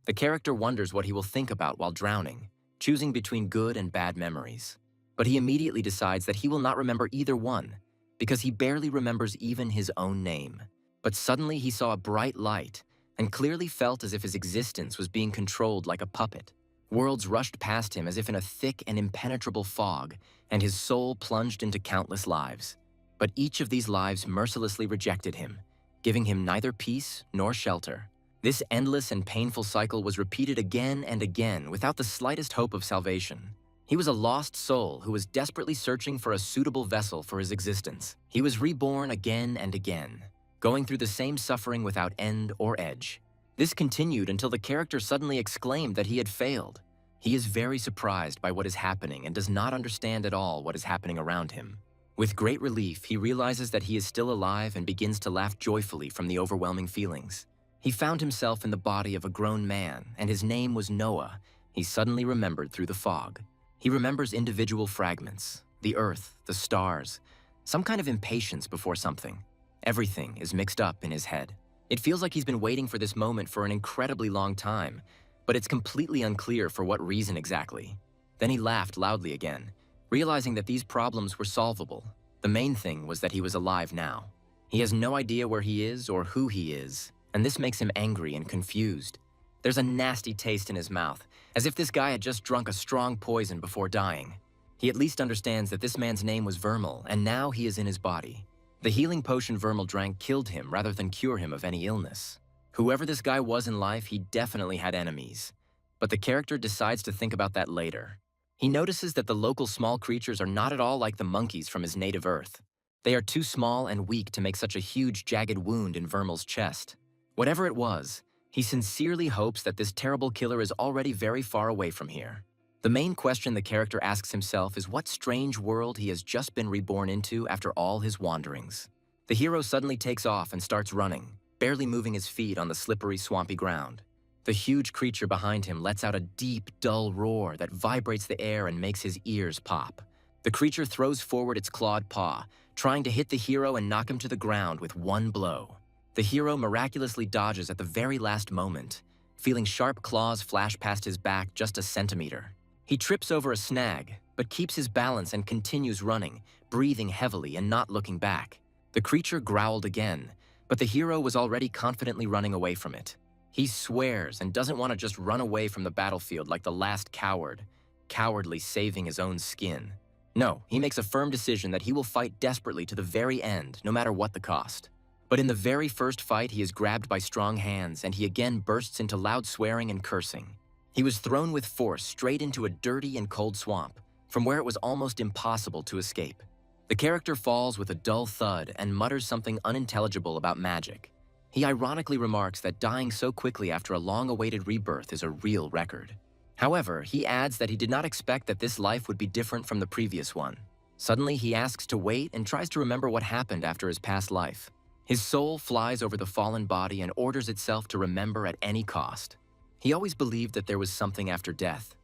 The character wonders what he will think about while drowning, choosing between good and bad memories. But he immediately decides that he will not remember either one, because he barely remembers even his own name. But suddenly he saw a bright light, and clearly felt as if his existence was being controlled like a puppet. Worlds rushed past him as if in a thick and impenetrable fog, and his soul plunged into countless lives. But each of these lives mercilessly rejected him, giving him neither peace nor shelter. This endless and painful cycle was repeated again and again without the slightest hope of salvation. He was a lost soul who was desperately searching for a suitable vessel for his existence. He was reborn again and again, going through the same suffering without end or edge. This continued until the character suddenly exclaimed that he had failed. He is very surprised by what is happening and does not understand at all what is happening around him. With great relief, he realizes that he is still alive and begins to laugh joyfully from the overwhelming feelings. He found himself in the body of a grown man, and his name was Noah. He suddenly remembered through the fog. He remembers individual fragments, the earth, the stars, some kind of impatience before something. Everything is mixed up in his head. It feels like he's been waiting for this moment for an incredibly long time, but it's completely unclear for what reason exactly. Then he laughed loudly again, realizing that these problems were solvable. The main thing was that he was alive now. He has no idea where he is or who he is, and this makes him angry and confused. There's a nasty taste in his mouth, as if this guy had just drunk a strong poison before dying. He at least understands that this man's name was Vermal, and now he is in his body. The healing potion Vermal drank killed him rather than cure him of any illness. Whoever this guy was in life, he definitely had enemies. But the character decides to think about that later. He notices that the local small creatures are not at all like the monkeys from his native Earth. They are too small and weak to make such a huge, jagged wound in Vermal's chest. Whatever it was, he sincerely hopes that this terrible killer is already very far away from here. The main question the character asks himself is what strange world he has just been reborn into after all his wanderings. The hero suddenly takes off and starts running, barely moving his feet on the slippery, swampy ground. The huge creature behind him lets out a deep, dull roar that vibrates the air and makes his ears pop. The creature throws forward its clawed paw, trying to hit the hero and knock him to the ground with one blow. The hero miraculously dodges at the very last moment, feeling sharp claws flash past his back just a centimeter. He trips over a snag, but keeps his balance and continues running, breathing heavily and not looking back. The creature growled again, but the hero was already confidently running away from it. He swears and doesn't want to just run away from the battlefield like the last coward, cowardly saving his own skin. No, he makes a firm decision that he will fight desperately to the very end, no matter what the cost. But in the very first fight, he is grabbed by strong hands, and he again bursts into loud swearing and cursing. He was thrown with force straight into a dirty and cold swamp, from where it was almost impossible to escape. The character falls with a dull thud and mutters something unintelligible about magic. He ironically remarks that dying so quickly after a long-awaited rebirth is a real record. However, he adds that he did not expect that this life would be different from the previous one. Suddenly, he asks to wait and tries to remember what happened after his past life. His soul flies over the fallen body and orders itself to remember at any cost. He always believed that there was something after death,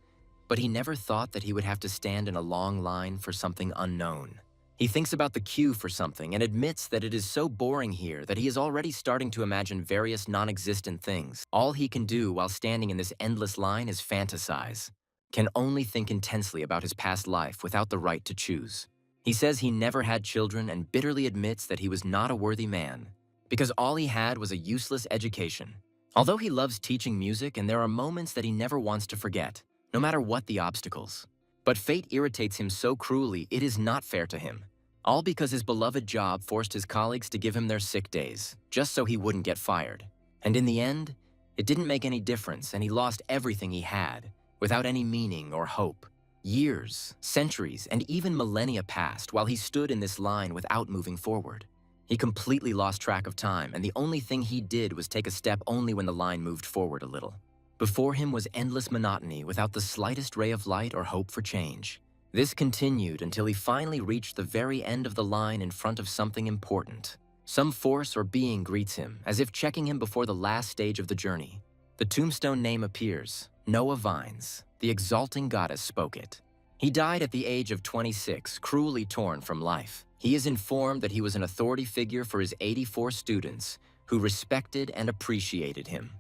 but he never thought that he would have to stand in a long line for something unknown. He thinks about the queue for something and admits that it is so boring here that he is already starting to imagine various non-existent things. All he can do while standing in this endless line is fantasize, can only think intensely about his past life without the right to choose. He says he never had children and bitterly admits that he was not a worthy man, because all he had was a useless education. Although he loves teaching music and there are moments that he never wants to forget, no matter what the obstacles. But fate irritates him so cruelly it is not fair to him. All because his beloved job forced his colleagues to give him their sick days, just so he wouldn't get fired. And in the end, it didn't make any difference and he lost everything he had, without any meaning or hope. Years, centuries, and even millennia passed while he stood in this line without moving forward. He completely lost track of time, and the only thing he did was take a step only when the line moved forward a little. Before him was endless monotony without the slightest ray of light or hope for change. This continued until he finally reached the very end of the line in front of something important. Some force or being greets him, as if checking him before the last stage of the journey. The tombstone name appears, Noah Vines. The exalting goddess spoke it. He died at the age of 26, cruelly torn from life. He is informed that he was an authority figure for his 84 students, who respected and appreciated him.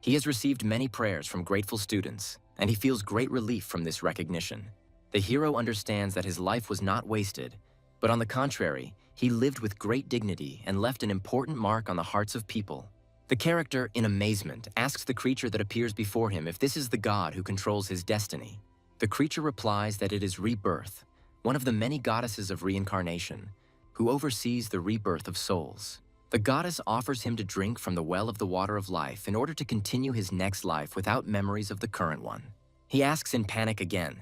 He has received many prayers from grateful students, and he feels great relief from this recognition. The hero understands that his life was not wasted, but on the contrary, he lived with great dignity and left an important mark on the hearts of people. The character, in amazement, asks the creature that appears before him if this is the god who controls his destiny. The creature replies that it is Rebirth, one of the many goddesses of reincarnation, who oversees the rebirth of souls. The goddess offers him to drink from the well of the water of life in order to continue his next life without memories of the current one. He asks in panic again,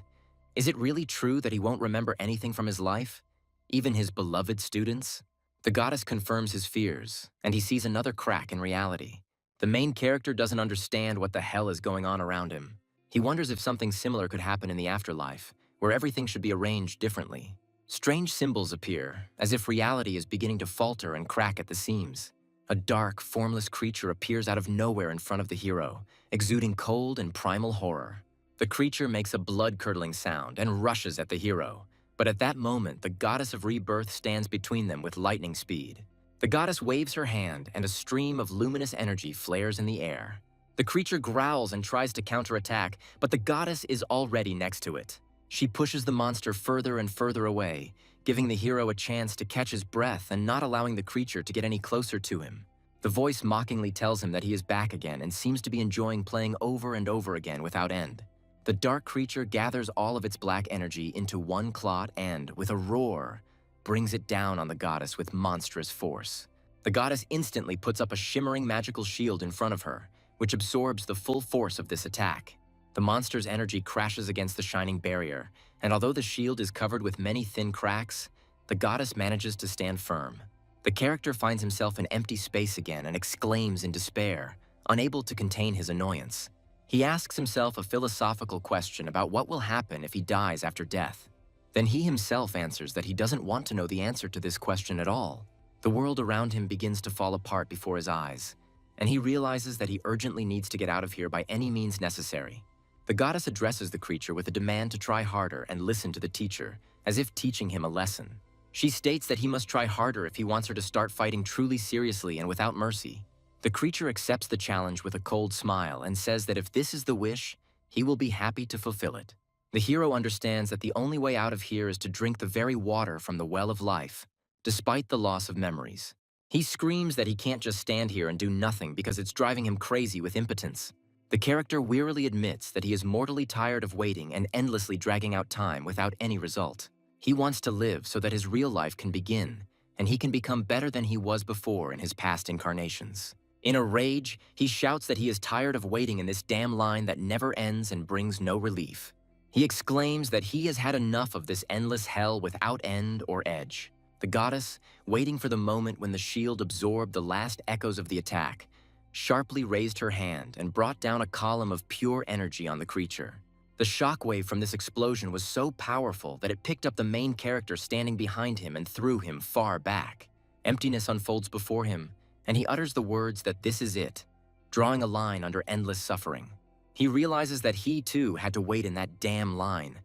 is it really true that he won't remember anything from his life? Even his beloved students? The goddess confirms his fears, and he sees another crack in reality. The main character doesn't understand what the hell is going on around him. He wonders if something similar could happen in the afterlife, where everything should be arranged differently. Strange symbols appear, as if reality is beginning to falter and crack at the seams. A dark, formless creature appears out of nowhere in front of the hero, exuding cold and primal horror. The creature makes a blood-curdling sound and rushes at the hero, but at that moment, the goddess of rebirth stands between them with lightning speed. The goddess waves her hand, and a stream of luminous energy flares in the air. The creature growls and tries to counterattack, but the goddess is already next to it. She pushes the monster further and further away, giving the hero a chance to catch his breath and not allowing the creature to get any closer to him. The voice mockingly tells him that he is back again and seems to be enjoying playing over and over again without end. The dark creature gathers all of its black energy into one clot and, with a roar, brings it down on the goddess with monstrous force. The goddess instantly puts up a shimmering magical shield in front of her, which absorbs the full force of this attack. The monster's energy crashes against the shining barrier, and although the shield is covered with many thin cracks, the goddess manages to stand firm. The character finds himself in empty space again and exclaims in despair, unable to contain his annoyance. He asks himself a philosophical question about what will happen if he dies after death. Then he himself answers that he doesn't want to know the answer to this question at all. The world around him begins to fall apart before his eyes, and he realizes that he urgently needs to get out of here by any means necessary. The goddess addresses the creature with a demand to try harder and listen to the teacher, as if teaching him a lesson. She states that he must try harder if he wants her to start fighting truly seriously and without mercy. The creature accepts the challenge with a cold smile and says that if this is the wish, he will be happy to fulfill it. The hero understands that the only way out of here is to drink the very water from the well of life, despite the loss of memories. He screams that he can't just stand here and do nothing because it's driving him crazy with impotence. The character wearily admits that he is mortally tired of waiting and endlessly dragging out time without any result. He wants to live so that his real life can begin, and he can become better than he was before in his past incarnations. In a rage, he shouts that he is tired of waiting in this damn line that never ends and brings no relief. He exclaims that he has had enough of this endless hell without end or edge. The goddess, waiting for the moment when the shield absorbed the last echoes of the attack, sharply raised her hand and brought down a column of pure energy on the creature. The shockwave from this explosion was so powerful that it picked up the main character standing behind him and threw him far back. Emptiness unfolds before him, and he utters the words that this is it, drawing a line under endless suffering. He realizes that he too had to wait in that damn line,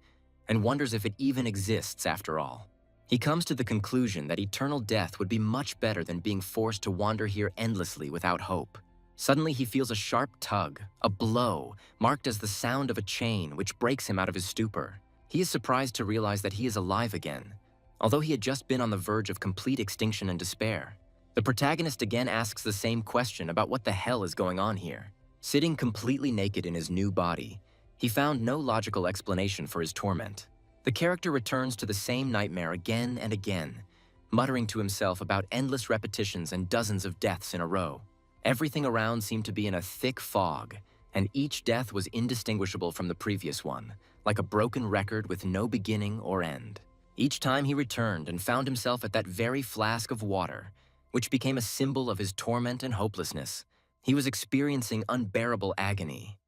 and wonders if it even exists after all. He comes to the conclusion that eternal death would be much better than being forced to wander here endlessly without hope. Suddenly he feels a sharp tug, a blow, marked as the sound of a chain which breaks him out of his stupor. He is surprised to realize that he is alive again, although he had just been on the verge of complete extinction and despair. The protagonist again asks the same question about what the hell is going on here. Sitting completely naked in his new body, he found no logical explanation for his torment. The character returns to the same nightmare again and again, muttering to himself about endless repetitions and dozens of deaths in a row. Everything around seemed to be in a thick fog, and each death was indistinguishable from the previous one, like a broken record with no beginning or end. Each time he returned and found himself at that very flask of water, which became a symbol of his torment and hopelessness. He was experiencing unbearable agony.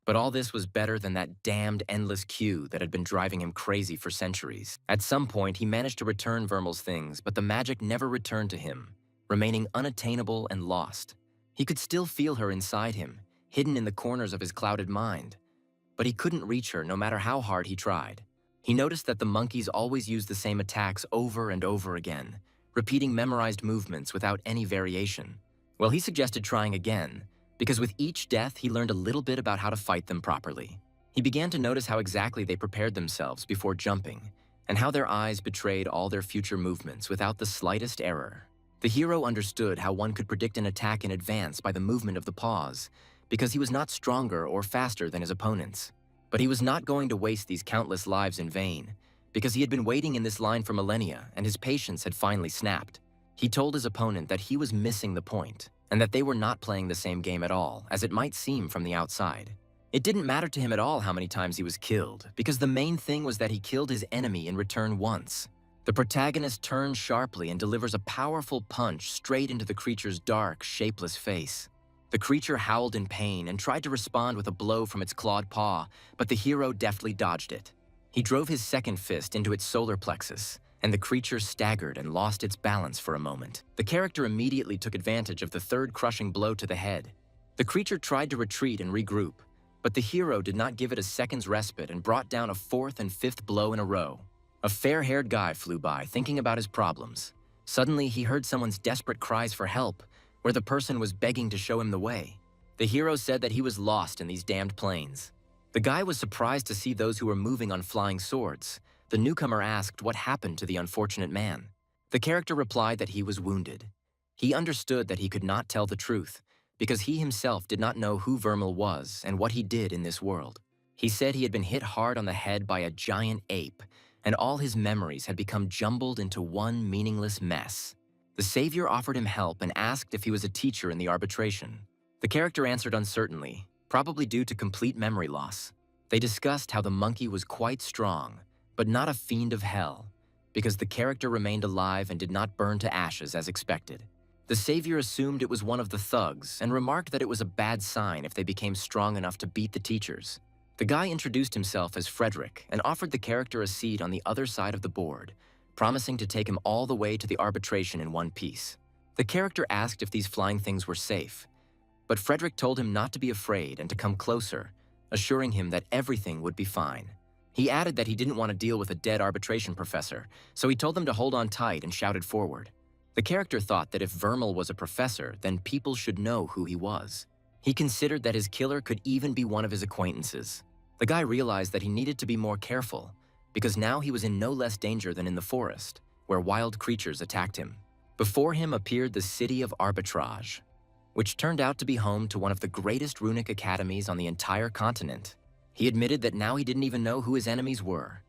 But all this was better than that damned endless queue that had been driving him crazy for centuries. At some point, he managed to return Vermel's things, but the magic never returned to him, remaining unattainable and lost. He could still feel her inside him, hidden in the corners of his clouded mind, but he couldn't reach her no matter how hard he tried. He noticed that the monkeys always used the same attacks over and over again, repeating memorized movements without any variation. Well, he suggested trying again, because with each death he learned a little bit about how to fight them properly. He began to notice how exactly they prepared themselves before jumping, and how their eyes betrayed all their future movements without the slightest error. The hero understood how one could predict an attack in advance by the movement of the paws, because he was not stronger or faster than his opponents. But he was not going to waste these countless lives in vain, because he had been waiting in this line for millennia and his patience had finally snapped. He told his opponent that he was missing the point, and that they were not playing the same game at all, as it might seem from the outside. It didn't matter to him at all how many times he was killed, because the main thing was that he killed his enemy in return once. The protagonist turns sharply and delivers a powerful punch straight into the creature's dark, shapeless face. The creature howled in pain and tried to respond with a blow from its clawed paw, but the hero deftly dodged it. He drove his second fist into its solar plexus, and the creature staggered and lost its balance for a moment. The character immediately took advantage of the third crushing blow to the head. The creature tried to retreat and regroup, but the hero did not give it a second's respite and brought down a fourth and fifth blow in a row. A fair-haired guy flew by, thinking about his problems. Suddenly, he heard someone's desperate cries for help, where the person was begging to show him the way. The hero said that he was lost in these damned plains. The guy was surprised to see those who were moving on flying swords. The newcomer asked what happened to the unfortunate man. The character replied that he was wounded. He understood that he could not tell the truth, because he himself did not know who Vermil was and what he did in this world. He said he had been hit hard on the head by a giant ape, and all his memories had become jumbled into one meaningless mess. The savior offered him help and asked if he was a teacher in the arbitration. The character answered uncertainly, probably due to complete memory loss. They discussed how the monkey was quite strong, but not a fiend of hell, because the character remained alive and did not burn to ashes as expected. The savior assumed it was one of the thugs and remarked that it was a bad sign if they became strong enough to beat the teachers. The guy introduced himself as Frederick and offered the character a seat on the other side of the board, promising to take him all the way to the arbitration in one piece. The character asked if these flying things were safe, but Frederick told him not to be afraid and to come closer, assuring him that everything would be fine. He added that he didn't want to deal with a dead arbitration professor, so he told them to hold on tight and shouted forward. The character thought that if Vermil was a professor, then people should know who he was. He considered that his killer could even be one of his acquaintances. The guy realized that he needed to be more careful, because now he was in no less danger than in the forest, where wild creatures attacked him. Before him appeared the city of Arbitrage, which turned out to be home to one of the greatest runic academies on the entire continent. He admitted that now he didn't even know who his enemies were,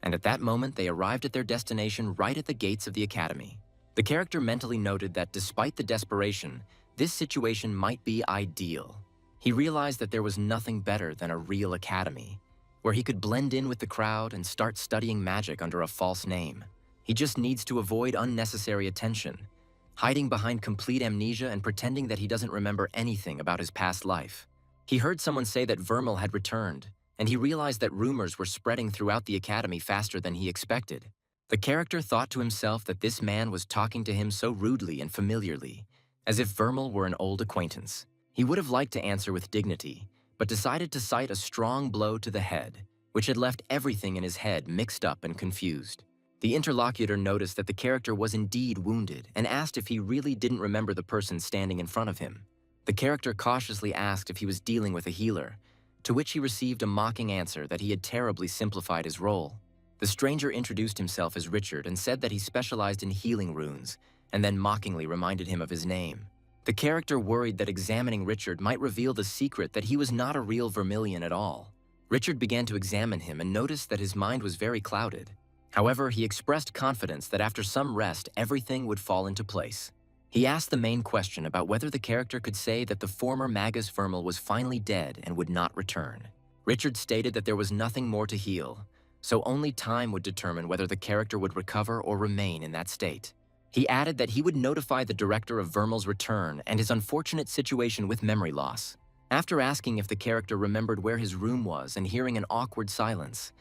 and at that moment they arrived at their destination right at the gates of the academy. The character mentally noted that despite the desperation, this situation might be ideal. He realized that there was nothing better than a real academy, where he could blend in with the crowd and start studying magic under a false name. He just needs to avoid unnecessary attention, hiding behind complete amnesia and pretending that he doesn't remember anything about his past life. He heard someone say that Vermil had returned, and he realized that rumors were spreading throughout the academy faster than he expected. The character thought to himself that this man was talking to him so rudely and familiarly, as if Vermil were an old acquaintance. He would have liked to answer with dignity, but decided to cite a strong blow to the head, which had left everything in his head mixed up and confused. The interlocutor noticed that the character was indeed wounded and asked if he really didn't remember the person standing in front of him. The character cautiously asked if he was dealing with a healer, to which he received a mocking answer that he had terribly simplified his role. The stranger introduced himself as Richard and said that he specialized in healing runes, and then mockingly reminded him of his name. The character worried that examining Richard might reveal the secret that he was not a real Vermilion at all. Richard began to examine him and noticed that his mind was very clouded. However, he expressed confidence that after some rest, everything would fall into place. He asked the main question about whether the character could say that the former Magus Vermil was finally dead and would not return. Richard stated that there was nothing more to heal, so only time would determine whether the character would recover or remain in that state. He added that he would notify the director of Vermil's return and his unfortunate situation with memory loss. After asking if the character remembered where his room was and hearing an awkward silence,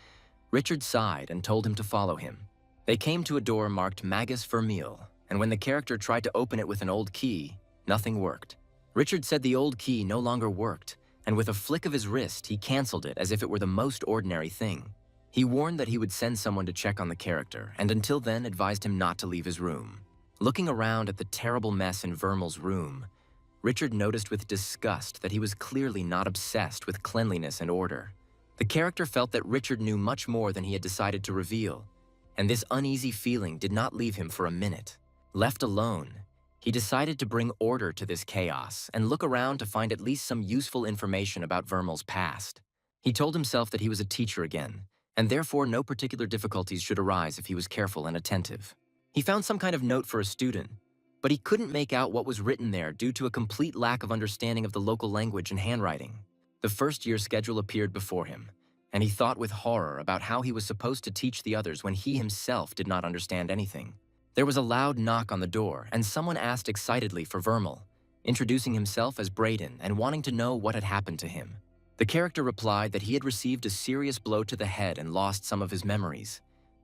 Richard sighed and told him to follow him. They came to a door marked Magus Vermil, and when the character tried to open it with an old key, nothing worked. Richard said the old key no longer worked, and with a flick of his wrist, he canceled it as if it were the most ordinary thing. He warned that he would send someone to check on the character, and until then advised him not to leave his room. Looking around at the terrible mess in Vermil's room, Richard noticed with disgust that he was clearly not obsessed with cleanliness and order. The character felt that Richard knew much more than he had decided to reveal, and this uneasy feeling did not leave him for a minute. Left alone, he decided to bring order to this chaos and look around to find at least some useful information about Vermal's past. He told himself that he was a teacher again, and therefore no particular difficulties should arise if he was careful and attentive. He found some kind of note for a student, but he couldn't make out what was written there due to a complete lack of understanding of the local language and handwriting. The first-year schedule appeared before him, and he thought with horror about how he was supposed to teach the others when he himself did not understand anything. There was a loud knock on the door, and someone asked excitedly for Vermal, introducing himself as Braden and wanting to know what had happened to him. The character replied that he had received a serious blow to the head and lost some of his memories,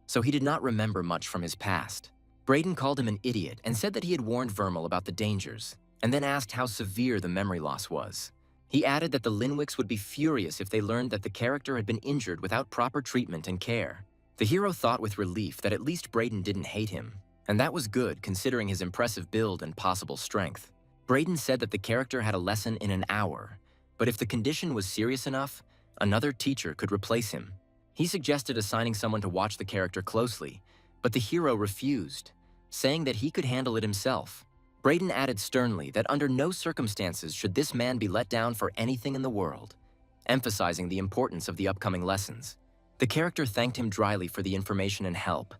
so he did not remember much from his past. Braden called him an idiot and said that he had warned Vermal about the dangers, and then asked how severe the memory loss was. He added that the Linwicks would be furious if they learned that the character had been injured without proper treatment and care. The hero thought with relief that at least Braden didn't hate him, and that was good considering his impressive build and possible strength. Braden said that the character had a lesson in an hour, but if the condition was serious enough, another teacher could replace him. He suggested assigning someone to watch the character closely, but the hero refused, saying that he could handle it himself. Braden added sternly that under no circumstances should this man be let down for anything in the world, emphasizing the importance of the upcoming lessons. The character thanked him dryly for the information and help,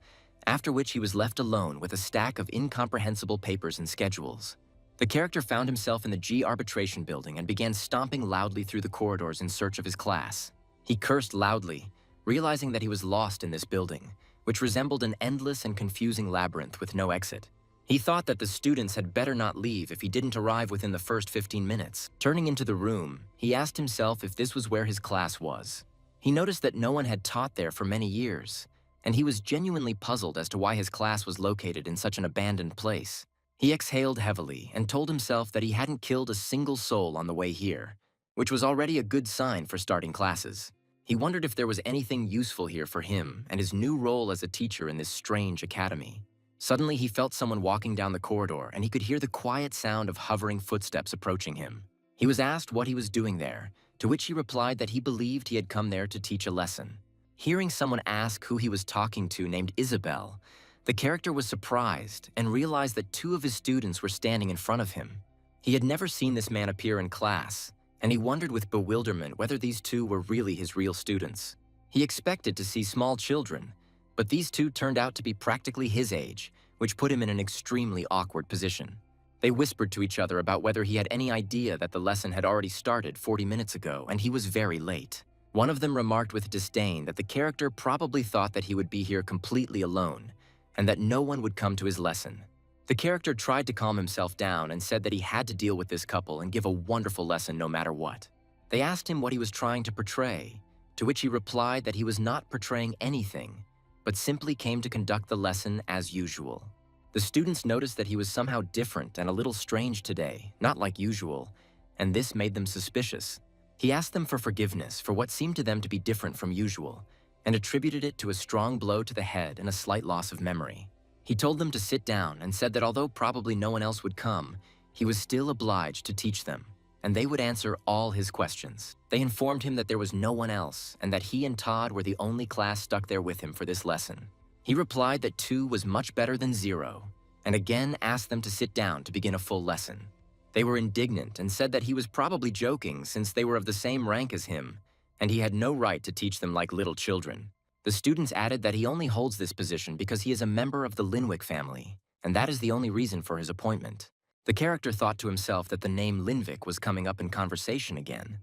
after which he was left alone with a stack of incomprehensible papers and schedules. The character found himself in the G arbitration building and began stomping loudly through the corridors in search of his class. He cursed loudly, realizing that he was lost in this building, which resembled an endless and confusing labyrinth with no exit. He thought that the students had better not leave if he didn't arrive within the first 15 minutes. Turning into the room, he asked himself if this was where his class was. He noticed that no one had taught there for many years, and he was genuinely puzzled as to why his class was located in such an abandoned place. He exhaled heavily and told himself that he hadn't killed a single soul on the way here, which was already a good sign for starting classes. He wondered if there was anything useful here for him and his new role as a teacher in this strange academy. Suddenly, he felt someone walking down the corridor, and he could hear the quiet sound of hovering footsteps approaching him. He was asked what he was doing there, to which he replied that he believed he had come there to teach a lesson. Hearing someone ask who he was talking to named Isabel, the character was surprised and realized that two of his students were standing in front of him. He had never seen this man appear in class, and he wondered with bewilderment whether these two were really his real students. He expected to see small children, but these two turned out to be practically his age, which put him in an extremely awkward position. They whispered to each other about whether he had any idea that the lesson had already started 40 minutes ago and he was very late. One of them remarked with disdain that the character probably thought that he would be here completely alone and that no one would come to his lesson. The character tried to calm himself down and said that he had to deal with this couple and give a wonderful lesson no matter what. They asked him what he was trying to portray, to which he replied that he was not portraying anything, but simply came to conduct the lesson as usual. The students noticed that he was somehow different and a little strange today, not like usual, and this made them suspicious. He asked them for forgiveness for what seemed to them to be different from usual, and attributed it to a strong blow to the head and a slight loss of memory. He told them to sit down and said that although probably no one else would come, he was still obliged to teach them, and they would answer all his questions. They informed him that there was no one else, and that he and Todd were the only class stuck there with him for this lesson. He replied that 2 was much better than 0, and again asked them to sit down to begin a full lesson. They were indignant and said that he was probably joking since they were of the same rank as him, and he had no right to teach them like little children. The students added that he only holds this position because he is a member of the Linwick family, and that is the only reason for his appointment. The character thought to himself that the name Linvik was coming up in conversation again.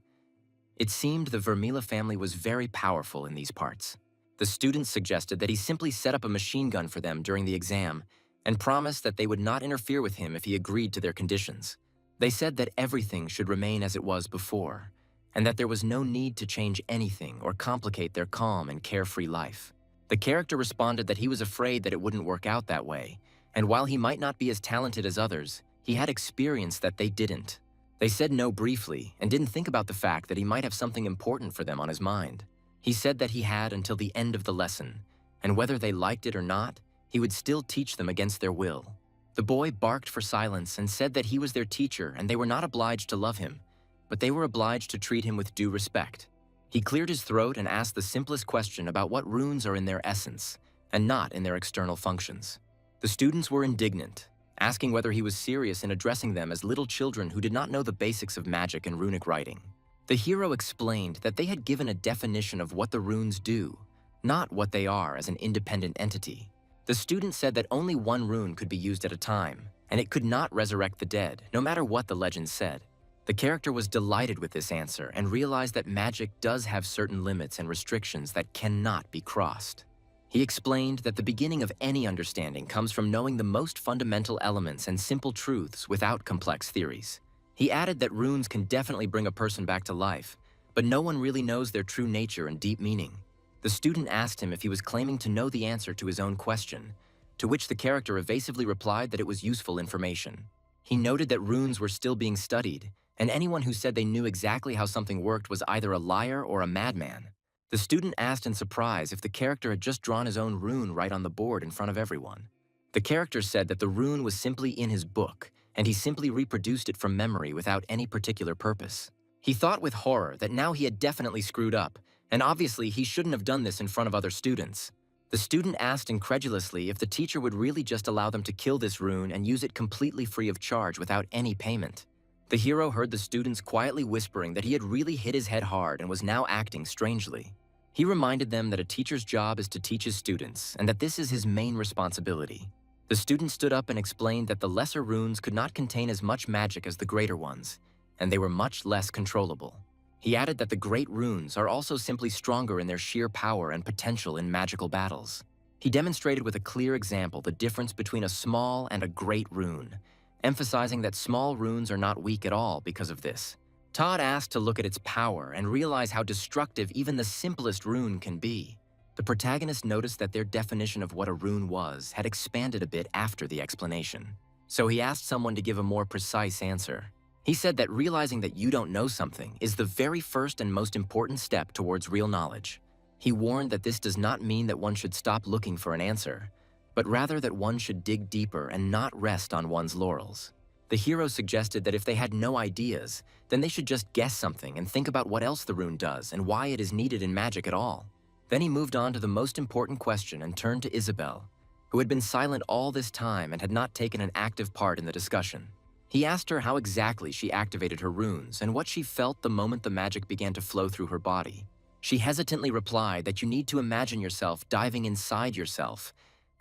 It seemed the Vermila family was very powerful in these parts. The students suggested that he simply set up a machine gun for them during the exam and promised that they would not interfere with him if he agreed to their conditions. They said that everything should remain as it was before, and that there was no need to change anything or complicate their calm and carefree life. The character responded that he was afraid that it wouldn't work out that way, and while he might not be as talented as others, he had experience that they didn't. They said no briefly and didn't think about the fact that he might have something important for them on his mind. He said that he had until the end of the lesson, and whether they liked it or not, he would still teach them against their will. The boy barked for silence and said that he was their teacher and they were not obliged to love him, but they were obliged to treat him with due respect. He cleared his throat and asked the simplest question about what runes are in their essence, and not in their external functions. The students were indignant, asking whether he was serious in addressing them as little children who did not know the basics of magic and runic writing. The hero explained that they had given a definition of what the runes do, not what they are as an independent entity. The student said that only one rune could be used at a time, and it could not resurrect the dead, no matter what the legend said. The character was delighted with this answer and realized that magic does have certain limits and restrictions that cannot be crossed. He explained that the beginning of any understanding comes from knowing the most fundamental elements and simple truths without complex theories. He added that runes can definitely bring a person back to life, but no one really knows their true nature and deep meaning. The student asked him if he was claiming to know the answer to his own question, to which the character evasively replied that it was useful information. He noted that runes were still being studied, and anyone who said they knew exactly how something worked was either a liar or a madman. The student asked in surprise if the character had just drawn his own rune right on the board in front of everyone. The character said that the rune was simply in his book, and he simply reproduced it from memory without any particular purpose. He thought with horror that now he had definitely screwed up, and obviously he shouldn't have done this in front of other students. The student asked incredulously if the teacher would really just allow them to kill this rune and use it completely free of charge without any payment. The hero heard the students quietly whispering that he had really hit his head hard and was now acting strangely. He reminded them that a teacher's job is to teach his students and that this is his main responsibility. The student stood up and explained that the lesser runes could not contain as much magic as the greater ones, and they were much less controllable. He added that the great runes are also simply stronger in their sheer power and potential in magical battles. He demonstrated with a clear example the difference between a small and a great rune, emphasizing that small runes are not weak at all because of this. Todd asked to look at its power and realize how destructive even the simplest rune can be. The protagonist noticed that their definition of what a rune was had expanded a bit after the explanation, so he asked someone to give a more precise answer. He said that realizing that you don't know something is the very first and most important step towards real knowledge. He warned that this does not mean that one should stop looking for an answer, but rather that one should dig deeper and not rest on one's laurels. The hero suggested that if they had no ideas, then they should just guess something and think about what else the rune does and why it is needed in magic at all. Then he moved on to the most important question and turned to Isabel, who had been silent all this time and had not taken an active part in the discussion. He asked her how exactly she activated her runes and what she felt the moment the magic began to flow through her body. She hesitantly replied that you need to imagine yourself diving inside yourself,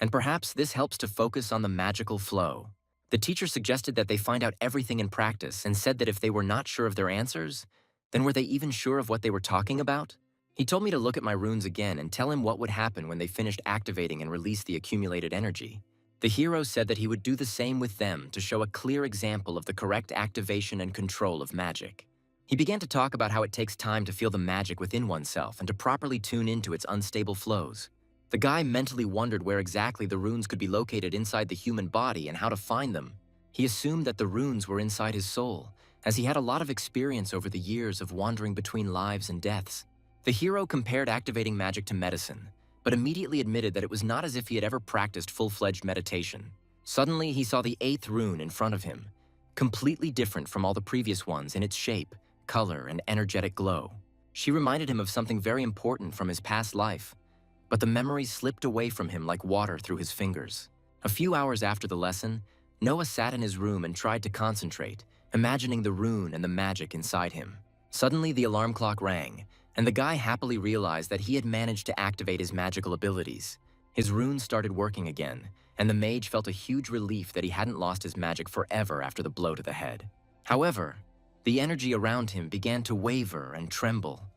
and perhaps this helps to focus on the magical flow. The teacher suggested that they find out everything in practice and said that if they were not sure of their answers, then were they even sure of what they were talking about? He told me to look at my runes again and tell him what would happen when they finished activating and released the accumulated energy. The hero said that he would do the same with them to show a clear example of the correct activation and control of magic. He began to talk about how it takes time to feel the magic within oneself and to properly tune into its unstable flows. The guy mentally wondered where exactly the runes could be located inside the human body and how to find them. He assumed that the runes were inside his soul, as he had a lot of experience over the years of wandering between lives and deaths. The hero compared activating magic to medicine, but immediately admitted that it was not as if he had ever practiced full-fledged meditation. Suddenly, he saw the 8th rune in front of him, completely different from all the previous ones in its shape, color, and energetic glow. She reminded him of something very important from his past life, but the memories slipped away from him like water through his fingers. A few hours after the lesson, Noah sat in his room and tried to concentrate, imagining the rune and the magic inside him. Suddenly, the alarm clock rang, and the guy happily realized that he had managed to activate his magical abilities. His runes started working again, and the mage felt a huge relief that he hadn't lost his magic forever after the blow to the head. However, the energy around him began to waver and tremble,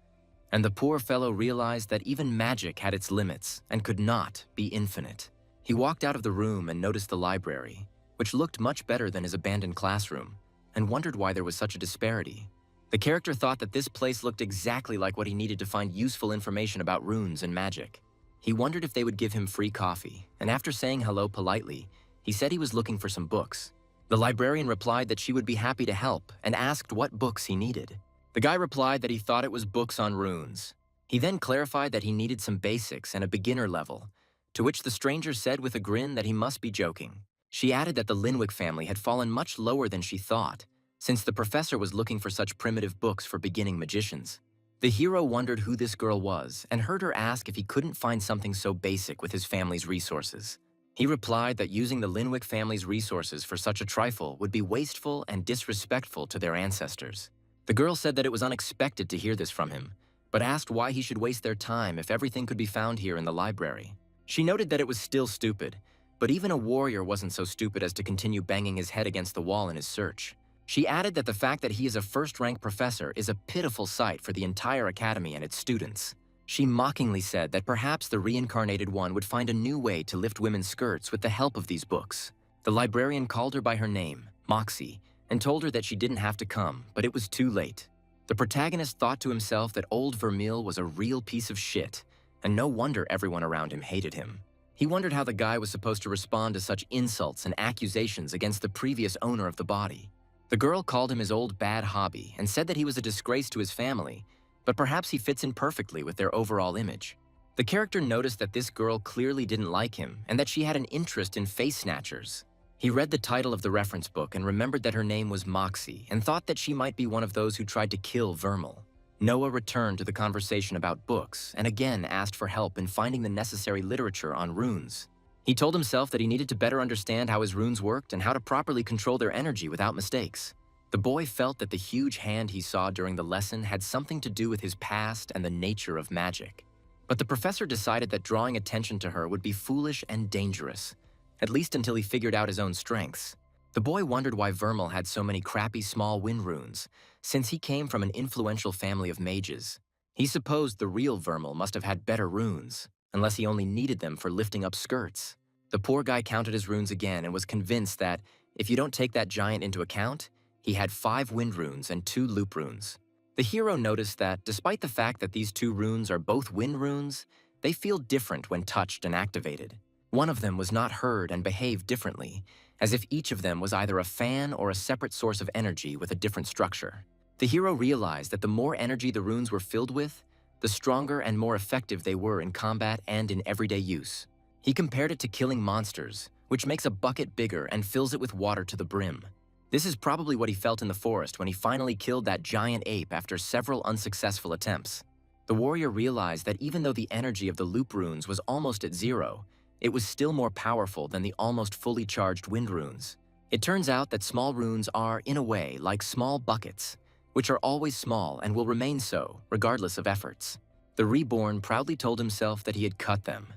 and the poor fellow realized that even magic had its limits and could not be infinite. He walked out of the room and noticed the library, which looked much better than his abandoned classroom, and wondered why there was such a disparity. The character thought that this place looked exactly like what he needed to find useful information about runes and magic. He wondered if they would give him free coffee, and after saying hello politely, he said he was looking for some books. The librarian replied that she would be happy to help and asked what books he needed. The guy replied that he thought it was books on runes. He then clarified that he needed some basics and a beginner level, to which the stranger said with a grin that he must be joking. She added that the Linwick family had fallen much lower than she thought, since the professor was looking for such primitive books for beginning magicians. The hero wondered who this girl was and heard her ask if he couldn't find something so basic with his family's resources. He replied that using the Linwick family's resources for such a trifle would be wasteful and disrespectful to their ancestors. The girl said that it was unexpected to hear this from him, but asked why he should waste their time if everything could be found here in the library. She noted that it was still stupid, but even a warrior wasn't so stupid as to continue banging his head against the wall in his search. She added that the fact that he is a first-rank professor is a pitiful sight for the entire academy and its students. She mockingly said that perhaps the reincarnated one would find a new way to lift women's skirts with the help of these books. The librarian called her by her name, Moxie, and told her that she didn't have to come, but it was too late. The protagonist thought to himself that old Vermeil was a real piece of shit, and no wonder everyone around him hated him. He wondered how the guy was supposed to respond to such insults and accusations against the previous owner of the body. The girl called him his old bad hobby and said that he was a disgrace to his family, but perhaps he fits in perfectly with their overall image. The character noticed that this girl clearly didn't like him and that she had an interest in face snatchers. He read the title of the reference book and remembered that her name was Moxie and thought that she might be one of those who tried to kill Vermeil. Noah returned to the conversation about books and again asked for help in finding the necessary literature on runes. He told himself that he needed to better understand how his runes worked and how to properly control their energy without mistakes. The boy felt that the huge hand he saw during the lesson had something to do with his past and the nature of magic. But the professor decided that drawing attention to her would be foolish and dangerous, at least until he figured out his own strengths. The boy wondered why Vermeil had so many crappy small wind runes, since he came from an influential family of mages. He supposed the real Vermeil must have had better runes, unless he only needed them for lifting up skirts. The poor guy counted his runes again and was convinced that, if you don't take that giant into account, he had 5 wind runes and 2 loop runes. The hero noticed that, despite the fact that these 2 runes are both wind runes, they feel different when touched and activated. One of them was not heard and behaved differently, as if each of them was either a fan or a separate source of energy with a different structure. The hero realized that the more energy the runes were filled with, the stronger and more effective they were in combat and in everyday use. He compared it to killing monsters, which makes a bucket bigger and fills it with water to the brim. This is probably what he felt in the forest when he finally killed that giant ape after several unsuccessful attempts. The warrior realized that even though the energy of the loop runes was almost at 0, it was still more powerful than the almost fully charged wind runes. It turns out that small runes are, in a way, like small buckets, which are always small and will remain so, regardless of efforts. The reborn proudly told himself that he had cut them,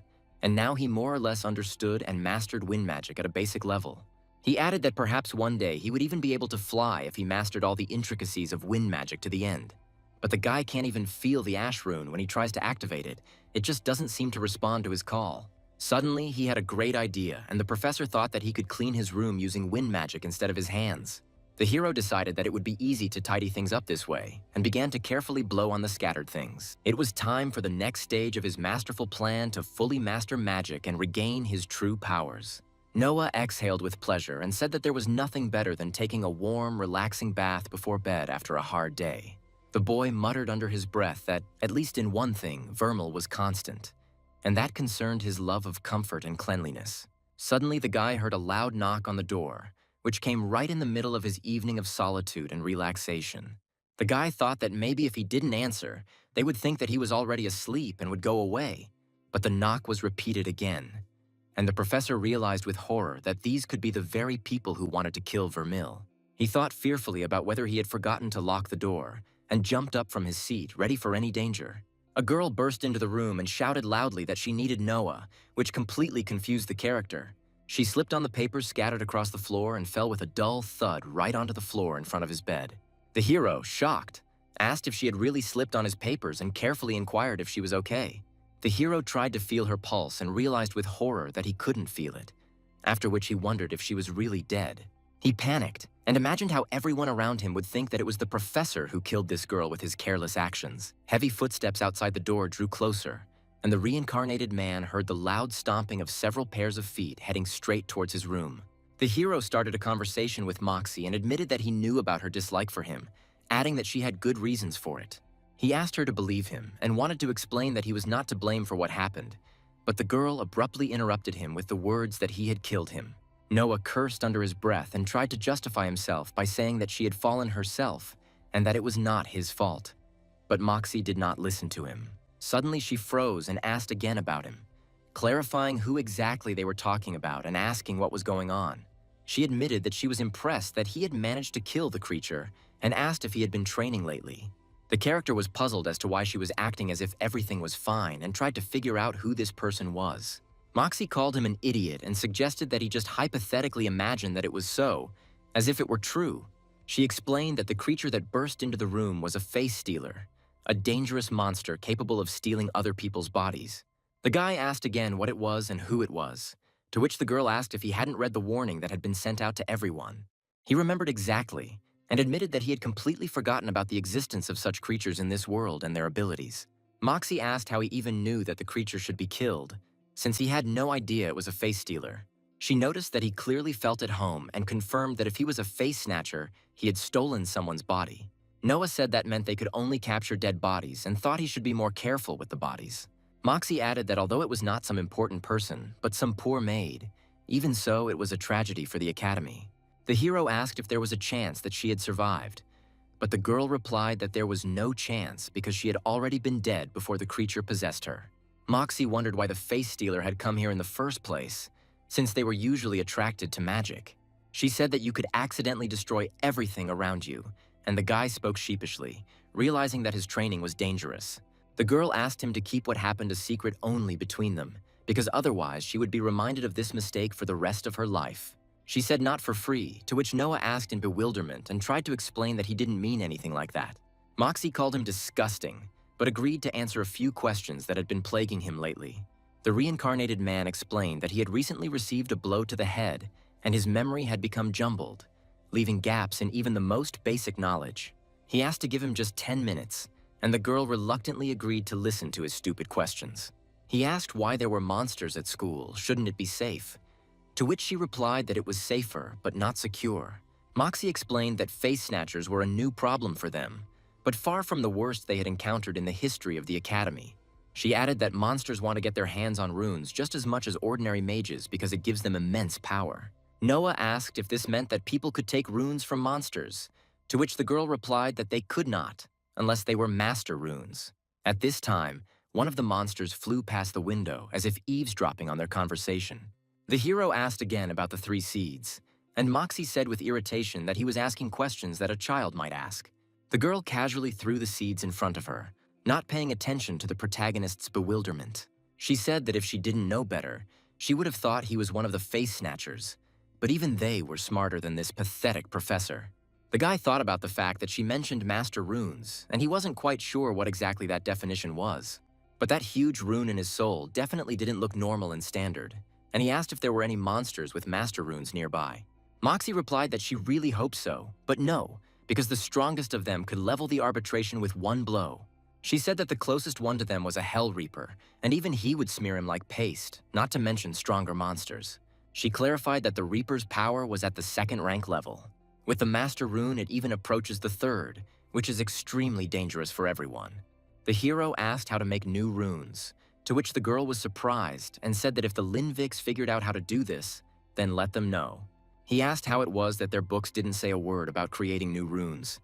and now he more or less understood and mastered wind magic at a basic level. He added that perhaps one day he would even be able to fly if he mastered all the intricacies of wind magic to the end. But the guy can't even feel the ash rune when he tries to activate it. It just doesn't seem to respond to his call. Suddenly, he had a great idea, and the professor thought that he could clean his room using wind magic instead of his hands. The hero decided that it would be easy to tidy things up this way, and began to carefully blow on the scattered things. It was time for the next stage of his masterful plan to fully master magic and regain his true powers. Noah exhaled with pleasure and said that there was nothing better than taking a warm, relaxing bath before bed after a hard day. The boy muttered under his breath that, at least in one thing, Vermeil was constant, and that concerned his love of comfort and cleanliness. Suddenly, the guy heard a loud knock on the door, which came right in the middle of his evening of solitude and relaxation. The guy thought that maybe if he didn't answer, they would think that he was already asleep and would go away. But the knock was repeated again, and the professor realized with horror that these could be the very people who wanted to kill Vermeil. He thought fearfully about whether he had forgotten to lock the door, and jumped up from his seat, ready for any danger. A girl burst into the room and shouted loudly that she needed Noah, which completely confused the character. She slipped on the papers scattered across the floor and fell with a dull thud right onto the floor in front of his bed. The hero, shocked, asked if she had really slipped on his papers and carefully inquired if she was okay. The hero tried to feel her pulse and realized with horror that he couldn't feel it, after which he wondered if she was really dead. He panicked and imagined how everyone around him would think that it was the professor who killed this girl with his careless actions. Heavy footsteps outside the door drew closer, and the reincarnated man heard the loud stomping of several pairs of feet heading straight towards his room. The hero started a conversation with Moxie and admitted that he knew about her dislike for him, adding that she had good reasons for it. He asked her to believe him and wanted to explain that he was not to blame for what happened, but the girl abruptly interrupted him with the words that he had killed him. Noah cursed under his breath and tried to justify himself by saying that she had fallen herself and that it was not his fault. But Moxie did not listen to him. Suddenly she froze and asked again about him, clarifying who exactly they were talking about and asking what was going on. She admitted that she was impressed that he had managed to kill the creature and asked if he had been training lately. The character was puzzled as to why she was acting as if everything was fine and tried to figure out who this person was. Moxie called him an idiot and suggested that he just hypothetically imagine that it was so, as if it were true. She explained that the creature that burst into the room was a face stealer, a dangerous monster capable of stealing other people's bodies. The guy asked again what it was and who it was, to which the girl asked if he hadn't read the warning that had been sent out to everyone. He remembered exactly, and admitted that he had completely forgotten about the existence of such creatures in this world and their abilities. Moxie asked how he even knew that the creature should be killed, since he had no idea it was a face stealer. She noticed that he clearly felt at home and confirmed that if he was a face snatcher, he had stolen someone's body. Noah said that meant they could only capture dead bodies and thought he should be more careful with the bodies. Moxie added that although it was not some important person, but some poor maid, even so, it was a tragedy for the Academy. The hero asked if there was a chance that she had survived, but the girl replied that there was no chance because she had already been dead before the creature possessed her. Moxie wondered why the face stealer had come here in the first place, since they were usually attracted to magic. She said that you could accidentally destroy everything around you, and the guy spoke sheepishly, realizing that his training was dangerous. The girl asked him to keep what happened a secret only between them, because otherwise she would be reminded of this mistake for the rest of her life. She said not for free, to which Noah asked in bewilderment and tried to explain that he didn't mean anything like that. Moxie called him disgusting, but agreed to answer a few questions that had been plaguing him lately. The reincarnated man explained that he had recently received a blow to the head, and his memory had become jumbled, leaving gaps in even the most basic knowledge. He asked to give him just 10 minutes, and the girl reluctantly agreed to listen to his stupid questions. He asked why there were monsters at school, shouldn't it be safe? To which she replied that it was safer, but not secure. Moxie explained that face snatchers were a new problem for them, but far from the worst they had encountered in the history of the Academy. She added that monsters want to get their hands on runes just as much as ordinary mages because it gives them immense power. Noah asked if this meant that people could take runes from monsters, to which the girl replied that they could not, unless they were master runes. At this time, one of the monsters flew past the window as if eavesdropping on their conversation. The hero asked again about the 3 seeds, and Moxie said with irritation that he was asking questions that a child might ask. The girl casually threw the seeds in front of her, not paying attention to the protagonist's bewilderment. She said that if she didn't know better, she would have thought he was one of the face snatchers, but even they were smarter than this pathetic professor. The guy thought about the fact that she mentioned master runes, and he wasn't quite sure what exactly that definition was. But that huge rune in his soul definitely didn't look normal and standard, and he asked if there were any monsters with master runes nearby. Moxie replied that she really hoped so, but no, because the strongest of them could level the arbitration with one blow. She said that the closest one to them was a Hell Reaper, and even he would smear him like paste, not to mention stronger monsters. She clarified that the Reaper's power was at the 2nd rank level. With the Master Rune, it even approaches the 3rd, which is extremely dangerous for everyone. The hero asked how to make new runes, to which the girl was surprised and said that if the Linviks figured out how to do this, then let them know. He asked how it was that their books didn't say a word about creating new runes,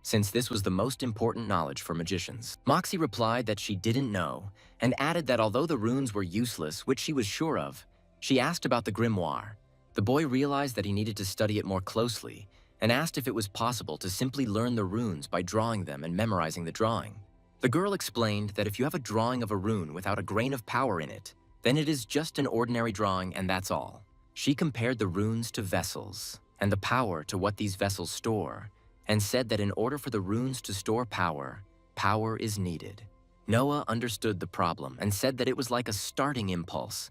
since this was the most important knowledge for magicians. Moxie replied that she didn't know, and added that although the runes were useless, which she was sure of, she asked about the grimoire. The boy realized that he needed to study it more closely, and asked if it was possible to simply learn the runes by drawing them and memorizing the drawing. The girl explained that if you have a drawing of a rune without a grain of power in it, then it is just an ordinary drawing and that's all. She compared the runes to vessels, and the power to what these vessels store, and said that in order for the runes to store power, power is needed. Noah understood the problem and said that it was like a starting impulse,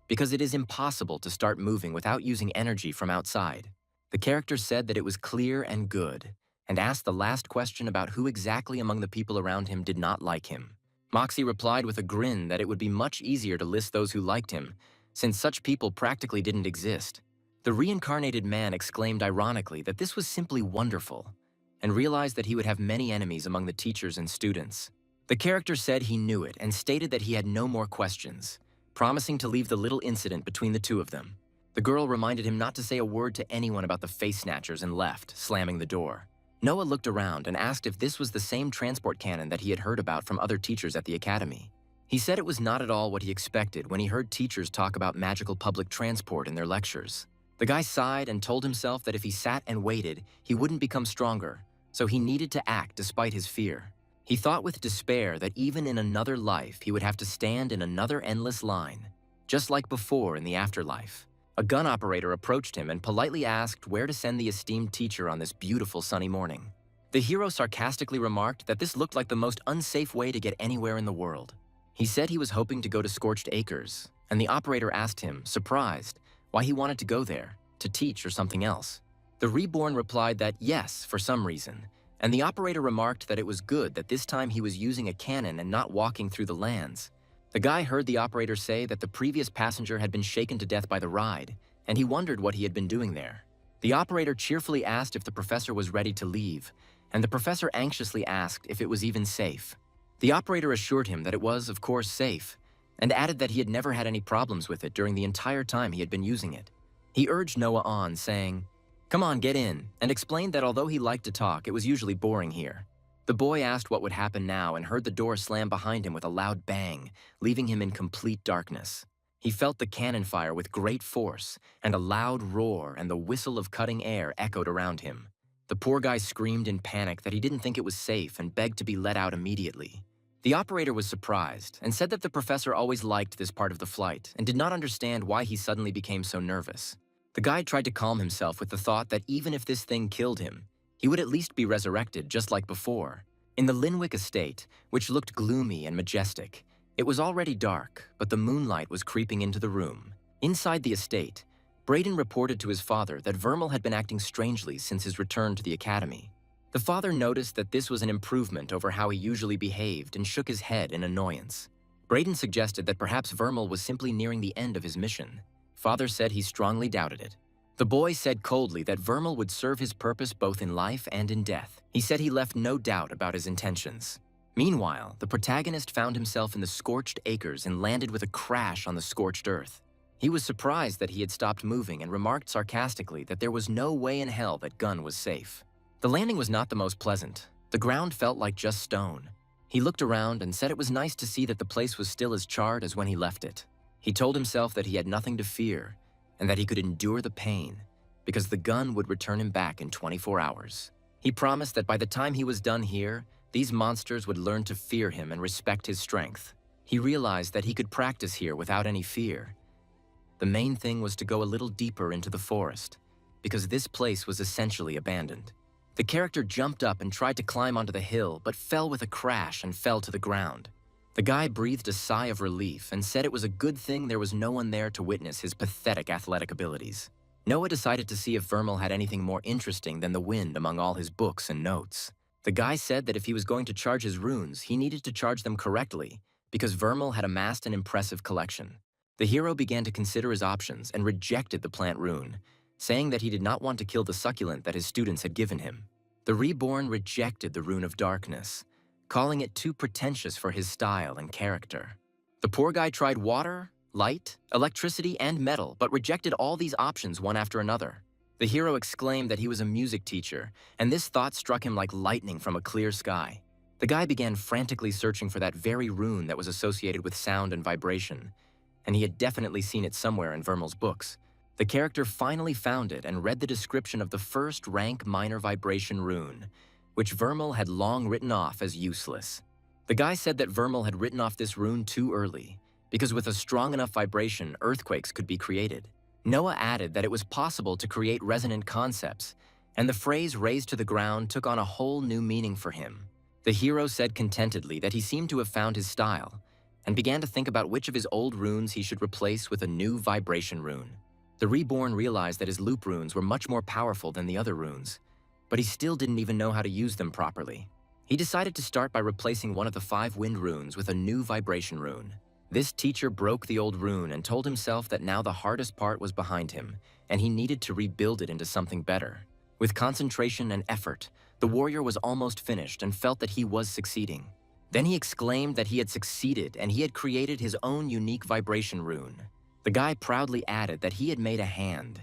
because it is impossible to start moving without using energy from outside. The character said that it was clear and good, and asked the last question about who exactly among the people around him did not like him. Moxie replied with a grin that it would be much easier to list those who liked him, since such people practically didn't exist. The reincarnated man exclaimed ironically that this was simply wonderful, and realized that he would have many enemies among the teachers and students. The character said he knew it and stated that he had no more questions, promising to leave the little incident between the two of them. The girl reminded him not to say a word to anyone about the face snatchers and left, slamming the door. Noah looked around and asked if this was the same transport cannon that he had heard about from other teachers at the academy. He said it was not at all what he expected when he heard teachers talk about magical public transport in their lectures. The guy sighed and told himself that if he sat and waited, he wouldn't become stronger, so he needed to act despite his fear. He thought with despair that even in another life, he would have to stand in another endless line, just like before in the afterlife. A gun operator approached him and politely asked where to send the esteemed teacher on this beautiful sunny morning. The hero sarcastically remarked that this looked like the most unsafe way to get anywhere in the world. He said he was hoping to go to Scorched Acres, and the operator asked him, surprised, why he wanted to go there, to teach or something else. The reborn replied that yes, for some reason, and the operator remarked that it was good that this time he was using a cannon and not walking through the lands. The guy heard the operator say that the previous passenger had been shaken to death by the ride, and he wondered what he had been doing there. The operator cheerfully asked if the professor was ready to leave, and the professor anxiously asked if it was even safe. The operator assured him that it was, of course, safe, and added that he had never had any problems with it during the entire time he had been using it. He urged Noah on, saying, "Come on, get in," and explained that although he liked to talk, it was usually boring here. The boy asked what would happen now and heard the door slam behind him with a loud bang, leaving him in complete darkness. He felt the cannon fire with great force, and a loud roar and the whistle of cutting air echoed around him. The poor guy screamed in panic that he didn't think it was safe and begged to be let out immediately. The operator was surprised and said that the professor always liked this part of the flight and did not understand why he suddenly became so nervous. The guy tried to calm himself with the thought that even if this thing killed him, he would at least be resurrected just like before. In the Linwick estate, which looked gloomy and majestic, it was already dark, but the moonlight was creeping into the room. Inside the estate, Braden reported to his father that Vermal had been acting strangely since his return to the academy. The father noticed that this was an improvement over how he usually behaved and shook his head in annoyance. Braden suggested that perhaps Vermal was simply nearing the end of his mission. Father said he strongly doubted it. The boy said coldly that Vermal would serve his purpose both in life and in death. He said he left no doubt about his intentions. Meanwhile, the protagonist found himself in the Scorched Acres and landed with a crash on the scorched earth. He was surprised that he had stopped moving and remarked sarcastically that there was no way in hell that Gunn was safe. The landing was not the most pleasant. The ground felt like just stone. He looked around and said it was nice to see that the place was still as charred as when he left it. He told himself that he had nothing to fear and that he could endure the pain because the gun would return him back in 24 hours. He promised that by the time he was done here, these monsters would learn to fear him and respect his strength. He realized that he could practice here without any fear. The main thing was to go a little deeper into the forest because this place was essentially abandoned. The character jumped up and tried to climb onto the hill, but fell with a crash and fell to the ground. The guy breathed a sigh of relief and said it was a good thing there was no one there to witness his pathetic athletic abilities. Noah decided to see if Vermal had anything more interesting than the wind among all his books and notes. The guy said that if he was going to charge his runes, he needed to charge them correctly, because Vermal had amassed an impressive collection. The hero began to consider his options and rejected the plant rune, saying that he did not want to kill the succulent that his students had given him. The reborn rejected the rune of darkness, calling it too pretentious for his style and character. The poor guy tried water, light, electricity, and metal, but rejected all these options one after another. The hero exclaimed that he was a music teacher, and this thought struck him like lightning from a clear sky. The guy began frantically searching for that very rune that was associated with sound and vibration, and he had definitely seen it somewhere in Vermal's books. The character finally found it and read the description of the first rank minor vibration rune, which Vermal had long written off as useless. The guy said that Vermal had written off this rune too early, because with a strong enough vibration, earthquakes could be created. Noah added that it was possible to create resonant concepts, and the phrase "raised to the ground" took on a whole new meaning for him. The hero said contentedly that he seemed to have found his style, and began to think about which of his old runes he should replace with a new vibration rune. The reborn realized that his loop runes were much more powerful than the other runes, but he still didn't even know how to use them properly. He decided to start by replacing one of the 5 wind runes with a new vibration rune. This teacher broke the old rune and told himself that now the hardest part was behind him, and he needed to rebuild it into something better. With concentration and effort, the warrior was almost finished and felt that he was succeeding. Then he exclaimed that he had succeeded and he had created his own unique vibration rune. The guy proudly added that he had made a hand,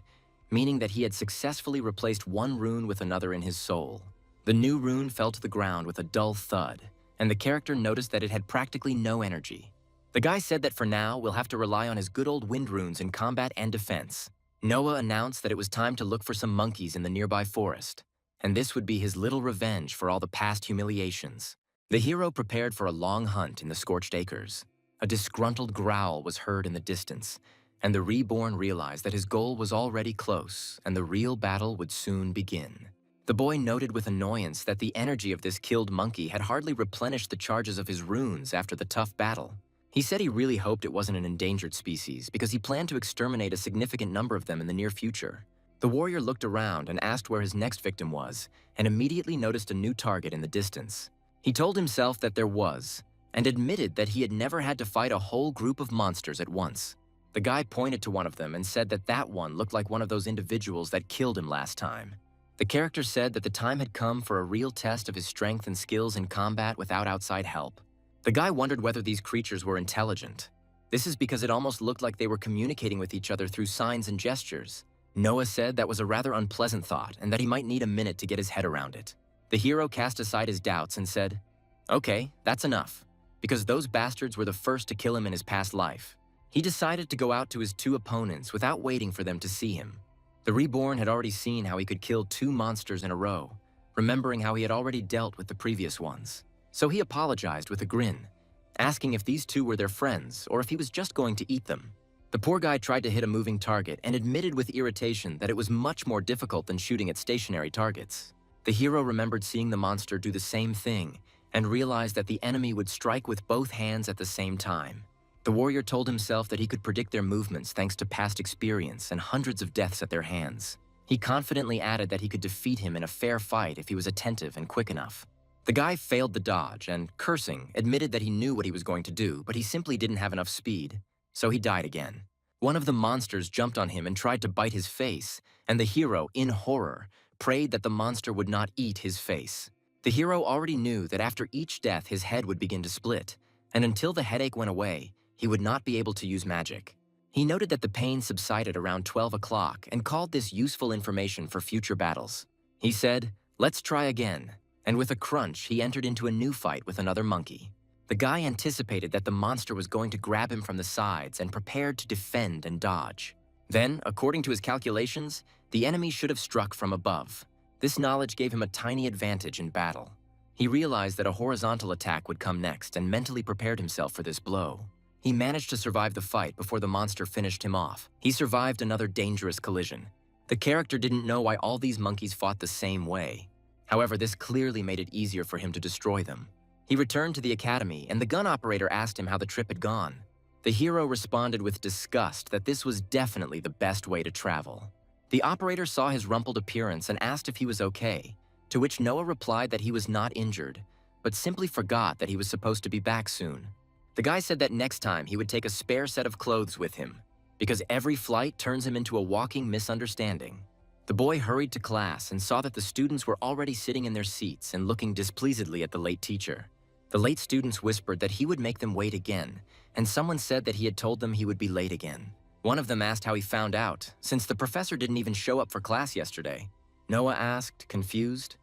meaning that he had successfully replaced one rune with another in his soul. The new rune fell to the ground with a dull thud, and the character noticed that it had practically no energy. The guy said that for now, we'll have to rely on his good old wind runes in combat and defense. Noah announced that it was time to look for some monkeys in the nearby forest, and this would be his little revenge for all the past humiliations. The hero prepared for a long hunt in the scorched acres. A disgruntled growl was heard in the distance, and the reborn realized that his goal was already close and the real battle would soon begin. The boy noted with annoyance that the energy of this killed monkey had hardly replenished the charges of his runes after the tough battle. He said he really hoped it wasn't an endangered species because he planned to exterminate a significant number of them in the near future. The warrior looked around and asked where his next victim was, and immediately noticed a new target in the distance. He told himself that there was, and admitted that he had never had to fight a whole group of monsters at once. The guy pointed to one of them and said that that one looked like one of those individuals that killed him last time. The character said that the time had come for a real test of his strength and skills in combat without outside help. The guy wondered whether these creatures were intelligent. This is because it almost looked like they were communicating with each other through signs and gestures. Noah said that was a rather unpleasant thought and that he might need a minute to get his head around it. The hero cast aside his doubts and said, "Okay, that's enough," because those bastards were the first to kill him in his past life. He decided to go out to his two opponents without waiting for them to see him. The reborn had already seen how he could kill two monsters in a row, remembering how he had already dealt with the previous ones. So he apologized with a grin, asking if these two were their friends or if he was just going to eat them. The poor guy tried to hit a moving target and admitted with irritation that it was much more difficult than shooting at stationary targets. The hero remembered seeing the monster do the same thing and realized that the enemy would strike with both hands at the same time. The warrior told himself that he could predict their movements thanks to past experience and hundreds of deaths at their hands. He confidently added that he could defeat him in a fair fight if he was attentive and quick enough. The guy failed the dodge and, cursing, admitted that he knew what he was going to do, but he simply didn't have enough speed. So he died again. One of the monsters jumped on him and tried to bite his face, and the hero, in horror, prayed that the monster would not eat his face. The hero already knew that after each death his head would begin to split, and until the headache went away, he would not be able to use magic. He noted that the pain subsided around 12 o'clock and called this useful information for future battles. He said, "Let's try again," and with a crunch he entered into a new fight with another monkey. The guy anticipated that the monster was going to grab him from the sides and prepared to defend and dodge. Then, according to his calculations, the enemy should have struck from above. This knowledge gave him a tiny advantage in battle. He realized that a horizontal attack would come next and mentally prepared himself for this blow. He managed to survive the fight before the monster finished him off. He survived another dangerous collision. The character didn't know why all these monkeys fought the same way. However, this clearly made it easier for him to destroy them. He returned to the academy, and the gun operator asked him how the trip had gone. The hero responded with disgust that this was definitely the best way to travel. The operator saw his rumpled appearance and asked if he was okay, to which Noah replied that he was not injured, but simply forgot that he was supposed to be back soon. The guy said that next time he would take a spare set of clothes with him, because every flight turns him into a walking misunderstanding. The boy hurried to class and saw that the students were already sitting in their seats and looking displeasedly at the late teacher. The late students whispered that he would make them wait again, and someone said that he had told them he would be late again. One of them asked how he found out, since the professor didn't even show up for class yesterday. Noah asked, confused,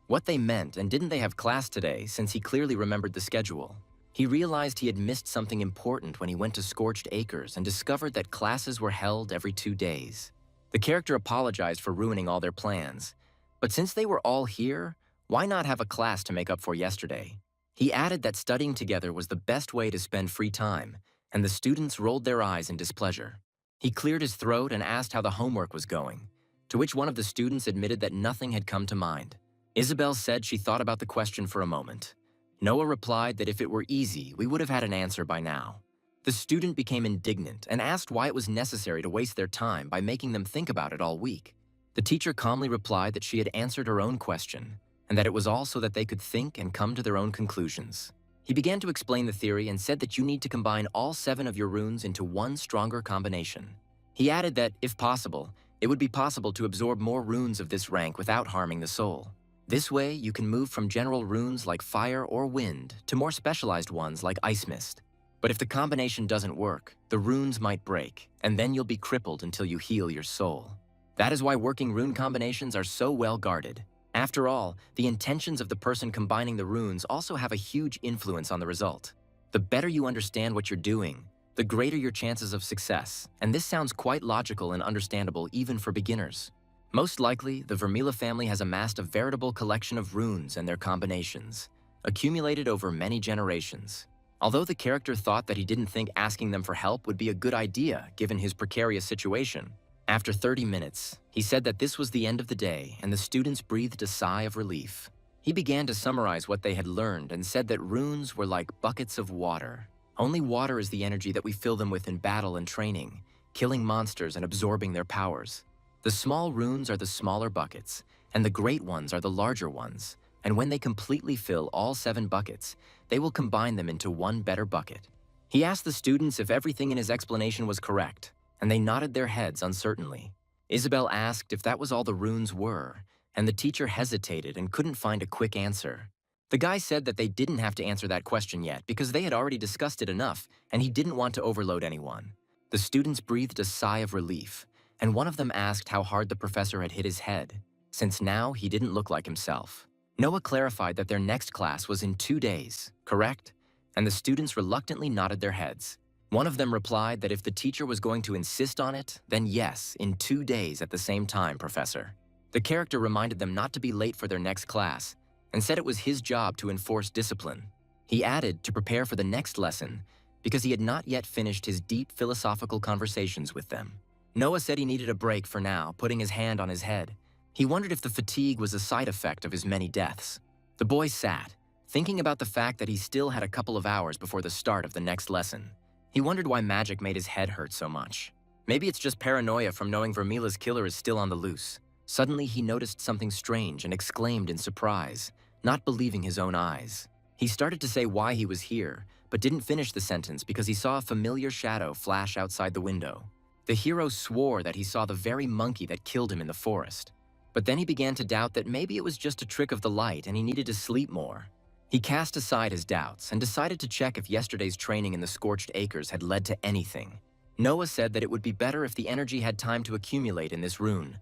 what they meant and didn't they have class today, since he clearly remembered the schedule. He realized he had missed something important when he went to Scorched Acres and discovered that classes were held every 2 days. The character apologized for ruining all their plans, but since they were all here, why not have a class to make up for yesterday? He added that studying together was the best way to spend free time, and the students rolled their eyes in displeasure. He cleared his throat and asked how the homework was going, to which one of the students admitted that nothing had come to mind. Isabel said she thought about the question for a moment. Noah replied that if it were easy, we would have had an answer by now. The student became indignant and asked why it was necessary to waste their time by making them think about it all week. The teacher calmly replied that she had answered her own question, and that it was all so that they could think and come to their own conclusions. He began to explain the theory and said that you need to combine all 7 of your runes into one stronger combination. He added that, if possible, it would be possible to absorb more runes of this rank without harming the soul. This way, you can move from general runes like fire or wind to more specialized ones like ice mist. But if the combination doesn't work, the runes might break, and then you'll be crippled until you heal your soul. That is why working rune combinations are so well guarded. After all, the intentions of the person combining the runes also have a huge influence on the result. The better you understand what you're doing, the greater your chances of success, and this sounds quite logical and understandable even for beginners. Most likely, the Vermila family has amassed a veritable collection of runes and their combinations, accumulated over many generations. Although the character thought that he didn't think asking them for help would be a good idea given his precarious situation, after 30 minutes, he said that this was the end of the day and the students breathed a sigh of relief. He began to summarize what they had learned and said that runes were like buckets of water. Only water is the energy that we fill them with in battle and training, killing monsters and absorbing their powers. The small runes are the smaller buckets, and the great ones are the larger ones, and when they completely fill all 7 buckets, they will combine them into one better bucket. He asked the students if everything in his explanation was correct, and they nodded their heads uncertainly. Isabel asked if that was all the runes were, and the teacher hesitated and couldn't find a quick answer. The guy said that they didn't have to answer that question yet because they had already discussed it enough, and he didn't want to overload anyone. The students breathed a sigh of relief, and one of them asked how hard the professor had hit his head, since now he didn't look like himself. Noah clarified that their next class was in 2 days, correct? And the students reluctantly nodded their heads. One of them replied that if the teacher was going to insist on it, then yes, in 2 days at the same time, Professor. The character reminded them not to be late for their next class, and said it was his job to enforce discipline. He added to prepare for the next lesson, because he had not yet finished his deep philosophical conversations with them. Noah said he needed a break for now, putting his hand on his head. He wondered if the fatigue was a side effect of his many deaths. The boy sat, thinking about the fact that he still had a couple of hours before the start of the next lesson. He wondered why magic made his head hurt so much. Maybe it's just paranoia from knowing Vermila's killer is still on the loose. Suddenly, he noticed something strange and exclaimed in surprise, not believing his own eyes. He started to say why he was here, but didn't finish the sentence because he saw a familiar shadow flash outside the window. The hero swore that he saw the very monkey that killed him in the forest. But then he began to doubt that maybe it was just a trick of the light and he needed to sleep more. He cast aside his doubts and decided to check if yesterday's training in the scorched acres had led to anything. Noah said that it would be better if the energy had time to accumulate in this rune.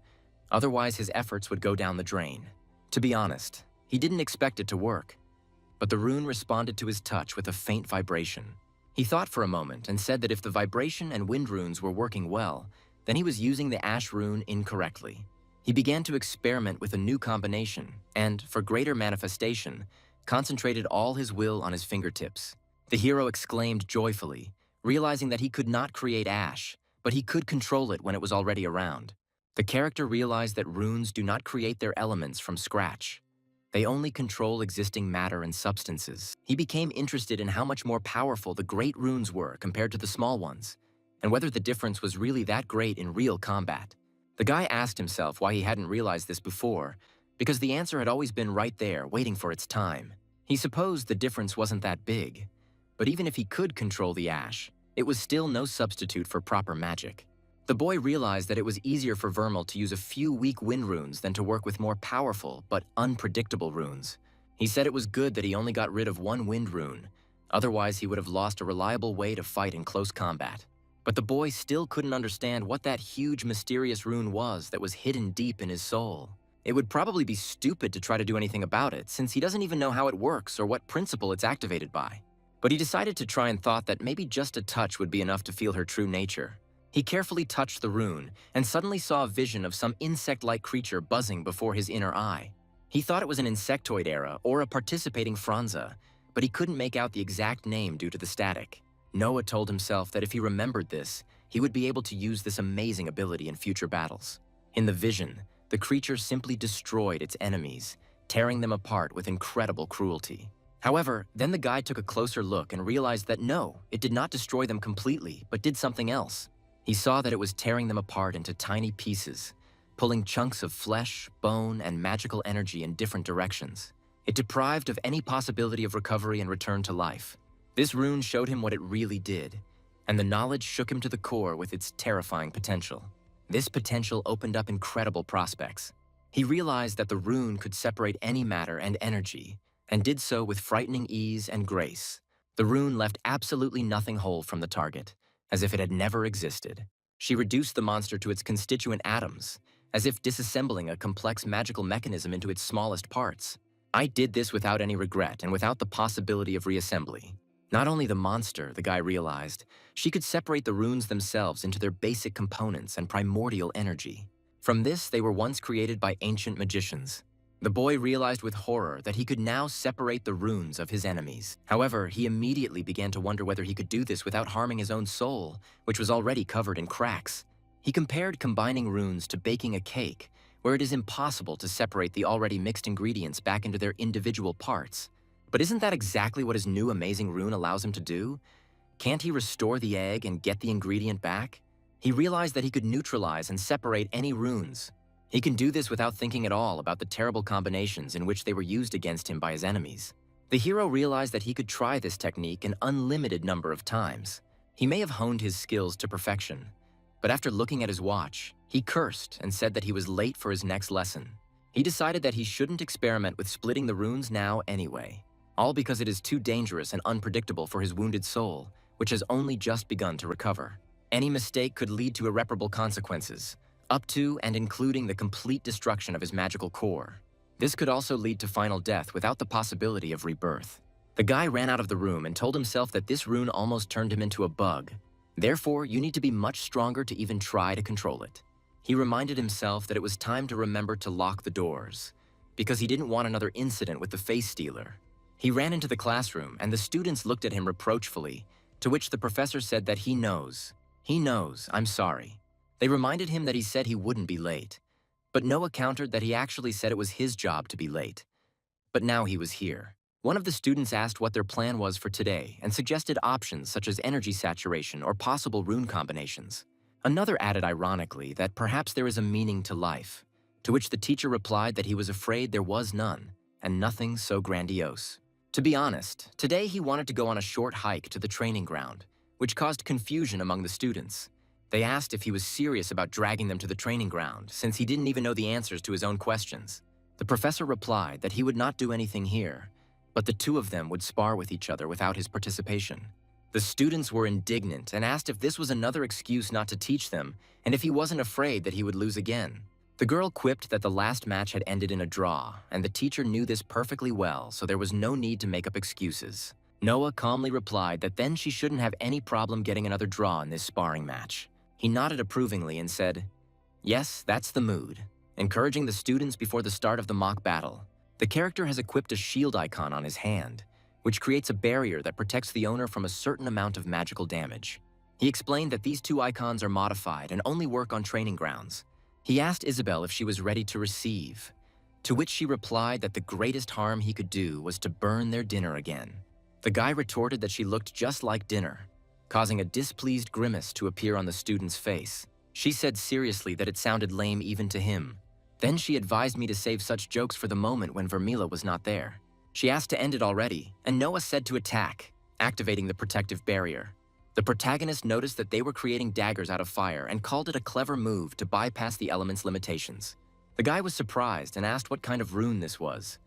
Otherwise, his efforts would go down the drain. To be honest, he didn't expect it to work. But the rune responded to his touch with a faint vibration. He thought for a moment and said that if the vibration and wind runes were working well, then he was using the ash rune incorrectly. He began to experiment with a new combination and, for greater manifestation, concentrated all his will on his fingertips. The hero exclaimed joyfully, realizing that he could not create ash, but he could control it when it was already around. The character realized that runes do not create their elements from scratch. They only control existing matter and substances. He became interested in how much more powerful the great runes were compared to the small ones, and whether the difference was really that great in real combat. The guy asked himself why he hadn't realized this before, because the answer had always been right there, waiting for its time. He supposed the difference wasn't that big, but even if he could control the ash, it was still no substitute for proper magic. The boy realized that it was easier for Vermil to use a few weak wind runes than to work with more powerful but unpredictable runes. He said it was good that he only got rid of one wind rune, otherwise he would have lost a reliable way to fight in close combat. But the boy still couldn't understand what that huge mysterious rune was that was hidden deep in his soul. It would probably be stupid to try to do anything about it, since he doesn't even know how it works or what principle it's activated by. But he decided to try and thought that maybe just a touch would be enough to feel her true nature. He carefully touched the rune and suddenly saw a vision of some insect-like creature buzzing before his inner eye. He thought it was an insectoid era or a participating Franza, but he couldn't make out the exact name due to the static. Noah told himself that if he remembered this, he would be able to use this amazing ability in future battles. In the vision, the creature simply destroyed its enemies, tearing them apart with incredible cruelty. However, then the guy took a closer look and realized that no, it did not destroy them completely, but did something else. He saw that it was tearing them apart into tiny pieces, pulling chunks of flesh, bone, and magical energy in different directions. It deprived of any possibility of recovery and return to life. This rune showed him what it really did, and the knowledge shook him to the core with its terrifying potential. This potential opened up incredible prospects. He realized that the rune could separate any matter and energy, and did so with frightening ease and grace. The rune left absolutely nothing whole from the target, as if it had never existed. She reduced the monster to its constituent atoms, as if disassembling a complex magical mechanism into its smallest parts. I did this without any regret and without the possibility of reassembly. Not only the monster, the guy realized, she could separate the runes themselves into their basic components and primordial energy. From this, they were once created by ancient magicians. The boy realized with horror that he could now separate the runes of his enemies. However, he immediately began to wonder whether he could do this without harming his own soul, which was already covered in cracks. He compared combining runes to baking a cake, where it is impossible to separate the already mixed ingredients back into their individual parts. But isn't that exactly what his new amazing rune allows him to do? Can't he restore the egg and get the ingredient back? He realized that he could neutralize and separate any runes. He can do this without thinking at all about the terrible combinations in which they were used against him by his enemies. The hero realized that he could try this technique an unlimited number of times. He may have honed his skills to perfection, but after looking at his watch, he cursed and said that he was late for his next lesson. He decided that he shouldn't experiment with splitting the runes now anyway, all because it is too dangerous and unpredictable for his wounded soul, which has only just begun to recover. Any mistake could lead to irreparable consequences, up to and including the complete destruction of his magical core. This could also lead to final death without the possibility of rebirth. The guy ran out of the room and told himself that this rune almost turned him into a bug. Therefore, you need to be much stronger to even try to control it. He reminded himself that it was time to remember to lock the doors, because he didn't want another incident with the face stealer. He ran into the classroom, and the students looked at him reproachfully, to which the professor said that he knows. He knows, I'm sorry. They reminded him that he said he wouldn't be late, but Noah countered that he actually said it was his job to be late. But now he was here. One of the students asked what their plan was for today and suggested options such as energy saturation or possible rune combinations. Another added ironically that perhaps there is a meaning to life, to which the teacher replied that he was afraid there was none, and nothing so grandiose. To be honest, today he wanted to go on a short hike to the training ground, which caused confusion among the students. They asked if he was serious about dragging them to the training ground, since he didn't even know the answers to his own questions. The professor replied that he would not do anything here, but the two of them would spar with each other without his participation. The students were indignant and asked if this was another excuse not to teach them, and if he wasn't afraid that he would lose again. The girl quipped that the last match had ended in a draw, and the teacher knew this perfectly well, so there was no need to make up excuses. Noah calmly replied that then she shouldn't have any problem getting another draw in this sparring match. He nodded approvingly and said, "Yes, that's the mood," encouraging the students before the start of the mock battle. The character has equipped a shield icon on his hand, which creates a barrier that protects the owner from a certain amount of magical damage. He explained that these two icons are modified and only work on training grounds. He asked Isabel if she was ready to receive, to which she replied that the greatest harm he could do was to burn their dinner again. The guy retorted that she looked just like dinner, causing a displeased grimace to appear on the student's face. She said seriously that it sounded lame even to him. Then she advised me to save such jokes for the moment when Vermila was not there. She asked to end it already, and Noah said to attack, activating the protective barrier. The protagonist noticed that they were creating daggers out of fire and called it a clever move to bypass the element's limitations. The guy was surprised and asked what kind of rune this was.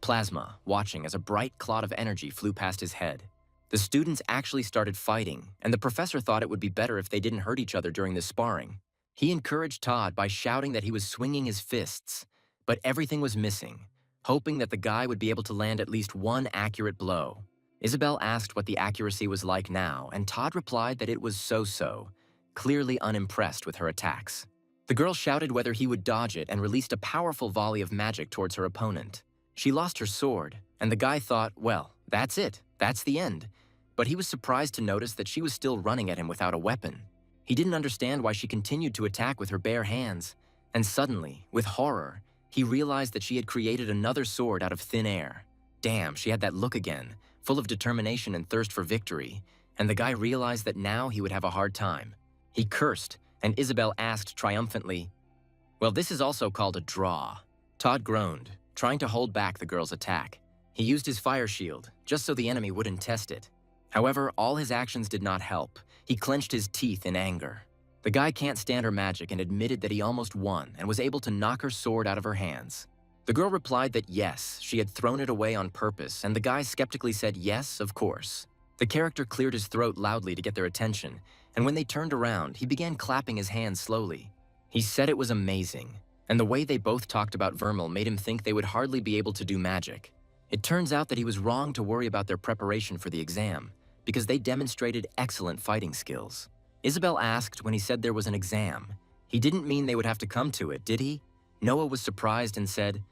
Plasma, watching as a bright cloud of energy flew past his head. The students actually started fighting, and the professor thought it would be better if they didn't hurt each other during the sparring. He encouraged Todd by shouting that he was swinging his fists, but everything was missing, hoping that the guy would be able to land at least one accurate blow. Isabel asked what the accuracy was like now, and Todd replied that it was so-so, clearly unimpressed with her attacks. The girl shouted whether he would dodge it and released a powerful volley of magic towards her opponent. She lost her sword, and the guy thought, well, that's it, that's the end. But he was surprised to notice that she was still running at him without a weapon. He didn't understand why she continued to attack with her bare hands, and suddenly, with horror, he realized that she had created another sword out of thin air. Damn, she had that look again, full of determination and thirst for victory, and the guy realized that now he would have a hard time. He cursed, and Isabel asked triumphantly, "Well, this is also called a draw." Todd groaned, trying to hold back the girl's attack. He used his fire shield, just so the enemy wouldn't test it. However, all his actions did not help. He clenched his teeth in anger. The guy can't stand her magic and admitted that he almost won and was able to knock her sword out of her hands. The girl replied that yes, she had thrown it away on purpose, and the guy skeptically said yes, of course. The character cleared his throat loudly to get their attention, and when they turned around, he began clapping his hands slowly. He said it was amazing, and the way they both talked about Vermal made him think they would hardly be able to do magic. It turns out that he was wrong to worry about their preparation for the exam, because they demonstrated excellent fighting skills. Isabel asked when he said there was an exam. He didn't mean they would have to come to it, did he? Noah was surprised and said,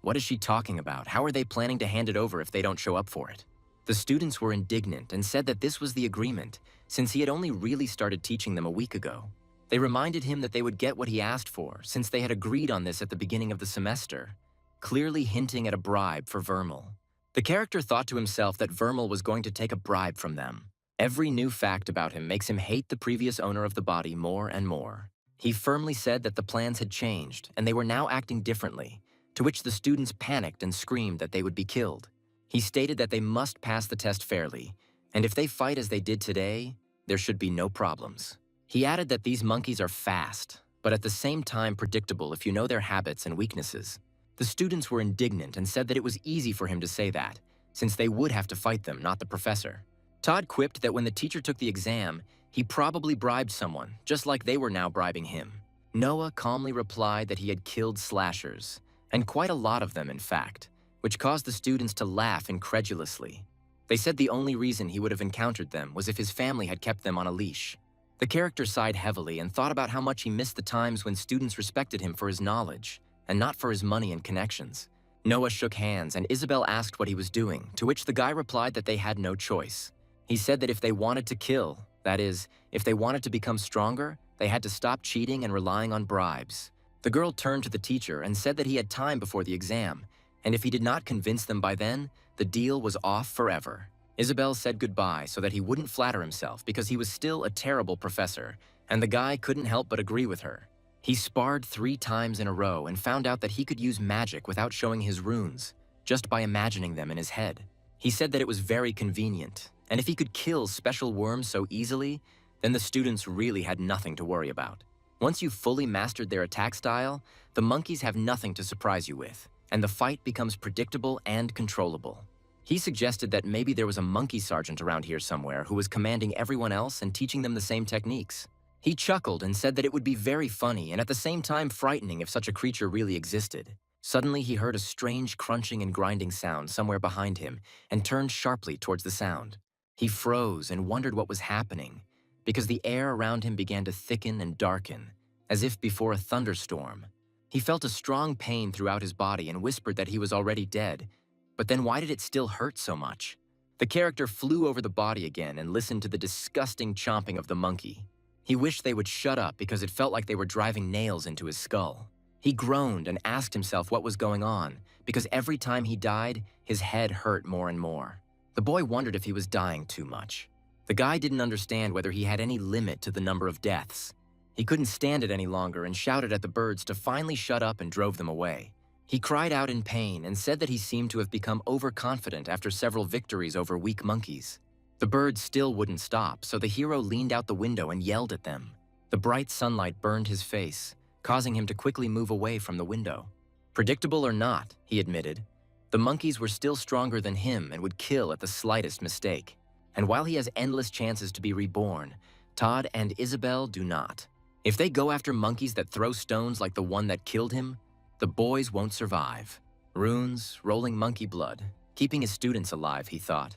"What is she talking about? How are they planning to hand it over if they don't show up for it?" The students were indignant and said that this was the agreement, since he had only really started teaching them a week ago. They reminded him that they would get what he asked for, since they had agreed on this at the beginning of the semester, clearly hinting at a bribe for Vermal. The character thought to himself that Vermal was going to take a bribe from them. Every new fact about him makes him hate the previous owner of the body more and more. He firmly said that the plans had changed, and they were now acting differently, to which the students panicked and screamed that they would be killed. He stated that they must pass the test fairly, and if they fight as they did today, there should be no problems. He added that these monkeys are fast, but at the same time predictable if you know their habits and weaknesses. The students were indignant and said that it was easy for him to say that, since they would have to fight them, not the professor. Todd quipped that when the teacher took the exam, he probably bribed someone, just like they were now bribing him. Noah calmly replied that he had killed slashers, and quite a lot of them, in fact, which caused the students to laugh incredulously. They said the only reason he would have encountered them was if his family had kept them on a leash. The character sighed heavily and thought about how much he missed the times when students respected him for his knowledge, and not for his money and connections. Noah shook hands, and Isabel asked what he was doing, to which the guy replied that they had no choice. He said that if they wanted to kill, that is, if they wanted to become stronger, they had to stop cheating and relying on bribes. The girl turned to the teacher and said that he had time before the exam, and if he did not convince them by then, the deal was off forever. Isabel said goodbye so that he wouldn't flatter himself because he was still a terrible professor, and the guy couldn't help but agree with her. He sparred 3 times in a row and found out that he could use magic without showing his runes, just by imagining them in his head. He said that it was very convenient, and if he could kill special worms so easily, then the students really had nothing to worry about. Once you've fully mastered their attack style, the monkeys have nothing to surprise you with, and the fight becomes predictable and controllable. He suggested that maybe there was a monkey sergeant around here somewhere who was commanding everyone else and teaching them the same techniques. He chuckled and said that it would be very funny and at the same time frightening if such a creature really existed. Suddenly he heard a strange crunching and grinding sound somewhere behind him and turned sharply towards the sound. He froze and wondered what was happening, because the air around him began to thicken and darken, as if before a thunderstorm. He felt a strong pain throughout his body and whispered that he was already dead, but then why did it still hurt so much? The character flew over the body again and listened to the disgusting chomping of the monkey. He wished they would shut up because it felt like they were driving nails into his skull. He groaned and asked himself what was going on, because every time he died, his head hurt more and more. The boy wondered if he was dying too much. The guy didn't understand whether he had any limit to the number of deaths. He couldn't stand it any longer and shouted at the birds to finally shut up and drove them away. He cried out in pain and said that he seemed to have become overconfident after several victories over weak monkeys. The birds still wouldn't stop, so the hero leaned out the window and yelled at them. The bright sunlight burned his face, causing him to quickly move away from the window. Predictable or not, he admitted, the monkeys were still stronger than him and would kill at the slightest mistake. And while he has endless chances to be reborn, Todd and Isabel do not. If they go after monkeys that throw stones like the one that killed him, the boys won't survive. Runes, rolling monkey blood, keeping his students alive, he thought.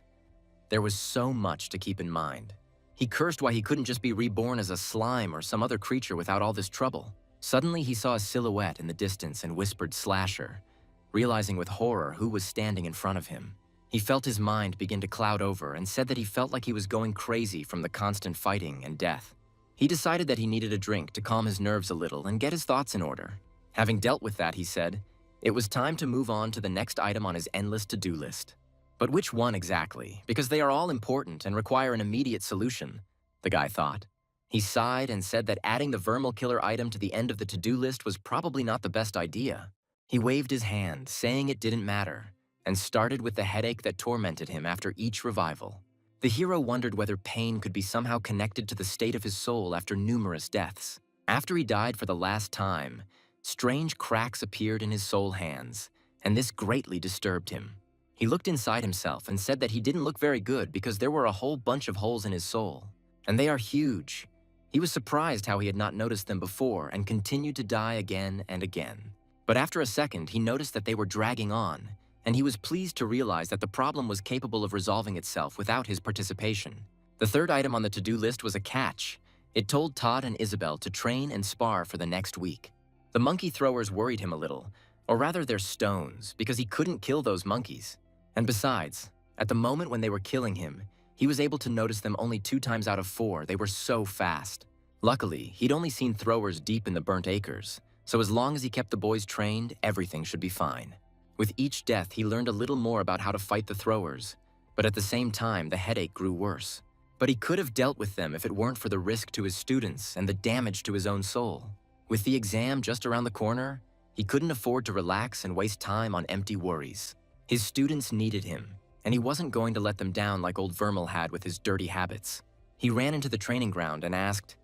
There was so much to keep in mind. He cursed why he couldn't just be reborn as a slime or some other creature without all this trouble. Suddenly he saw a silhouette in the distance and whispered "Slasher," realizing with horror who was standing in front of him. He felt his mind begin to cloud over and said that he felt like he was going crazy from the constant fighting and death. He decided that he needed a drink to calm his nerves a little and get his thoughts in order. Having dealt with that, he said, it was time to move on to the next item on his endless to-do list. But which one exactly? Because they are all important and require an immediate solution, the guy thought. He sighed and said that adding the vermal killer item to the end of the to-do list was probably not the best idea. He waved his hand, saying it didn't matter, and started with the headache that tormented him after each revival. The hero wondered whether pain could be somehow connected to the state of his soul after numerous deaths. After he died for the last time, strange cracks appeared in his soul hands, and this greatly disturbed him. He looked inside himself and said that he didn't look very good because there were a whole bunch of holes in his soul. And they are huge. He was surprised how he had not noticed them before and continued to die again and again. But after a second, he noticed that they were dragging on, and he was pleased to realize that the problem was capable of resolving itself without his participation. The third item on the to-do list was a catch. It told Todd and Isabel to train and spar for the next week. The monkey throwers worried him a little, or rather their stones, because he couldn't kill those monkeys. And besides, at the moment when they were killing him, he was able to notice them only 2 times out of 4. They were so fast. Luckily, he'd only seen throwers deep in the burnt acres, so as long as he kept the boys trained, everything should be fine. With each death, he learned a little more about how to fight the throwers, but at the same time, the headache grew worse. But he could have dealt with them if it weren't for the risk to his students and the damage to his own soul. With the exam just around the corner, he couldn't afford to relax and waste time on empty worries. His students needed him, and he wasn't going to let them down like old Vermal had with his dirty habits. He ran into the training ground and asked,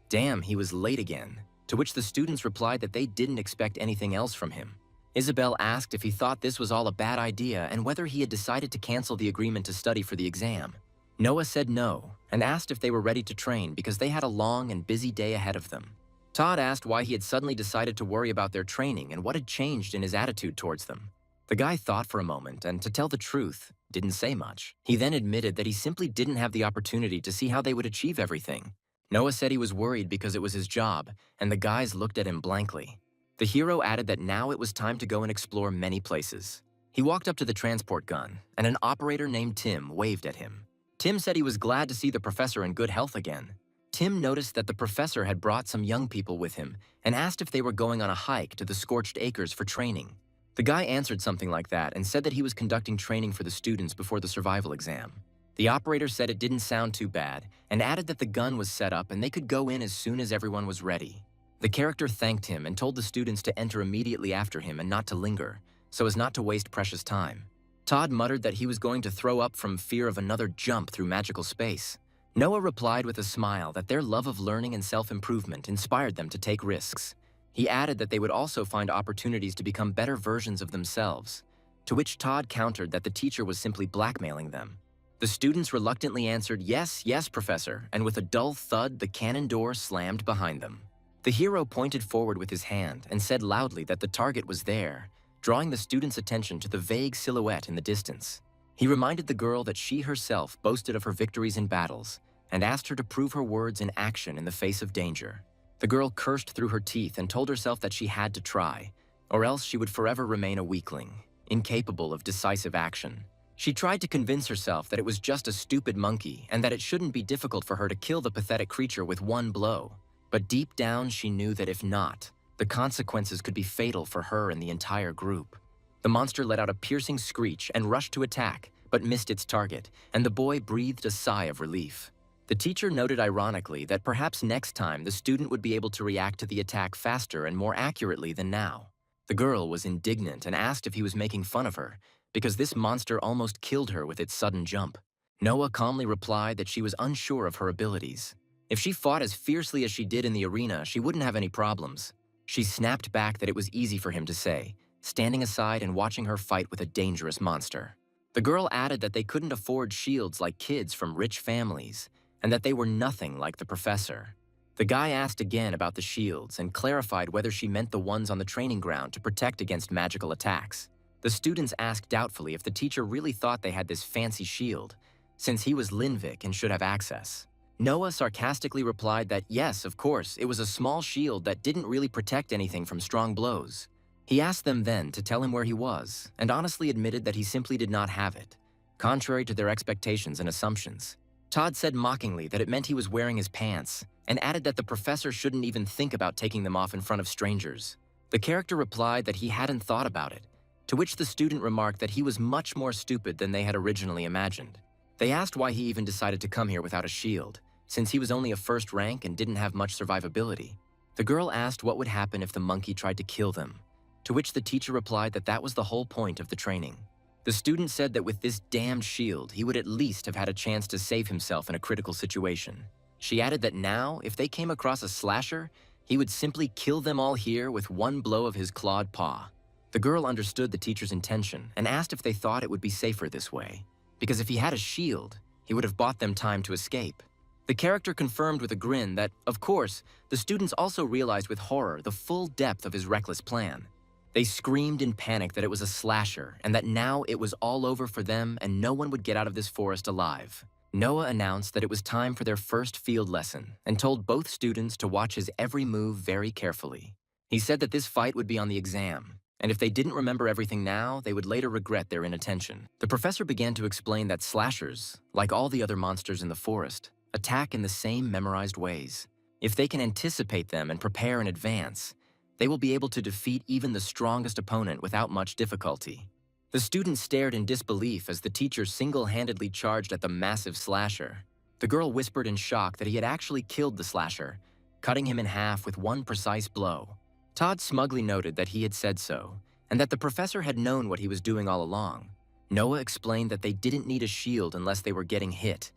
"Damn, he was late again," to which the students replied that they didn't expect anything else from him. Isabel asked if he thought this was all a bad idea and whether he had decided to cancel the agreement to study for the exam. Noah said no and asked if they were ready to train because they had a long and busy day ahead of them. Todd asked why he had suddenly decided to worry about their training and what had changed in his attitude towards them. The guy thought for a moment and, to tell the truth, didn't say much. He then admitted that he simply didn't have the opportunity to see how they would achieve everything. Noah said he was worried because it was his job, and the guys looked at him blankly. The hero added that now it was time to go and explore many places. He walked up to the transport gun, and an operator named Tim waved at him. Tim said he was glad to see the professor in good health again. Tim noticed that the professor had brought some young people with him and asked if they were going on a hike to the scorched acres for training. The guy answered something like that and said that he was conducting training for the students before the survival exam. The operator said it didn't sound too bad and added that the gun was set up and they could go in as soon as everyone was ready. The character thanked him and told the students to enter immediately after him and not to linger, so as not to waste precious time. Todd muttered that he was going to throw up from fear of another jump through magical space. Noah replied with a smile that their love of learning and self-improvement inspired them to take risks. He added that they would also find opportunities to become better versions of themselves, to which Todd countered that the teacher was simply blackmailing them. The students reluctantly answered, "Yes, yes, Professor," and with a dull thud, the cannon door slammed behind them. The hero pointed forward with his hand and said loudly that the target was there, drawing the students' attention to the vague silhouette in the distance. He reminded the girl that she herself boasted of her victories in battles and asked her to prove her words in action in the face of danger. The girl cursed through her teeth and told herself that she had to try, or else she would forever remain a weakling, incapable of decisive action. She tried to convince herself that it was just a stupid monkey and that it shouldn't be difficult for her to kill the pathetic creature with one blow. But deep down, she knew that if not, the consequences could be fatal for her and the entire group. The monster let out a piercing screech and rushed to attack, but missed its target, and the boy breathed a sigh of relief. The teacher noted ironically that perhaps next time the student would be able to react to the attack faster and more accurately than now. The girl was indignant and asked if he was making fun of her, because this monster almost killed her with its sudden jump. Noah calmly replied that she was unsure of her abilities. If she fought as fiercely as she did in the arena, she wouldn't have any problems. She snapped back that it was easy for him to say, standing aside and watching her fight with a dangerous monster. The girl added that they couldn't afford shields like kids from rich families, and that they were nothing like the professor. The guy asked again about the shields and clarified whether she meant the ones on the training ground to protect against magical attacks. The students asked doubtfully if the teacher really thought they had this fancy shield, since he was Linvik and should have access. Noah sarcastically replied that yes, of course, it was a small shield that didn't really protect anything from strong blows. He asked them then to tell him where he was, and honestly admitted that he simply did not have it, contrary to their expectations and assumptions. Todd said mockingly that it meant he was wearing his pants, and added that the professor shouldn't even think about taking them off in front of strangers. The character replied that he hadn't thought about it, to which the student remarked that he was much more stupid than they had originally imagined. They asked why he even decided to come here without a shield, since he was only a first rank and didn't have much survivability. The girl asked what would happen if the monkey tried to kill them, to which the teacher replied that that was the whole point of the training. The student said that with this damned shield, he would at least have had a chance to save himself in a critical situation. She added that now, if they came across a slasher, he would simply kill them all here with one blow of his clawed paw. The girl understood the teacher's intention and asked if they thought it would be safer this way, because if he had a shield, he would have bought them time to escape. The character confirmed with a grin that, of course, the students also realized with horror the full depth of his reckless plan. They screamed in panic that it was a slasher and that now it was all over for them and no one would get out of this forest alive. Noah announced that it was time for their first field lesson and told both students to watch his every move very carefully. He said that this fight would be on the exam, and if they didn't remember everything now, they would later regret their inattention. The professor began to explain that slashers, like all the other monsters in the forest, attack in the same memorized ways. If they can anticipate them and prepare in advance, they will be able to defeat even the strongest opponent without much difficulty. The students stared in disbelief as the teacher single-handedly charged at the massive slasher. The girl whispered in shock that he had actually killed the slasher, cutting him in half with one precise blow. Todd smugly noted that he had said so, and that the professor had known what he was doing all along. Noah explained that they didn't need a shield unless they were getting hit,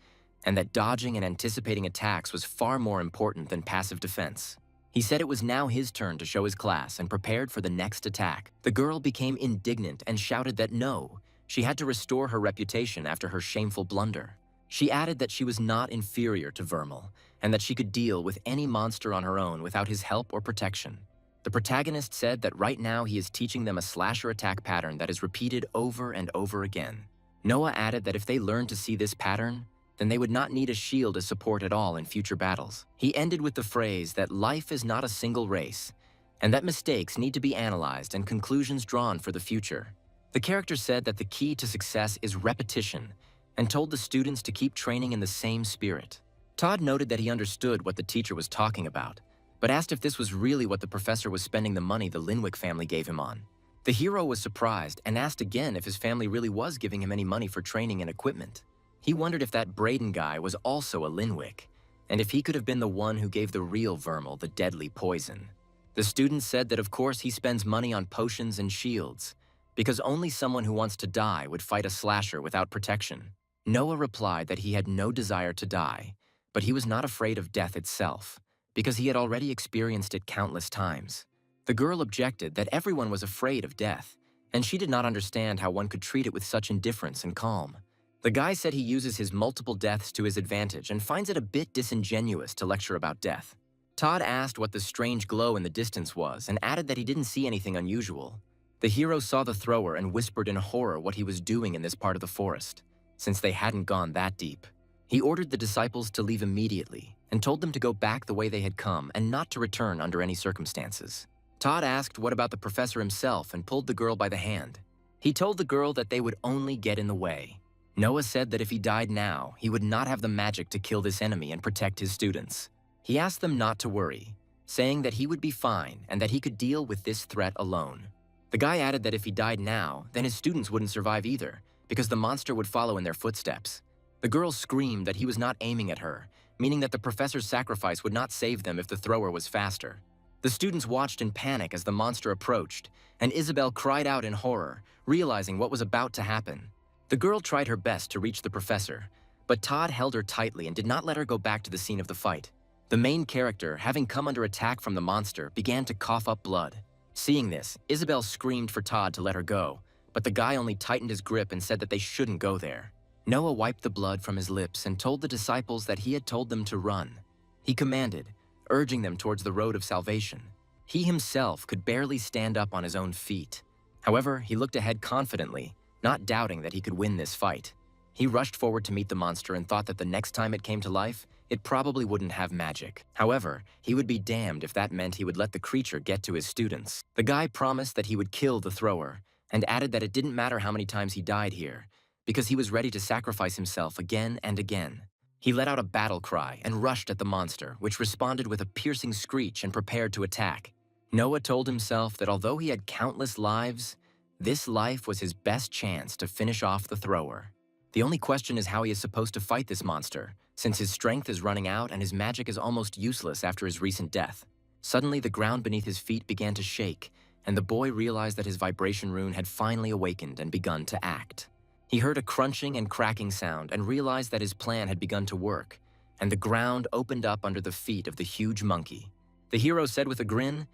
and that dodging and anticipating attacks was far more important than passive defense. He said it was now his turn to show his class and prepared for the next attack. The girl became indignant and shouted that no, she had to restore her reputation after her shameful blunder. She added that she was not inferior to Vermal and that she could deal with any monster on her own without his help or protection. The protagonist said that right now he is teaching them a slasher attack pattern that is repeated over and over again. Noah added that if they learned to see this pattern, then they would not need a shield as support at all in future battles. He ended with the phrase that life is not a single race, and that mistakes need to be analyzed and conclusions drawn for the future. The character said that the key to success is repetition, and told the students to keep training in the same spirit. Todd noted that he understood what the teacher was talking about, but asked if this was really what the professor was spending the money the Linwick family gave him on. The hero was surprised and asked again if his family really was giving him any money for training and equipment. He wondered if that Braden guy was also a Linwick, and if he could have been the one who gave the real Vermal the deadly poison. The student said that of course he spends money on potions and shields, because only someone who wants to die would fight a slasher without protection. Noah replied that he had no desire to die, but he was not afraid of death itself, because he had already experienced it countless times. The girl objected that everyone was afraid of death, and she did not understand how one could treat it with such indifference and calm. The guy said he uses his multiple deaths to his advantage and finds it a bit disingenuous to lecture about death. Todd asked what the strange glow in the distance was and added that he didn't see anything unusual. The hero saw the thrower and whispered in horror what he was doing in this part of the forest, since they hadn't gone that deep. He ordered the disciples to leave immediately and told them to go back the way they had come and not to return under any circumstances. Todd asked what about the professor himself and pulled the girl by the hand. He told the girl that they would only get in the way. Noah said that if he died now, he would not have the magic to kill this enemy and protect his students. He asked them not to worry, saying that he would be fine and that he could deal with this threat alone. The guy added that if he died now, then his students wouldn't survive either, because the monster would follow in their footsteps. The girl screamed that he was not aiming at her, meaning that the professor's sacrifice would not save them if the thrower was faster. The students watched in panic as the monster approached, and Isabel cried out in horror, realizing what was about to happen. The girl tried her best to reach the professor, but Todd held her tightly and did not let her go back to the scene of the fight. The main character, having come under attack from the monster, began to cough up blood. Seeing this, Isabel screamed for Todd to let her go, but the guy only tightened his grip and said that they shouldn't go there. Noah wiped the blood from his lips and told the disciples that he had told them to run. He commanded, urging them towards the road of salvation. He himself could barely stand up on his own feet. However, he looked ahead confidently, not doubting that he could win this fight. He rushed forward to meet the monster and thought that the next time it came to life, it probably wouldn't have magic. However, he would be damned if that meant he would let the creature get to his students. The guy promised that he would kill the thrower, and added that it didn't matter how many times he died here, because he was ready to sacrifice himself again and again. He let out a battle cry and rushed at the monster, which responded with a piercing screech and prepared to attack. Noah told himself that although he had countless lives, this life was his best chance to finish off the thrower. The only question is how he is supposed to fight this monster, since his strength is running out and his magic is almost useless after his recent death. Suddenly, the ground beneath his feet began to shake, and the boy realized that his vibration rune had finally awakened and begun to act. He heard a crunching and cracking sound and realized that his plan had begun to work, and the ground opened up under the feet of the huge monkey. The hero said with a grin,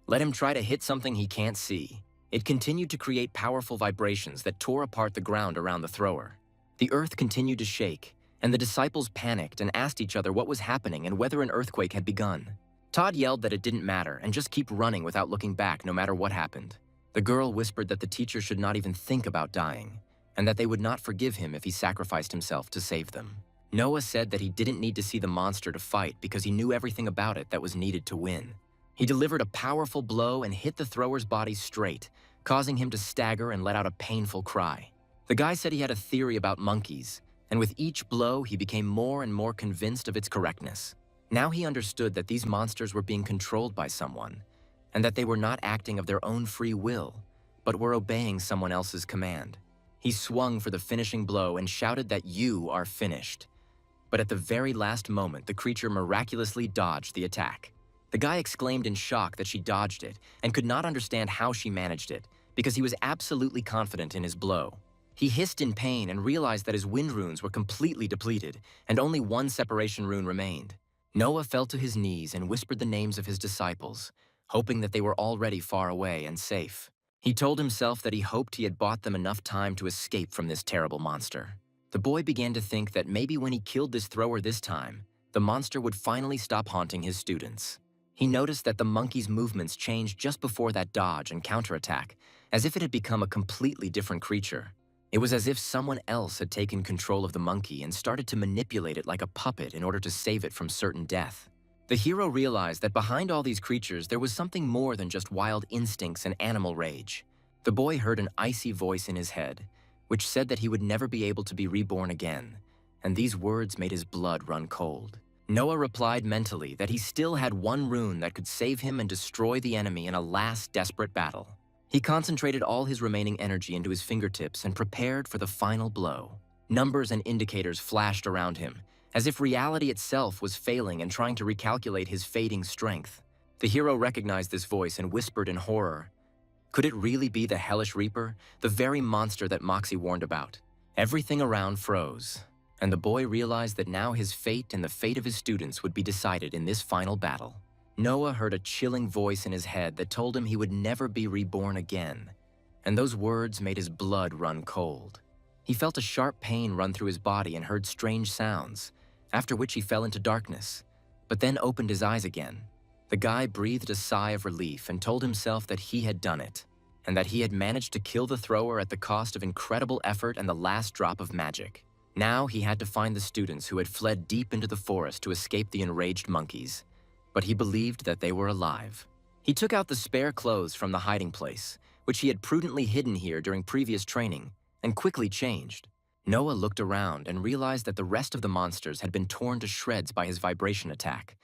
"Let him try to hit something he can't see. It continued to create powerful vibrations that tore apart the ground around the thrower. The earth continued to shake, and the disciples panicked and asked each other what was happening and whether an earthquake had begun. Todd yelled that it didn't matter and just keep running without looking back no matter what happened. The girl whispered that the teacher should not even think about dying, and that they would not forgive him if he sacrificed himself to save them. Noah said that he didn't need to see the monster to fight because he knew everything about it that was needed to win. He delivered a powerful blow and hit the thrower's body straight, causing him to stagger and let out a painful cry. The guy said he had a theory about monkeys, and with each blow he became more and more convinced of its correctness. Now he understood that these monsters were being controlled by someone, and that they were not acting of their own free will, but were obeying someone else's command. He swung for the finishing blow and shouted that "You are finished." But at the very last moment, the creature miraculously dodged the attack. The guy exclaimed in shock that she dodged it and could not understand how she managed it because he was absolutely confident in his blow. He hissed in pain and realized that his wind runes were completely depleted and only one separation rune remained. Noah fell to his knees and whispered the names of his disciples, hoping that they were already far away and safe. He told himself that he hoped he had bought them enough time to escape from this terrible monster. The boy began to think that maybe when he killed this thrower this time, the monster would finally stop haunting his students. He noticed that the monkey's movements changed just before that dodge and counterattack, as if it had become a completely different creature. It was as if someone else had taken control of the monkey and started to manipulate it like a puppet in order to save it from certain death. The hero realized that behind all these creatures there was something more than just wild instincts and animal rage. The boy heard an icy voice in his head, which said that he would never be able to be reborn again, and these words made his blood run cold. Noah replied mentally that he still had one rune that could save him and destroy the enemy in a last desperate battle. He concentrated all his remaining energy into his fingertips and prepared for the final blow. Numbers and indicators flashed around him, as if reality itself was failing and trying to recalculate his fading strength. The hero recognized this voice and whispered in horror, "Could it really be the Hellish Reaper, the very monster that Moxie warned about?" Everything around froze, and the boy realized that now his fate and the fate of his students would be decided in this final battle. Noah heard a chilling voice in his head that told him he would never be reborn again, and those words made his blood run cold. He felt a sharp pain run through his body and heard strange sounds, after which he fell into darkness, but then opened his eyes again. The guy breathed a sigh of relief and told himself that he had done it, and that he had managed to kill the thrower at the cost of incredible effort and the last drop of magic. Now he had to find the students who had fled deep into the forest to escape the enraged monkeys, but he believed that they were alive. He took out the spare clothes from the hiding place, which he had prudently hidden here during previous training, and quickly changed. Noah looked around and realized that the rest of the monsters had been torn to shreds by his vibration attack,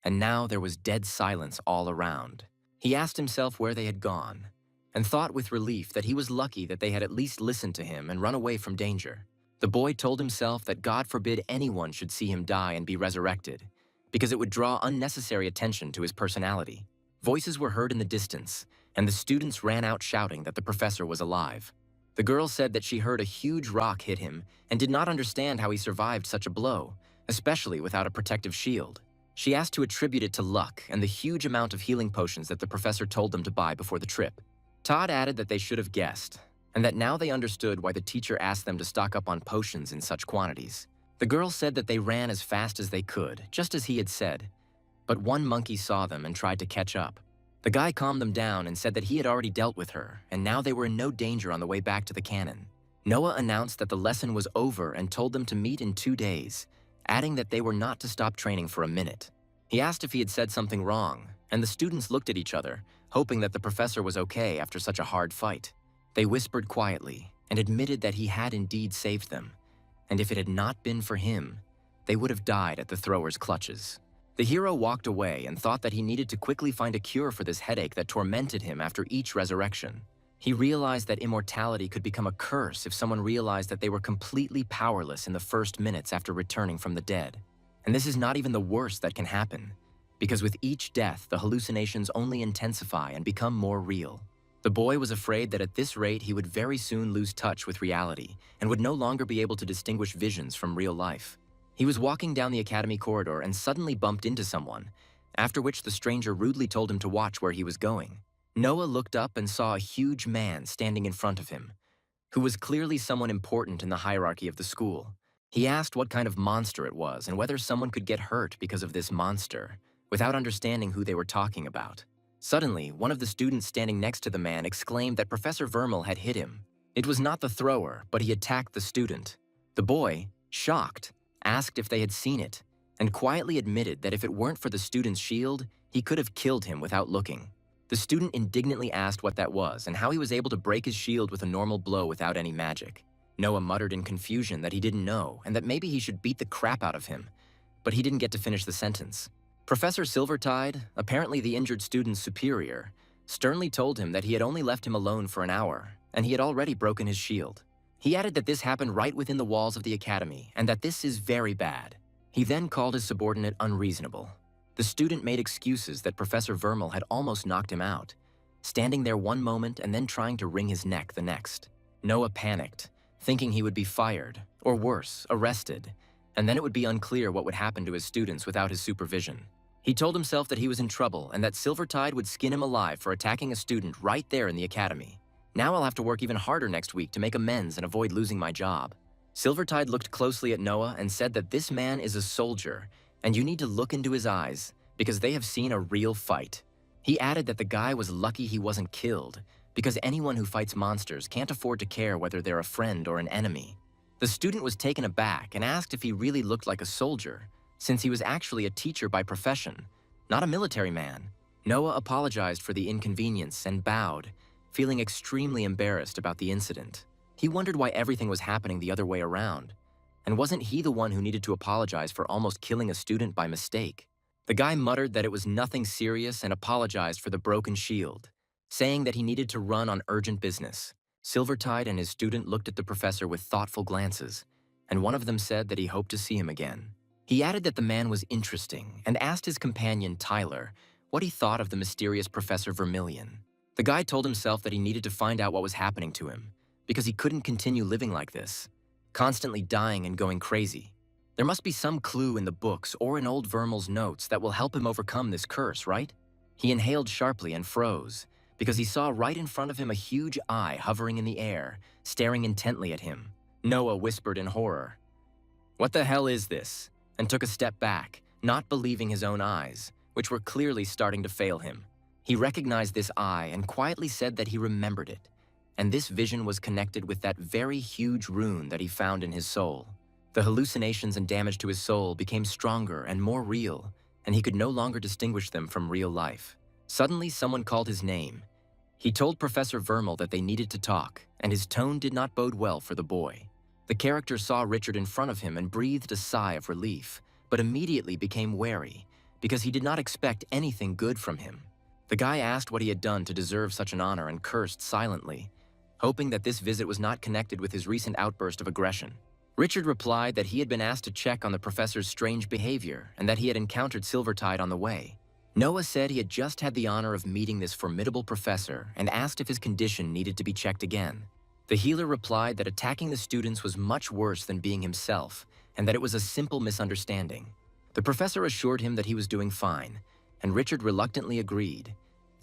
and now there was dead silence all around. He asked himself where they had gone, and thought with relief that he was lucky that they had at least listened to him and run away from danger. The boy told himself that God forbid anyone should see him die and be resurrected, because it would draw unnecessary attention to his personality. Voices were heard in the distance, and the students ran out shouting that the professor was alive. The girl said that she heard a huge rock hit him and did not understand how he survived such a blow, especially without a protective shield. She asked to attribute it to luck and the huge amount of healing potions that the professor told them to buy before the trip. Todd added that they should have guessed, and that now they understood why the teacher asked them to stock up on potions in such quantities. The girl said that they ran as fast as they could, just as he had said, but one monkey saw them and tried to catch up. The guy calmed them down and said that he had already dealt with her, and now they were in no danger on the way back to the cannon. Noah announced that the lesson was over and told them to meet in 2 days, adding that they were not to stop training for a minute. He asked if he had said something wrong, and the students looked at each other, hoping that the professor was okay after such a hard fight. They whispered quietly and admitted that he had indeed saved them, and if it had not been for him, they would have died at the thrower's clutches. The hero walked away and thought that he needed to quickly find a cure for this headache that tormented him after each resurrection. He realized that immortality could become a curse if someone realized that they were completely powerless in the first minutes after returning from the dead. And this is not even the worst that can happen, because with each death, the hallucinations only intensify and become more real. The boy was afraid that at this rate he would very soon lose touch with reality and would no longer be able to distinguish visions from real life. He was walking down the academy corridor and suddenly bumped into someone, after which the stranger rudely told him to watch where he was going. Noah looked up and saw a huge man standing in front of him, who was clearly someone important in the hierarchy of the school. He asked what kind of monster it was and whether someone could get hurt because of this monster, without understanding who they were talking about. Suddenly, one of the students standing next to the man exclaimed that Professor Vermeil had hit him. It was not the thrower, but he attacked the student. The boy, shocked, asked if they had seen it, and quietly admitted that if it weren't for the student's shield, he could have killed him without looking. The student indignantly asked what that was and how he was able to break his shield with a normal blow without any magic. Noah muttered in confusion that he didn't know and that maybe he should beat the crap out of him, but he didn't get to finish the sentence. Professor Silvertide, apparently the injured student's superior, sternly told him that he had only left him alone for an hour, and he had already broken his shield. He added that this happened right within the walls of the academy, and that this is very bad. He then called his subordinate unreasonable. The student made excuses that Professor Vermeil had almost knocked him out, standing there one moment and then trying to wring his neck the next. Noah panicked, thinking he would be fired, or worse, arrested, and then it would be unclear what would happen to his students without his supervision. He told himself that he was in trouble and that Silvertide would skin him alive for attacking a student right there in the academy. Now I'll have to work even harder next week to make amends and avoid losing my job. Silvertide looked closely at Noah and said that this man is a soldier, and you need to look into his eyes, because they have seen a real fight. He added that the guy was lucky he wasn't killed, because anyone who fights monsters can't afford to care whether they're a friend or an enemy. The student was taken aback and asked if he really looked like a soldier, since he was actually a teacher by profession, not a military man. Noah apologized for the inconvenience and bowed, feeling extremely embarrassed about the incident. He wondered why everything was happening the other way around, and wasn't he the one who needed to apologize for almost killing a student by mistake? The guy muttered that it was nothing serious and apologized for the broken shield, saying that he needed to run on urgent business. Silvertide and his student looked at the professor with thoughtful glances, and one of them said that he hoped to see him again. He added that the man was interesting and asked his companion, Tyler, what he thought of the mysterious Professor Vermilion. The guy told himself that he needed to find out what was happening to him, because he couldn't continue living like this, constantly dying and going crazy. There must be some clue in the books or in old Vermeil's notes that will help him overcome this curse, right? He inhaled sharply and froze, because he saw right in front of him a huge eye hovering in the air, staring intently at him. Noah whispered in horror, "What the hell is this?" and took a step back, not believing his own eyes, which were clearly starting to fail him. He recognized this eye and quietly said that he remembered it, and this vision was connected with that very huge rune that he found in his soul. The hallucinations and damage to his soul became stronger and more real, and he could no longer distinguish them from real life. Suddenly, someone called his name. He told Professor Vermeil that they needed to talk, and his tone did not bode well for the boy. The character saw Richard in front of him and breathed a sigh of relief, but immediately became wary, because he did not expect anything good from him. The guy asked what he had done to deserve such an honor and cursed silently, hoping that this visit was not connected with his recent outburst of aggression. Richard replied that he had been asked to check on the professor's strange behavior and that he had encountered Silvertide on the way. Noah said he had just had the honor of meeting this formidable professor and asked if his condition needed to be checked again. The healer replied that attacking the students was much worse than being himself and that it was a simple misunderstanding. The professor assured him that he was doing fine, and Richard reluctantly agreed,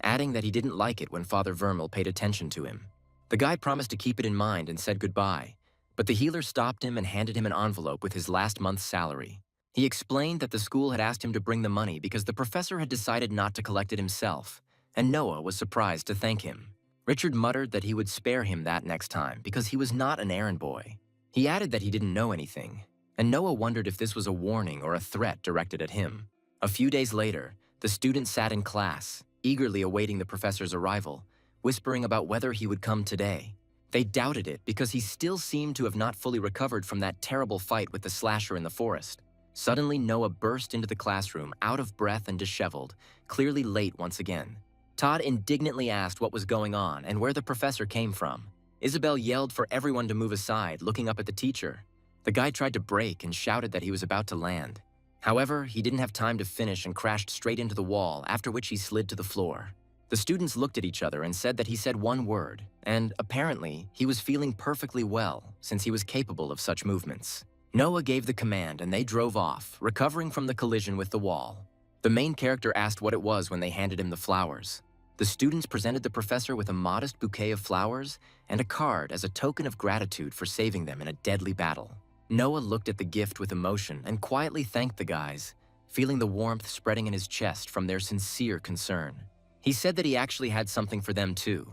adding that he didn't like it when Father Vermeil paid attention to him. The guy promised to keep it in mind and said goodbye, but the healer stopped him and handed him an envelope with his last month's salary. He explained that the school had asked him to bring the money because the professor had decided not to collect it himself, and Noah was surprised to thank him. Richard muttered that he would spare him that next time because he was not an errand boy. He added that he didn't know anything, and Noah wondered if this was a warning or a threat directed at him. A few days later, the student sat in class, eagerly awaiting the professor's arrival, whispering about whether he would come today. They doubted it because he still seemed to have not fully recovered from that terrible fight with the slasher in the forest. Suddenly, Noah burst into the classroom, out of breath and disheveled, clearly late once again. Todd indignantly asked what was going on and where the professor came from. Isabel yelled for everyone to move aside, looking up at the teacher. The guy tried to brake and shouted that he was about to land. However, he didn't have time to finish and crashed straight into the wall, after which he slid to the floor. The students looked at each other and said that he said one word, and apparently, he was feeling perfectly well since he was capable of such movements. Noah gave the command and they drove off, recovering from the collision with the wall. The main character asked what it was when they handed him the flowers. The students presented the professor with a modest bouquet of flowers and a card as a token of gratitude for saving them in a deadly battle. Noah looked at the gift with emotion and quietly thanked the guys, feeling the warmth spreading in his chest from their sincere concern. He said that he actually had something for them too,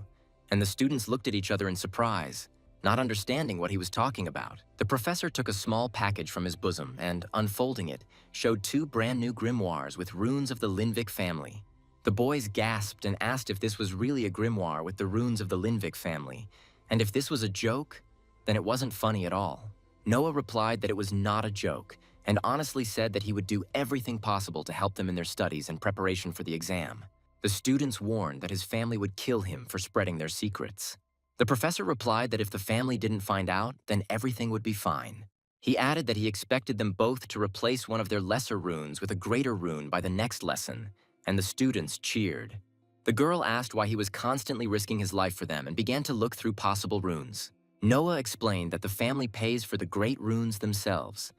and the students looked at each other in surprise, not understanding what he was talking about. The professor took a small package from his bosom and, unfolding it, showed 2 brand new grimoires with runes of the Linvik family. The boys gasped and asked if this was really a grimoire with the runes of the Linvik family, and if this was a joke, then it wasn't funny at all. Noah replied that it was not a joke, and honestly said that he would do everything possible to help them in their studies in preparation for the exam. The students warned that his family would kill him for spreading their secrets. The professor replied that if the family didn't find out, then everything would be fine. He added that he expected them both to replace one of their lesser runes with a greater rune by the next lesson, and the students cheered. The girl asked why he was constantly risking his life for them and began to look through possible runes. Noah explained that the family pays for the great runes themselves,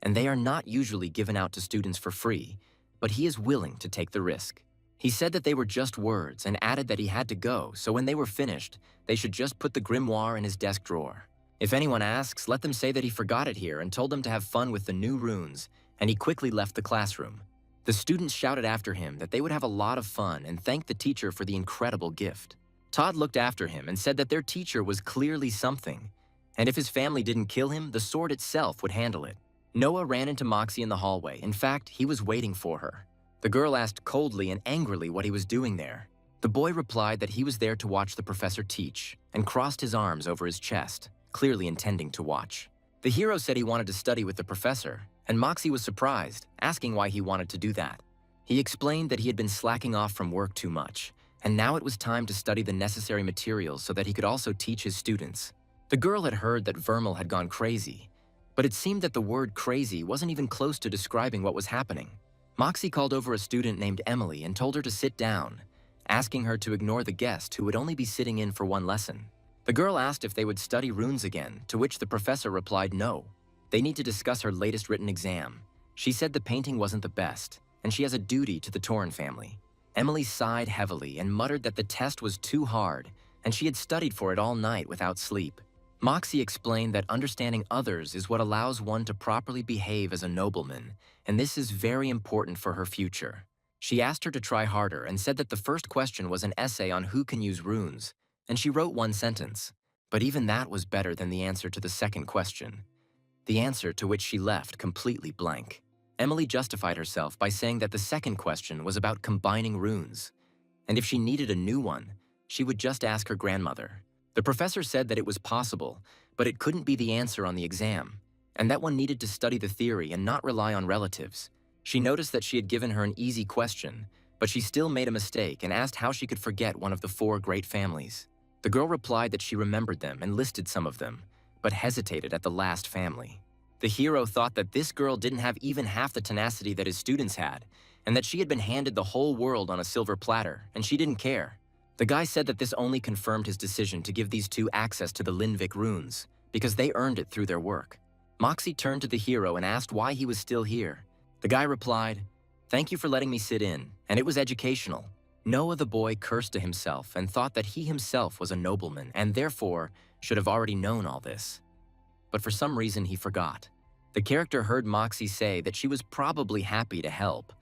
and they are not usually given out to students for free, but he is willing to take the risk. He said that they were just words and added that he had to go, so when they were finished, they should just put the grimoire in his desk drawer. If anyone asks, let them say that he forgot it here and told them to have fun with the new runes, and he quickly left the classroom. The students shouted after him that they would have a lot of fun and thanked the teacher for the incredible gift. Todd looked after him and said that their teacher was clearly something, and if his family didn't kill him, the sword itself would handle it. Noah ran into Moxie in the hallway. In fact, he was waiting for her. The girl asked coldly and angrily what he was doing there. The boy replied that he was there to watch the professor teach, and crossed his arms over his chest, clearly intending to watch. The hero said he wanted to study with the professor, and Moxie was surprised, asking why he wanted to do that. He explained that he had been slacking off from work too much, and now it was time to study the necessary materials so that he could also teach his students. The girl had heard that Vermal had gone crazy, but it seemed that the word crazy wasn't even close to describing what was happening. Moxie called over a student named Emily and told her to sit down, asking her to ignore the guest who would only be sitting in for one lesson. The girl asked if they would study runes again, to which the professor replied no. They need to discuss her latest written exam. She said the painting wasn't the best, and she has a duty to the Torin family. Emily sighed heavily and muttered that the test was too hard, and she had studied for it all night without sleep. Moxie explained that understanding others is what allows one to properly behave as a nobleman, and this is very important for her future. She asked her to try harder and said that the first question was an essay on who can use runes, and she wrote one sentence. But even that was better than the answer to the second question, the answer to which she left completely blank. Emily justified herself by saying that the second question was about combining runes, and if she needed a new one, she would just ask her grandmother. The professor said that it was possible, but it couldn't be the answer on the exam, and that one needed to study the theory and not rely on relatives. She noticed that she had given her an easy question, but she still made a mistake and asked how she could forget one of the 4 great families. The girl replied that she remembered them and listed some of them, but hesitated at the last family. The hero thought that this girl didn't have even half the tenacity that his students had, and that she had been handed the whole world on a silver platter, and she didn't care. The guy said that this only confirmed his decision to give these 2 access to the Linvik runes, because they earned it through their work. Moxie turned to the hero and asked why he was still here. The guy replied, "Thank you for letting me sit in, and it was educational." Noah the boy cursed to himself and thought that he himself was a nobleman and therefore should have already known all this. But for some reason he forgot. The character heard Moxie say that she was probably happy to help,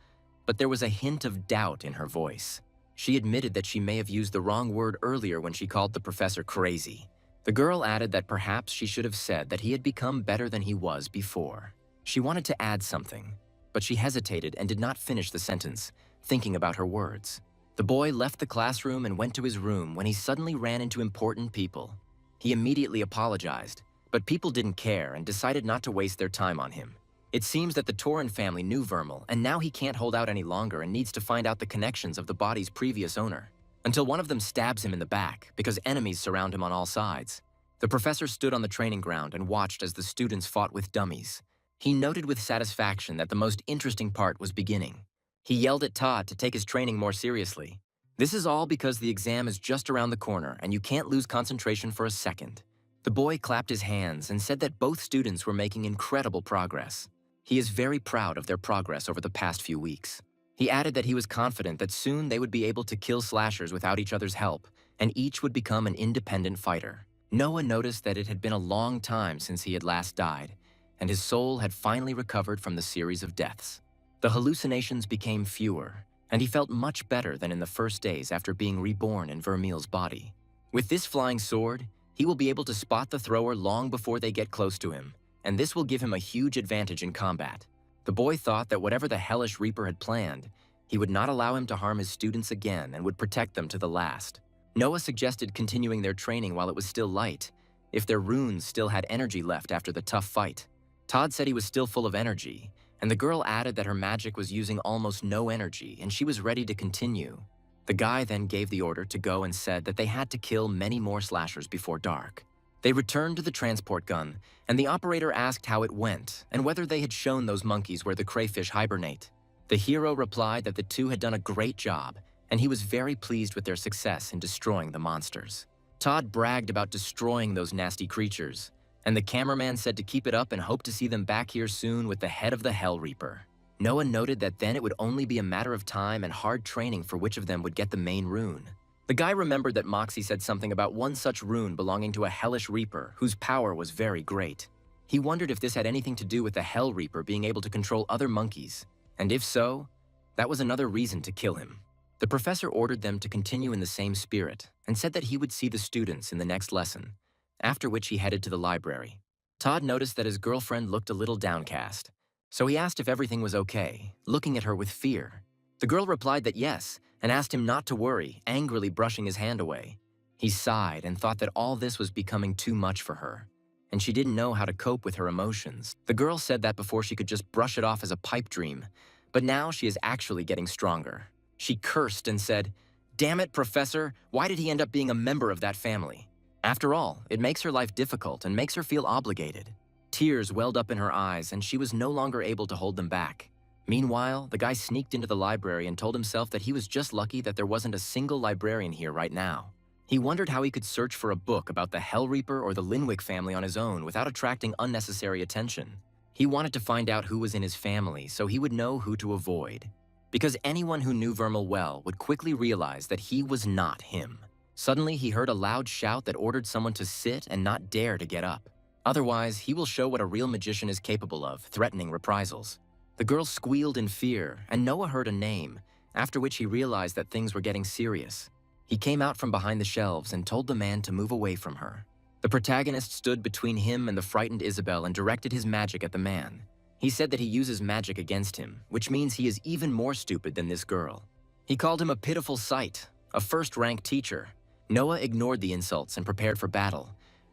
but there was a hint of doubt in her voice. She admitted that she may have used the wrong word earlier when she called the professor crazy. The girl added that perhaps she should have said that he had become better than he was before. She wanted to add something, but she hesitated and did not finish the sentence, thinking about her words. The boy left the classroom and went to his room when he suddenly ran into important people. He immediately apologized, but people didn't care and decided not to waste their time on him. It seems that the Torin family knew Vermal, and now he can't hold out any longer and needs to find out the connections of the body's previous owner, until one of them stabs him in the back because enemies surround him on all sides. The professor stood on the training ground and watched as the students fought with dummies. He noted with satisfaction that the most interesting part was beginning. He yelled at Todd to take his training more seriously. This is all because the exam is just around the corner and you can't lose concentration for a second. The boy clapped his hands and said that both students were making incredible progress. He is very proud of their progress over the past few weeks. He added that he was confident that soon they would be able to kill slashers without each other's help, and each would become an independent fighter. Noah noticed that it had been a long time since he had last died, and his soul had finally recovered from the series of deaths. The hallucinations became fewer, and he felt much better than in the first days after being reborn in Vermeil's body. With this flying sword, he will be able to spot the thrower long before they get close to him, and this will give him a huge advantage in combat. The boy thought that whatever the hellish Reaper had planned, he would not allow him to harm his students again and would protect them to the last. Noah suggested continuing their training while it was still light, if their runes still had energy left after the tough fight. Todd said he was still full of energy, and the girl added that her magic was using almost no energy and she was ready to continue. The guy then gave the order to go and said that they had to kill many more slashers before dark. They returned to the transport gun, and the operator asked how it went and whether they had shown those monkeys where the crayfish hibernate. The hero replied that the two had done a great job, and he was very pleased with their success in destroying the monsters. Todd bragged about destroying those nasty creatures, and the cameraman said to keep it up and hope to see them back here soon with the head of the Hell Reaper. Noah noted that then it would only be a matter of time and hard training for which of them would get the main rune. The guy remembered that Moxie said something about one such rune belonging to a hellish Reaper whose power was very great. He wondered if this had anything to do with the Hell Reaper being able to control other monkeys, and if so, that was another reason to kill him. The professor ordered them to continue in the same spirit and said that he would see the students in the next lesson, after which he headed to the library. Todd noticed that his girlfriend looked a little downcast, so he asked if everything was okay, looking at her with fear. The girl replied that yes, and asked him not to worry, angrily brushing his hand away. He sighed and thought that all this was becoming too much for her, and she didn't know how to cope with her emotions. The girl said that before she could just brush it off as a pipe dream, but now she is actually getting stronger. She cursed and said, "Damn it, Professor, why did he end up being a member of that family?" After all, it makes her life difficult and makes her feel obligated. Tears welled up in her eyes, and she was no longer able to hold them back. Meanwhile, the guy sneaked into the library and told himself that he was just lucky that there wasn't a single librarian here right now. He wondered how he could search for a book about the Hell Reaper or the Linwick family on his own without attracting unnecessary attention. He wanted to find out who was in his family so he would know who to avoid. Because anyone who knew Vermeil well would quickly realize that he was not him. Suddenly, he heard a loud shout that ordered someone to sit and not dare to get up. Otherwise, he will show what a real magician is capable of, threatening reprisals. The girl squealed in fear, and Noah heard a name, after which he realized that things were getting serious. He came out from behind the shelves and told the man to move away from her. The protagonist stood between him and the frightened Isabel and directed his magic at the man. He said that he uses magic against him, which means he is even more stupid than this girl. He called him a pitiful sight, a first-rank teacher. Noah ignored the insults and prepared for battle,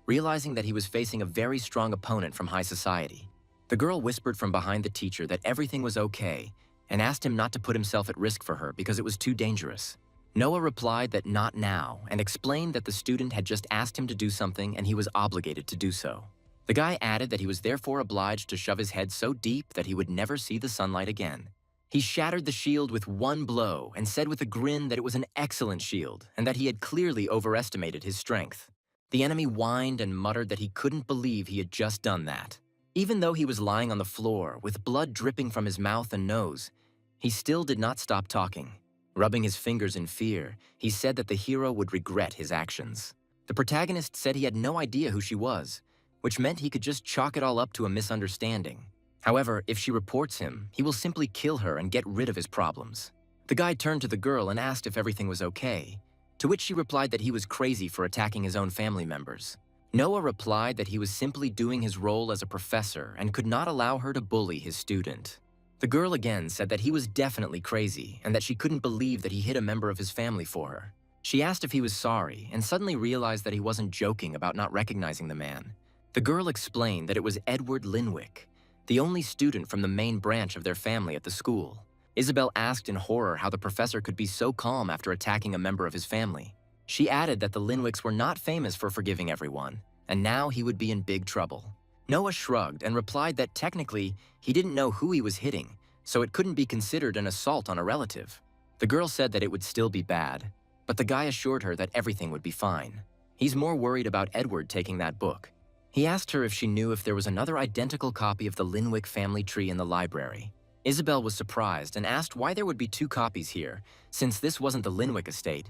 realizing that he was facing a very strong opponent from high society. The girl whispered from behind the teacher that everything was okay and asked him not to put himself at risk for her because it was too dangerous. Noah replied that not now and explained that the student had just asked him to do something and he was obligated to do so. The guy added that he was therefore obliged to shove his head so deep that he would never see the sunlight again. He shattered the shield with one blow and said with a grin that it was an excellent shield and that he had clearly overestimated his strength. The enemy whined and muttered that he couldn't believe he had just done that. Even though he was lying on the floor with blood dripping from his mouth and nose, he still did not stop talking. Rubbing his fingers in fear, he said that the hero would regret his actions. The protagonist said he had no idea who she was, which meant he could just chalk it all up to a misunderstanding. However, if she reports him, he will simply kill her and get rid of his problems. The guy turned to the girl and asked if everything was okay, to which she replied that he was crazy for attacking his own family members. Noah replied that he was simply doing his role as a professor and could not allow her to bully his student. The girl again said that he was definitely crazy and that she couldn't believe that he hit a member of his family for her. She asked if he was sorry and suddenly realized that he wasn't joking about not recognizing the man. The girl explained that it was Edward Linwick, the only student from the main branch of their family at the school. Isabel asked in horror how the professor could be so calm after attacking a member of his family. She added that the Linwicks were not famous for forgiving everyone, and now he would be in big trouble. Noah shrugged and replied that technically he didn't know who he was hitting, so it couldn't be considered an assault on a relative. The girl said that it would still be bad, but the guy assured her that everything would be fine. He's more worried about Edward taking that book. He asked her if she knew if there was another identical copy of the Linwick family tree in the library. Isabel was surprised and asked why there would be two copies here, since this wasn't the Linwick estate,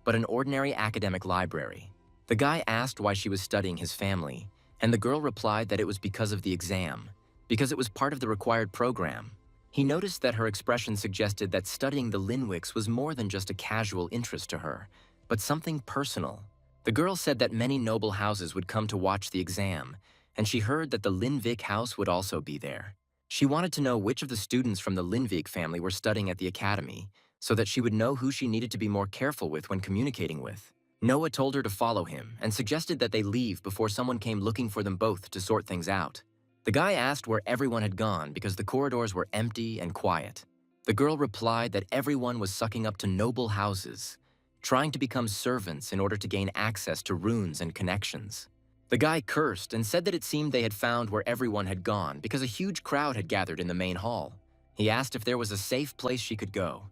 but an ordinary academic library. The guy asked why she was studying his family, and the girl replied that it was because of the exam, because it was part of the required program. He noticed that her expression suggested that studying the Linwicks was more than just a casual interest to her, but something personal. The girl said that many noble houses would come to watch the exam, and she heard that the Linvik house would also be there. She wanted to know which of the students from the Linvik family were studying at the academy, so that she would know who she needed to be more careful with when communicating with. Noah told her to follow him and suggested that they leave before someone came looking for them both to sort things out. The guy asked where everyone had gone because the corridors were empty and quiet. The girl replied that everyone was sucking up to noble houses, trying to become servants in order to gain access to runes and connections. The guy cursed and said that it seemed they had found where everyone had gone because a huge crowd had gathered in the main hall. He asked if there was a safe place she could go,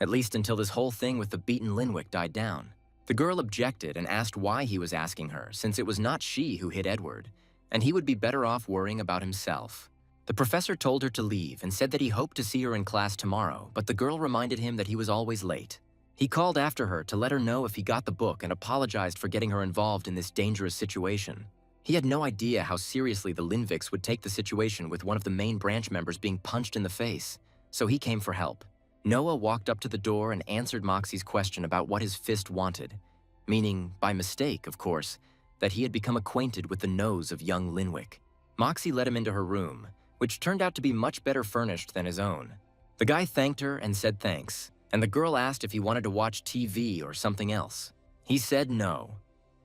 at least until this whole thing with the beaten Linwick died down. The girl objected and asked why he was asking her, since it was not she who hit Edward, and he would be better off worrying about himself. The professor told her to leave and said that he hoped to see her in class tomorrow, but the girl reminded him that he was always late. He called after her to let her know if he got the book and apologized for getting her involved in this dangerous situation. He had no idea how seriously the Linviks would take the situation with one of the main branch members being punched in the face, so he came for help. Noah walked up to the door and answered Moxie's question about what his fist wanted, meaning, by mistake, of course, that he had become acquainted with the nose of young Linwick. Moxie led him into her room, which turned out to be much better furnished than his own. The guy thanked her and said thanks, and the girl asked if he wanted to watch TV or something else. He said no.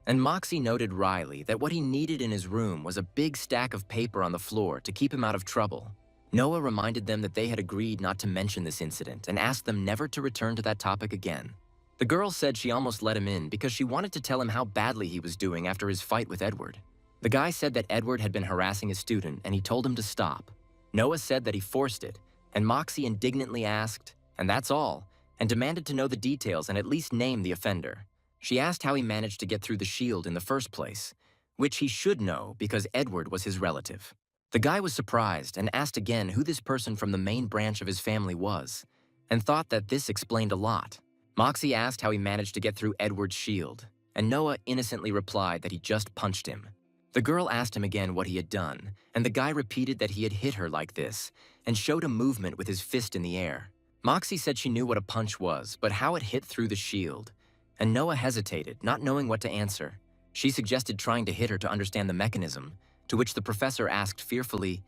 And Moxie noted wryly that what he needed in his room was a big stack of paper on the floor to keep him out of trouble. Noah reminded them that they had agreed not to mention this incident and asked them never to return to that topic again. The girl said she almost let him in because she wanted to tell him how badly he was doing after his fight with Edward. The guy said that Edward had been harassing his student and he told him to stop. Noah said that he forced it, and Moxie indignantly asked, "And that's all?" and demanded to know the details and at least name the offender. She asked how he managed to get through the shield in the first place, which he should know because Edward was his relative. The guy was surprised and asked again who this person from the main branch of his family was, and thought that this explained a lot. Moxie asked how he managed to get through Edward's shield, and Noah innocently replied that he just punched him. The girl asked him again what he had done, and the guy repeated that he had hit her like this, and showed a movement with his fist in the air. Moxie said she knew what a punch was, but how it hit through the shield, and Noah hesitated, not knowing what to answer. She suggested trying to hit her to understand the mechanism, to which the professor asked fearfully,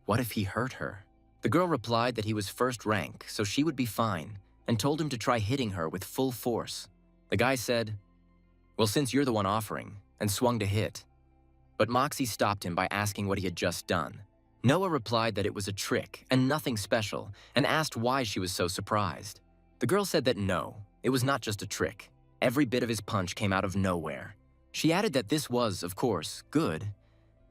"What if he hurt her?" The girl replied that he was first rank, so she would be fine, and told him to try hitting her with full force. The guy said, "Well, since you're the one offering," and swung to hit. But Moxie stopped him by asking what he had just done. Noah replied that it was a trick and nothing special, and asked why she was so surprised. The girl said that no, it was not just a trick. Every bit of his punch came out of nowhere. She added that this was, of course, good,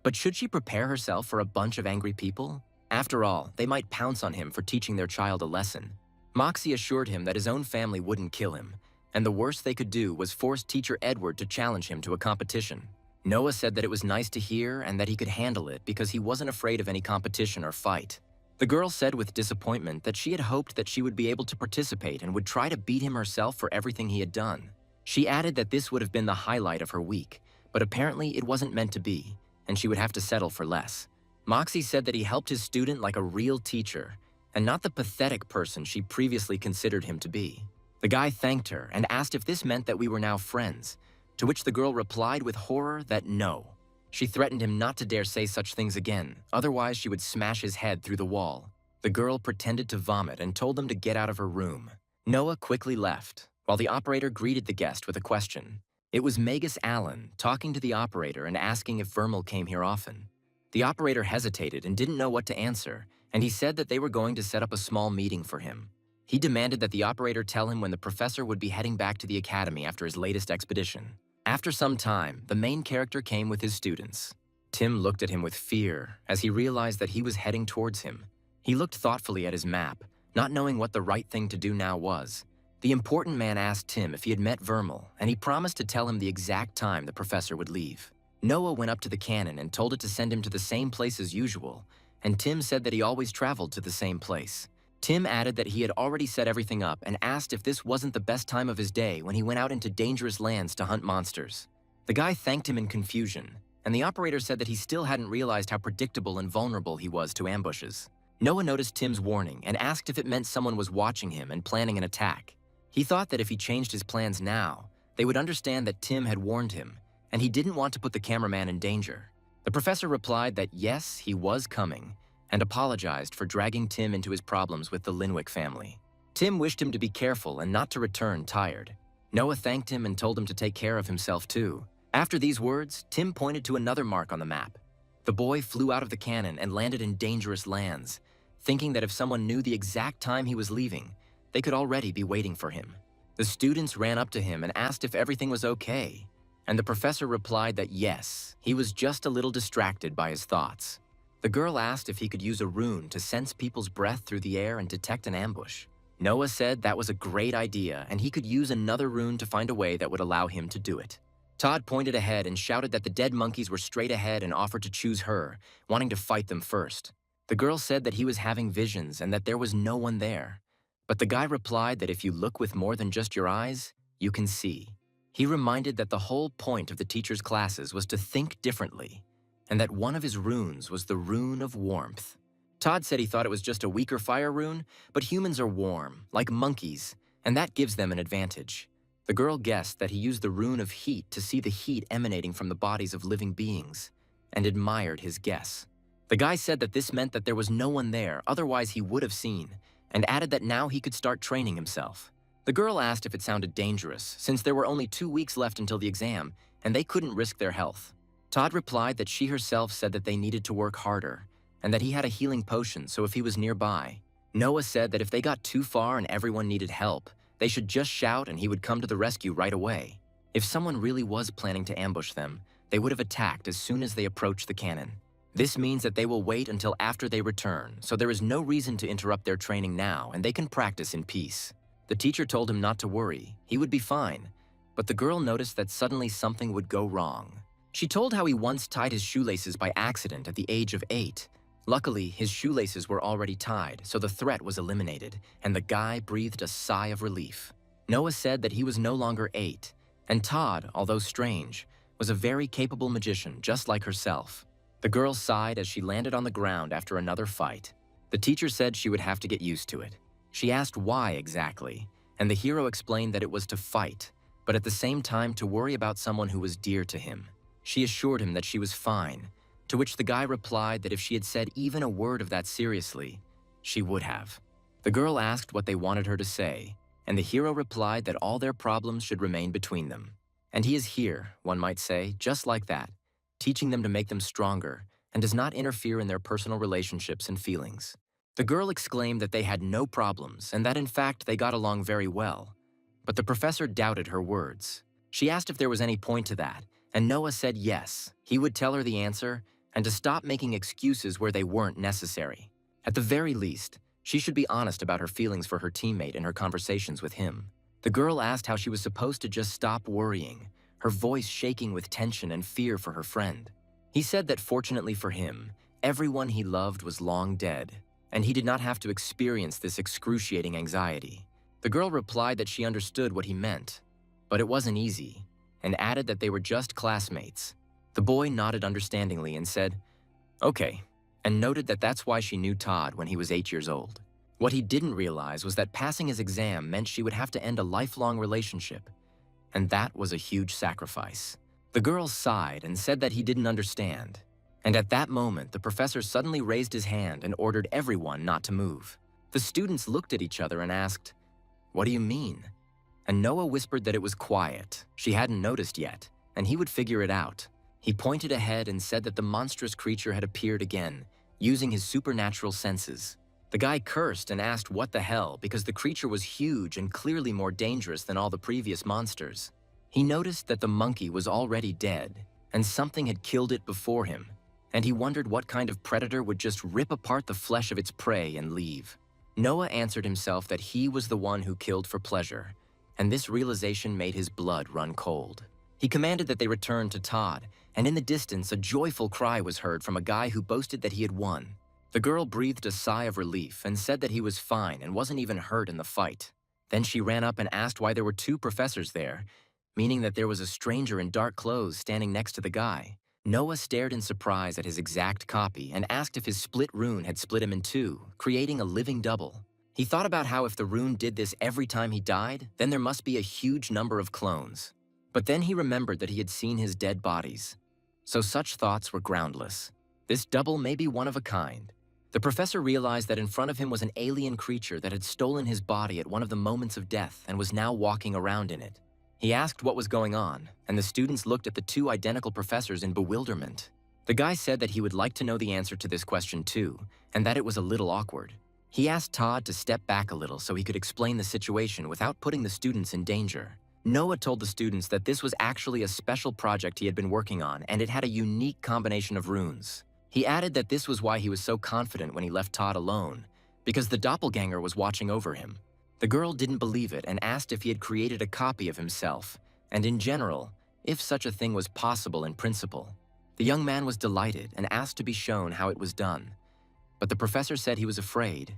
but should she prepare herself for a bunch of angry people? After all, they might pounce on him for teaching their child a lesson. Moxie assured him that his own family wouldn't kill him, and the worst they could do was force teacher Edward to challenge him to a competition. Noah said that it was nice to hear and that he could handle it because he wasn't afraid of any competition or fight. The girl said with disappointment that she had hoped that she would be able to participate and would try to beat him herself for everything he had done. She added that this would have been the highlight of her week, but apparently it wasn't meant to be, and she would have to settle for less. Moxie said that he helped his student like a real teacher, and not the pathetic person she previously considered him to be. The guy thanked her and asked if this meant that we were now friends, to which the girl replied with horror that no. She threatened him not to dare say such things again, otherwise she would smash his head through the wall. The girl pretended to vomit and told them to get out of her room. Noah quickly left, while the operator greeted the guest with a question. It was Magus Allen talking to the operator and asking if Vermal came here often. The operator hesitated and didn't know what to answer, and he said that they were going to set up a small meeting for him. He demanded that the operator tell him when the professor would be heading back to the academy after his latest expedition. After some time, the main character came with his students. Tim looked at him with fear as he realized that he was heading towards him. He looked thoughtfully at his map, not knowing what the right thing to do now was. The important man asked Tim if he had met Vermal, and he promised to tell him the exact time the professor would leave. Noah went up to the cannon and told it to send him to the same place as usual, and Tim said that he always traveled to the same place. Tim added that he had already set everything up and asked if this wasn't the best time of his day when he went out into dangerous lands to hunt monsters. The guy thanked him in confusion, and the operator said that he still hadn't realized how predictable and vulnerable he was to ambushes. Noah noticed Tim's warning and asked if it meant someone was watching him and planning an attack. He thought that if he changed his plans now, they would understand that Tim had warned him, and he didn't want to put the cameraman in danger. The professor replied that yes, he was coming, and apologized for dragging Tim into his problems with the Linwick family. Tim wished him to be careful and not to return tired. Noah thanked him and told him to take care of himself too. After these words, Tim pointed to another mark on the map. The boy flew out of the cannon and landed in dangerous lands, thinking that if someone knew the exact time he was leaving, they could already be waiting for him. The students ran up to him and asked if everything was okay, and the professor replied that yes, he was just a little distracted by his thoughts. The girl asked if he could use a rune to sense people's breath through the air and detect an ambush. Noah said that was a great idea and he could use another rune to find a way that would allow him to do it. Todd pointed ahead and shouted that the dead monkeys were straight ahead and offered to choose her, wanting to fight them first. The girl said that he was having visions and that there was no one there. But the guy replied that if you look with more than just your eyes, you can see. He reminded that the whole point of the teacher's classes was to think differently, and that one of his runes was the rune of warmth. Todd said he thought it was just a weaker fire rune, but humans are warm, like monkeys, and that gives them an advantage. The girl guessed that he used the rune of heat to see the heat emanating from the bodies of living beings, and admired his guess. The guy said that this meant that there was no one there, otherwise he would have seen, and added that now he could start training himself. The girl asked if it sounded dangerous, since there were only 2 weeks left until the exam, and they couldn't risk their health. Todd replied that she herself said that they needed to work harder, and that he had a healing potion, so if he was nearby. Noah said that if they got too far and everyone needed help, they should just shout and he would come to the rescue right away. If someone really was planning to ambush them, they would have attacked as soon as they approached the cannon. This means that they will wait until after they return, so there is no reason to interrupt their training now and they can practice in peace. The teacher told him not to worry, he would be fine, but the girl noticed that suddenly something would go wrong. She told how he once tied his shoelaces by accident at the age of 8. Luckily, his shoelaces were already tied, so the threat was eliminated, and the guy breathed a sigh of relief. Noah said that he was no longer 8, and Todd, although strange, was a very capable magician just like herself. The girl sighed as she landed on the ground after another fight. The teacher said she would have to get used to it. She asked why exactly, and the hero explained that it was to fight, but at the same time to worry about someone who was dear to him. She assured him that she was fine, to which the guy replied that if she had said even a word of that seriously, she would have. The girl asked what they wanted her to say, and the hero replied that all their problems should remain between them. And he is here, one might say, just like that, teaching them to make them stronger, and does not interfere in their personal relationships and feelings. The girl exclaimed that they had no problems, and that in fact they got along very well. But the professor doubted her words. She asked if there was any point to that, and Noah said yes, he would tell her the answer, and to stop making excuses where they weren't necessary. At the very least, she should be honest about her feelings for her teammate in her conversations with him. The girl asked how she was supposed to just stop worrying, her voice shaking with tension and fear for her friend. He said that fortunately for him, everyone he loved was long dead, and he did not have to experience this excruciating anxiety. The girl replied that she understood what he meant, but it wasn't easy, and added that they were just classmates. The boy nodded understandingly and said, "Okay," and noted that that's why she knew Todd when he was 8 years old. What he didn't realize was that passing his exam meant she would have to end a lifelong relationship, and that was a huge sacrifice. The girl sighed and said that he didn't understand, and at that moment the professor suddenly raised his hand and ordered everyone not to move. The students looked at each other and asked, "What do you mean?" And Noah whispered that it was quiet, she hadn't noticed yet, and he would figure it out. He pointed ahead and said that the monstrous creature had appeared again, using his supernatural senses. The guy cursed and asked what the hell because the creature was huge and clearly more dangerous than all the previous monsters. He noticed that the monkey was already dead, and something had killed it before him, and he wondered what kind of predator would just rip apart the flesh of its prey and leave. Noah answered himself that he was the one who killed for pleasure, and this realization made his blood run cold. He commanded that they return to Todd, and in the distance a joyful cry was heard from a guy who boasted that he had won. The girl breathed a sigh of relief and said that he was fine and wasn't even hurt in the fight. Then she ran up and asked why there were two professors there, meaning that there was a stranger in dark clothes standing next to the guy. Noah stared in surprise at his exact copy and asked if his split rune had split him in two, creating a living double. He thought about how if the rune did this every time he died, then there must be a huge number of clones. But then he remembered that he had seen his dead bodies. So such thoughts were groundless. This double may be one of a kind. The professor realized that in front of him was an alien creature that had stolen his body at one of the moments of death and was now walking around in it. He asked what was going on, and the students looked at the two identical professors in bewilderment. The guy said that he would like to know the answer to this question too, and that it was a little awkward. He asked Todd to step back a little so he could explain the situation without putting the students in danger. Noah told the students that this was actually a special project he had been working on, and it had a unique combination of runes. He added that this was why he was so confident when he left Todd alone, because the doppelganger was watching over him. The girl didn't believe it and asked if he had created a copy of himself, and in general, if such a thing was possible in principle. The young man was delighted and asked to be shown how it was done. But the professor said he was afraid.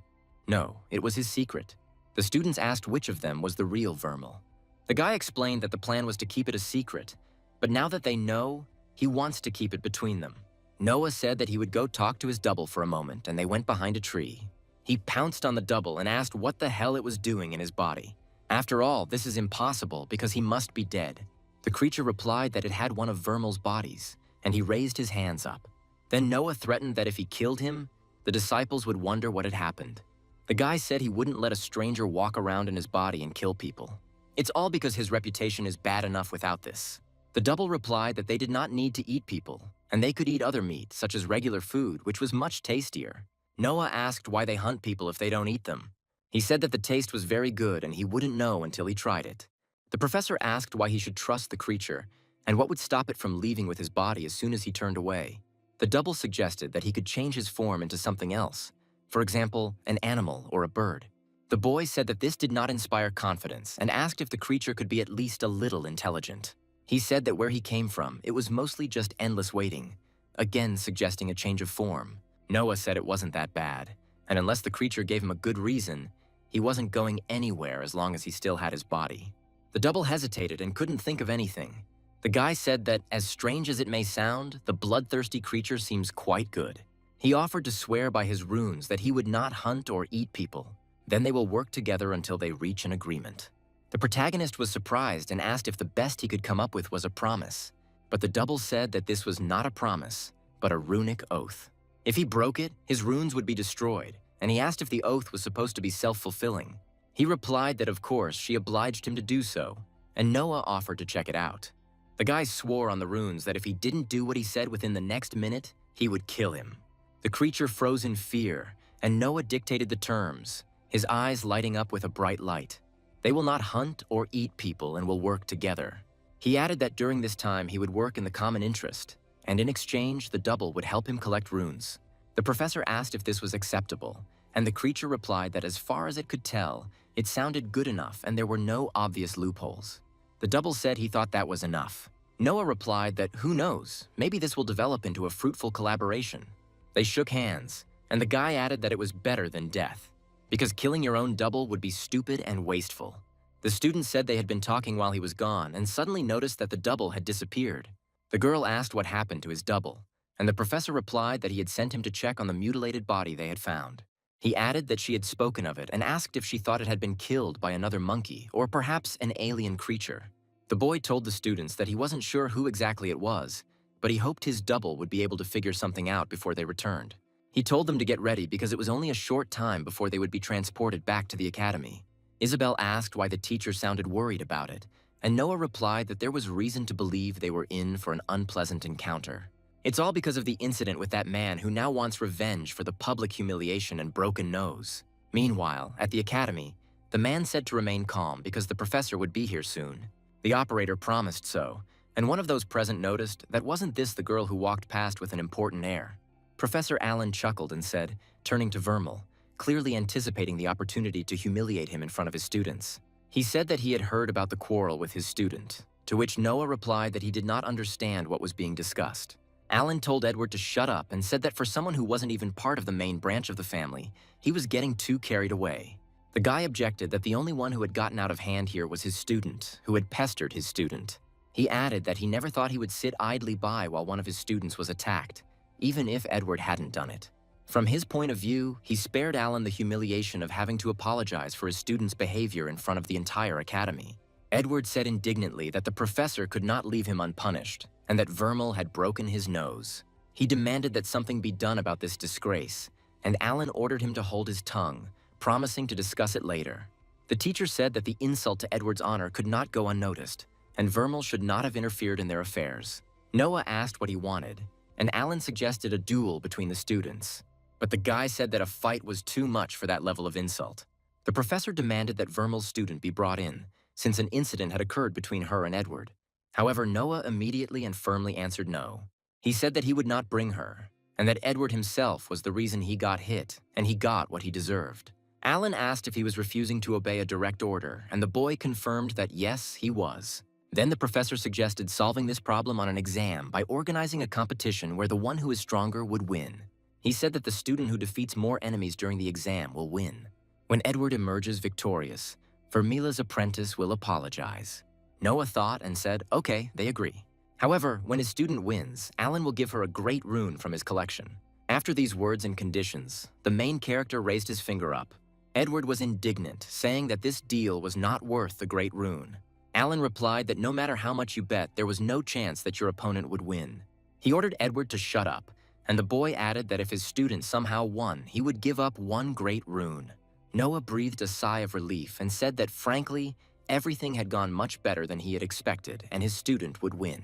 No, it was his secret. The students asked which of them was the real Vermal. The guy explained that the plan was to keep it a secret, but now that they know, he wants to keep it between them. Noah said that he would go talk to his double for a moment, and they went behind a tree. He pounced on the double and asked what the hell it was doing in his body. After all, this is impossible because he must be dead. The creature replied that it had one of Vermal's bodies, and he raised his hands up. Then Noah threatened that if he killed him, the disciples would wonder what had happened. The guy said he wouldn't let a stranger walk around in his body and kill people. It's all because his reputation is bad enough without this. The double replied that they did not need to eat people, and they could eat other meat, such as regular food, which was much tastier. Noah asked why they hunt people if they don't eat them. He said that the taste was very good and he wouldn't know until he tried it. The professor asked why he should trust the creature, and what would stop it from leaving with his body as soon as he turned away. The double suggested that he could change his form into something else, for example, an animal or a bird. The boy said that this did not inspire confidence and asked if the creature could be at least a little intelligent. He said that where he came from, it was mostly just endless waiting, again suggesting a change of form. Noah said it wasn't that bad, and unless the creature gave him a good reason, he wasn't going anywhere as long as he still had his body. The double hesitated and couldn't think of anything. The guy said that, as strange as it may sound, the bloodthirsty creature seems quite good. He offered to swear by his runes that he would not hunt or eat people. Then they will work together until they reach an agreement. The protagonist was surprised and asked if the best he could come up with was a promise. But the double said that this was not a promise, but a runic oath. If he broke it, his runes would be destroyed, and he asked if the oath was supposed to be self-fulfilling. He replied that of course she obliged him to do so, and Noah offered to check it out. The guy swore on the runes that if he didn't do what he said within the next minute, he would kill him. The creature froze in fear, and Noah dictated the terms, his eyes lighting up with a bright light. They will not hunt or eat people and will work together. He added that during this time he would work in the common interest, and in exchange the double would help him collect runes. The professor asked if this was acceptable, and the creature replied that as far as it could tell, it sounded good enough and there were no obvious loopholes. The double said he thought that was enough. Noah replied that who knows, maybe this will develop into a fruitful collaboration. They shook hands, and the guy added that it was better than death, because killing your own double would be stupid and wasteful. The student said they had been talking while he was gone and suddenly noticed that the double had disappeared. The girl asked what happened to his double, and the professor replied that he had sent him to check on the mutilated body they had found. He added that she had spoken of it and asked if she thought it had been killed by another monkey or perhaps an alien creature. The boy told the students that he wasn't sure who exactly it was, but he hoped his double would be able to figure something out before they returned. He told them to get ready because it was only a short time before they would be transported back to the academy. Isabel asked why the teacher sounded worried about it, and Noah replied that there was reason to believe they were in for an unpleasant encounter. It's all because of the incident with that man who now wants revenge for the public humiliation and broken nose. Meanwhile, at the academy, the man said to remain calm because the professor would be here soon. The operator promised so, and one of those present noticed that wasn't this the girl who walked past with an important air. Professor Allen chuckled and said, turning to Vermal, clearly anticipating the opportunity to humiliate him in front of his students. He said that he had heard about the quarrel with his student, to which Noah replied that he did not understand what was being discussed. Alan told Edward to shut up and said that for someone who wasn't even part of the main branch of the family, he was getting too carried away. The guy objected that the only one who had gotten out of hand here was his student, who had pestered his student. He added that he never thought he would sit idly by while one of his students was attacked, even if Edward hadn't done it. From his point of view, he spared Alan the humiliation of having to apologize for his student's behavior in front of the entire academy. Edward said indignantly that the professor could not leave him unpunished, and that Vermal had broken his nose. He demanded that something be done about this disgrace, and Alan ordered him to hold his tongue, promising to discuss it later. The teacher said that the insult to Edward's honor could not go unnoticed, and Vermal should not have interfered in their affairs. Noah asked what he wanted, and Alan suggested a duel between the students. But the guy said that a fight was too much for that level of insult. The professor demanded that Vermal's student be brought in, since an incident had occurred between her and Edward. However, Noah immediately and firmly answered no. He said that he would not bring her, and that Edward himself was the reason he got hit, and he got what he deserved. Alan asked if he was refusing to obey a direct order, and the boy confirmed that yes, he was. Then the professor suggested solving this problem on an exam by organizing a competition where the one who is stronger would win. He said that the student who defeats more enemies during the exam will win. When Edward emerges victorious, Vermila's apprentice will apologize. Noah thought and said, okay, they agree. However, when his student wins, Alan will give her a great rune from his collection. After these words and conditions, the main character raised his finger up. Edward was indignant, saying that this deal was not worth the great rune. Alan replied that no matter how much you bet, there was no chance that your opponent would win. He ordered Edward to shut up, and the boy added that if his student somehow won, he would give up one great rune. Noah breathed a sigh of relief and said that, frankly, everything had gone much better than he had expected, and his student would win.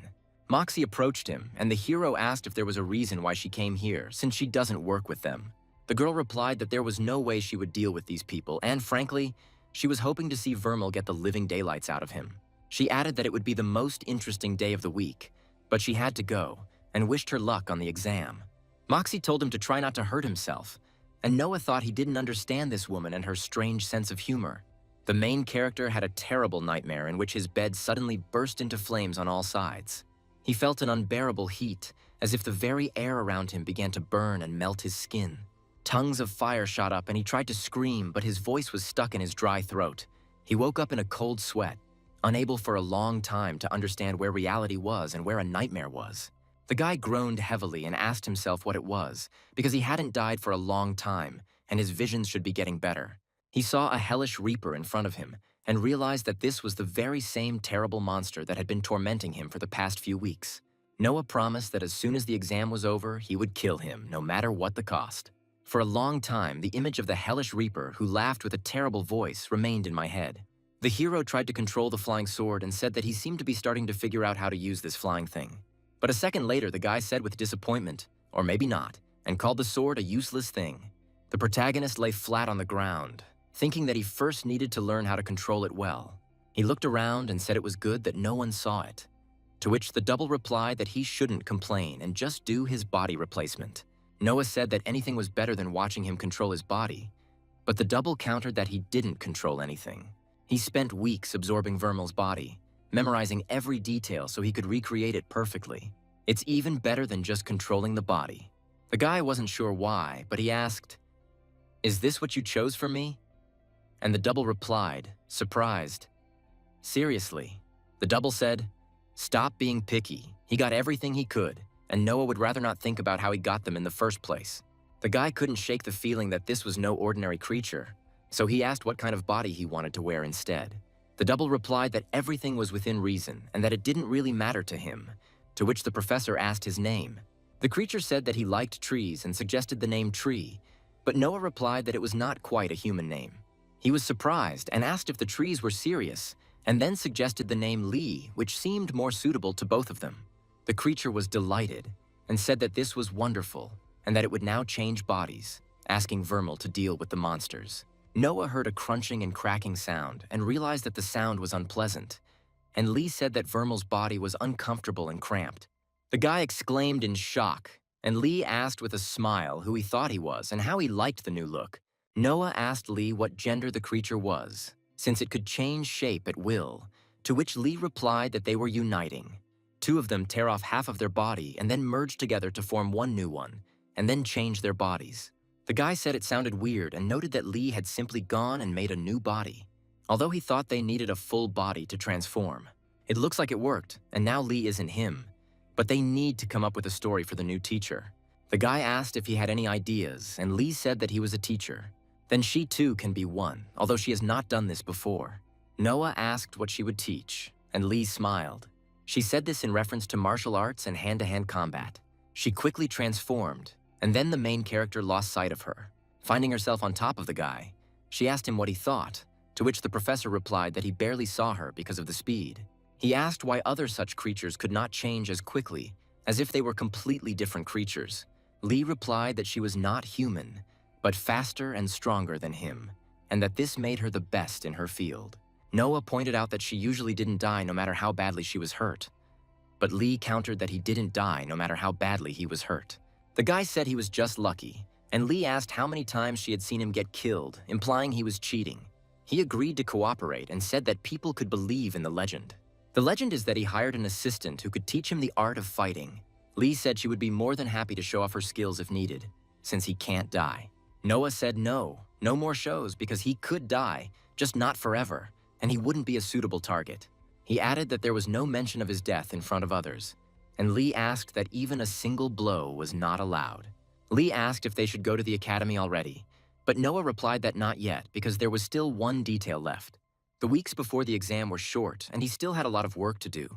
Moxie approached him, and the hero asked if there was a reason why she came here, since she doesn't work with them. The girl replied that there was no way she would deal with these people, and frankly, she was hoping to see Vermal get the living daylights out of him. She added that it would be the most interesting day of the week, but she had to go, and wished her luck on the exam. Moxie told him to try not to hurt himself, and Noah thought he didn't understand this woman and her strange sense of humor. The main character had a terrible nightmare in which his bed suddenly burst into flames on all sides. He felt an unbearable heat, as if the very air around him began to burn and melt his skin. Tongues of fire shot up and he tried to scream, but his voice was stuck in his dry throat. He woke up in a cold sweat, unable for a long time to understand where reality was and where a nightmare was. The guy groaned heavily and asked himself what it was, because he hadn't died for a long time, and his visions should be getting better. He saw a hellish reaper in front of him, and realized that this was the very same terrible monster that had been tormenting him for the past few weeks. Noah promised that as soon as the exam was over, he would kill him, no matter what the cost. For a long time, the image of the hellish reaper who laughed with a terrible voice remained in my head. The hero tried to control the flying sword and said that he seemed to be starting to figure out how to use this flying thing. But a second later, the guy said with disappointment, or maybe not, and called the sword a useless thing. The protagonist lay flat on the ground, thinking that he first needed to learn how to control it well. He looked around and said it was good that no one saw it, to which the double replied that he shouldn't complain and just do his body replacement. Noah said that anything was better than watching him control his body, but the double countered that he didn't control anything. He spent weeks absorbing Vermal's body, memorizing every detail so he could recreate it perfectly. It's even better than just controlling the body. The guy wasn't sure why, but he asked, "Is this what you chose for me?" And the double replied, surprised, "Seriously." The double said, "Stop being picky. He got everything he could, and Noah would rather not think about how he got them in the first place." The guy couldn't shake the feeling that this was no ordinary creature, so he asked what kind of body he wanted to wear instead. The double replied that everything was within reason and that it didn't really matter to him, to which the professor asked his name. The creature said that he liked trees and suggested the name Tree, but Noah replied that it was not quite a human name. He was surprised and asked if the trees were serious, and then suggested the name Lee, which seemed more suitable to both of them. The creature was delighted and said that this was wonderful and that it would now change bodies, asking Vermal to deal with the monsters. Noah heard a crunching and cracking sound and realized that the sound was unpleasant, and Lee said that Vermal's body was uncomfortable and cramped. The guy exclaimed in shock, and Lee asked with a smile who he thought he was and how he liked the new look. Noah asked Lee what gender the creature was, since it could change shape at will, to which Lee replied that they were uniting. Two of them tear off half of their body and then merge together to form one new one, and then change their bodies. The guy said it sounded weird and noted that Lee had simply gone and made a new body, although he thought they needed a full body to transform. It looks like it worked, and now Lee isn't him, but they need to come up with a story for the new teacher. The guy asked if he had any ideas, and Lee said that he was a teacher. Then she too can be one, although she has not done this before. Noah asked what she would teach, and Lee smiled. She said this in reference to martial arts and hand-to-hand combat. She quickly transformed, and then the main character lost sight of her. Finding herself on top of the guy, she asked him what he thought, to which the professor replied that he barely saw her because of the speed. He asked why other such creatures could not change as quickly, as if they were completely different creatures. Lee replied that she was not human, but faster and stronger than him, and that this made her the best in her field. Noah pointed out that she usually didn't die no matter how badly she was hurt, but Lee countered that he didn't die no matter how badly he was hurt. The guy said he was just lucky, and Lee asked how many times she had seen him get killed, implying he was cheating. He agreed to cooperate and said that people could believe in the legend. The legend is that he hired an assistant who could teach him the art of fighting. Lee said she would be more than happy to show off her skills if needed, since he can't die. Noah said no more shows because he could die, just not forever, and he wouldn't be a suitable target. He added that there was no mention of his death in front of others, and Lee asked that even a single blow was not allowed. Lee asked if they should go to the academy already, but Noah replied that not yet because there was still one detail left. The weeks before the exam were short, and he still had a lot of work to do,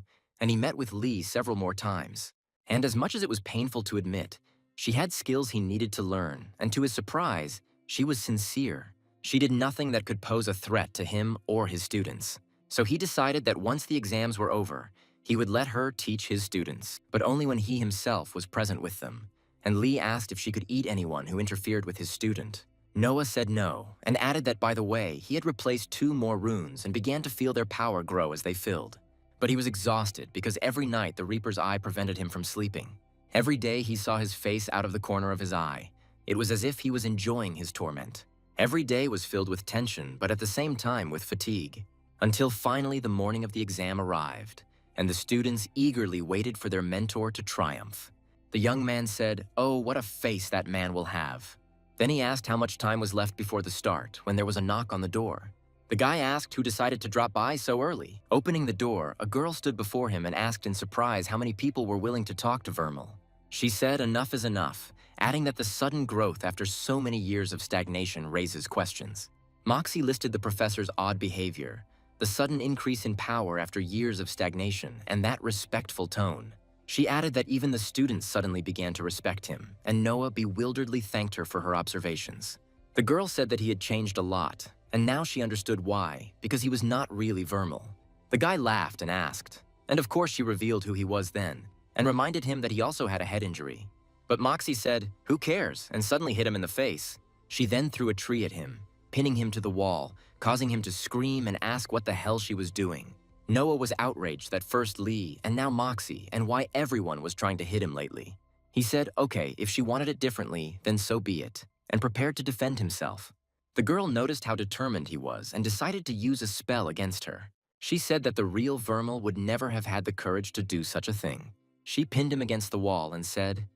and he met with Lee several more times. And as much as it was painful to admit, she had skills he needed to learn, and to his surprise, she was sincere. She did nothing that could pose a threat to him or his students. So he decided that once the exams were over, he would let her teach his students, but only when he himself was present with them. And Lee asked if she could eat anyone who interfered with his student. Noah said no, and added that, by the way, he had replaced 2 more runes and began to feel their power grow as they filled. But he was exhausted because every night the Reaper's eye prevented him from sleeping. Every day he saw his face out of the corner of his eye. It was as if he was enjoying his torment. Every day was filled with tension, but at the same time with fatigue. Until finally the morning of the exam arrived, and the students eagerly waited for their mentor to triumph. The young man said, "Oh, what a face that man will have." Then he asked how much time was left before the start, when there was a knock on the door. The guy asked who decided to drop by so early. Opening the door, a girl stood before him and asked in surprise how many people were willing to talk to Vermal. She said enough is enough, adding that the sudden growth after so many years of stagnation raises questions. Moxie listed the professor's odd behavior, the sudden increase in power after years of stagnation, and that respectful tone. She added that even the students suddenly began to respect him, and Noah bewilderedly thanked her for her observations. The girl said that he had changed a lot, and now she understood why, because he was not really Vermal. The guy laughed and asked, and of course she revealed who he was then, and reminded him that he also had a head injury. But Moxie said, "Who cares?" and suddenly hit him in the face. She then threw a tree at him, pinning him to the wall, causing him to scream and ask what the hell she was doing. Noah was outraged that first Lee and now Moxie and why everyone was trying to hit him lately. He said, okay, if she wanted it differently, then so be it, and prepared to defend himself. The girl noticed how determined he was and decided to use a spell against her. She said that the real Vermal would never have had the courage to do such a thing. She pinned him against the wall and said,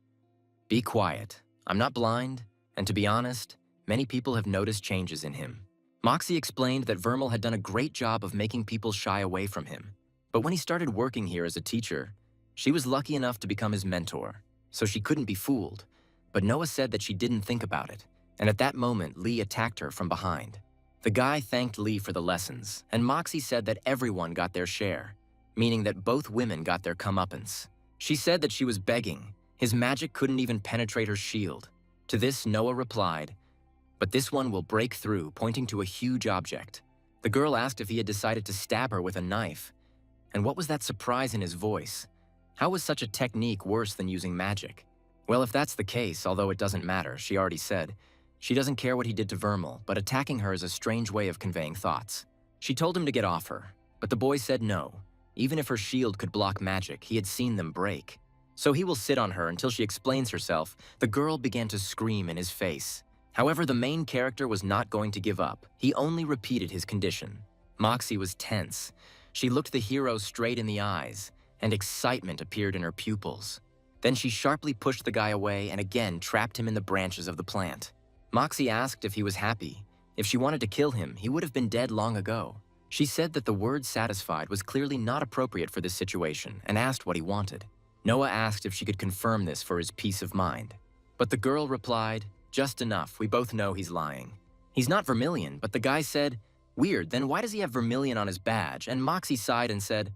"Be quiet. I'm not blind, and to be honest, many people have noticed changes in him." Moxie explained that Vermal had done a great job of making people shy away from him. But when he started working here as a teacher, she was lucky enough to become his mentor, so she couldn't be fooled. But Noah said that she didn't think about it, and at that moment, Lee attacked her from behind. The guy thanked Lee for the lessons, and Moxie said that everyone got their share, meaning that both women got their comeuppance. She said that she was begging. His magic couldn't even penetrate her shield. To this, Noah replied, "But this one will break through," pointing to a huge object. The girl asked if he had decided to stab her with a knife. And what was that surprise in his voice? How was such a technique worse than using magic? Well, if that's the case, although it doesn't matter, she already said, she doesn't care what he did to Vermal, but attacking her is a strange way of conveying thoughts. She told him to get off her, but the boy said no. Even if her shield could block magic, he had seen them break. So he will sit on her until she explains herself. The girl began to scream in his face. However, the main character was not going to give up. He only repeated his condition. Moxie was tense. She looked the hero straight in the eyes, and excitement appeared in her pupils. Then she sharply pushed the guy away and again trapped him in the branches of the plant. Moxie asked if he was happy. If she wanted to kill him, he would have been dead long ago. She said that the word satisfied was clearly not appropriate for this situation and asked what he wanted. Noah asked if she could confirm this for his peace of mind. But the girl replied, "Just enough, we both know he's lying. He's not vermilion," but the guy said, "Weird, then why does he have vermilion on his badge?" And Moxie sighed and said,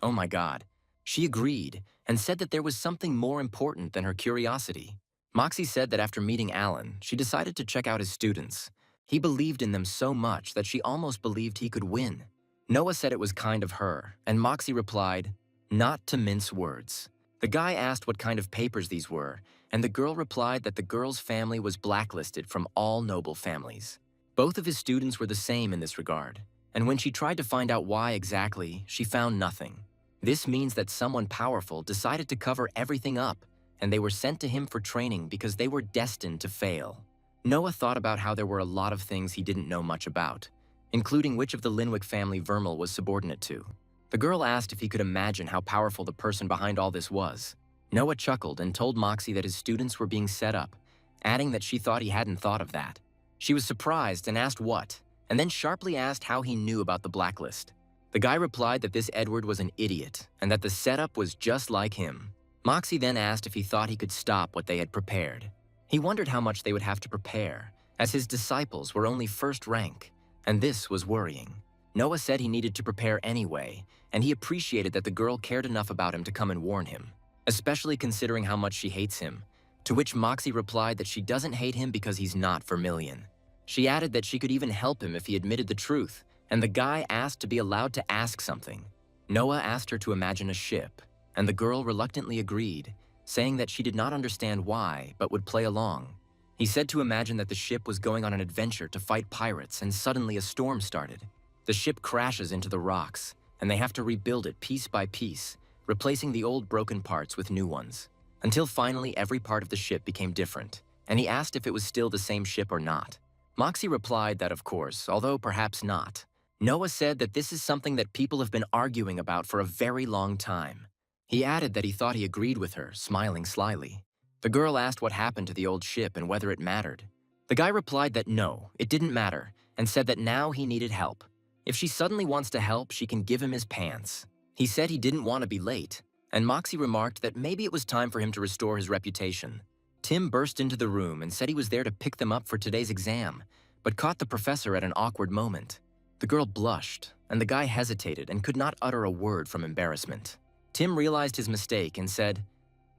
"Oh my God." She agreed and said that there was something more important than her curiosity. Moxie said that after meeting Alan, she decided to check out his students. He believed in them so much that she almost believed he could win. Noah said it was kind of her, and Moxie replied, "Not to mince words." The guy asked what kind of papers these were, and the girl replied that the girl's family was blacklisted from all noble families. Both of his students were the same in this regard, and when she tried to find out why exactly, she found nothing. This means that someone powerful decided to cover everything up, and they were sent to him for training because they were destined to fail. Noah thought about how there were a lot of things he didn't know much about, including which of the Linwick family Vermal was subordinate to. The girl asked if he could imagine how powerful the person behind all this was. Noah chuckled and told Moxie that his students were being set up, adding that she thought he hadn't thought of that. She was surprised and asked what, and then sharply asked how he knew about the blacklist. The guy replied that this Edward was an idiot and that the setup was just like him. Moxie then asked if he thought he could stop what they had prepared. He wondered how much they would have to prepare, as his disciples were only first rank, and this was worrying. Noah said he needed to prepare anyway, and he appreciated that the girl cared enough about him to come and warn him, especially considering how much she hates him, to which Moxie replied that she doesn't hate him because he's not vermilion. She added that she could even help him if he admitted the truth, and the guy asked to be allowed to ask something. Noah asked her to imagine a ship, and the girl reluctantly agreed, saying that she did not understand why, but would play along. He said to imagine that the ship was going on an adventure to fight pirates, and suddenly a storm started. The ship crashes into the rocks, and they have to rebuild it piece by piece, replacing the old broken parts with new ones, until finally every part of the ship became different, and he asked if it was still the same ship or not. Moxie replied that of course, although perhaps not. Noah said that this is something that people have been arguing about for a very long time. He added that he thought he agreed with her, smiling slyly. The girl asked what happened to the old ship and whether it mattered. The guy replied that no, it didn't matter, and said that now he needed help. If she suddenly wants to help, she can give him his pants. He said he didn't want to be late, and Moxie remarked that maybe it was time for him to restore his reputation. Tim burst into the room and said he was there to pick them up for today's exam, but caught the professor at an awkward moment. The girl blushed, and the guy hesitated and could not utter a word from embarrassment. Tim realized his mistake and said,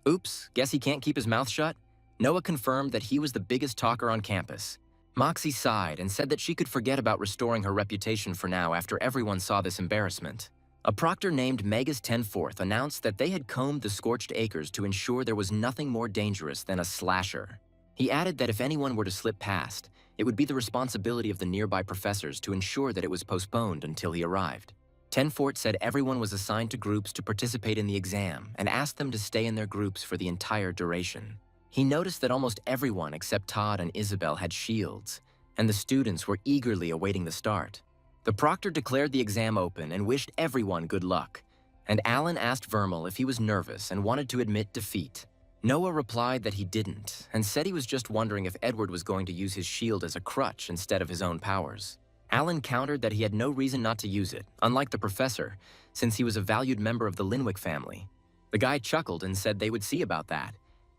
"Oops, guess he can't keep his mouth shut?" Noah confirmed that he was the biggest talker on campus. Moxie sighed and said that she could forget about restoring her reputation for now after everyone saw this embarrassment. A proctor named Megas 10/4 announced that they had combed the scorched acres to ensure there was nothing more dangerous than a slasher. He added that if anyone were to slip past, it would be the responsibility of the nearby professors to ensure that it was postponed until he arrived. 10/4 said everyone was assigned to groups to participate in the exam and asked them to stay in their groups for the entire duration. He noticed that almost everyone except Todd and Isabel had shields, and the students were eagerly awaiting the start. The proctor declared the exam open and wished everyone good luck, and Alan asked Vermal if he was nervous and wanted to admit defeat. Noah replied that he didn't, and said he was just wondering if Edward was going to use his shield as a crutch instead of his own powers. Alan countered that he had no reason not to use it, unlike the professor, since he was a valued member of the Linwick family. The guy chuckled and said they would see about that,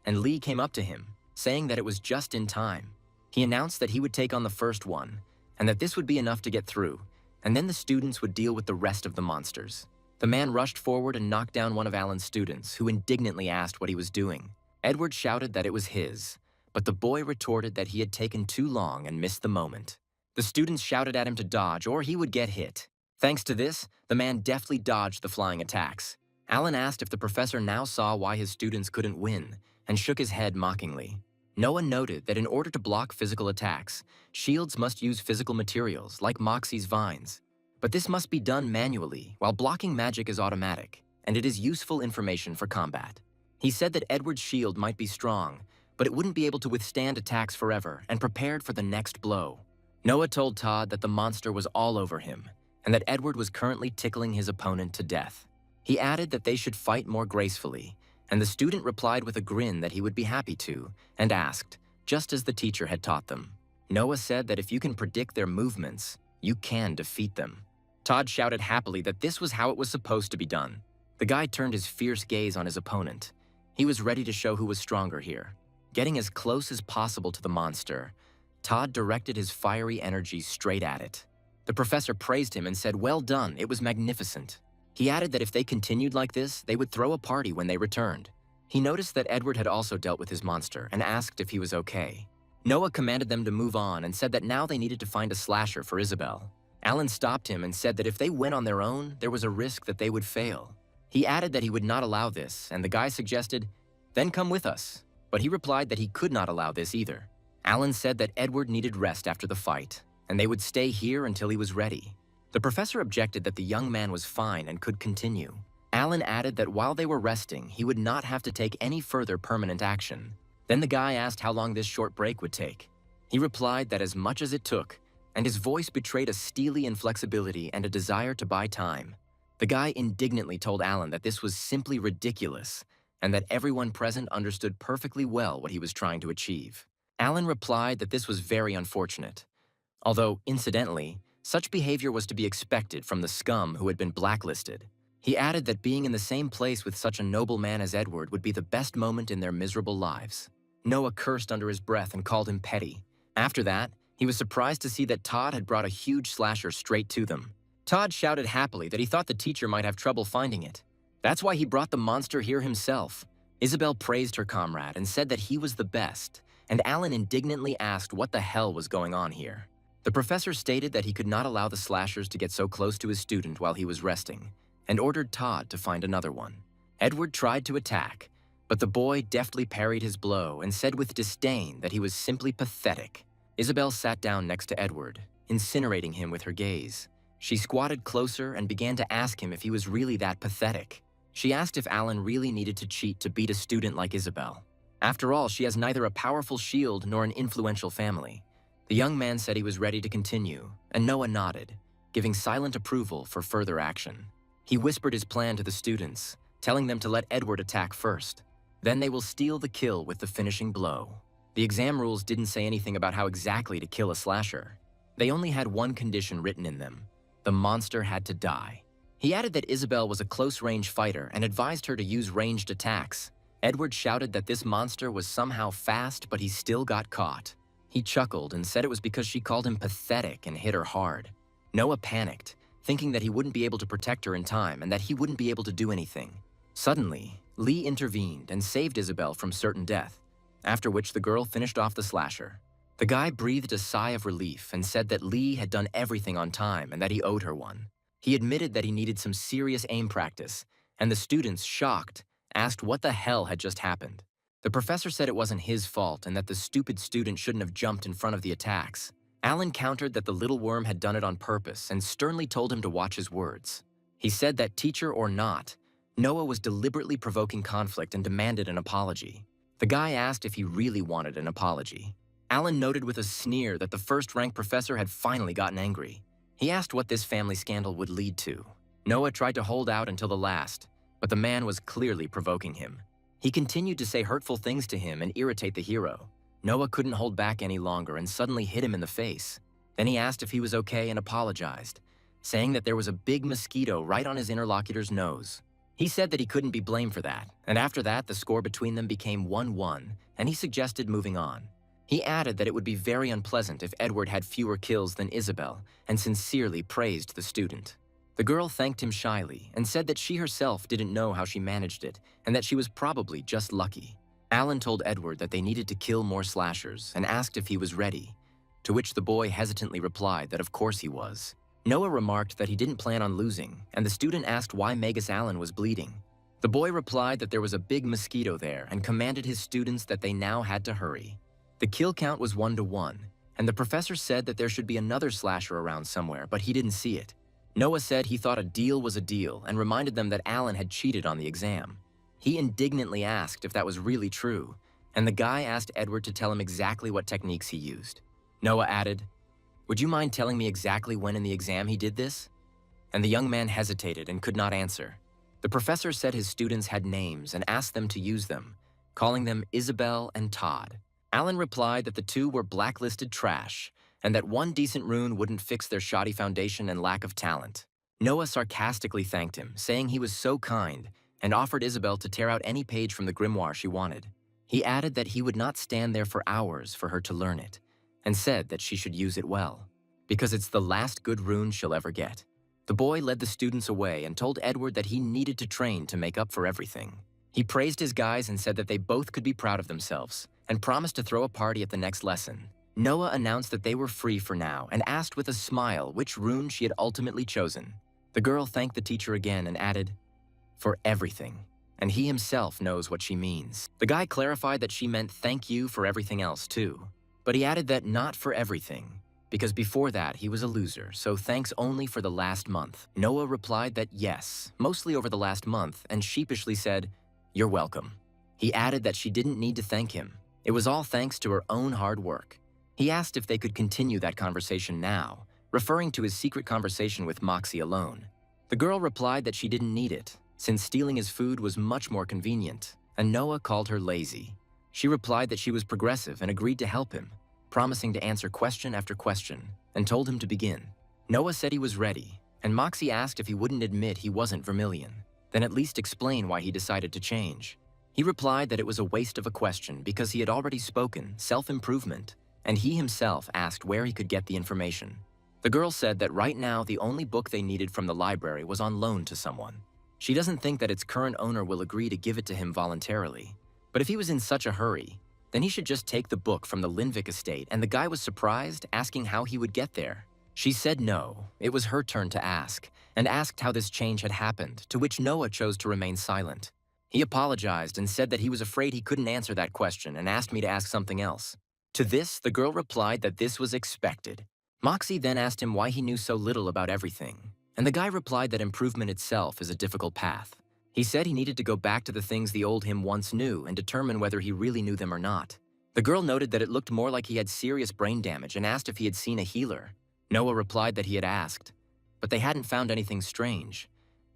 and Lee came up to him, saying that it was just in time. He announced that he would take on the first one, and that this would be enough to get through, and then the students would deal with the rest of the monsters. The man rushed forward and knocked down one of Alan's students, who indignantly asked what he was doing. Edward shouted that it was his, but the boy retorted that he had taken too long and missed the moment. The students shouted at him to dodge or he would get hit. Thanks to this, the man deftly dodged the flying attacks. Alan asked if the professor now saw why his students couldn't win, and shook his head mockingly. Noah noted that in order to block physical attacks, shields must use physical materials, like Moxie's vines. But this must be done manually, while blocking magic is automatic, and it is useful information for combat. He said that Edward's shield might be strong, but it wouldn't be able to withstand attacks forever, and prepared for the next blow. Noah told Todd that the monster was all over him, and that Edward was currently tickling his opponent to death. He added that they should fight more gracefully, and the student replied with a grin that he would be happy to, and asked, just as the teacher had taught them. Noah said that if you can predict their movements, you can defeat them. Todd shouted happily that this was how it was supposed to be done. The guy turned his fierce gaze on his opponent. He was ready to show who was stronger here. Getting as close as possible to the monster, Todd directed his fiery energy straight at it. The professor praised him and said, "Well done, it was magnificent." He added that if they continued like this, they would throw a party when they returned. He noticed that Edward had also dealt with his monster and asked if he was okay. Noah commanded them to move on and said that now they needed to find a slasher for Isabel. Alan stopped him and said that if they went on their own, there was a risk that they would fail. He added that he would not allow this, and the guy suggested, "Then come with us." But he replied that he could not allow this either. Alan said that Edward needed rest after the fight, and they would stay here until he was ready. The professor objected that the young man was fine and could continue. Alan added that while they were resting, he would not have to take any further permanent action. Then the guy asked how long this short break would take. He replied that as much as it took, and his voice betrayed a steely inflexibility and a desire to buy time. The guy indignantly told Alan that this was simply ridiculous, and that everyone present understood perfectly well what he was trying to achieve. Alan replied that this was very unfortunate. Although, incidentally, such behavior was to be expected from the scum who had been blacklisted. He added that being in the same place with such a noble man as Edward would be the best moment in their miserable lives. Noah cursed under his breath and called him petty. After that, he was surprised to see that Todd had brought a huge slasher straight to them. Todd shouted happily that he thought the teacher might have trouble finding it. That's why he brought the monster here himself. Isabel praised her comrade and said that he was the best, and Alan indignantly asked what the hell was going on here. The professor stated that he could not allow the slashers to get so close to his student while he was resting, and ordered Todd to find another one. Edward tried to attack, but the boy deftly parried his blow and said with disdain that he was simply pathetic. Isabel sat down next to Edward, incinerating him with her gaze. She squatted closer and began to ask him if he was really that pathetic. She asked if Alan really needed to cheat to beat a student like Isabel. After all, she has neither a powerful shield nor an influential family. The young man said he was ready to continue, and Noah nodded, giving silent approval for further action. He whispered his plan to the students, telling them to let Edward attack first. Then they will steal the kill with the finishing blow. The exam rules didn't say anything about how exactly to kill a slasher. They only had one condition written in them: the monster had to die. He added that Isabel was a close-range fighter and advised her to use ranged attacks. Edward shouted that this monster was somehow fast, but he still got caught. He chuckled and said it was because she called him pathetic and hit her hard. Noah panicked, thinking that he wouldn't be able to protect her in time and that he wouldn't be able to do anything. Suddenly, Lee intervened and saved Isabel from certain death, after which the girl finished off the slasher. The guy breathed a sigh of relief and said that Lee had done everything on time and that he owed her one. He admitted that he needed some serious aim practice, and the students, shocked, asked what the hell had just happened. The professor said it wasn't his fault and that the stupid student shouldn't have jumped in front of the attacks. Alan countered that the little worm had done it on purpose and sternly told him to watch his words. He said that, teacher or not, Noah was deliberately provoking conflict and demanded an apology. The guy asked if he really wanted an apology. Alan noted with a sneer that the first-rank professor had finally gotten angry. He asked what this family scandal would lead to. Noah tried to hold out until the last, but the man was clearly provoking him. He continued to say hurtful things to him and irritate the hero. Noah couldn't hold back any longer and suddenly hit him in the face. Then he asked if he was okay and apologized, saying that there was a big mosquito right on his interlocutor's nose. He said that he couldn't be blamed for that, and after that the score between them became 1-1, and he suggested moving on. He added that it would be very unpleasant if Edward had fewer kills than Isabel, and sincerely praised the student. The girl thanked him shyly and said that she herself didn't know how she managed it and that she was probably just lucky. Alan told Edward that they needed to kill more slashers and asked if he was ready, to which the boy hesitantly replied that of course he was. Noah remarked that he didn't plan on losing, and the student asked why Magus Allen was bleeding. The boy replied that there was a big mosquito there and commanded his students that they now had to hurry. The kill count was 1-1, and the professor said that there should be another slasher around somewhere, but he didn't see it. Noah said he thought a deal was a deal and reminded them that Alan had cheated on the exam. He indignantly asked if that was really true, and the guy asked Edward to tell him exactly what techniques he used. Noah added, "Would you mind telling me exactly when in the exam he did this?" And the young man hesitated and could not answer. The professor said his students had names and asked them to use them, calling them Isabel and Todd. Alan replied that the two were blacklisted trash and that one decent rune wouldn't fix their shoddy foundation and lack of talent. Noah sarcastically thanked him, saying he was so kind, and offered Isabel to tear out any page from the grimoire she wanted. He added that he would not stand there for hours for her to learn it, and said that she should use it well, because it's the last good rune she'll ever get. The boy led the students away and told Edward that he needed to train to make up for everything. He praised his guys and said that they both could be proud of themselves, and promised to throw a party at the next lesson. Noah announced that they were free for now and asked with a smile which rune she had ultimately chosen. The girl thanked the teacher again and added, "For everything," and he himself knows what she means. The guy clarified that she meant thank you for everything else too, but he added that not for everything, because before that he was a loser, so thanks only for the last month. Noah replied that yes, mostly over the last month, and sheepishly said, "You're welcome." He added that she didn't need to thank him. It was all thanks to her own hard work. He asked if they could continue that conversation now, referring to his secret conversation with Moxie alone. The girl replied that she didn't need it, since stealing his food was much more convenient, and Noah called her lazy. She replied that she was progressive and agreed to help him, promising to answer question after question, and told him to begin. Noah said he was ready, and Moxie asked if he wouldn't admit he wasn't Vermilion, then at least explain why he decided to change. He replied that it was a waste of a question because he had already spoken self-improvement, and he himself asked where he could get the information. The girl said that right now the only book they needed from the library was on loan to someone. She doesn't think that its current owner will agree to give it to him voluntarily, but if he was in such a hurry, then he should just take the book from the Linvik estate, and the guy was surprised, asking how he would get there. She said no, it was her turn to ask, and asked how this change had happened, to which Noah chose to remain silent. He apologized and said that he was afraid he couldn't answer that question and asked me to ask something else. To this, the girl replied that this was expected. Moxie then asked him why he knew so little about everything, and the guy replied that improvement itself is a difficult path. He said he needed to go back to the things the old him once knew and determine whether he really knew them or not. The girl noted that it looked more like he had serious brain damage and asked if he had seen a healer. Noah replied that he had asked, but they hadn't found anything strange,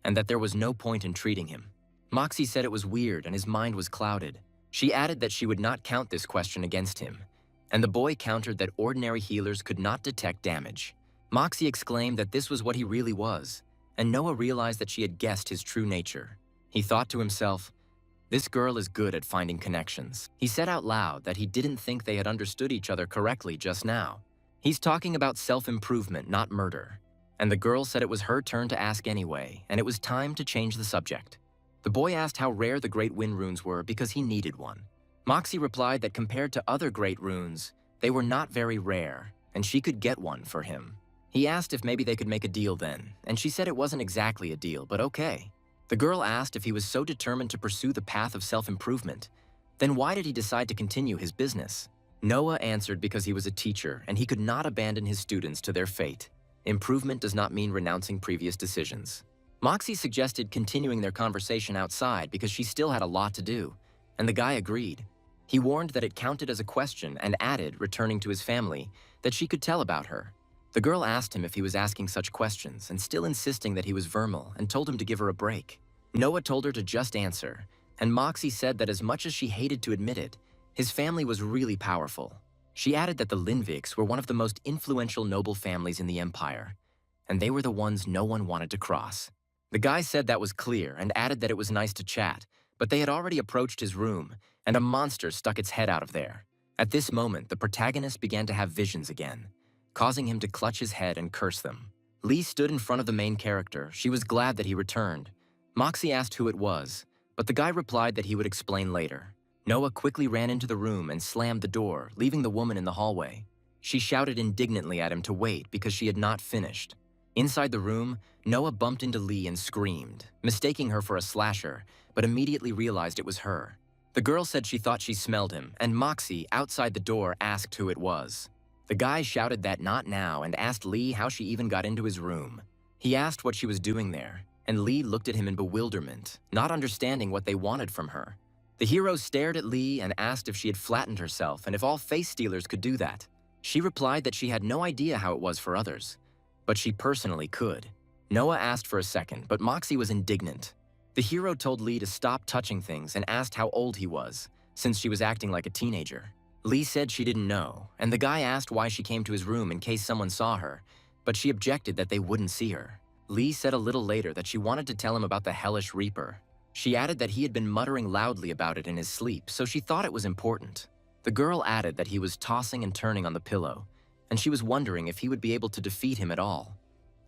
and that there was no point in treating him. Moxie said it was weird and his mind was clouded. She added that she would not count this question against him, and the boy countered that ordinary healers could not detect damage. Moxie exclaimed that this was what he really was, and Noah realized that she had guessed his true nature. He thought to himself, "This girl is good at finding connections." He said out loud that he didn't think they had understood each other correctly just now. He's talking about self-improvement, not murder. And the girl said it was her turn to ask anyway, and it was time to change the subject. The boy asked how rare the Great Wind runes were because he needed one. Moxie replied that compared to other great runes, they were not very rare, and she could get one for him. He asked if maybe they could make a deal then, and she said it wasn't exactly a deal, but okay. The girl asked if he was so determined to pursue the path of self-improvement, then why did he decide to continue his business? Noah answered because he was a teacher, and he could not abandon his students to their fate. Improvement does not mean renouncing previous decisions. Moxie suggested continuing their conversation outside because she still had a lot to do, and the guy agreed. He warned that it counted as a question and added, returning to his family, that she could tell about her. The girl asked him if he was asking such questions and still insisting that he was Vermal and told him to give her a break. Noah told her to just answer, and Moxie said that as much as she hated to admit it, his family was really powerful. She added that the Linviks were one of the most influential noble families in the Empire, and they were the ones no one wanted to cross. The guy said that was clear and added that it was nice to chat, but they had already approached his room, and a monster stuck its head out of there. At this moment, the protagonist began to have visions again, causing him to clutch his head and curse them. Lee stood in front of the main character. She was glad that he returned. Moxie asked who it was, but the guy replied that he would explain later. Noah quickly ran into the room and slammed the door, leaving the woman in the hallway. She shouted indignantly at him to wait because she had not finished. Inside the room, Noah bumped into Lee and screamed, mistaking her for a slasher, but immediately realized it was her. The girl said she thought she smelled him, and Moxie, outside the door, asked who it was. The guy shouted that not now and asked Lee how she even got into his room. He asked what she was doing there, and Lee looked at him in bewilderment, not understanding what they wanted from her. The hero stared at Lee and asked if she had flattened herself and if all face stealers could do that. She replied that she had no idea how it was for others, but she personally could. Noah asked for a second, but Moxie was indignant. The hero told Lee to stop touching things and asked how old he was, since she was acting like a teenager. Lee said she didn't know, and the guy asked why she came to his room in case someone saw her, but she objected that they wouldn't see her. Lee said a little later that she wanted to tell him about the hellish reaper. She added that he had been muttering loudly about it in his sleep, so she thought it was important. The girl added that he was tossing and turning on the pillow, and she was wondering if he would be able to defeat him at all.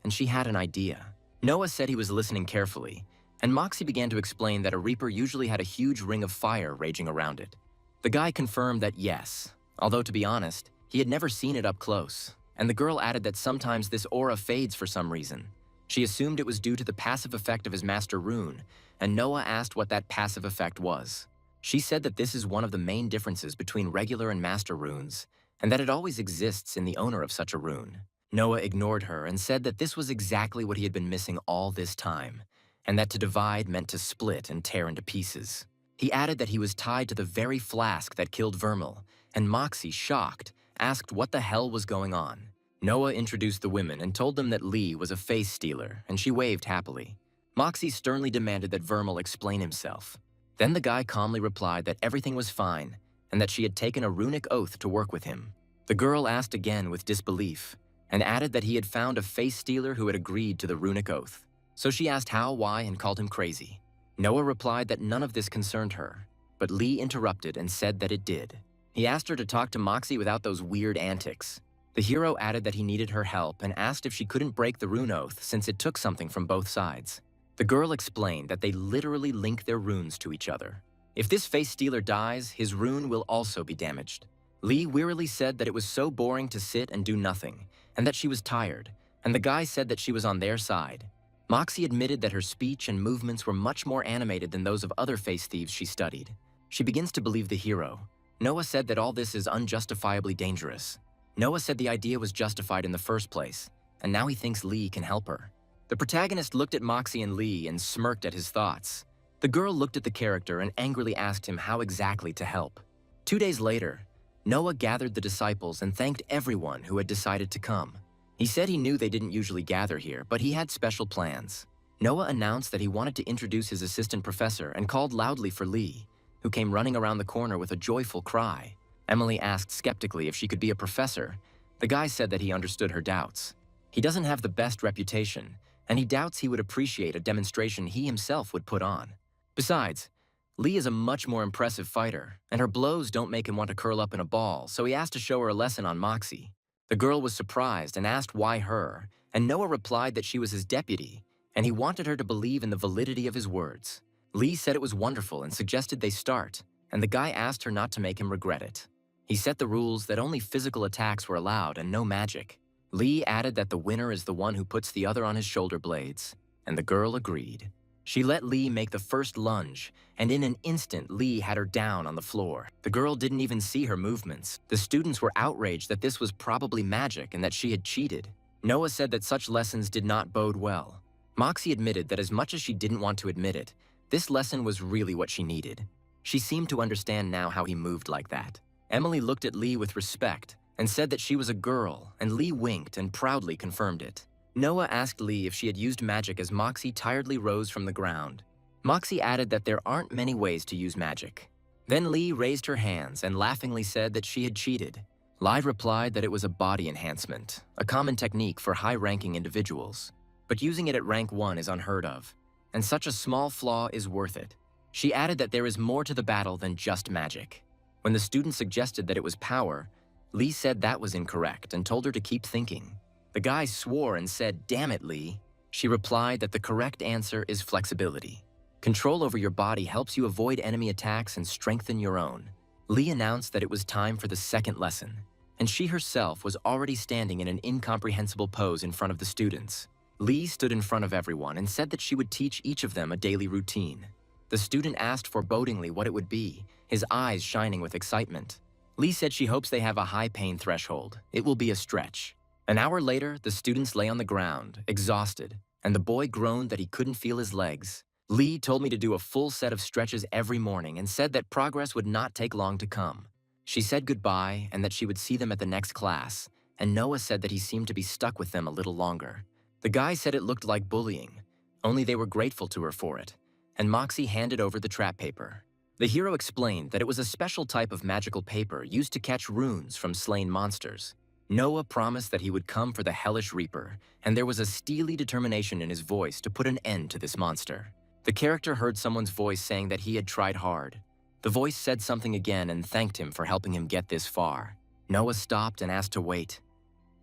And she had an idea. Noah said he was listening carefully, and Moxie began to explain that a reaper usually had a huge ring of fire raging around it. The guy confirmed that yes, although to be honest, he had never seen it up close, and the girl added that sometimes this aura fades for some reason. She assumed it was due to the passive effect of his master rune, and Noah asked what that passive effect was. She said that this is one of the main differences between regular and master runes, and that it always exists in the owner of such a rune. Noah ignored her and said that this was exactly what he had been missing all this time, and that to divide meant to split and tear into pieces. He added that he was tied to the very flask that killed Vermil, and Moxie, shocked, asked what the hell was going on. Noah introduced the women and told them that Lee was a face stealer, and she waved happily. Moxie sternly demanded that Vermil explain himself. Then the guy calmly replied that everything was fine, and that she had taken a runic oath to work with him. The girl asked again with disbelief, and added that he had found a face stealer who had agreed to the runic oath. So she asked how, why, and called him crazy. Noah replied that none of this concerned her, but Lee interrupted and said that it did. He asked her to talk to Moxie without those weird antics. The hero added that he needed her help and asked if she couldn't break the rune oath since it took something from both sides. The girl explained that they literally link their runes to each other. If this face stealer dies, his rune will also be damaged. Lee wearily said that it was so boring to sit and do nothing, and that she was tired, and the guy said that she was on their side. Moxie admitted that her speech and movements were much more animated than those of other face thieves she studied. She begins to believe the hero. Noah said that all this is unjustifiably dangerous. Noah said the idea was justified in the first place, and now he thinks Lee can help her. The protagonist looked at Moxie and Lee and smirked at his thoughts. The girl looked at the character and angrily asked him how exactly to help. 2 days later, Noah gathered the disciples and thanked everyone who had decided to come. He said he knew they didn't usually gather here, but he had special plans. Noah announced that he wanted to introduce his assistant professor and called loudly for Lee, who came running around the corner with a joyful cry. Emily asked skeptically if she could be a professor. The guy said that he understood her doubts. He doesn't have the best reputation, and he doubts he would appreciate a demonstration he himself would put on. Besides, Lee is a much more impressive fighter, and her blows don't make him want to curl up in a ball, so he asked to show her a lesson on Moxie. The girl was surprised and asked why her, and Noah replied that she was his deputy, and he wanted her to believe in the validity of his words. Lee said it was wonderful and suggested they start, and the guy asked her not to make him regret it. He set the rules that only physical attacks were allowed and no magic. Lee added that the winner is the one who puts the other on his shoulder blades, and the girl agreed. She let Lee make the first lunge, and in an instant, Lee had her down on the floor. The girl didn't even see her movements. The students were outraged that this was probably magic and that she had cheated. Noah said that such lessons did not bode well. Moxie admitted that as much as she didn't want to admit it, this lesson was really what she needed. She seemed to understand now how he moved like that. Emily looked at Lee with respect and said that she was a girl, and Lee winked and proudly confirmed it. Noah asked Lee if she had used magic as Moxie tiredly rose from the ground. Moxie added that there aren't many ways to use magic. Then Lee raised her hands and laughingly said that she had cheated. Lee replied that it was a body enhancement, a common technique for high-ranking individuals. But using it at rank 1 is unheard of, and such a small flaw is worth it. She added that there is more to the battle than just magic. When the student suggested that it was power, Lee said that was incorrect and told her to keep thinking. The guy swore and said, "Damn it, Lee." She replied that the correct answer is flexibility. Control over your body helps you avoid enemy attacks and strengthen your own. Lee announced that it was time for the second lesson, and she herself was already standing in an incomprehensible pose in front of the students. Lee stood in front of everyone and said that she would teach each of them a daily routine. The student asked forebodingly what it would be, his eyes shining with excitement. Lee said she hopes they have a high pain threshold. It will be a stretch. An hour later, the students lay on the ground, exhausted, and the boy groaned that he couldn't feel his legs. Lee told me to do a full set of stretches every morning and said that progress would not take long to come. She said goodbye and that she would see them at the next class, and Noah said that he seemed to be stuck with them a little longer. The guy said it looked like bullying, only they were grateful to her for it, and Moxie handed over the trap paper. The hero explained that it was a special type of magical paper used to catch runes from slain monsters. Noah promised that he would come for the Hellish Reaper, and there was a steely determination in his voice to put an end to this monster. The character heard someone's voice saying that he had tried hard. The voice said something again and thanked him for helping him get this far. Noah stopped and asked to wait.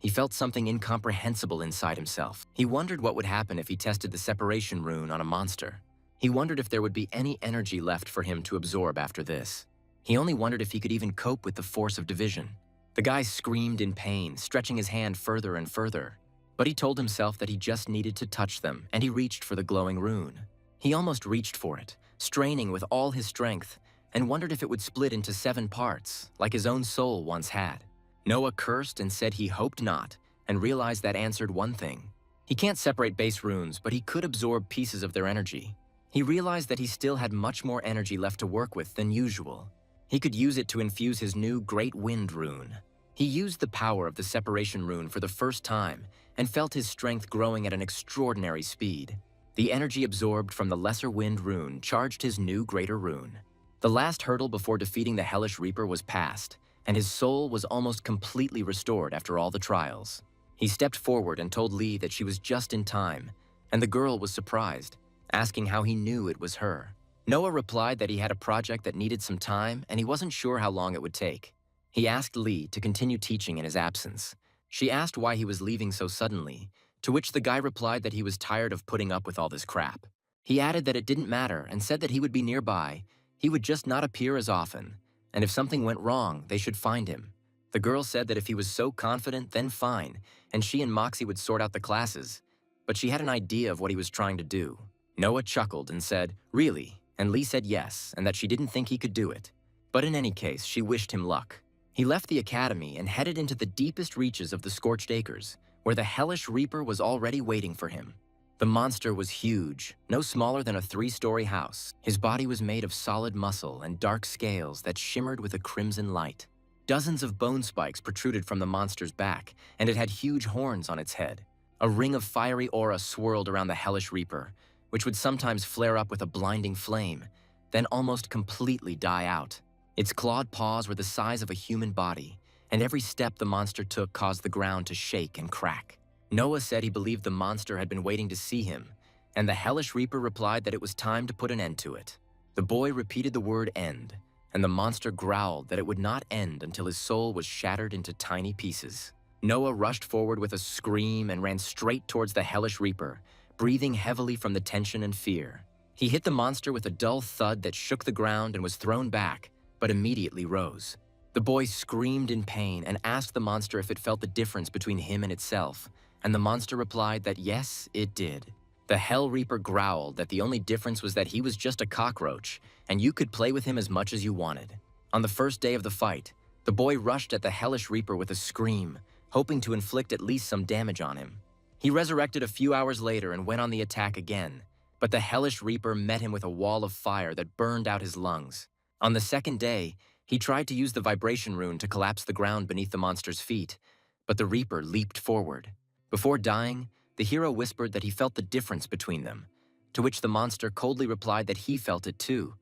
He felt something incomprehensible inside himself. He wondered what would happen if he tested the separation rune on a monster. He wondered if there would be any energy left for him to absorb after this. He only wondered if he could even cope with the force of division. The guy screamed in pain, stretching his hand further and further. But he told himself that he just needed to touch them, and he reached for the glowing rune. He almost reached for it, straining with all his strength, and wondered if it would split into 7 parts, like his own soul once had. Noah cursed and said he hoped not, and realized that answered one thing. He can't separate base runes, but he could absorb pieces of their energy. He realized that he still had much more energy left to work with than usual. He could use it to infuse his new Great Wind rune. He used the power of the separation rune for the first time and felt his strength growing at an extraordinary speed. The energy absorbed from the Lesser Wind rune charged his new Greater rune. The last hurdle before defeating the Hellish Reaper was passed, and his soul was almost completely restored after all the trials. He stepped forward and told Lee that she was just in time, and the girl was surprised, asking how he knew it was her. Noah replied that he had a project that needed some time and he wasn't sure how long it would take. He asked Lee to continue teaching in his absence. She asked why he was leaving so suddenly, to which the guy replied that he was tired of putting up with all this crap. He added that it didn't matter and said that he would be nearby. He would just not appear as often, and if something went wrong, they should find him. The girl said that if he was so confident, then fine, and she and Moxie would sort out the classes. But she had an idea of what he was trying to do. Noah chuckled and said, "Really?" And Lee said yes, and that she didn't think he could do it. But in any case, she wished him luck. He left the academy and headed into the deepest reaches of the Scorched Acres, where the Hellish Reaper was already waiting for him. The monster was huge, no smaller than a 3-story house. His body was made of solid muscle and dark scales that shimmered with a crimson light. Dozens of bone spikes protruded from the monster's back, and it had huge horns on its head. A ring of fiery aura swirled around the Hellish Reaper, which would sometimes flare up with a blinding flame, then almost completely die out. Its clawed paws were the size of a human body, and every step the monster took caused the ground to shake and crack. Noah said he believed the monster had been waiting to see him, and the Hellish Reaper replied that it was time to put an end to it. The boy repeated the word end, and the monster growled that it would not end until his soul was shattered into tiny pieces. Noah rushed forward with a scream and ran straight towards the Hellish Reaper, breathing heavily from the tension and fear. He hit the monster with a dull thud that shook the ground and was thrown back, but immediately rose. The boy screamed in pain and asked the monster if it felt the difference between him and itself, and the monster replied that yes, it did. The Hell Reaper growled that the only difference was that he was just a cockroach, and you could play with him as much as you wanted. On the first day of the fight, the boy rushed at the Hellish Reaper with a scream, hoping to inflict at least some damage on him. He resurrected a few hours later and went on the attack again, but the Hellish Reaper met him with a wall of fire that burned out his lungs. On the second day, he tried to use the vibration rune to collapse the ground beneath the monster's feet, but the Reaper leaped forward. Before dying, the hero whispered that he felt the difference between them, to which the monster coldly replied that he felt it too,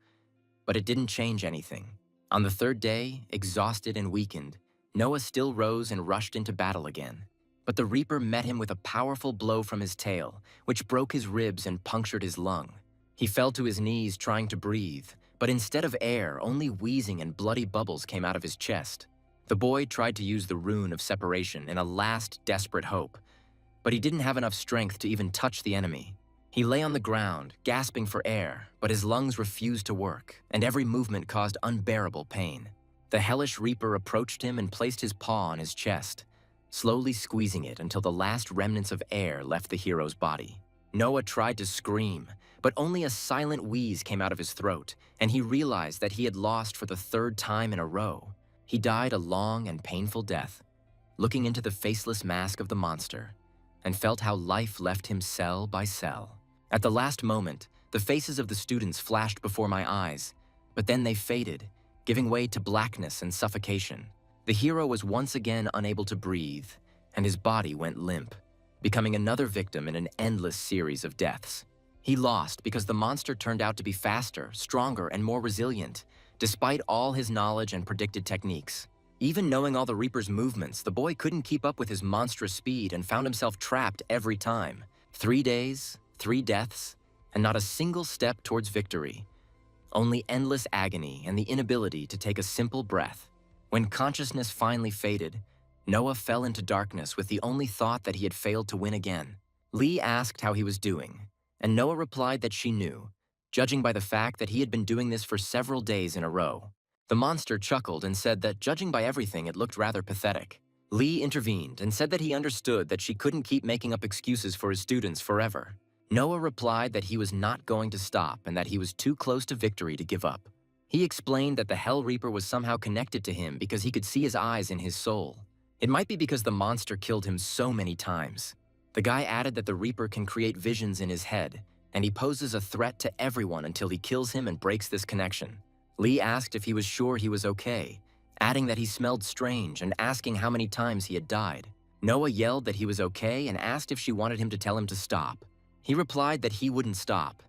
but it didn't change anything. On the third day, exhausted and weakened, Noah still rose and rushed into battle again. But the Reaper met him with a powerful blow from his tail, which broke his ribs and punctured his lung. He fell to his knees trying to breathe, but instead of air, only wheezing and bloody bubbles came out of his chest. The boy tried to use the rune of separation in a last desperate hope, but he didn't have enough strength to even touch the enemy. He lay on the ground, gasping for air, but his lungs refused to work, and every movement caused unbearable pain. The Hellish Reaper approached him and placed his paw on his chest, slowly squeezing it until the last remnants of air left the hero's body. Noah tried to scream, but only a silent wheeze came out of his throat, and he realized that he had lost for the 3rd time in a row. He died a long and painful death, looking into the faceless mask of the monster, and felt how life left him cell by cell. At the last moment, the faces of the students flashed before my eyes, but then they faded, giving way to blackness and suffocation. The hero was once again unable to breathe, and his body went limp, becoming another victim in an endless series of deaths. He lost because the monster turned out to be faster, stronger, and more resilient, despite all his knowledge and predicted techniques. Even knowing all the Reaper's movements, the boy couldn't keep up with his monstrous speed and found himself trapped every time. 3 days, 3 deaths, and not a single step towards victory. Only endless agony and the inability to take a simple breath. When consciousness finally faded, Noah fell into darkness with the only thought that he had failed to win again. Lee asked how he was doing, and Noah replied that she knew, judging by the fact that he had been doing this for several days in a row. The monster chuckled and said that, judging by everything, it looked rather pathetic. Lee intervened and said that he understood that she couldn't keep making up excuses for his students forever. Noah replied that he was not going to stop and that he was too close to victory to give up. He explained that the Hell Reaper was somehow connected to him because he could see his eyes in his soul. It might be because the monster killed him so many times. The guy added that the Reaper can create visions in his head, and he poses a threat to everyone until he kills him and breaks this connection. Lee asked if he was sure he was okay, adding that he smelled strange and asking how many times he had died. Noah yelled that he was okay and asked if she wanted him to tell him to stop. He replied that he wouldn't stop,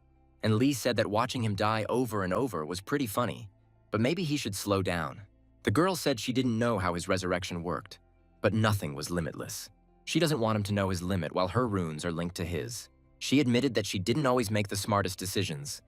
and Lee said that watching him die over and over was pretty funny, but maybe he should slow down. The girl said she didn't know how his resurrection worked, but nothing was limitless. She doesn't want him to know his limit while her runes are linked to his. She admitted that she didn't always make the smartest decisions,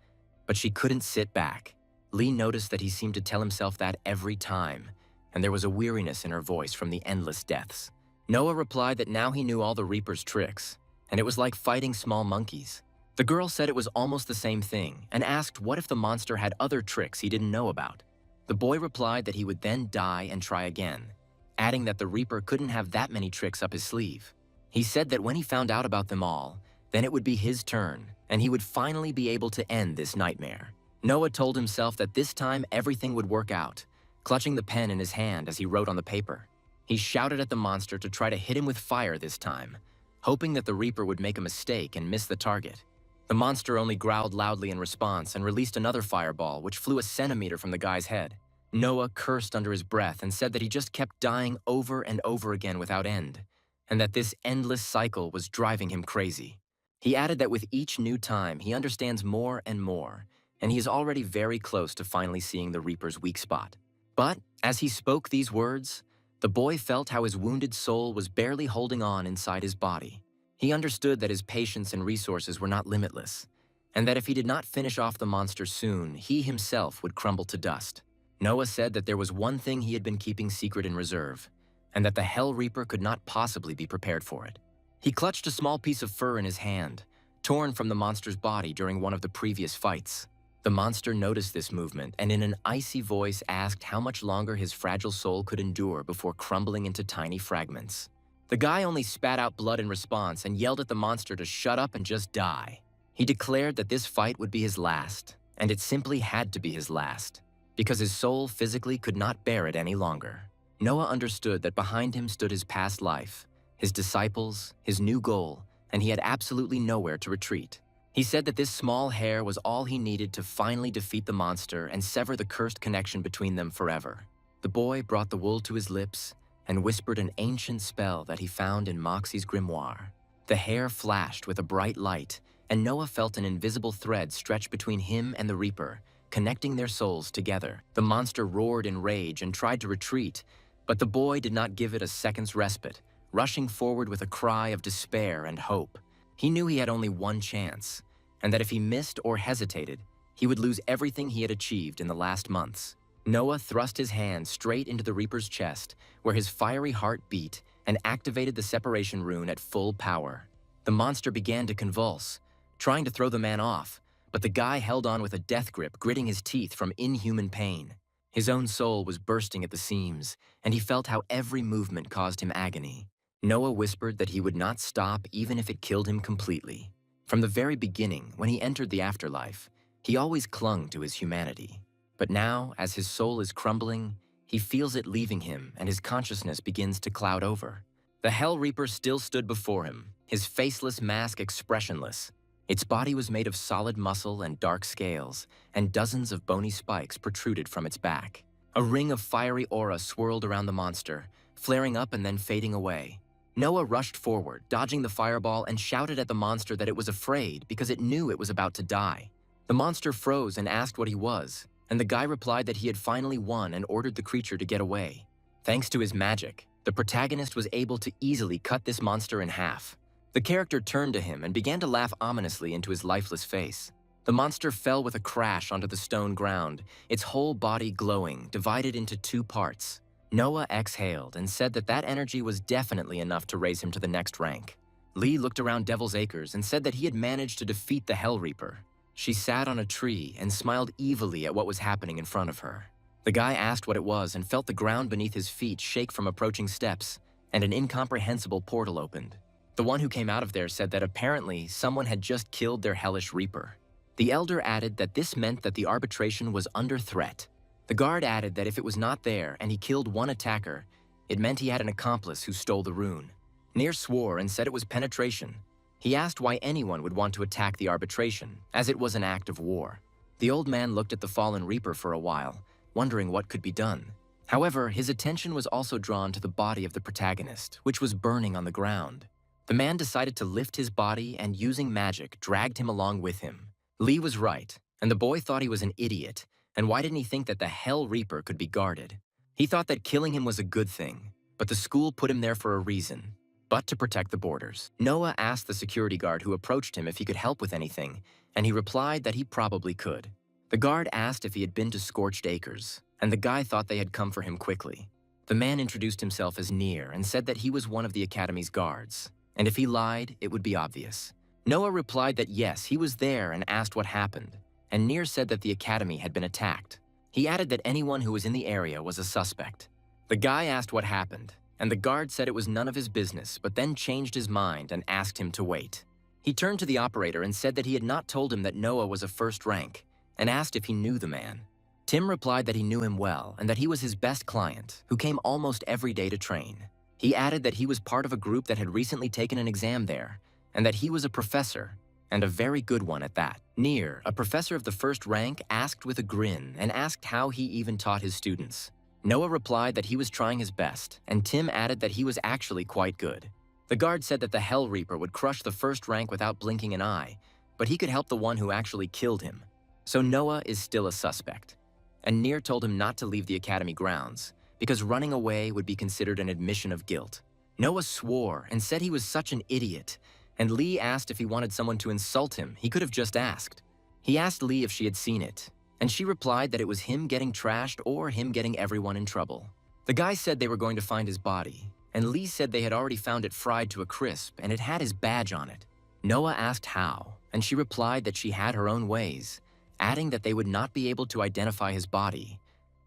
but she couldn't sit back. Lee noticed that he seemed to tell himself that every time, and there was a weariness in her voice from the endless deaths. Noah replied that now he knew all the Reaper's tricks, and it was like fighting small monkeys. The girl said it was almost the same thing and asked what if the monster had other tricks he didn't know about. The boy replied that he would then die and try again, adding that the Reaper couldn't have that many tricks up his sleeve. He said that when he found out about them all, then it would be his turn, and he would finally be able to end this nightmare. Noah told himself that this time everything would work out, clutching the pen in his hand as he wrote on the paper. He shouted at the monster to try to hit him with fire this time, hoping that the Reaper would make a mistake and miss the target. The monster only growled loudly in response and released another fireball, which flew a centimeter from the guy's head. Noah cursed under his breath and said that he just kept dying over and over again without end, and that this endless cycle was driving him crazy. He added that with each new time, he understands more and more, and he is already very close to finally seeing the Reaper's weak spot. But as he spoke these words, the boy felt how his wounded soul was barely holding on inside his body. He understood that his patience and resources were not limitless, and that if he did not finish off the monster soon, he himself would crumble to dust. Noah said that there was one thing he had been keeping secret in reserve, and that the Hell Reaper could not possibly be prepared for it. He clutched a small piece of fur in his hand, torn from the monster's body during one of the previous fights. The monster noticed this movement and in an icy voice asked how much longer his fragile soul could endure before crumbling into tiny fragments. The guy only spat out blood in response and yelled at the monster to shut up and just die. He declared that this fight would be his last, and it simply had to be his last, because his soul physically could not bear it any longer. Noah understood that behind him stood his past life, his disciples, his new goal, and he had absolutely nowhere to retreat. He said that this small hair was all he needed to finally defeat the monster and sever the cursed connection between them forever. The boy brought the wool to his lips and whispered an ancient spell that he found in Moxie's grimoire. The hair flashed with a bright light, and Noah felt an invisible thread stretch between him and the Reaper, connecting their souls together. The monster roared in rage and tried to retreat, but the boy did not give it a second's respite, rushing forward with a cry of despair and hope. He knew he had only one chance, and that if he missed or hesitated, he would lose everything he had achieved in the last months. Noah thrust his hand straight into the Reaper's chest, where his fiery heart beat, and activated the separation rune at full power. The monster began to convulse, trying to throw the man off, but the guy held on with a death grip, gritting his teeth from inhuman pain. His own soul was bursting at the seams, and he felt how every movement caused him agony. Noah whispered that he would not stop even if it killed him completely. From the very beginning, when he entered the afterlife, he always clung to his humanity. But now, as his soul is crumbling, he feels it leaving him and his consciousness begins to cloud over. The Hell Reaper still stood before him, his faceless mask expressionless. Its body was made of solid muscle and dark scales, and dozens of bony spikes protruded from its back. A ring of fiery aura swirled around the monster, flaring up and then fading away. Noah rushed forward, dodging the fireball, and shouted at the monster that it was afraid because it knew it was about to die. The monster froze and asked what he was, and the guy replied that he had finally won and ordered the creature to get away. Thanks to his magic, the protagonist was able to easily cut this monster in half. The character turned to him and began to laugh ominously into his lifeless face. The monster fell with a crash onto the stone ground, its whole body glowing, divided into two parts. Noah exhaled and said that that energy was definitely enough to raise him to the next rank. Lee looked around Devil's Acres and said that he had managed to defeat the Hell Reaper. She sat on a tree and smiled evilly at what was happening in front of her. The guy asked what it was and felt the ground beneath his feet shake from approaching steps, and an incomprehensible portal opened. The one who came out of there said that apparently someone had just killed their hellish reaper. The elder added that this meant that the arbitration was under threat. The guard added that if it was not there and he killed one attacker, it meant he had an accomplice who stole the rune. Nir swore and said it was penetration. He asked why anyone would want to attack the arbitration, as it was an act of war. The old man looked at the fallen reaper for a while, wondering what could be done. However, his attention was also drawn to the body of the protagonist, which was burning on the ground. The man decided to lift his body and, using magic, dragged him along with him. Lee was right, and the boy thought he was an idiot. And why didn't he think that the Hell Reaper could be guarded? He thought that killing him was a good thing, but the school put him there for a reason, but to protect the borders. Noah asked the security guard who approached him if he could help with anything, and he replied that he probably could. The guard asked if he had been to Scorched Acres, and the guy thought they had come for him quickly. The man introduced himself as Nir and said that he was one of the academy's guards, and if he lied, it would be obvious. Noah replied that yes, he was there and asked what happened, and Nir said that the academy had been attacked. He added that anyone who was in the area was a suspect. The guy asked what happened, and the guard said it was none of his business, but then changed his mind and asked him to wait. He turned to the operator and said that he had not told him that Noah was a first rank, and asked if he knew the man. Tim replied that he knew him well and that he was his best client, who came almost every day to train. He added that he was part of a group that had recently taken an exam there, and that he was a professor, and a very good one at that. Nir, a professor of the first rank, asked with a grin and asked how he even taught his students. Noah replied that he was trying his best, and Tim added that he was actually quite good. The guard said that the Hell Reaper would crush the first rank without blinking an eye, but he could help the one who actually killed him. So Noah is still a suspect. And Nir told him not to leave the academy grounds, because running away would be considered an admission of guilt. Noah swore and said he was such an idiot, and Lee asked if he wanted someone to insult him. He could have just asked. He asked Lee if she had seen it, and she replied that it was him getting trashed or him getting everyone in trouble. The guy said they were going to find his body, and Lee said they had already found it fried to a crisp and it had his badge on it. Noah asked how, and she replied that she had her own ways, adding that they would not be able to identify his body,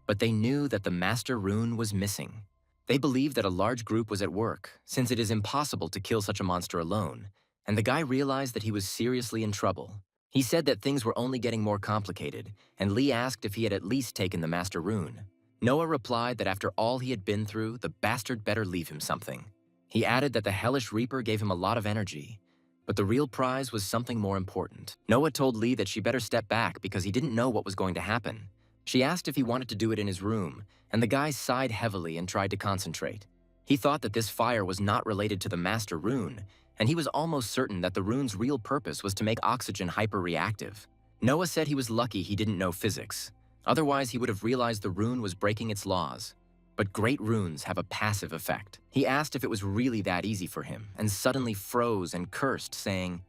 but they knew that the Master Rune was missing. They believed that a large group was at work, since it is impossible to kill such a monster alone, and the guy realized that he was seriously in trouble. He said that things were only getting more complicated, and Lee asked if he had at least taken the Master Rune. Noah replied that after all he had been through, the bastard better leave him something. He added that the Hellish Reaper gave him a lot of energy, but the real prize was something more important. Noah told Lee that she better step back because he didn't know what was going to happen. She asked if he wanted to do it in his room, and the guy sighed heavily and tried to concentrate. He thought that this fire was not related to the Master Rune, and he was almost certain that the rune's real purpose was to make oxygen hyper-reactive. Noah said he was lucky he didn't know physics. Otherwise, he would have realized the rune was breaking its laws. But great runes have a passive effect. He asked if it was really that easy for him, and suddenly froze and cursed, saying,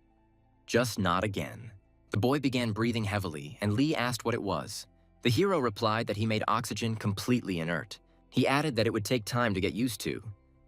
"Just not again." The boy began breathing heavily, and Lee asked what it was. The hero replied that he made oxygen completely inert. He added that it would take time to get used to,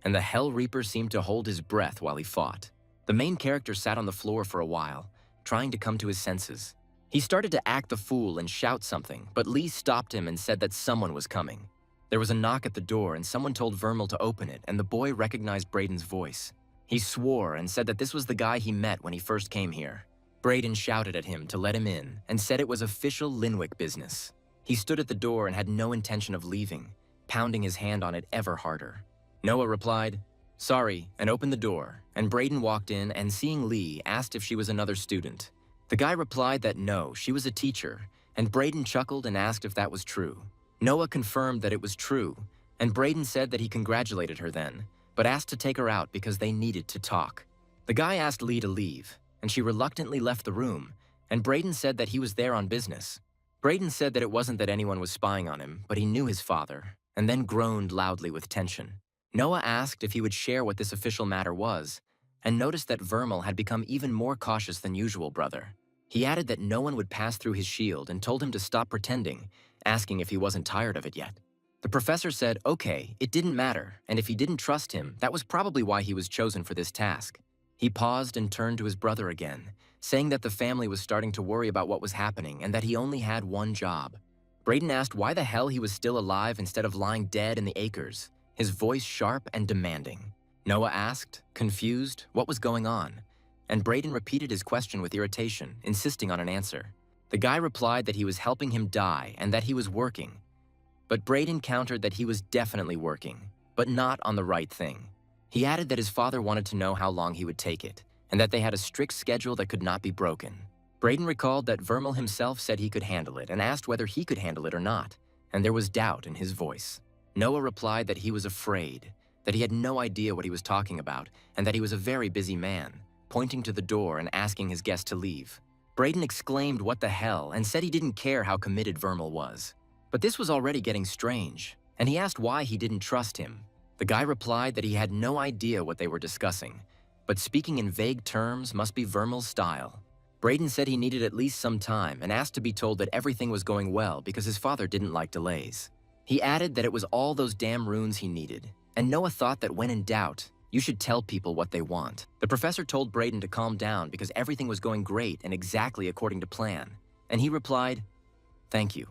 and the Hell Reaper seemed to hold his breath while he fought. The main character sat on the floor for a while, trying to come to his senses. He started to act the fool and shout something, but Lee stopped him and said that someone was coming. There was a knock at the door, and someone told Vermal to open it, and the boy recognized Braden's voice. He swore and said that this was the guy he met when he first came here. Braden shouted at him to let him in and said it was official Linwick business. He stood at the door and had no intention of leaving, pounding his hand on it ever harder. Noah replied, "Sorry," and opened the door, and Braden walked in and, seeing Lee, asked if she was another student. The guy replied that no, she was a teacher, and Braden chuckled and asked if that was true. Noah confirmed that it was true, and Braden said that he congratulated her then, but asked to take her out because they needed to talk. The guy asked Lee to leave, and she reluctantly left the room, and Braden said that he was there on business. Braden said that it wasn't that anyone was spying on him, but he knew his father, and then groaned loudly with tension. Noah asked if he would share what this official matter was, and noticed that Vermal had become even more cautious than usual, brother. He added that no one would pass through his shield and told him to stop pretending, asking if he wasn't tired of it yet. The professor said, okay, it didn't matter, and if he didn't trust him, that was probably why he was chosen for this task. He paused and turned to his brother again, saying that the family was starting to worry about what was happening and that he only had one job. Braden asked why the hell he was still alive instead of lying dead in the acres, his voice sharp and demanding. Noah asked, confused, what was going on, and Braden repeated his question with irritation, insisting on an answer. The guy replied that he was helping him die and that he was working. But Braden countered that he was definitely working, but not on the right thing. He added that his father wanted to know how long he would take it, and that they had a strict schedule that could not be broken. Braden recalled that Vermal himself said he could handle it and asked whether he could handle it or not, and there was doubt in his voice. Noah replied that he was afraid, that he had no idea what he was talking about, and that he was a very busy man, pointing to the door and asking his guest to leave. Braden exclaimed what the hell and said he didn't care how committed Vermal was. But this was already getting strange, and he asked why he didn't trust him. The guy replied that he had no idea what they were discussing, but speaking in vague terms must be Vermal's style. Braden said he needed at least some time and asked to be told that everything was going well because his father didn't like delays. He added that it was all those damn runes he needed, and Noah thought that when in doubt, you should tell people what they want. The professor told Braden to calm down because everything was going great and exactly according to plan, and he replied, "Thank you."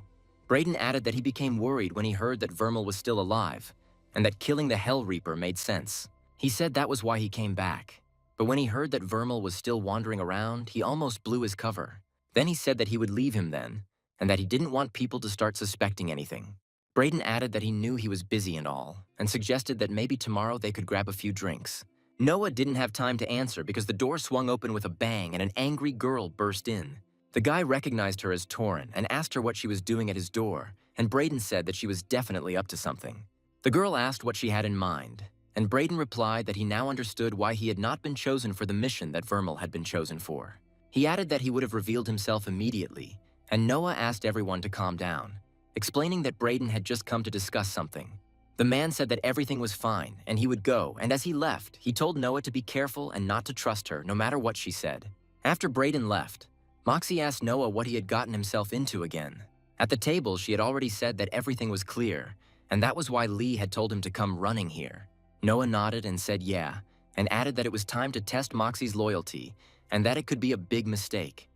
Braden added that he became worried when he heard that Vermal was still alive, and that killing the Hell Reaper made sense. He said that was why he came back. But when he heard that Vermal was still wandering around, he almost blew his cover. Then he said that he would leave him then, and that he didn't want people to start suspecting anything. Braden added that he knew he was busy and all, and suggested that maybe tomorrow they could grab a few drinks. Noah didn't have time to answer because the door swung open with a bang and an angry girl burst in. The guy recognized her as Torin and asked her what she was doing at his door, and Braden said that she was definitely up to something. The girl asked what she had in mind, and Braden replied that he now understood why he had not been chosen for the mission that Vermal had been chosen for. He added that he would have revealed himself immediately, and Noah asked everyone to calm down, explaining that Braden had just come to discuss something. The man said that everything was fine and he would go, and as he left, he told Noah to be careful and not to trust her no matter what she said. After Braden left, Moxie asked Noah what he had gotten himself into again. At the table, she had already said that everything was clear, and that was why Lee had told him to come running here. Noah nodded and said yeah, and added that it was time to test Moxie's loyalty and that it could be a big mistake.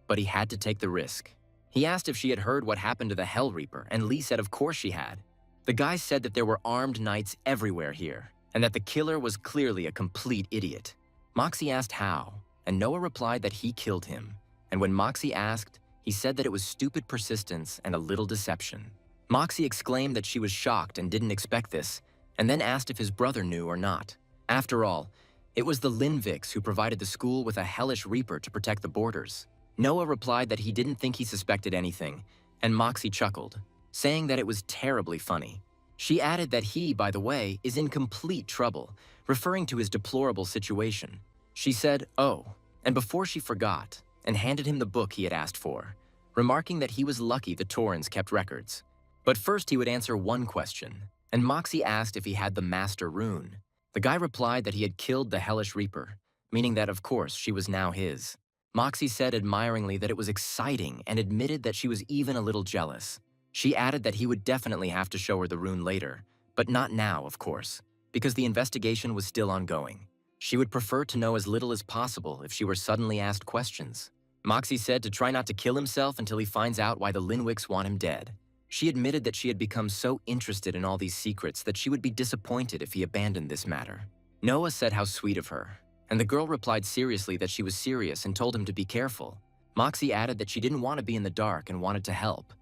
But he had to take the risk. He asked if she had heard what happened to the Hell Reaper, and Lee said of course she had. The guy said that there were armed knights everywhere here, and that the killer was clearly a complete idiot. Moxie asked how, and Noah replied that he killed him. And when Moxie asked, he said that it was stupid persistence and a little deception. Moxie exclaimed that she was shocked and didn't expect this, and then asked if his brother knew or not. After all, it was the Linviks who provided the school with a hellish reaper to protect the borders. Noah replied that he didn't think he suspected anything, and Moxie chuckled, saying that it was terribly funny. She added that he, by the way, is in complete trouble, referring to his deplorable situation. She said, "Oh," and before she forgot, and handed him the book he had asked for, remarking that he was lucky the Torrens kept records. But first he would answer one question, and Moxie asked if he had the Master Rune. The guy replied that he had killed the Hellish Reaper, meaning that, of course, she was now his. Moxie said admiringly that it was exciting and admitted that she was even a little jealous. She added that he would definitely have to show her the rune later, but not now, of course, because the investigation was still ongoing. She would prefer to know as little as possible if she were suddenly asked questions. Moxie said to try not to kill himself until he finds out why the Linwicks want him dead. She admitted that she had become so interested in all these secrets that she would be disappointed if he abandoned this matter. Noah said how sweet of her, and the girl replied seriously that she was serious and told him to be careful. Moxie added that she didn't want to be in the dark and wanted to help,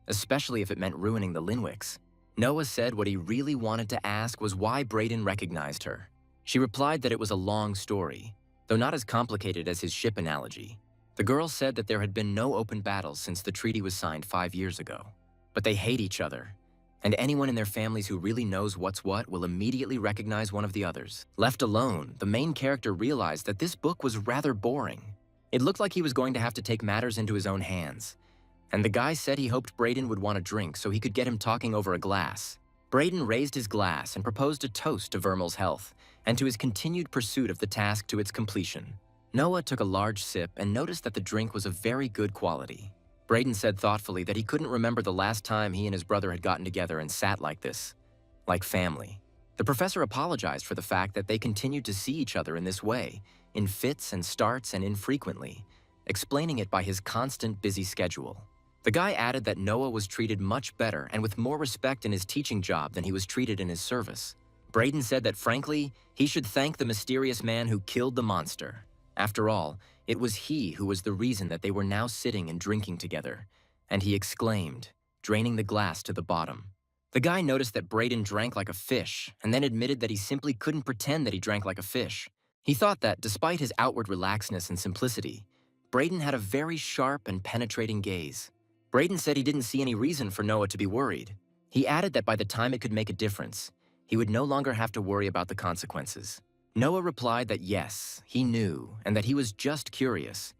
especially if it meant ruining the Linwicks. Noah said what he really wanted to ask was why Braden recognized her. She replied that it was a long story, though not as complicated as his ship analogy. The girl said that there had been no open battles since the treaty was signed 5 years ago. But they hate each other, and anyone in their families who really knows what's what will immediately recognize one of the others. Left alone, the main character realized that this book was rather boring. It looked like he was going to have to take matters into his own hands. And the guy said he hoped Brayden would want a drink so he could get him talking over a glass. Brayden raised his glass and proposed a toast to Vermal's health and to his continued pursuit of the task to its completion. Noah took a large sip and noticed that the drink was of very good quality. Brayden said thoughtfully that he couldn't remember the last time he and his brother had gotten together and sat like this, like family. The professor apologized for the fact that they continued to see each other in this way, in fits and starts and infrequently, explaining it by his constant busy schedule. The guy added that Noah was treated much better and with more respect in his teaching job than he was treated in his service. Brayden said that frankly, he should thank the mysterious man who killed the monster. After all, it was he who was the reason that they were now sitting and drinking together, and he exclaimed, draining the glass to the bottom. The guy noticed that Brayden drank like a fish, and then admitted that he simply couldn't pretend that he drank like a fish. He thought that, despite his outward relaxedness and simplicity, Brayden had a very sharp and penetrating gaze. Brayden said he didn't see any reason for Noah to be worried. He added that by the time it could make a difference, he would no longer have to worry about the consequences. Noah replied that yes, he knew, and that he was just curious,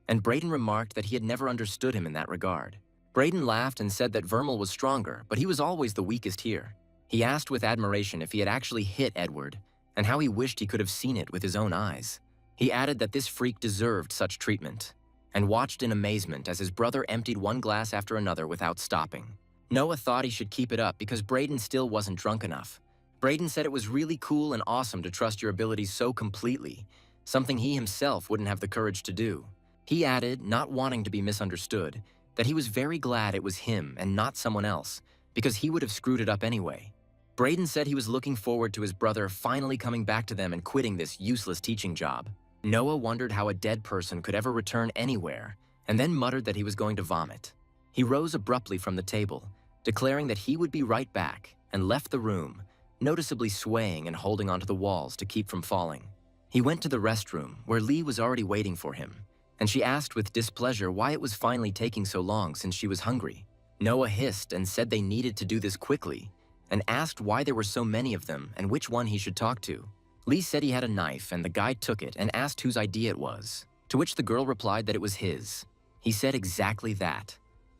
and Brayden remarked that he had never understood him in that regard. Brayden laughed and said that Vermal was stronger, but he was always the weakest here. He asked with admiration if he had actually hit Edward, and how he wished he could have seen it with his own eyes. He added that this freak deserved such treatment, and watched in amazement as his brother emptied one glass after another without stopping. Noah thought he should keep it up because Brayden still wasn't drunk enough. Brayden said it was really cool and awesome to trust your abilities so completely, something he himself wouldn't have the courage to do. He added, not wanting to be misunderstood, that he was very glad it was him and not someone else, because he would have screwed it up anyway. Brayden said he was looking forward to his brother finally coming back to them and quitting this useless teaching job. Noah wondered how a dead person could ever return anywhere, and then muttered that he was going to vomit. He rose abruptly from the table, declaring that he would be right back, and left the room, noticeably swaying and holding onto the walls to keep from falling. He went to the restroom, where Lee was already waiting for him, and she asked with displeasure why it was finally taking so long since she was hungry. Noah hissed and said they needed to do this quickly, and asked why there were so many of them and which one he should talk to. Lee said he had a knife, and the guy took it and asked whose idea it was, to which the girl replied that it was his. He said exactly that,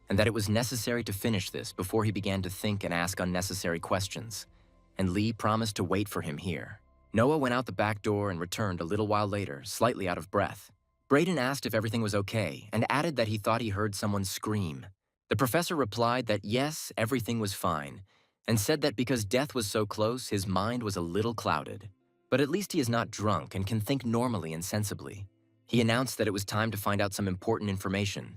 and that it was necessary to finish this before he began to think and ask unnecessary questions, and Lee promised to wait for him here. Noah went out the back door and returned a little while later, slightly out of breath. Brayden asked if everything was okay and added that he thought he heard someone scream. The professor replied that yes, everything was fine, and said that because death was so close, his mind was a little clouded. But at least he is not drunk and can think normally and sensibly. He announced that it was time to find out some important information,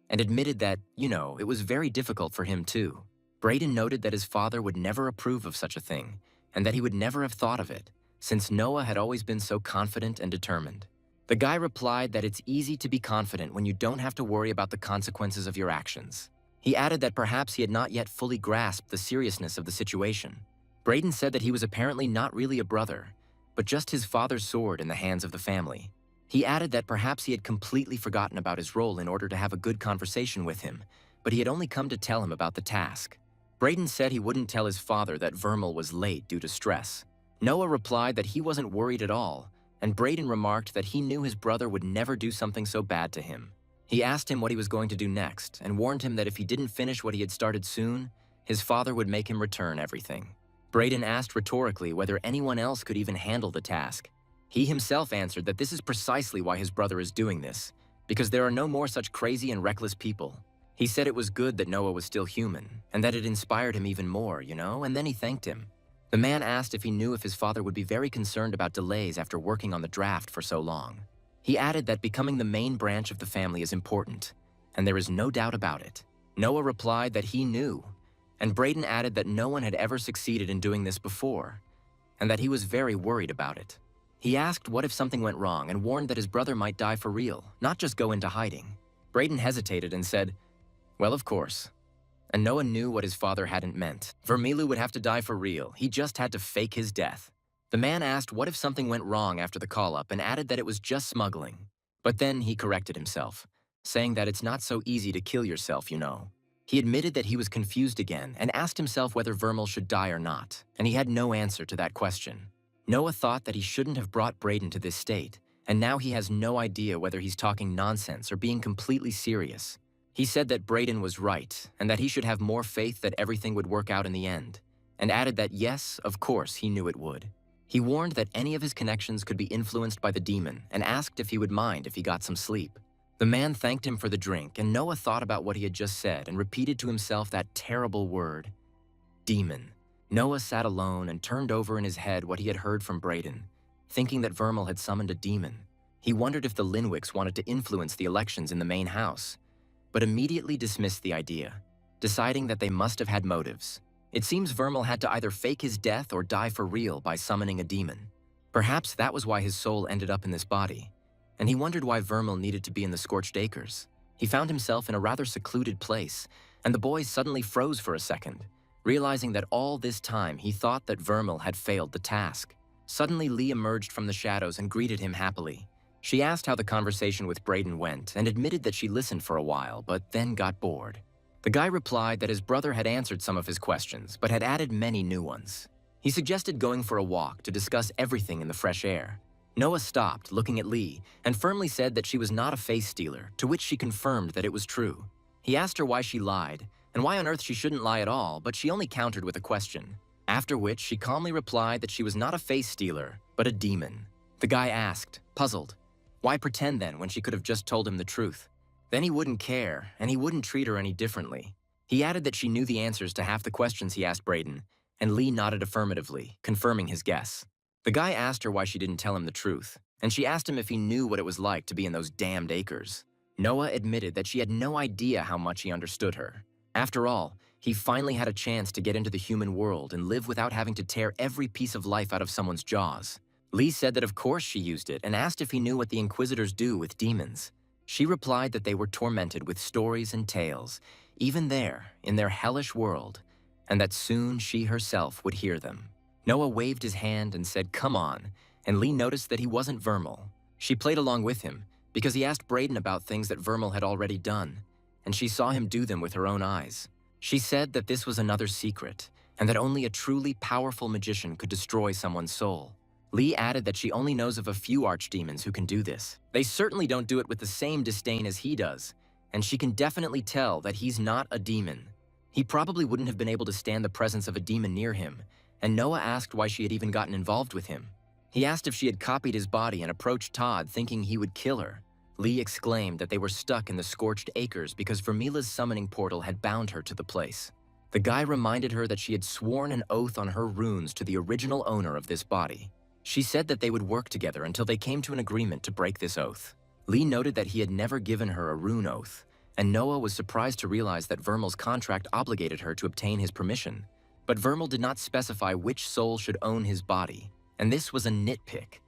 and admitted that, it was very difficult for him too. Brayden noted that his father would never approve of such a thing, and that he would never have thought of it, since Noah had always been so confident and determined. The guy replied that it's easy to be confident when you don't have to worry about the consequences of your actions. He added that perhaps he had not yet fully grasped the seriousness of the situation. Brayden said that he was apparently not really a brother, but just his father's sword in the hands of the family. He added that perhaps he had completely forgotten about his role in order to have a good conversation with him, but he had only come to tell him about the task. Brayden said he wouldn't tell his father that Vermal was late due to stress. Noah replied that he wasn't worried at all, and Brayden remarked that he knew his brother would never do something so bad to him. He asked him what he was going to do next, and warned him that if he didn't finish what he had started soon, his father would make him return everything. Brayden asked rhetorically whether anyone else could even handle the task. He himself answered that this is precisely why his brother is doing this, because there are no more such crazy and reckless people. He said it was good that Noah was still human, and that it inspired him even more, and then he thanked him. The man asked if he knew if his father would be very concerned about delays after working on the draft for so long. He added that becoming the main branch of the family is important, and there is no doubt about it. Noah replied that he knew, and Brayden added that no one had ever succeeded in doing this before, and that he was very worried about it. He asked what if something went wrong and warned that his brother might die for real, not just go into hiding. Brayden hesitated and said, "Well, of course." And Noah knew what his father hadn't meant. Vermilu would have to die for real. He just had to fake his death. The man asked what if something went wrong after the call-up and added that it was just smuggling. But then he corrected himself, saying that it's not so easy to kill yourself. He admitted that he was confused again and asked himself whether Vermal should die or not, and he had no answer to that question. Noah thought that he shouldn't have brought Brayden to this state, and now he has no idea whether he's talking nonsense or being completely serious. He said that Brayden was right, and that he should have more faith that everything would work out in the end, and added that yes, of course, he knew it would. He warned that any of his connections could be influenced by the demon and asked if he would mind if he got some sleep. The man thanked him for the drink, and Noah thought about what he had just said and repeated to himself that terrible word, demon. Noah sat alone and turned over in his head what he had heard from Brayden, thinking that Vermal had summoned a demon. He wondered if the Linwicks wanted to influence the elections in the main house, but immediately dismissed the idea, deciding that they must have had motives. It seems Vermal had to either fake his death or die for real by summoning a demon. Perhaps that was why his soul ended up in this body, and he wondered why Vermal needed to be in the Scorched Acres. He found himself in a rather secluded place, and the boy suddenly froze for a second, realizing that all this time he thought that Vermal had failed the task. Suddenly, Lee emerged from the shadows and greeted him happily. She asked how the conversation with Brayden went and admitted that she listened for a while, but then got bored. The guy replied that his brother had answered some of his questions, but had added many new ones. He suggested going for a walk to discuss everything in the fresh air. Noah stopped, looking at Lee, and firmly said that she was not a face stealer, to which she confirmed that it was true. He asked her why she lied, and why on earth she shouldn't lie at all, but she only countered with a question, after which she calmly replied that she was not a face stealer, but a demon. The guy asked, puzzled, why pretend then when she could have just told him the truth? Then he wouldn't care, and he wouldn't treat her any differently. He added that she knew the answers to half the questions he asked Brayden, and Lee nodded affirmatively, confirming his guess. The guy asked her why she didn't tell him the truth, and she asked him if he knew what it was like to be in those damned acres. Noah admitted that she had no idea how much he understood her. After all, he finally had a chance to get into the human world and live without having to tear every piece of life out of someone's jaws. Lee said that of course she used it and asked if he knew what the Inquisitors do with demons. She replied that they were tormented with stories and tales, even there, in their hellish world, and that soon she herself would hear them. Noah waved his hand and said, come on, and Lee noticed that he wasn't Vermal. She played along with him, because he asked Brayden about things that Vermal had already done, and she saw him do them with her own eyes. She said that this was another secret, and that only a truly powerful magician could destroy someone's soul. Lee added that she only knows of a few archdemons who can do this. They certainly don't do it with the same disdain as he does, and she can definitely tell that he's not a demon. He probably wouldn't have been able to stand the presence of a demon near him, and Noah asked why she had even gotten involved with him. He asked if she had copied his body and approached Todd thinking he would kill her. Lee exclaimed that they were stuck in the Scorched Acres because Vermila's summoning portal had bound her to the place. The guy reminded her that she had sworn an oath on her runes to the original owner of this body. She said that they would work together until they came to an agreement to break this oath. Lee noted that he had never given her a rune oath, and Noah was surprised to realize that Vermal's contract obligated her to obtain his permission. But Vermal did not specify which soul should own his body, and this was a nitpick,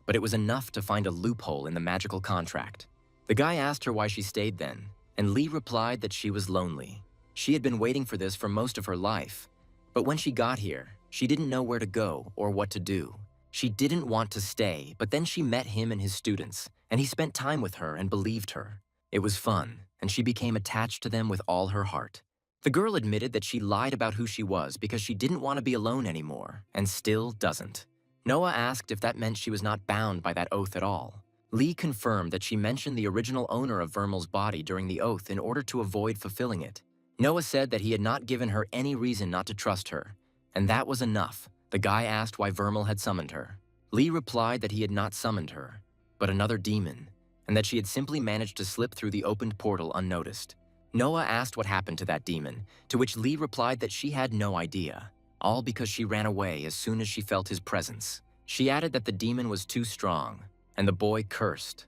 but it was enough to find a loophole in the magical contract. The guy asked her why she stayed then, and Lee replied that she was lonely. She had been waiting for this for most of her life, but when she got here, she didn't know where to go or what to do. She didn't want to stay, but then she met him and his students, and he spent time with her and believed her. It was fun, and she became attached to them with all her heart. The girl admitted that she lied about who she was because she didn't want to be alone anymore, and still doesn't. Noah asked if that meant she was not bound by that oath at all. Lee confirmed that she mentioned the original owner of Vermal's body during the oath in order to avoid fulfilling it. Noah said that he had not given her any reason not to trust her, and that was enough. The guy asked why Vermal had summoned her. Lee replied that he had not summoned her, but another demon, and that she had simply managed to slip through the opened portal unnoticed. Noah asked what happened to that demon, to which Lee replied that she had no idea, all because she ran away as soon as she felt his presence. She added that the demon was too strong, and the boy cursed,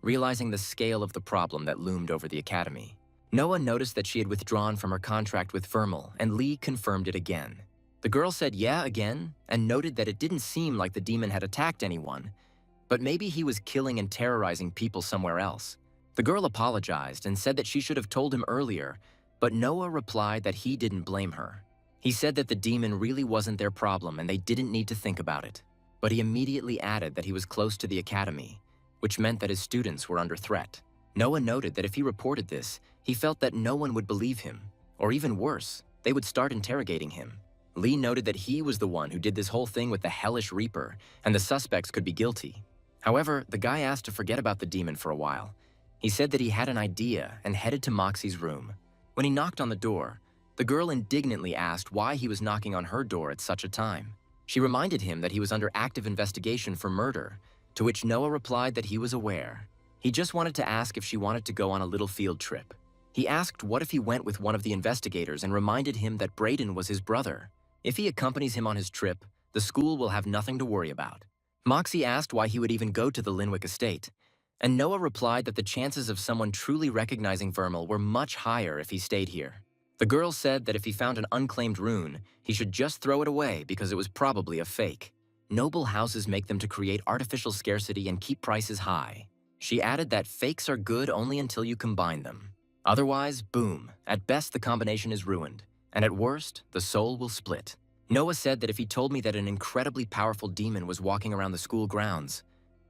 realizing the scale of the problem that loomed over the academy. Noah noticed that she had withdrawn from her contract with Vermal, and Lee confirmed it again. The girl said yeah again, and noted that it didn't seem like the demon had attacked anyone, but maybe he was killing and terrorizing people somewhere else. The girl apologized and said that she should have told him earlier, but Noah replied that he didn't blame her. He said that the demon really wasn't their problem and they didn't need to think about it. But he immediately added that he was close to the academy, which meant that his students were under threat. Noah noted that if he reported this, he felt that no one would believe him, Or even worse, they would start interrogating him. Lee noted that he was the one who did this whole thing with the hellish reaper, and the suspects could be guilty. However, the guy asked to forget about the demon for a while. He said that he had an idea and headed to Moxie's room. When he knocked on the door, the girl indignantly asked why he was knocking on her door at such a time. She reminded him that he was under active investigation for murder, to which Noah replied that he was aware. He just wanted to ask if she wanted to go on a little field trip. He asked what if he went with one of the investigators and reminded him that Brayden was his brother. If he accompanies him on his trip, the school will have nothing to worry about. Moxie asked why he would even go to the Linwick estate, and Noah replied that the chances of someone truly recognizing Vermeil were much higher if he stayed here. The girl said that if he found an unclaimed rune, he should just throw it away because it was probably a fake. Noble houses make them to create artificial scarcity and keep prices high. She added that fakes are good only until you combine them. Otherwise, boom, at best the combination is ruined, and at worst, the soul will split. Noah said that if he told me that an incredibly powerful demon was walking around the school grounds,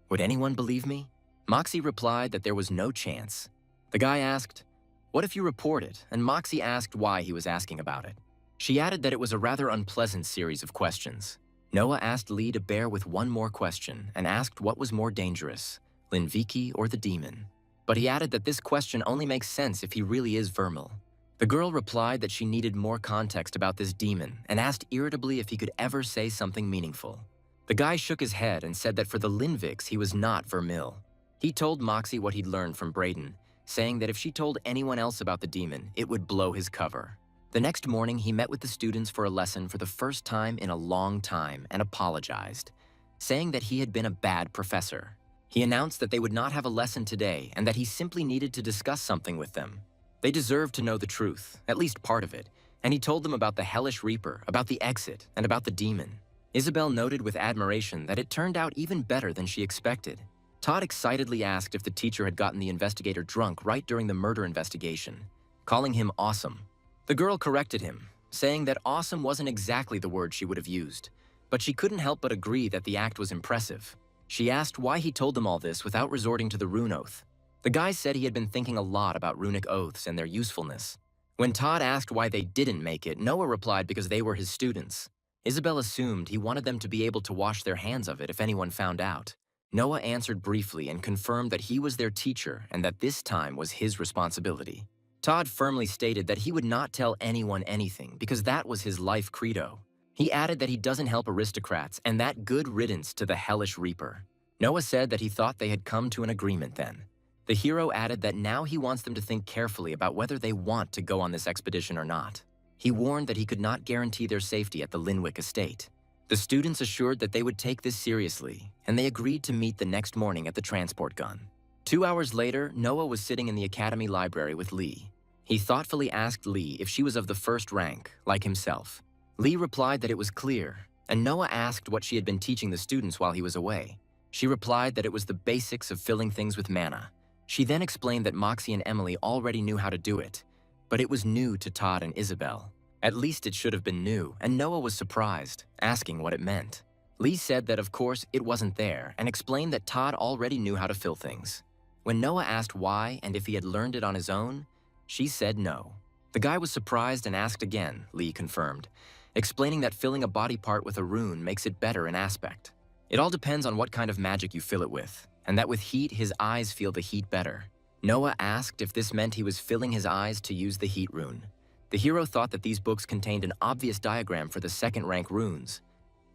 would anyone believe me? Moxie replied that there was no chance. The guy asked, "What if you report it?" and Moxie asked why he was asking about it. She added that it was a rather unpleasant series of questions. Noah asked Lee to bear with one more question and asked what was more dangerous, Linviki or the demon. But he added that this question only makes sense if he really is Vermeil. The girl replied that she needed more context about this demon and asked irritably if he could ever say something meaningful. The guy shook his head and said that for the Linviks he was not Vermeil. He told Moxie what he'd learned from Brayden, saying that if she told anyone else about the demon, it would blow his cover. The next morning, he met with the students for a lesson for the first time in a long time and apologized, saying that he had been a bad professor. He announced that they would not have a lesson today and that he simply needed to discuss something with them. They deserved to know the truth, at least part of it, and he told them about the hellish reaper, about the exit, and about the demon. Isabel noted with admiration that it turned out even better than she expected. Todd excitedly asked if the teacher had gotten the investigator drunk right during the murder investigation, calling him awesome. The girl corrected him, saying that awesome wasn't exactly the word she would have used, but she couldn't help but agree that the act was impressive. She asked why he told them all this without resorting to the rune oath. The guy said he had been thinking a lot about runic oaths and their usefulness. When Todd asked why they didn't make it, Noah replied because they were his students. Isabel assumed he wanted them to be able to wash their hands of it if anyone found out. Noah answered briefly and confirmed that he was their teacher and that this time was his responsibility. Todd firmly stated that he would not tell anyone anything because that was his life credo. He added that he doesn't help aristocrats and that good riddance to the hellish reaper. Noah said that he thought they had come to an agreement then. The hero added that now he wants them to think carefully about whether they want to go on this expedition or not. He warned that he could not guarantee their safety at the Linwick estate. The students assured that they would take this seriously, and they agreed to meet the next morning at the transport gun. 2 hours later, Noah was sitting in the academy library with Lee. He thoughtfully asked Lee if she was of the first rank, like himself. Lee replied that it was clear, and Noah asked what she had been teaching the students while he was away. She replied that it was the basics of filling things with mana. She then explained that Moxie and Emily already knew how to do it, but it was new to Todd and Isabel. At least it should have been new, and Noah was surprised, asking what it meant. Lee said that of course it wasn't there, and explained that Todd already knew how to fill things. When Noah asked why and if he had learned it on his own, she said no. The guy was surprised and asked again, Lee confirmed, explaining that filling a body part with a rune makes it better in aspect. It all depends on what kind of magic you fill it with, and that with heat his eyes feel the heat better. Noah asked if this meant he was filling his eyes to use the heat rune. The hero thought that these books contained an obvious diagram for the second-rank runes,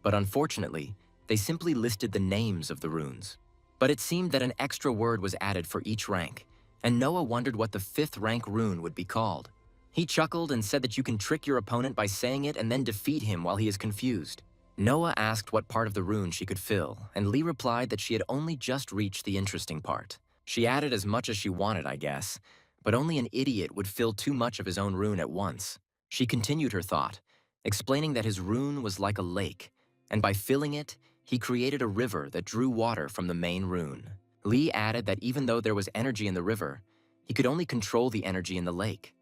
but unfortunately, they simply listed the names of the runes. But it seemed that an extra word was added for each rank, and Noah wondered what the 5th-rank rune would be called. He chuckled and said that you can trick your opponent by saying it and then defeat him while he is confused. Noah asked what part of the rune she could fill, and Lee replied that she had only just reached the interesting part. She added as much as she wanted, I guess, but only an idiot would fill too much of his own rune at once. She continued her thought, explaining that his rune was like a lake, and by filling it, he created a river that drew water from the main rune. Lee added that even though there was energy in the river, he could only control the energy in the lake,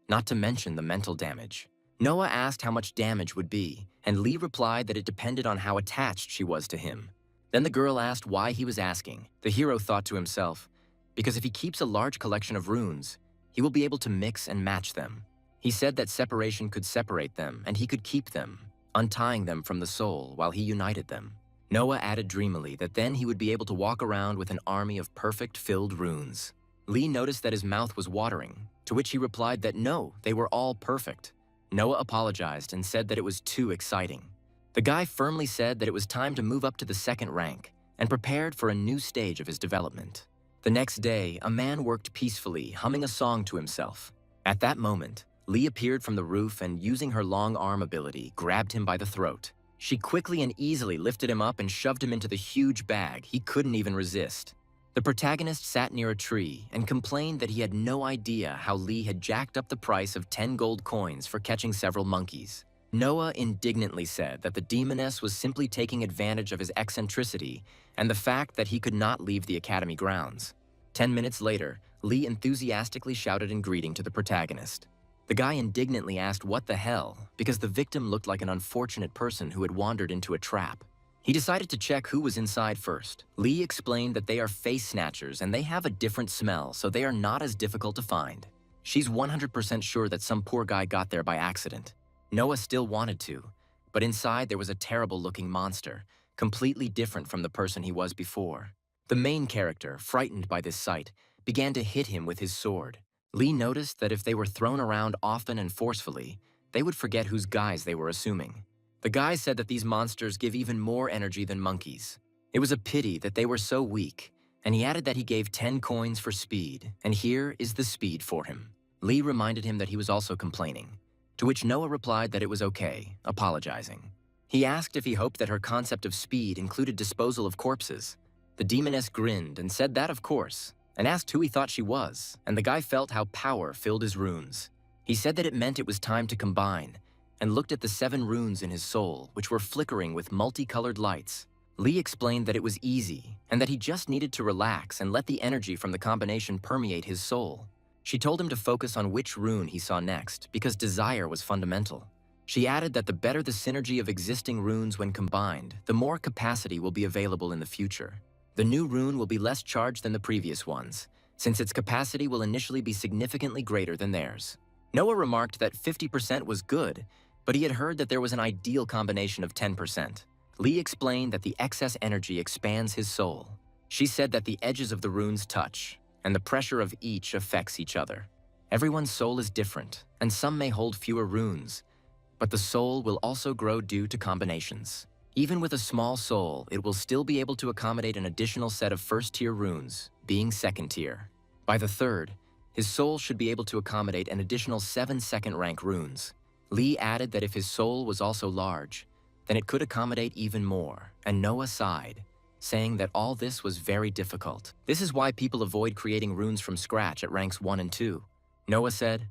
not to mention the mental damage. Noah asked how much damage would be, and Lee replied that it depended on how attached she was to him. Then the girl asked why he was asking. The hero thought to himself, because if he keeps a large collection of runes, he will be able to mix and match them. He said that separation could separate them and he could keep them, untying them from the soul while he united them. Noah added dreamily that then he would be able to walk around with an army of perfect filled runes. Lee noticed that his mouth was watering, to which he replied that no, they were all perfect. Noah apologized and said that it was too exciting. The guy firmly said that it was time to move up to the second rank and prepared for a new stage of his development. The next day, a man worked peacefully, humming a song to himself. At that moment, Lee appeared from the roof and, using her long arm ability, grabbed him by the throat. She quickly and easily lifted him up and shoved him into the huge bag. He couldn't even resist. The protagonist sat near a tree and complained that he had no idea how Lee had jacked up the price of 10 gold coins for catching several monkeys. Noah indignantly said that the demoness was simply taking advantage of his eccentricity and the fact that he could not leave the academy grounds. 10 minutes later, Lee enthusiastically shouted in greeting to the protagonist. The guy indignantly asked what the hell, because the victim looked like an unfortunate person who had wandered into a trap. He decided to check who was inside first. Lee explained that they are face snatchers and they have a different smell, so they are not as difficult to find. She's 100% sure that some poor guy got there by accident. Noah still wanted to, but inside there was a terrible-looking monster, completely different from the person he was before. The main character, frightened by this sight, began to hit him with his sword. Lee noticed that if they were thrown around often and forcefully, they would forget whose guys they were assuming. The guy said that these monsters give even more energy than monkeys. It was a pity that they were so weak, and he added that he gave 10 coins for speed, and here is the speed for him. Lee reminded him that he was also complaining, to which Noah replied that it was okay, apologizing. He asked if he hoped that her concept of speed included disposal of corpses. The demoness grinned and said that of course, and asked who he thought she was, and the guy felt how power filled his runes. He said that it meant it was time to combine, and looked at the 7 runes in his soul, which were flickering with multicolored lights. Lee explained that it was easy, and that he just needed to relax and let the energy from the combination permeate his soul. She told him to focus on which rune he saw next, because desire was fundamental. She added that the better the synergy of existing runes when combined, the more capacity will be available in the future. The new rune will be less charged than the previous ones, since its capacity will initially be significantly greater than theirs. Noah remarked that 50% was good, but he had heard that there was an ideal combination of 10%. Lee explained that the excess energy expands his soul. She said that the edges of the runes touch, and the pressure of each affects each other. Everyone's soul is different, and some may hold fewer runes, but the soul will also grow due to combinations. Even with a small soul, it will still be able to accommodate an additional set of first-tier runes, being second-tier. By the third, his soul should be able to accommodate an additional 7 second-rank runes. Lee added that if his soul was also large, then it could accommodate even more, and Noah sighed, saying that all this was very difficult. This is why people avoid creating runes from scratch at ranks 1 and 2. Noah said,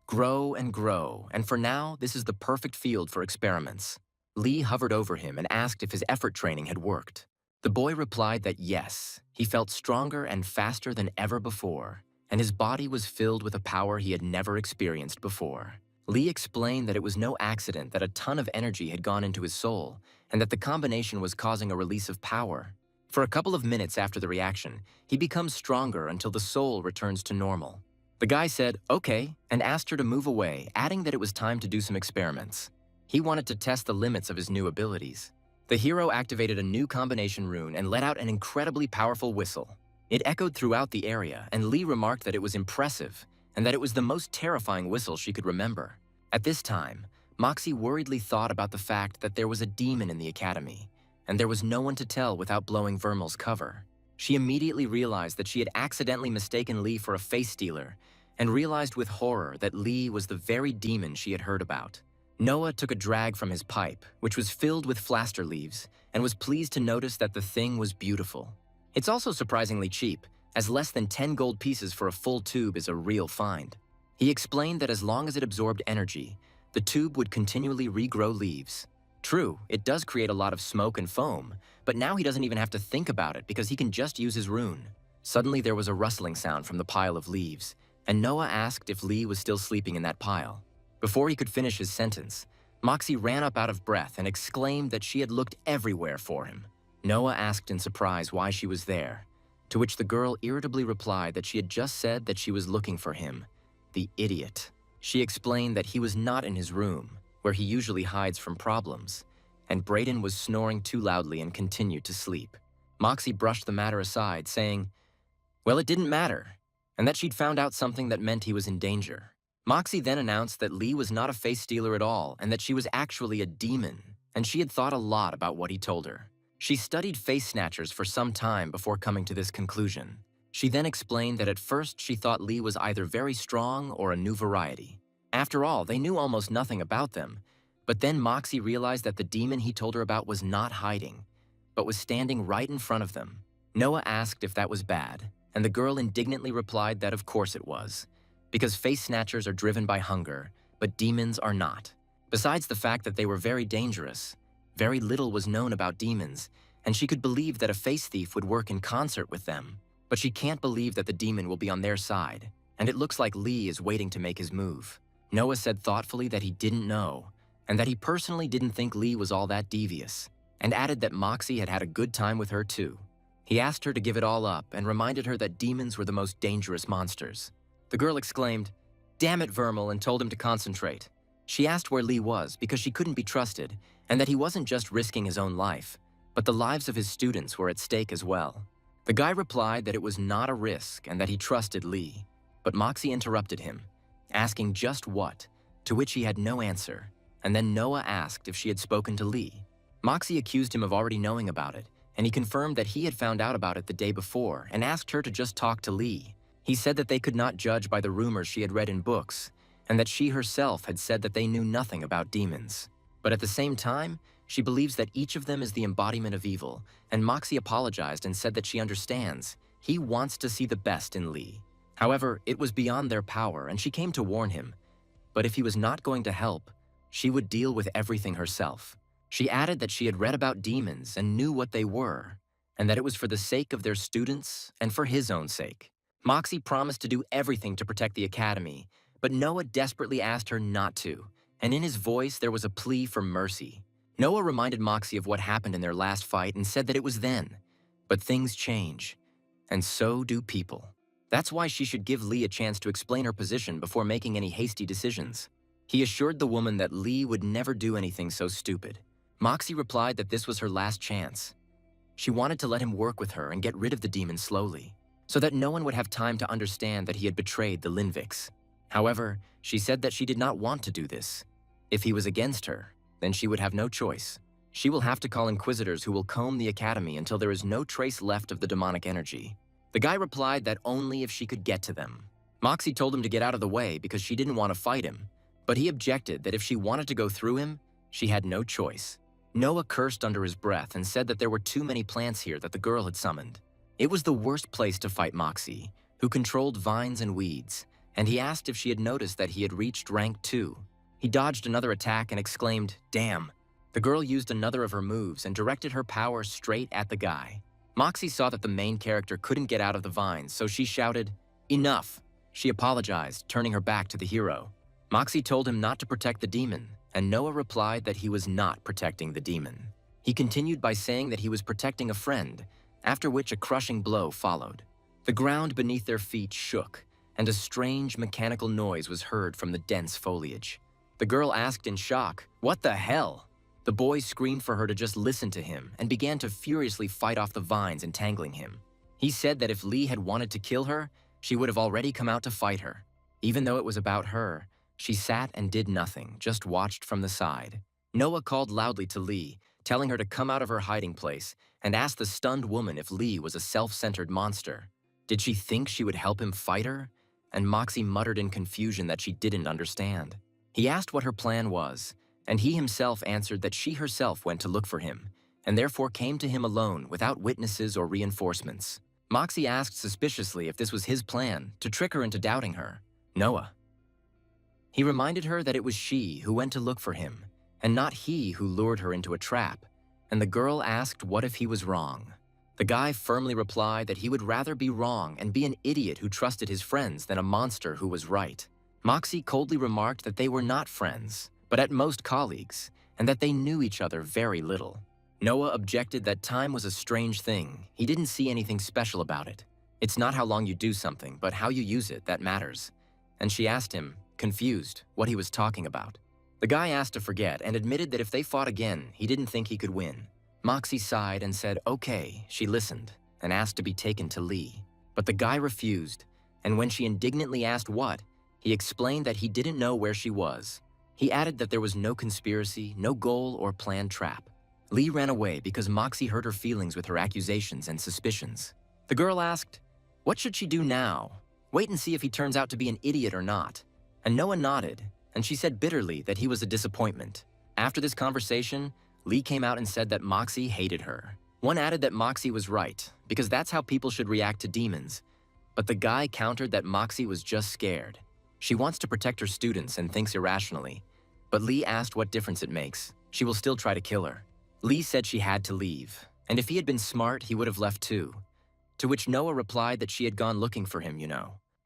"Grow and grow, and for now, this is the perfect field for experiments." Lee hovered over him and asked if his effort training had worked. The boy replied that yes, he felt stronger and faster than ever before, and his body was filled with a power he had never experienced before. Lee explained that it was no accident that a ton of energy had gone into his soul, and that the combination was causing a release of power. For a couple of minutes after the reaction, he becomes stronger until the soul returns to normal. The guy said, "Okay," and asked her to move away, adding that it was time to do some experiments. He wanted to test the limits of his new abilities. The hero activated a new combination rune and let out an incredibly powerful whistle. It echoed throughout the area, and Lee remarked that it was impressive, and that it was the most terrifying whistle she could remember. At this time, Moxie worriedly thought about the fact that there was a demon in the academy, and there was no one to tell without blowing Vermal's cover. She immediately realized that she had accidentally mistaken Lee for a face stealer, and realized with horror that Lee was the very demon she had heard about. Noah took a drag from his pipe, which was filled with flaster leaves, and was pleased to notice that the thing was beautiful. It's also surprisingly cheap, as less than 10 gold pieces for a full tube is a real find. He explained that as long as it absorbed energy, the tube would continually regrow leaves. True, it does create a lot of smoke and foam, but now he doesn't even have to think about it because he can just use his rune. Suddenly there was a rustling sound from the pile of leaves, and Noah asked if Lee was still sleeping in that pile. Before he could finish his sentence, Moxie ran up out of breath and exclaimed that she had looked everywhere for him. Noah asked in surprise why she was there, to which the girl irritably replied that she had just said that she was looking for him. The idiot. She explained that he was not in his room, where he usually hides from problems, and Brayden was snoring too loudly and continued to sleep. Moxie brushed the matter aside, saying, well, it didn't matter, and that she'd found out something that meant he was in danger. Moxie then announced that Lee was not a face stealer at all, and that she was actually a demon, and she had thought a lot about what he told her. She studied face snatchers for some time before coming to this conclusion. She then explained that at first she thought Lee was either very strong or a new variety. After all, they knew almost nothing about them, but then Moxie realized that the demon he told her about was not hiding, but was standing right in front of them. Noah asked if that was bad, and the girl indignantly replied that of course it was, because face snatchers are driven by hunger, but demons are not. Besides the fact that they were very dangerous, very little was known about demons, and she could believe that a face thief would work in concert with them, but she can't believe that the demon will be on their side, and it looks like Lee is waiting to make his move. Noah said thoughtfully that he didn't know, and that he personally didn't think Lee was all that devious, and added that Moxie had had a good time with her too. He asked her to give it all up and reminded her that demons were the most dangerous monsters. The girl exclaimed, "Damn it, Vermal," and told him to concentrate. She asked where Lee was because she couldn't be trusted, and that he wasn't just risking his own life, but the lives of his students were at stake as well. The guy replied that it was not a risk and that he trusted Lee, but Moxie interrupted him, asking just what, to which he had no answer, and then Noah asked if she had spoken to Lee. Moxie accused him of already knowing about it, and he confirmed that he had found out about it the day before and asked her to just talk to Lee. He said that they could not judge by the rumors she had read in books, and that she herself had said that they knew nothing about demons. But at the same time, she believes that each of them is the embodiment of evil, and Moxie apologized and said that she understands. He wants to see the best in Lee. However, it was beyond their power, and she came to warn him. But if he was not going to help, she would deal with everything herself. She added that she had read about demons and knew what they were, and that it was for the sake of their students and for his own sake. Moxie promised to do everything to protect the academy, but Noah desperately asked her not to, and in his voice there was a plea for mercy. Noah reminded Moxie of what happened in their last fight and said that it was then. But things change, and so do people. That's why she should give Lee a chance to explain her position before making any hasty decisions. He assured the woman that Lee would never do anything so stupid. Moxie replied that this was her last chance. She wanted to let him work with her and get rid of the demon slowly, so that no one would have time to understand that he had betrayed the Linviks. However, she said that she did not want to do this. If he was against her, then she would have no choice. She will have to call inquisitors who will comb the academy until there is no trace left of the demonic energy. The guy replied that only if she could get to them. Moxie told him to get out of the way because she didn't want to fight him, but he objected that if she wanted to go through him, she had no choice. Noah cursed under his breath and said that there were too many plants here that the girl had summoned. It was the worst place to fight Moxie, who controlled vines and weeds, and he asked if she had noticed that he had reached rank 2. He dodged another attack and exclaimed, "Damn." The girl used another of her moves and directed her power straight at the guy. Moxie saw that the main character couldn't get out of the vines, so she shouted, "Enough!" She apologized, turning her back to the hero. Moxie told him not to protect the demon, and Noah replied that he was not protecting the demon. He continued by saying that he was protecting a friend, after which a crushing blow followed. The ground beneath their feet shook, and a strange mechanical noise was heard from the dense foliage. The girl asked in shock, "What the hell?" The boy screamed for her to just listen to him and began to furiously fight off the vines entangling him. He said that if Lee had wanted to kill her, she would have already come out to fight her. Even though it was about her, she sat and did nothing, just watched from the side. Noah called loudly to Lee, telling her to come out of her hiding place, and asked the stunned woman if Lee was a self-centered monster. Did she think she would help him fight her? And Moxie muttered in confusion that she didn't understand. He asked what her plan was, and he himself answered that she herself went to look for him, and therefore came to him alone without witnesses or reinforcements. Moxie asked suspiciously if this was his plan, to trick her into doubting her. Noah. He reminded her that it was she who went to look for him, and not he who lured her into a trap, and the girl asked what if he was wrong. The guy firmly replied that he would rather be wrong and be an idiot who trusted his friends than a monster who was right. Moxie coldly remarked that they were not friends, but at most colleagues, and that they knew each other very little. Noah objected that time was a strange thing. He didn't see anything special about it. It's not how long you do something, but how you use it that matters. And she asked him, confused what he was talking about. The guy asked to forget and admitted that if they fought again, he didn't think he could win. Moxie sighed and said, okay. She listened and asked to be taken to Lee. But the guy refused, and when she indignantly asked what, he explained that he didn't know where she was. He added that there was no conspiracy, no goal or planned trap. Lee ran away because Moxie hurt her feelings with her accusations and suspicions. The girl asked, what should she do now? Wait and see if he turns out to be an idiot or not. And Noah nodded, and she said bitterly that he was a disappointment. After this conversation, Lee came out and said that Moxie hated her. One added that Moxie was right, because that's how people should react to demons. But the guy countered that Moxie was just scared. She wants to protect her students and thinks irrationally. But Lee asked what difference it makes. She will still try to kill her. Lee said she had to leave, and if he had been smart, he would have left too. To which Noah replied that she had gone looking for him,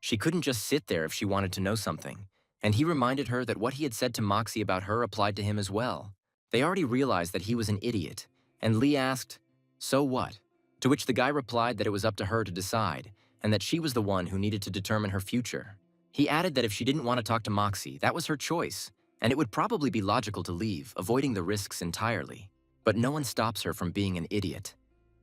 She couldn't just sit there if she wanted to know something. And he reminded her that what he had said to Moxie about her applied to him as well. They already realized that he was an idiot, and Lee asked, so what? To which the guy replied that it was up to her to decide, and that she was the one who needed to determine her future. He added that if she didn't want to talk to Moxie, that was her choice, and it would probably be logical to leave, avoiding the risks entirely. But no one stops her from being an idiot.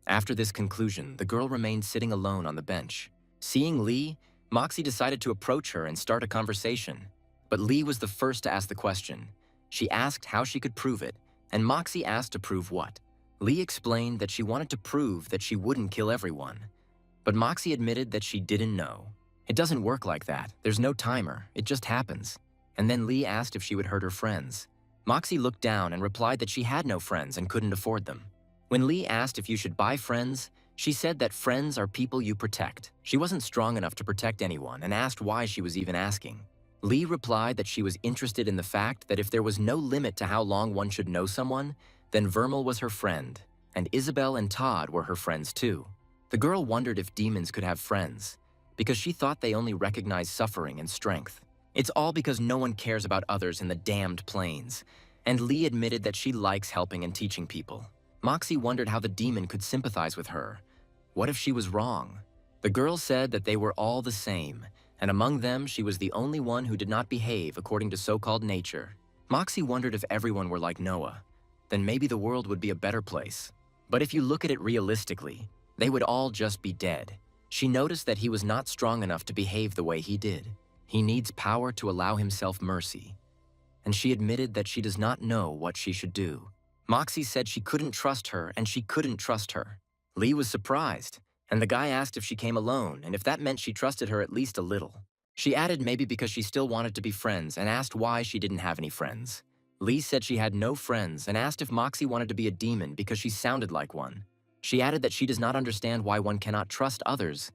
After this conclusion, the girl remained sitting alone on the bench. Seeing Lee, Moxie decided to approach her and start a conversation. But Lee was the first to ask the question. She asked how she could prove it, and Moxie asked to prove what. Lee explained that she wanted to prove that she wouldn't kill everyone. But Moxie admitted that she didn't know. It doesn't work like that. There's no timer. It just happens. And then Lee asked if she would hurt her friends. Moxie looked down and replied that she had no friends and couldn't afford them. When Lee asked if you should buy friends, she said that friends are people you protect. She wasn't strong enough to protect anyone and asked why she was even asking. Lee replied that she was interested in the fact that if there was no limit to how long one should know someone, then Vermal was her friend, and Isabel and Todd were her friends too. The girl wondered if demons could have friends, because she thought they only recognized suffering and strength. It's all because no one cares about others in the damned plains, and Lee admitted that she likes helping and teaching people. Moxie wondered how the demon could sympathize with her. What if she was wrong? The girl said that they were all the same, and among them she was the only one who did not behave according to so-called nature. Moxie wondered if everyone were like Noah, then maybe the world would be a better place. But if you look at it realistically, they would all just be dead. She noticed that he was not strong enough to behave the way he did. He needs power to allow himself mercy. And she admitted that she does not know what she should do. Moxie said she couldn't trust her, and she couldn't trust her. Lee was surprised, and the guy asked if she came alone and if that meant she trusted her at least a little. She added maybe because she still wanted to be friends and asked why she didn't have any friends. Lee said she had no friends and asked if Moxie wanted to be a demon because she sounded like one. She added that she does not understand why one cannot trust others.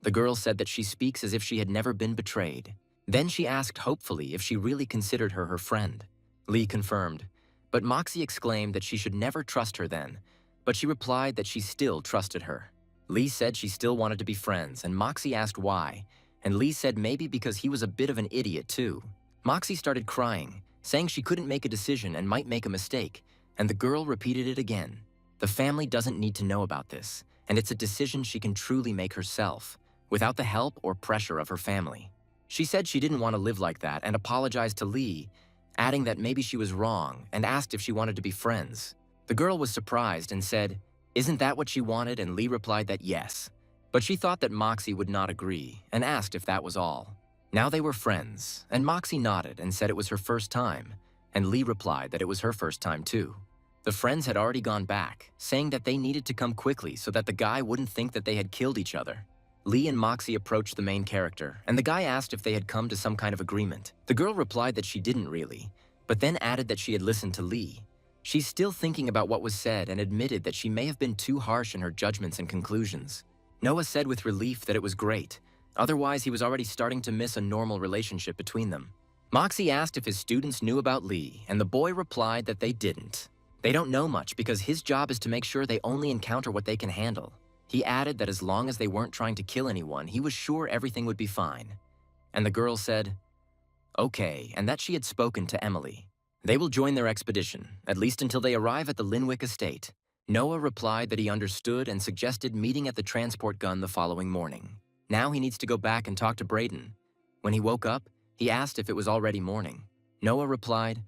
The girl said that she speaks as if she had never been betrayed. Then she asked hopefully if she really considered her her friend. Lee confirmed, but Moxie exclaimed that she should never trust her then, but she replied that she still trusted her. Lee said she still wanted to be friends, and Moxie asked why, and Lee said maybe because he was a bit of an idiot too. Moxie started crying, saying she couldn't make a decision and might make a mistake, and the girl repeated it again. The family doesn't need to know about this, and it's a decision she can truly make herself, without the help or pressure of her family. She said she didn't want to live like that and apologized to Lee, adding that maybe she was wrong and asked if she wanted to be friends. The girl was surprised and said, "Isn't that what she wanted?" And Lee replied that yes. But she thought that Moxie would not agree and asked if that was all. Now they were friends, and Moxie nodded and said it was her first time, and Lee replied that it was her first time too. The friends had already gone back, saying that they needed to come quickly so that the guy wouldn't think that they had killed each other. Lee and Moxie approached the main character, and the guy asked if they had come to some kind of agreement. The girl replied that she didn't really, but then added that she had listened to Lee. She's still thinking about what was said and admitted that she may have been too harsh in her judgments and conclusions. Noah said with relief that it was great. Otherwise, he was already starting to miss a normal relationship between them. Moxie asked if his students knew about Lee, and the boy replied that they didn't. They don't know much because his job is to make sure they only encounter what they can handle. He added that as long as they weren't trying to kill anyone, he was sure everything would be fine. And the girl said, okay, and that she had spoken to Emily. They will join their expedition, at least until they arrive at the Linwick estate. Noah replied that he understood and suggested meeting at the transport gun the following morning. Now he needs to go back and talk to Brayden. When he woke up, He asked if it was already morning. Noah replied,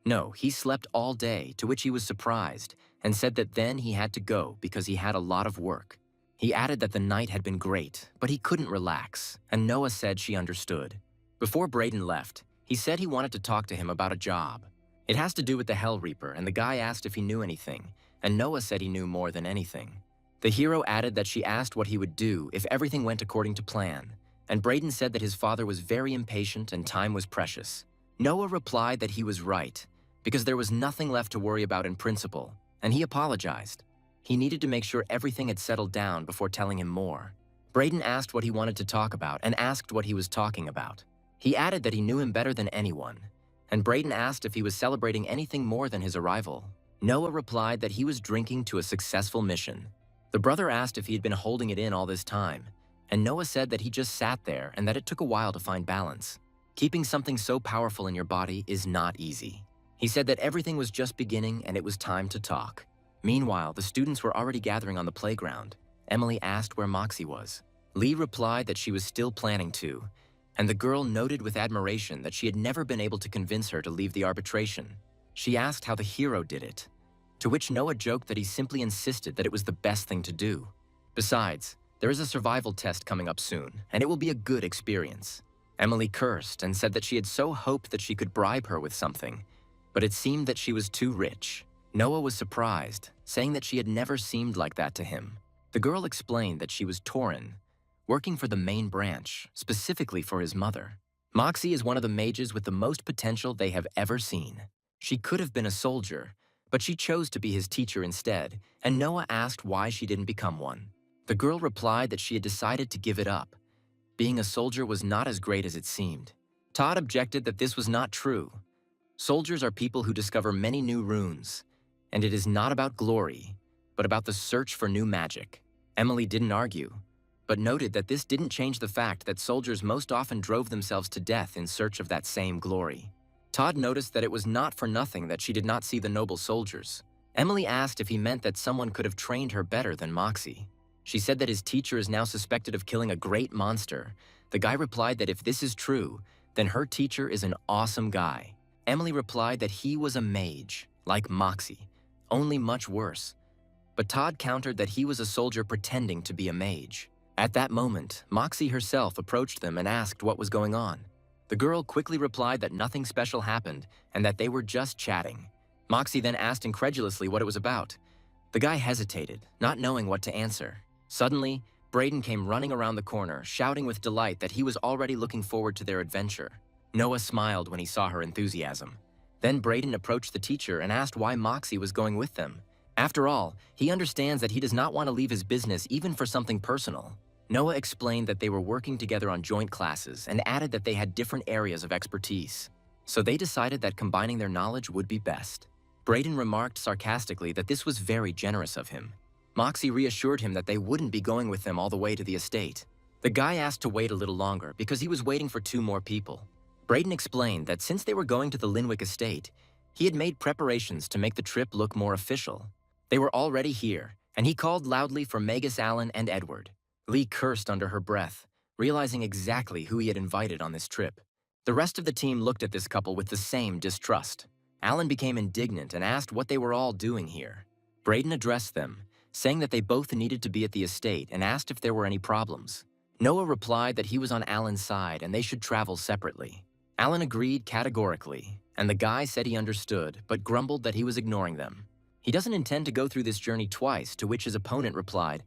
no, he slept all day, to which he was surprised, and said that then he had to go because he had a lot of work. He added that the night had been great, but he couldn't relax, and Noah said she understood. Before Brayden left, he said he wanted to talk to him about a job. It has to do with the Hell Reaper, and the guy asked if he knew anything, and Noah said he knew more than anything. The hero added that she asked what he would do if everything went according to plan, and Brayden said that his father was very impatient and time was precious. Noah replied that he was right, because there was nothing left to worry about in principle, and he apologized. He needed to make sure everything had settled down before telling him more. Brayden asked what he wanted to talk about and asked what he was talking about. He added that he knew him better than anyone, and Brayden asked if he was celebrating anything more than his arrival. Noah replied that he was drinking to a successful mission. The brother asked if he had been holding it in all this time, and Noah said that he just sat there and that it took a while to find balance. Keeping something so powerful in your body is not easy. He said that everything was just beginning and it was time to talk. Meanwhile, the students were already gathering on the playground. Emily asked where Moxie was. Lee replied that she was still planning to, and the girl noted with admiration that she had never been able to convince her to leave the arbitration. She asked how the hero did it, to which Noah joked that he simply insisted that it was the best thing to do. Besides, there is a survival test coming up soon, and it will be a good experience. Emily cursed and said that she had so hoped that she could bribe her with something, but it seemed that she was too rich. Noah was surprised, saying that she had never seemed like that to him. The girl explained that she was Tauren, working for the main branch, specifically for his mother. Moxie is one of the mages with the most potential they have ever seen. She could have been a soldier, but she chose to be his teacher instead, and Noah asked why she didn't become one. The girl replied that she had decided to give it up. Being a soldier was not as great as it seemed. Todd objected that this was not true. Soldiers are people who discover many new runes, and it is not about glory, but about the search for new magic. Emily didn't argue, but noted that this didn't change the fact that soldiers most often drove themselves to death in search of that same glory. Todd noticed that it was not for nothing that she did not see the noble soldiers. Emily asked if he meant that someone could have trained her better than Moxie. She said that his teacher is now suspected of killing a great monster. The guy replied that if this is true, then her teacher is an awesome guy. Emily replied that he was a mage, like Moxie, only much worse. But Todd countered that he was a soldier pretending to be a mage. At that moment, Moxie herself approached them and asked what was going on. The girl quickly replied that nothing special happened and that they were just chatting. Moxie then asked incredulously what it was about. The guy hesitated, not knowing what to answer. Suddenly, Brayden came running around the corner, shouting with delight that he was already looking forward to their adventure. Noah smiled when he saw her enthusiasm. Then Brayden approached the teacher and asked why Moxie was going with them. After all, he understands that he does not want to leave his business even for something personal. Noah explained that they were working together on joint classes and added that they had different areas of expertise. So they decided that combining their knowledge would be best. Brayden remarked sarcastically that this was very generous of him. Moxie reassured him that they wouldn't be going with them all the way to the estate. The guy asked to wait a little longer because he was waiting for 2 more people. Brayden explained that since they were going to the Linwick estate, he had made preparations to make the trip look more official. They were already here, and he called loudly for Magus Allen and Edward. Lee cursed under her breath, realizing exactly who he had invited on this trip. The rest of the team looked at this couple with the same distrust. Allen became indignant and asked what they were all doing here. Brayden addressed them, saying that they both needed to be at the estate and asked if there were any problems. Noah replied that he was on Allen's side and they should travel separately. Allen agreed categorically, and the guy said he understood, but grumbled that he was ignoring them. He doesn't intend to go through this journey twice, to which his opponent replied,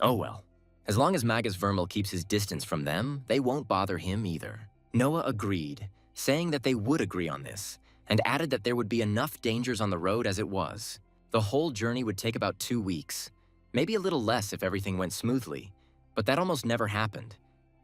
"Oh well, as long as Magus Vermal keeps his distance from them, they won't bother him either." Noah agreed, saying that they would agree on this, and added that there would be enough dangers on the road as it was. The whole journey would take about 2 weeks, maybe a little less if everything went smoothly, but that almost never happened.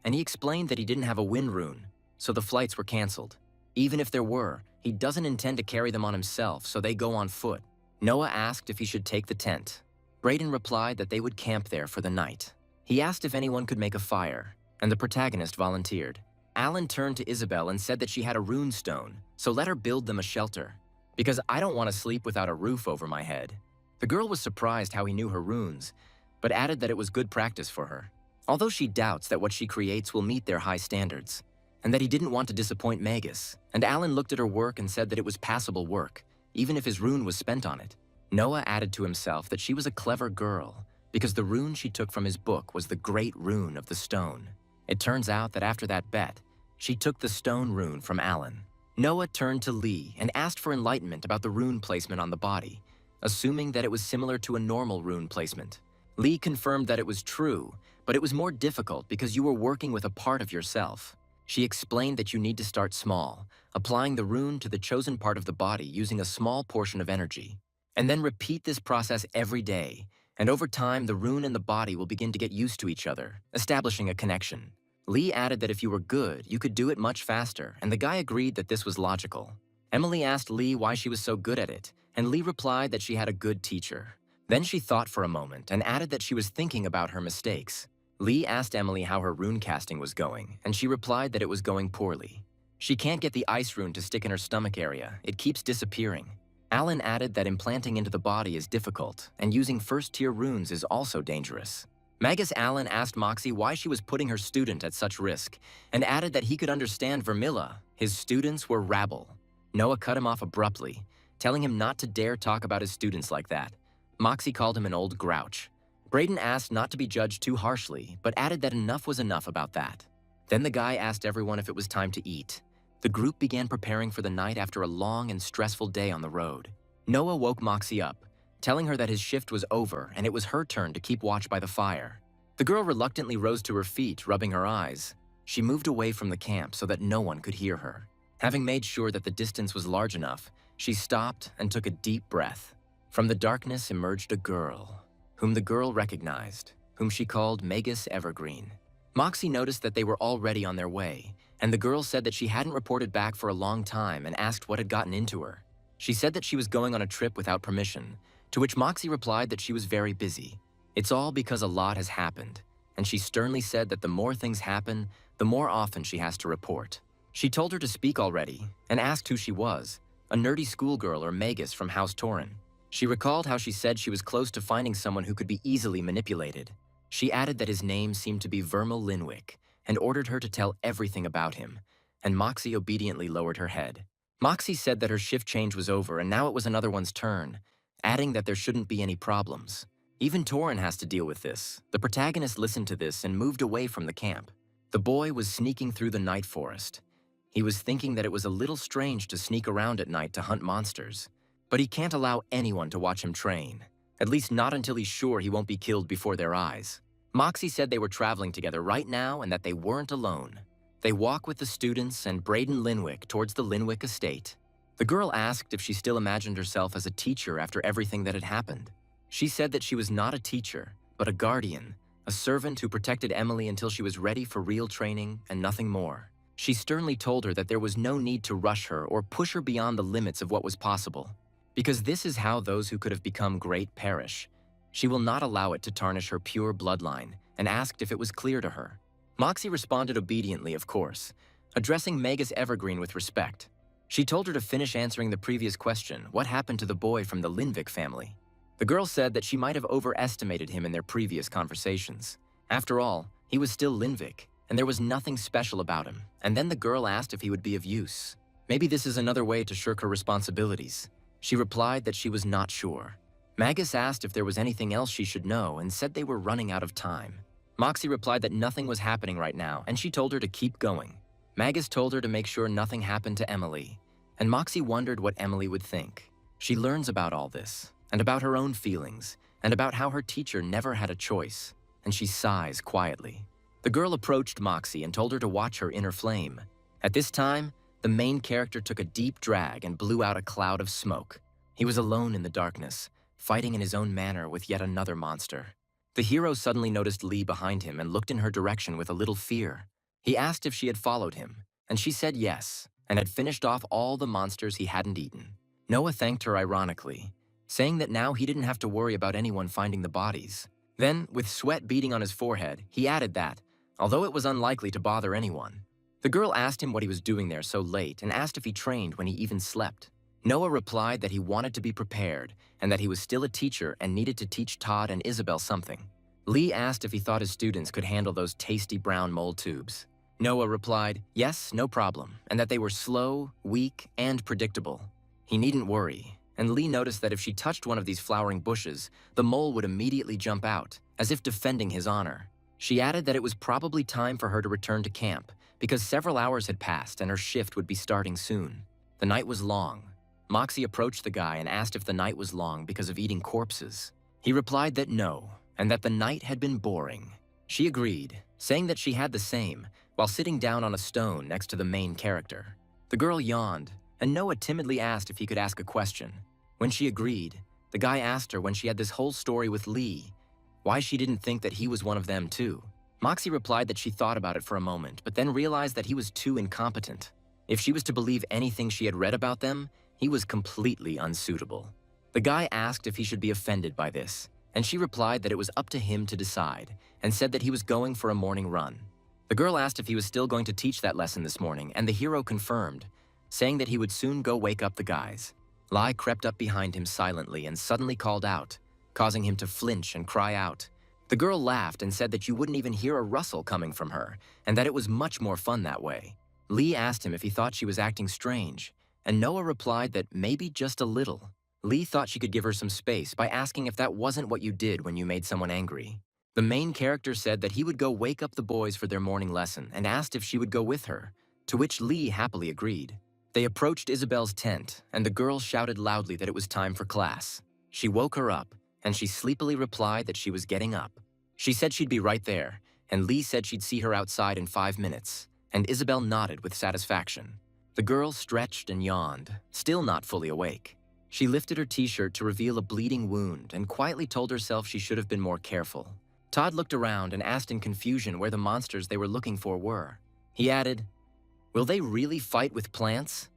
And he explained that he didn't have a wind rune, so the flights were canceled. Even if there were, he doesn't intend to carry them on himself, so they go on foot. Noah asked if he should take the tent. Brayden replied that they would camp there for the night. He asked if anyone could make a fire, and the protagonist volunteered. Allen turned to Isabel and said that she had a rune stone, so let her build them a shelter. "Because I don't want to sleep without a roof over my head." The girl was surprised how he knew her runes, but added that it was good practice for her, although she doubts that what she creates will meet their high standards. and that he didn't want to disappoint Magus, and Alan looked at her work and said that it was passable work, even if his rune was spent on it. Noah added to himself that she was a clever girl, because the rune she took from his book was the Great Rune of the Stone. It turns out that after that bet, she took the stone rune from Alan. Noah turned to Lee and asked for enlightenment about the rune placement on the body, assuming that it was similar to a normal rune placement. Lee confirmed that it was true, but it was more difficult because you were working with a part of yourself. She explained that you need to start small, applying the rune to the chosen part of the body using a small portion of energy, and then repeat this process every day, and over time the rune and the body will begin to get used to each other, establishing a connection. Lee added that if you were good, you could do it much faster, and the guy agreed that this was logical. Emily asked Lee why she was so good at it, and Lee replied that she had a good teacher. Then she thought for a moment and added that she was thinking about her mistakes. Lee asked Emily how her rune casting was going, and she replied that it was going poorly. She can't get the ice rune to stick in her stomach area, it keeps disappearing. Alan added that implanting into the body is difficult, and using first-tier runes is also dangerous. Magus Allen asked Moxie why she was putting her student at such risk, and added that he could understand Vermilla. His students were rabble. Noah cut him off abruptly, telling him not to dare talk about his students like that. Moxie called him an old grouch. Braden asked not to be judged too harshly, but added that enough was enough about that. Then the guy asked everyone if it was time to eat. The group began preparing for the night after a long and stressful day on the road. Noah woke Moxie up, telling her that his shift was over and it was her turn to keep watch by the fire. The girl reluctantly rose to her feet, rubbing her eyes. She moved away from the camp so that no one could hear her. Having made sure that the distance was large enough, she stopped and took a deep breath. From the darkness emerged a girl, whom the girl recognized, whom she called Magus Evergreen. Moxie noticed that they were already on their way, and the girl said that she hadn't reported back for a long time and asked what had gotten into her. She said that she was going on a trip without permission, to which Moxie replied that she was very busy. It's all because a lot has happened, and she sternly said that the more things happen, the more often she has to report. She told her to speak already, and asked who she was, a nerdy schoolgirl or Magus from House Torin. She recalled how she said she was close to finding someone who could be easily manipulated. She added that his name seemed to be Vermil Linwick, and ordered her to tell everything about him, and Moxie obediently lowered her head. Moxie said that her shift change was over and now it was another one's turn, adding that there shouldn't be any problems. Even Torin has to deal with this. The protagonist listened to this and moved away from the camp. The boy was sneaking through the night forest. He was thinking that it was a little strange to sneak around at night to hunt monsters, but he can't allow anyone to watch him train, at least not until he's sure he won't be killed before their eyes. Moxie said they were traveling together right now and that they weren't alone. They walk with the students and Braden Linwick towards the Linwick estate. The girl asked if she still imagined herself as a teacher after everything that had happened. She said that she was not a teacher, but a guardian, a servant who protected Emily until she was ready for real training and nothing more. She sternly told her that there was no need to rush her or push her beyond the limits of what was possible, because this is how those who could have become great perish. She will not allow it to tarnish her pure bloodline, and asked if it was clear to her. Moxie responded obediently, of course, addressing Magus Evergreen with respect. She told her to finish answering the previous question, what happened to the boy from the Linwick family? The girl said that she might have overestimated him in their previous conversations. After all, he was still Linwick, and there was nothing special about him. And then the girl asked if he would be of use. Maybe this is another way to shirk her responsibilities. She replied that she was not sure. Magus asked if there was anything else she should know and said they were running out of time. Moxie replied that nothing was happening right now, and she told her to keep going. Magus told her to make sure nothing happened to Emily, and Moxie wondered what Emily would think. She learns about all this, and about her own feelings, and about how her teacher never had a choice, and she sighs quietly. The girl approached Moxie and told her to watch her inner flame. At this time, the main character took a deep drag and blew out a cloud of smoke. He was alone in the darkness, fighting in his own manner with yet another monster. The hero suddenly noticed Lee behind him and looked in her direction with a little fear. He asked if she had followed him, and she said yes, and had finished off all the monsters he hadn't eaten. Noah thanked her ironically, saying that now he didn't have to worry about anyone finding the bodies. Then, with sweat beading on his forehead, he added that, although it was unlikely to bother anyone. The girl asked him what he was doing there so late and asked if he trained when he even slept. Noah replied that he wanted to be prepared and that he was still a teacher and needed to teach Todd and Isabel something. Lee asked if he thought his students could handle those tasty brown mold tubes. Noah replied, yes, no problem, and that they were slow, weak, and predictable. He needn't worry, and Lee noticed that if she touched one of these flowering bushes, the mole would immediately jump out, as if defending his honor. She added that it was probably time for her to return to camp, because several hours had passed and her shift would be starting soon. The night was long. Moxie approached the guy and asked if the night was long because of eating corpses. He replied that no, and that the night had been boring. She agreed, saying that she had the same, while sitting down on a stone next to the main character. The girl yawned, and Noah timidly asked if he could ask a question. When she agreed, the guy asked her when she had this whole story with Lee, why she didn't think that he was one of them too. Moxie replied that she thought about it for a moment, but then realized that he was too incompetent. If she was to believe anything she had read about them, he was completely unsuitable. The guy asked if he should be offended by this, and she replied that it was up to him to decide, and said that he was going for a morning run. The girl asked if he was still going to teach that lesson this morning, and the hero confirmed, saying that he would soon go wake up the guys. Lai crept up behind him silently and suddenly called out, causing him to flinch and cry out. The girl laughed and said that you wouldn't even hear a rustle coming from her, and that it was much more fun that way. Lee asked him if he thought she was acting strange, and Noah replied that maybe just a little. Lee thought she could give her some space by asking if that wasn't what you did when you made someone angry. The main character said that he would go wake up the boys for their morning lesson and asked if she would go with her, to which Lee happily agreed. They approached Isabel's tent, and the girl shouted loudly that it was time for class. She woke her up, and she sleepily replied that she was getting up. She said she'd be right there, and Lee said she'd see her outside in 5 minutes, and Isabel nodded with satisfaction. The girl stretched and yawned, still not fully awake. She lifted her t-shirt to reveal a bleeding wound and quietly told herself she should have been more careful. Todd looked around and asked in confusion where the monsters they were looking for were. He added, "Will they really fight with plants?"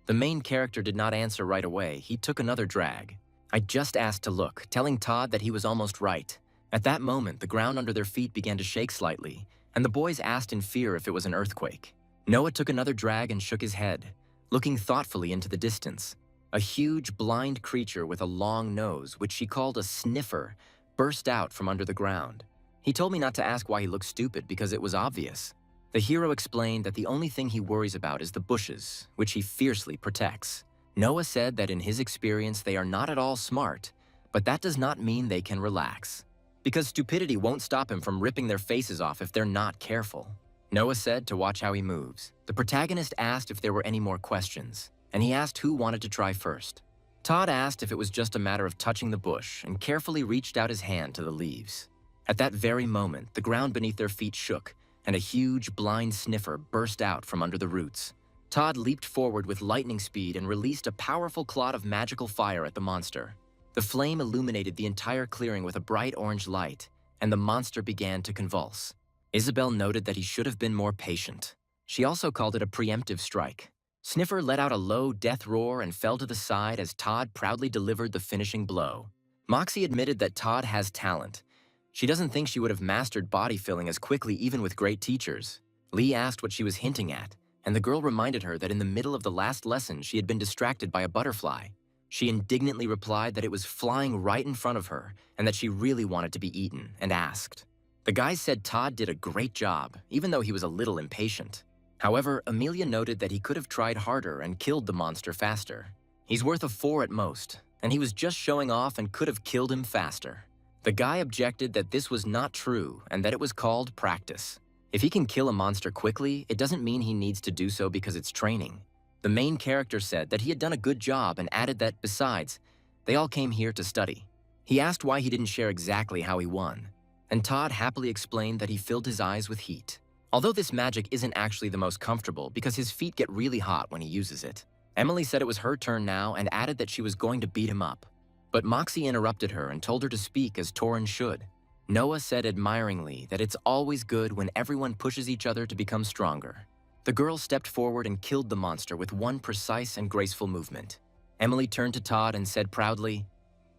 The main character did not answer right away. He took another drag. I just asked to look, telling Todd that he was almost right. At that moment, the ground under their feet began to shake slightly, and the boys asked in fear if it was an earthquake. Noah took another drag and shook his head, looking thoughtfully into the distance. A huge, blind creature with a long nose, which she called a sniffer, burst out from under the ground. He told me not to ask why he looked stupid because it was obvious. The hero explained that the only thing he worries about is the bushes, which he fiercely protects. Noah said that in his experience they are not at all smart, but that does not mean they can relax, because stupidity won't stop him from ripping their faces off if they're not careful. Noah said to watch how he moves. The protagonist asked if there were any more questions, and he asked who wanted to try first. Todd asked if it was just a matter of touching the bush and carefully reached out his hand to the leaves. At that very moment, the ground beneath their feet shook, and a huge, blind sniffer burst out from under the roots. Todd leaped forward with lightning speed and released a powerful clot of magical fire at the monster. The flame illuminated the entire clearing with a bright orange light, and the monster began to convulse. Isabel noted that he should have been more patient. She also called it a preemptive strike. Sniffer let out a low death roar and fell to the side as Todd proudly delivered the finishing blow. Moxie admitted that Todd has talent. She doesn't think she would have mastered body filling as quickly even with great teachers. Lee asked what she was hinting at, and the girl reminded her that in the middle of the last lesson she had been distracted by a butterfly. She indignantly replied that it was flying right in front of her and that she really wanted to be eaten, and asked. The guy said Todd did a great job, even though he was a little impatient. However, Amelia noted that he could have tried harder and killed the monster faster. He's worth a 4 at most, and he was just showing off and could have killed him faster. The guy objected that this was not true and that it was called practice. If he can kill a monster quickly, it doesn't mean he needs to do so because it's training. The main character said that he had done a good job and added that, besides, they all came here to study. He asked why he didn't share exactly how he won, and Todd happily explained that he filled his eyes with heat. Although this magic isn't actually the most comfortable because his feet get really hot when he uses it. Emily said it was her turn now and added that she was going to beat him up. But Moxie interrupted her and told her to speak as Torin should. Noah said admiringly that it's always good when everyone pushes each other to become stronger. The girl stepped forward and killed the monster with one precise and graceful movement. Emily turned to Todd and said proudly,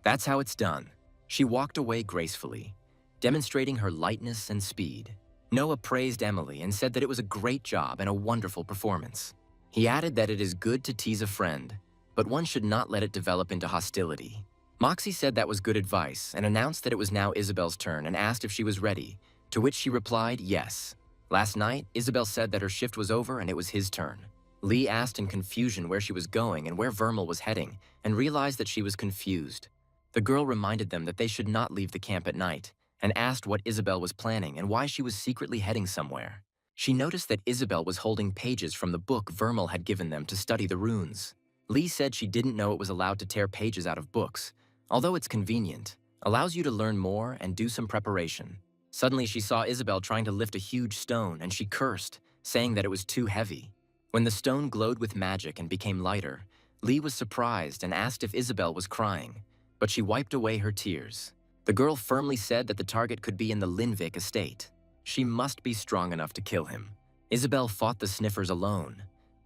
"That's how it's done." She walked away gracefully, demonstrating her lightness and speed. Noah praised Emily and said that it was a great job and a wonderful performance. He added that it is good to tease a friend, but one should not let it develop into hostility. Moxie said that was good advice and announced that it was now Isabel's turn and asked if she was ready, to which she replied yes. Last night, Isabel said that her shift was over and it was his turn. Lee asked in confusion where she was going and where Vermal was heading, and realized that she was confused. The girl reminded them that they should not leave the camp at night, and asked what Isabel was planning and why she was secretly heading somewhere. She noticed that Isabel was holding pages from the book Vermal had given them to study the runes. Lee said she didn't know it was allowed to tear pages out of books, although it's convenient, allows you to learn more and do some preparation. Suddenly she saw Isabel trying to lift a huge stone, and she cursed, saying that it was too heavy. When the stone glowed with magic and became lighter, Lee was surprised and asked if Isabel was crying, but she wiped away her tears. The girl firmly said that the target could be in the Linvik estate. She must be strong enough to kill him. Isabel fought the sniffers alone,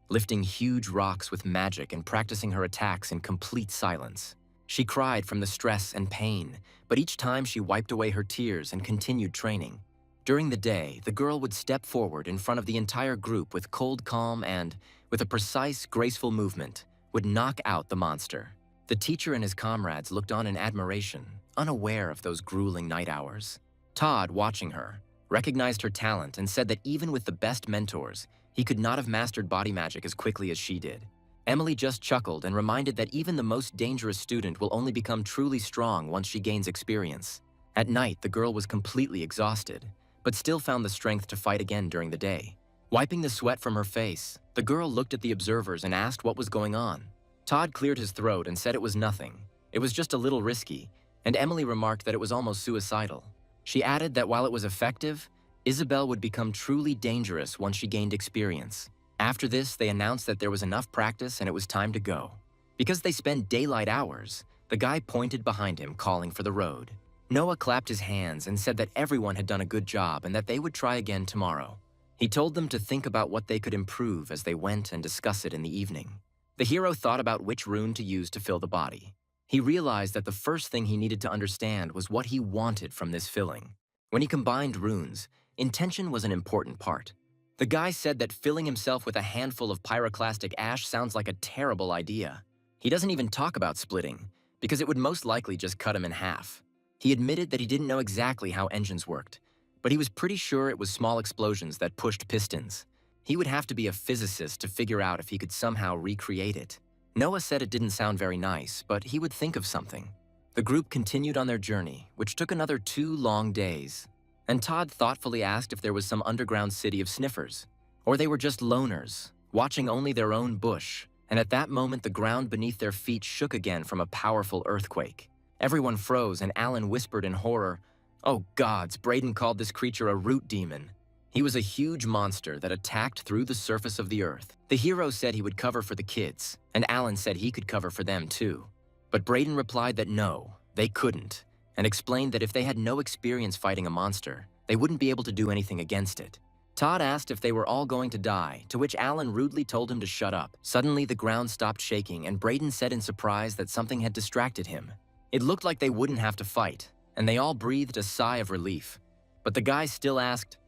lifting huge rocks with magic and practicing her attacks in complete silence. She cried from the stress and pain, but each time she wiped away her tears and continued training. During the day, the girl would step forward in front of the entire group with cold calm and, with a precise, graceful movement, would knock out the monster. The teacher and his comrades looked on in admiration, unaware of those grueling night hours. Todd, watching her, recognized her talent and said that even with the best mentors, he could not have mastered body magic as quickly as she did. Emily just chuckled and reminded that even the most dangerous student will only become truly strong once she gains experience. At night, the girl was completely exhausted, but still found the strength to fight again during the day. Wiping the sweat from her face, the girl looked at the observers and asked what was going on. Todd cleared his throat and said it was nothing. It was just a little risky, and Emily remarked that it was almost suicidal. She added that while it was effective, Isabel would become truly dangerous once she gained experience. After this, they announced that there was enough practice and it was time to go. Because they spent daylight hours, the guy pointed behind him, calling for the road. Noah clapped his hands and said that everyone had done a good job and that they would try again tomorrow. He told them to think about what they could improve as they went and discuss it in the evening. The hero thought about which rune to use to fill the body. He realized that the first thing he needed to understand was what he wanted from this filling. When he combined runes, intention was an important part. The guy said that filling himself with a handful of pyroclastic ash sounds like a terrible idea. He doesn't even talk about splitting, because it would most likely just cut him in half. He admitted that he didn't know exactly how engines worked, but he was pretty sure it was small explosions that pushed pistons. He would have to be a physicist to figure out if he could somehow recreate it. Noah said it didn't sound very nice, but he would think of something. The group continued on their journey, which took another 2 long days. And Todd thoughtfully asked if there was some underground city of sniffers, or they were just loners, watching only their own bush, and at that moment the ground beneath their feet shook again from a powerful earthquake. Everyone froze, and Alan whispered in horror, "Oh gods, Braden called this creature a root demon." He was a huge monster that attacked through the surface of the earth. The hero said he would cover for the kids, and Alan said he could cover for them too. But Braden replied that no, they couldn't, and explained that if they had no experience fighting a monster, they wouldn't be able to do anything against it. Todd asked if they were all going to die, to which Alan rudely told him to shut up. Suddenly, the ground stopped shaking, and Braden said in surprise that something had distracted him. It looked like they wouldn't have to fight, and they all breathed a sigh of relief. But the guy still asked,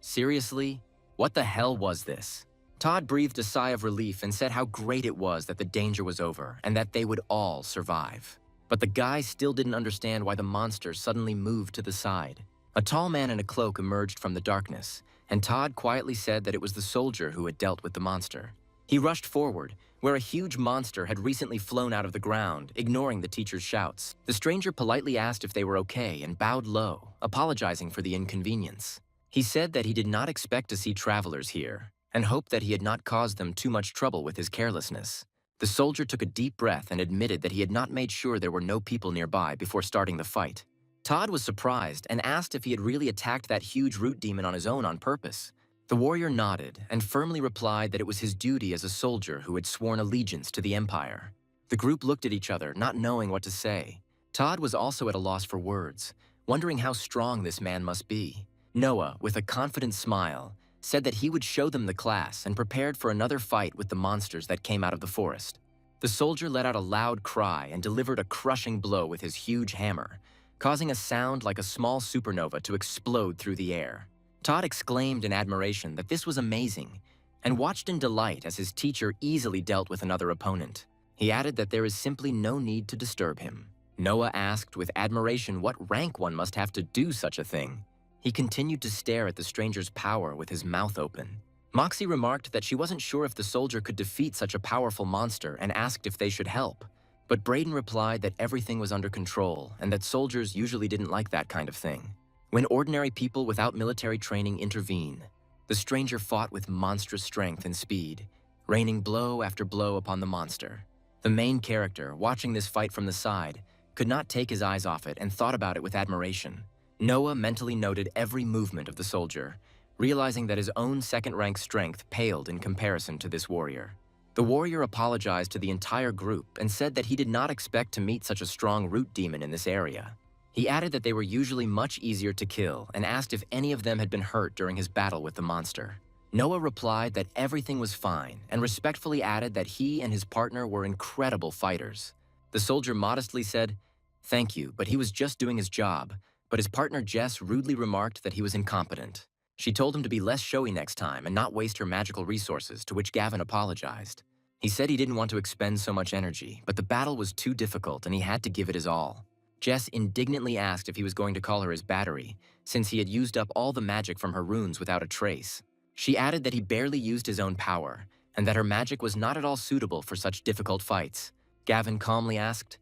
"Seriously? What the hell was this?" Todd breathed a sigh of relief and said how great it was that the danger was over and that they would all survive. But the guy still didn't understand why the monster suddenly moved to the side. A tall man in a cloak emerged from the darkness, and Todd quietly said that it was the soldier who had dealt with the monster. He rushed forward, where a huge monster had recently flown out of the ground, ignoring the teacher's shouts. The stranger politely asked if they were okay and bowed low, apologizing for the inconvenience. He said that he did not expect to see travelers here, and hoped that he had not caused them too much trouble with his carelessness. The soldier took a deep breath and admitted that he had not made sure there were no people nearby before starting the fight. Todd was surprised and asked if he had really attacked that huge root demon on his own on purpose. The warrior nodded and firmly replied that it was his duty as a soldier who had sworn allegiance to the Empire. The group looked at each other, not knowing what to say. Todd was also at a loss for words, wondering how strong this man must be. Noah, with a confident smile, said that he would show them the class and prepared for another fight with the monsters that came out of the forest. The soldier let out a loud cry and delivered a crushing blow with his huge hammer, causing a sound like a small supernova to explode through the air. Todd exclaimed in admiration that this was amazing and watched in delight as his teacher easily dealt with another opponent. He added that there is simply no need to disturb him. Noah asked with admiration what rank one must have to do such a thing. He continued to stare at the stranger's power with his mouth open. Moxie remarked that she wasn't sure if the soldier could defeat such a powerful monster and asked if they should help. But Braden replied that everything was under control and that soldiers usually didn't like that kind of thing. When ordinary people without military training intervene, the stranger fought with monstrous strength and speed, raining blow after blow upon the monster. The main character, watching this fight from the side, could not take his eyes off it and thought about it with admiration. Noah mentally noted every movement of the soldier, realizing that his own second-rank strength paled in comparison to this warrior. The warrior apologized to the entire group and said that he did not expect to meet such a strong root demon in this area. He added that they were usually much easier to kill and asked if any of them had been hurt during his battle with the monster. Noah replied that everything was fine and respectfully added that he and his partner were incredible fighters. The soldier modestly said, "Thank you, but he was just doing his job," but his partner Jess rudely remarked that he was incompetent. She told him to be less showy next time and not waste her magical resources, to which Gavin apologized. He said he didn't want to expend so much energy, but the battle was too difficult and he had to give it his all. Jess indignantly asked if he was going to call her his battery, since he had used up all the magic from her runes without a trace. She added that he barely used his own power, and that her magic was not at all suitable for such difficult fights. Gavin calmly asked,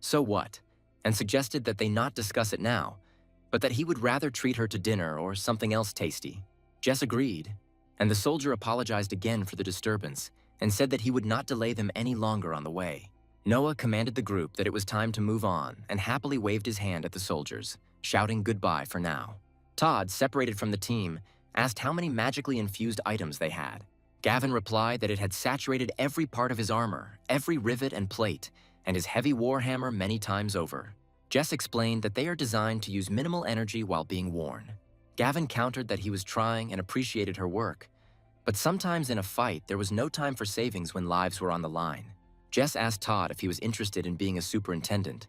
"So what?" and suggested that they not discuss it now, but that he would rather treat her to dinner or something else tasty. Jess agreed, and the soldier apologized again for the disturbance and said that he would not delay them any longer on the way. Noah commanded the group that it was time to move on and happily waved his hand at the soldiers, shouting goodbye for now. Todd, separated from the team, asked how many magically infused items they had. Gavin replied that it had saturated every part of his armor, every rivet and plate, and his heavy warhammer many times over. Jess explained that they are designed to use minimal energy while being worn. Gavin countered that he was trying and appreciated her work, but sometimes in a fight there was no time for savings when lives were on the line. Jess asked Todd if he was interested in being a superintendent,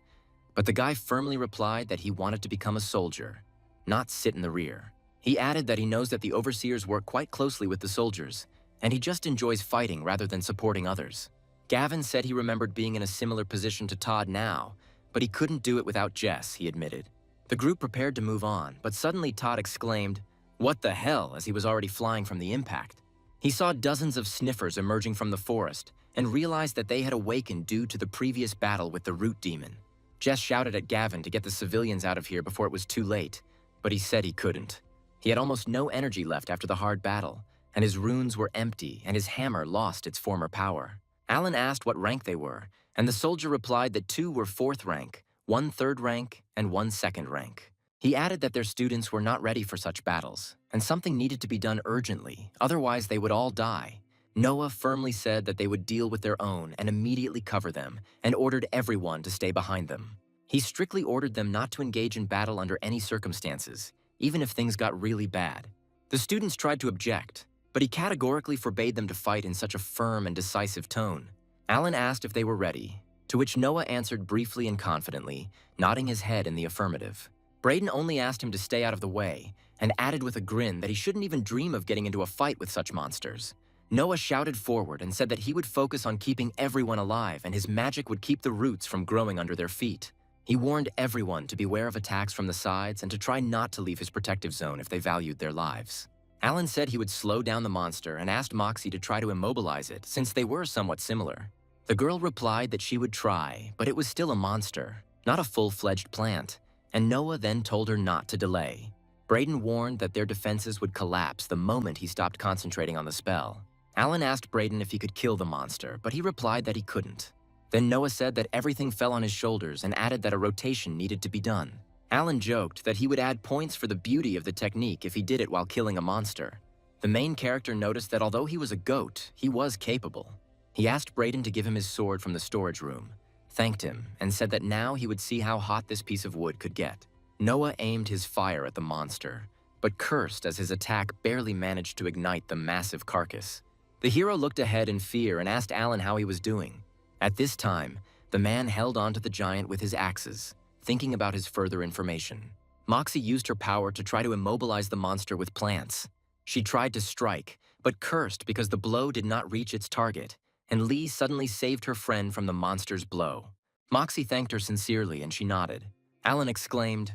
but the guy firmly replied that he wanted to become a soldier, not sit in the rear. He added that he knows that the overseers work quite closely with the soldiers, and he just enjoys fighting rather than supporting others. Gavin said he remembered being in a similar position to Todd now, but he couldn't do it without Jess, he admitted. The group prepared to move on, but suddenly Todd exclaimed, "What the hell?" as he was already flying from the impact. He saw dozens of sniffers emerging from the forest and realized that they had awakened due to the previous battle with the root demon. Jess shouted at Gavin to get the civilians out of here before it was too late, but he said he couldn't. He had almost no energy left after the hard battle, and his runes were empty and his hammer lost its former power. Alan asked what rank they were, and the soldier replied that 2 were 4th rank, 1 3rd rank, and 1 2nd rank. He added that their students were not ready for such battles, and something needed to be done urgently, otherwise they would all die. Noah firmly said that they would deal with their own and immediately cover them, and ordered everyone to stay behind them. He strictly ordered them not to engage in battle under any circumstances, even if things got really bad. The students tried to object, but he categorically forbade them to fight in such a firm and decisive tone. Alan asked if they were ready, to which Noah answered briefly and confidently, nodding his head in the affirmative. Braden only asked him to stay out of the way, and added with a grin that he shouldn't even dream of getting into a fight with such monsters. Noah shouted forward and said that he would focus on keeping everyone alive and his magic would keep the roots from growing under their feet. He warned everyone to beware of attacks from the sides and to try not to leave his protective zone if they valued their lives. Alan said he would slow down the monster and asked Moxie to try to immobilize it, since they were somewhat similar. The girl replied that she would try, but it was still a monster, not a full-fledged plant, and Noah then told her not to delay. Braden warned that their defenses would collapse the moment he stopped concentrating on the spell. Alan asked Braden if he could kill the monster, but he replied that he couldn't. Then Noah said that everything fell on his shoulders and added that a rotation needed to be done. Alan joked that he would add points for the beauty of the technique if he did it while killing a monster. The main character noticed that although he was a goat, he was capable. He asked Braden to give him his sword from the storage room, thanked him, and said that now he would see how hot this piece of wood could get. Noah aimed his fire at the monster, but cursed as his attack barely managed to ignite the massive carcass. The hero looked ahead in fear and asked Alan how he was doing. At this time, the man held onto the giant with his axes, thinking about his further information. Moxie used her power to try to immobilize the monster with plants. She tried to strike, but cursed because the blow did not reach its target, and Lee suddenly saved her friend from the monster's blow. Moxie thanked her sincerely and she nodded. Alan exclaimed,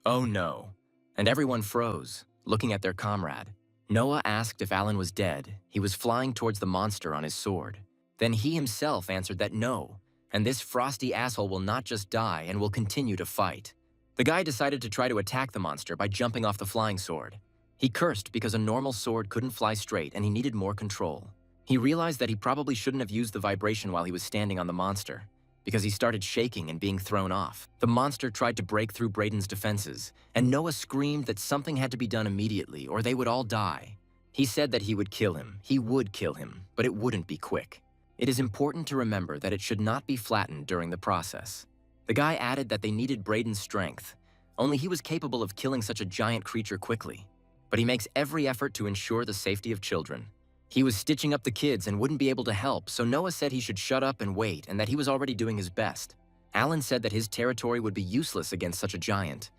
"Oh no," and everyone froze, looking at their comrade. Noah asked if Alan was dead. He was flying towards the monster on his sword. Then he himself answered that no, and this frosty asshole will not just die and will continue to fight. The guy decided to try to attack the monster by jumping off the flying sword. He cursed because a normal sword couldn't fly straight and he needed more control. He realized that he probably shouldn't have used the vibration while he was standing on the monster, because he started shaking and being thrown off. The monster tried to break through Brayden's defenses, and Noah screamed that something had to be done immediately or they would all die. He said that he would kill him, but it wouldn't be quick. It is important to remember that it should not be flattened during the process. The guy added that they needed Brayden's strength, only he was capable of killing such a giant creature quickly. But he makes every effort to ensure the safety of children. He was stitching up the kids and wouldn't be able to help, so Noah said he should shut up and wait and that he was already doing his best. Alan said that his territory would be useless against such a giant,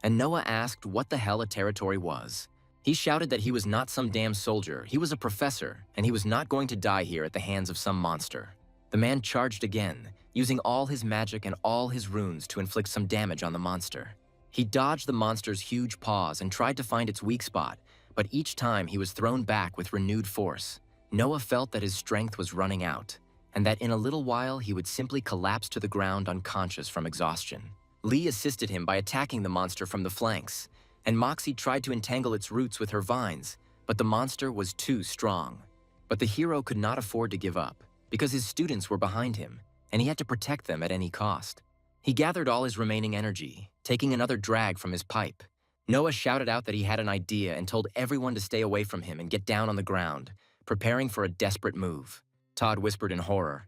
and Noah asked what the hell a territory was. He shouted that he was not some damn soldier, he was a professor, and he was not going to die here at the hands of some monster. The man charged again, using all his magic and all his runes to inflict some damage on the monster. He dodged the monster's huge paws and tried to find its weak spot, but each time he was thrown back with renewed force. Noah felt that his strength was running out, and that in a little while he would simply collapse to the ground unconscious from exhaustion. Lee assisted him by attacking the monster from the flanks, and Moxie tried to entangle its roots with her vines, but the monster was too strong. But the hero could not afford to give up, because his students were behind him, and he had to protect them at any cost. He gathered all his remaining energy, taking another drag from his pipe. Noah shouted out that he had an idea and told everyone to stay away from him and get down on the ground, preparing for a desperate move. Todd whispered in horror.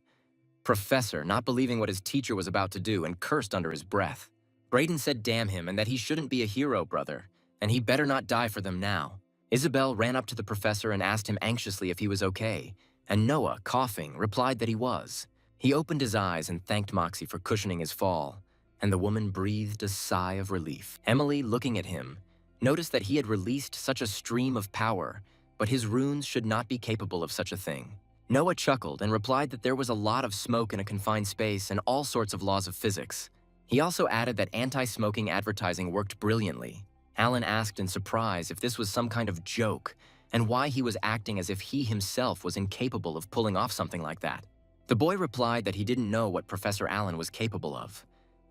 Professor, not believing what his teacher was about to do, and cursed under his breath. Brayden said damn him and that he shouldn't be a hero, brother, and he better not die for them now. Isabel ran up to the professor and asked him anxiously if he was okay, and Noah, coughing, replied that he was. He opened his eyes and thanked Moxie for cushioning his fall, and the woman breathed a sigh of relief. Emily, looking at him, noticed that he had released such a stream of power, but his runes should not be capable of such a thing. Noah chuckled and replied that there was a lot of smoke in a confined space and all sorts of laws of physics. He also added that anti-smoking advertising worked brilliantly. Alan asked in surprise if this was some kind of joke, and why he was acting as if he himself was incapable of pulling off something like that. The boy replied that he didn't know what Professor Allen was capable of,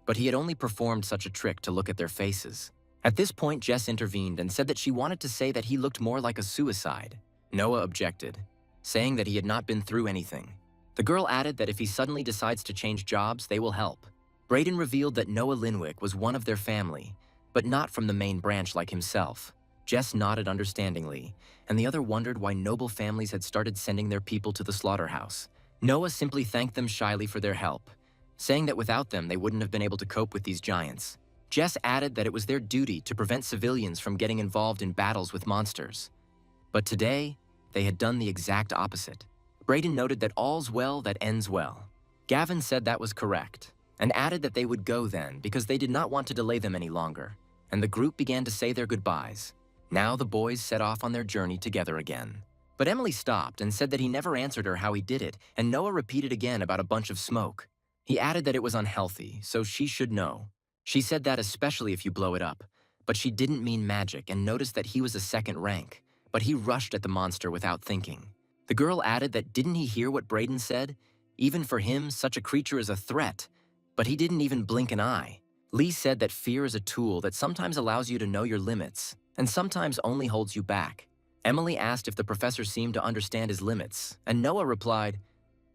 but he had only performed such a trick to look at their faces. At this point, Jess intervened and said that she wanted to say that he looked more like a suicide. Noah objected, saying that he had not been through anything. The girl added that if he suddenly decides to change jobs, they will help. Brayden revealed that Noah Linwick was one of their family, but not from the main branch like himself. Jess nodded understandingly, and the other wondered why noble families had started sending their people to the slaughterhouse. Noah simply thanked them shyly for their help, saying that without them they wouldn't have been able to cope with these giants. Jess added that it was their duty to prevent civilians from getting involved in battles with monsters. But today, they had done the exact opposite. Brayden noted that all's well that ends well. Gavin said that was correct, and added that they would go then because they did not want to delay them any longer, and the group began to say their goodbyes. Now the boys set off on their journey together again. But Emily stopped and said that he never answered her how he did it, and Noah repeated again about a bunch of smoke. He added that it was unhealthy, so she should know. She said that especially if you blow it up, but she didn't mean magic and noticed that he was a second rank, but he rushed at the monster without thinking. The girl added that didn't he hear what Brayden said? Even for him, such a creature is a threat, but he didn't even blink an eye. Lee said that fear is a tool that sometimes allows you to know your limits, and sometimes only holds you back. Emily asked if the professor seemed to understand his limits, and Noah replied,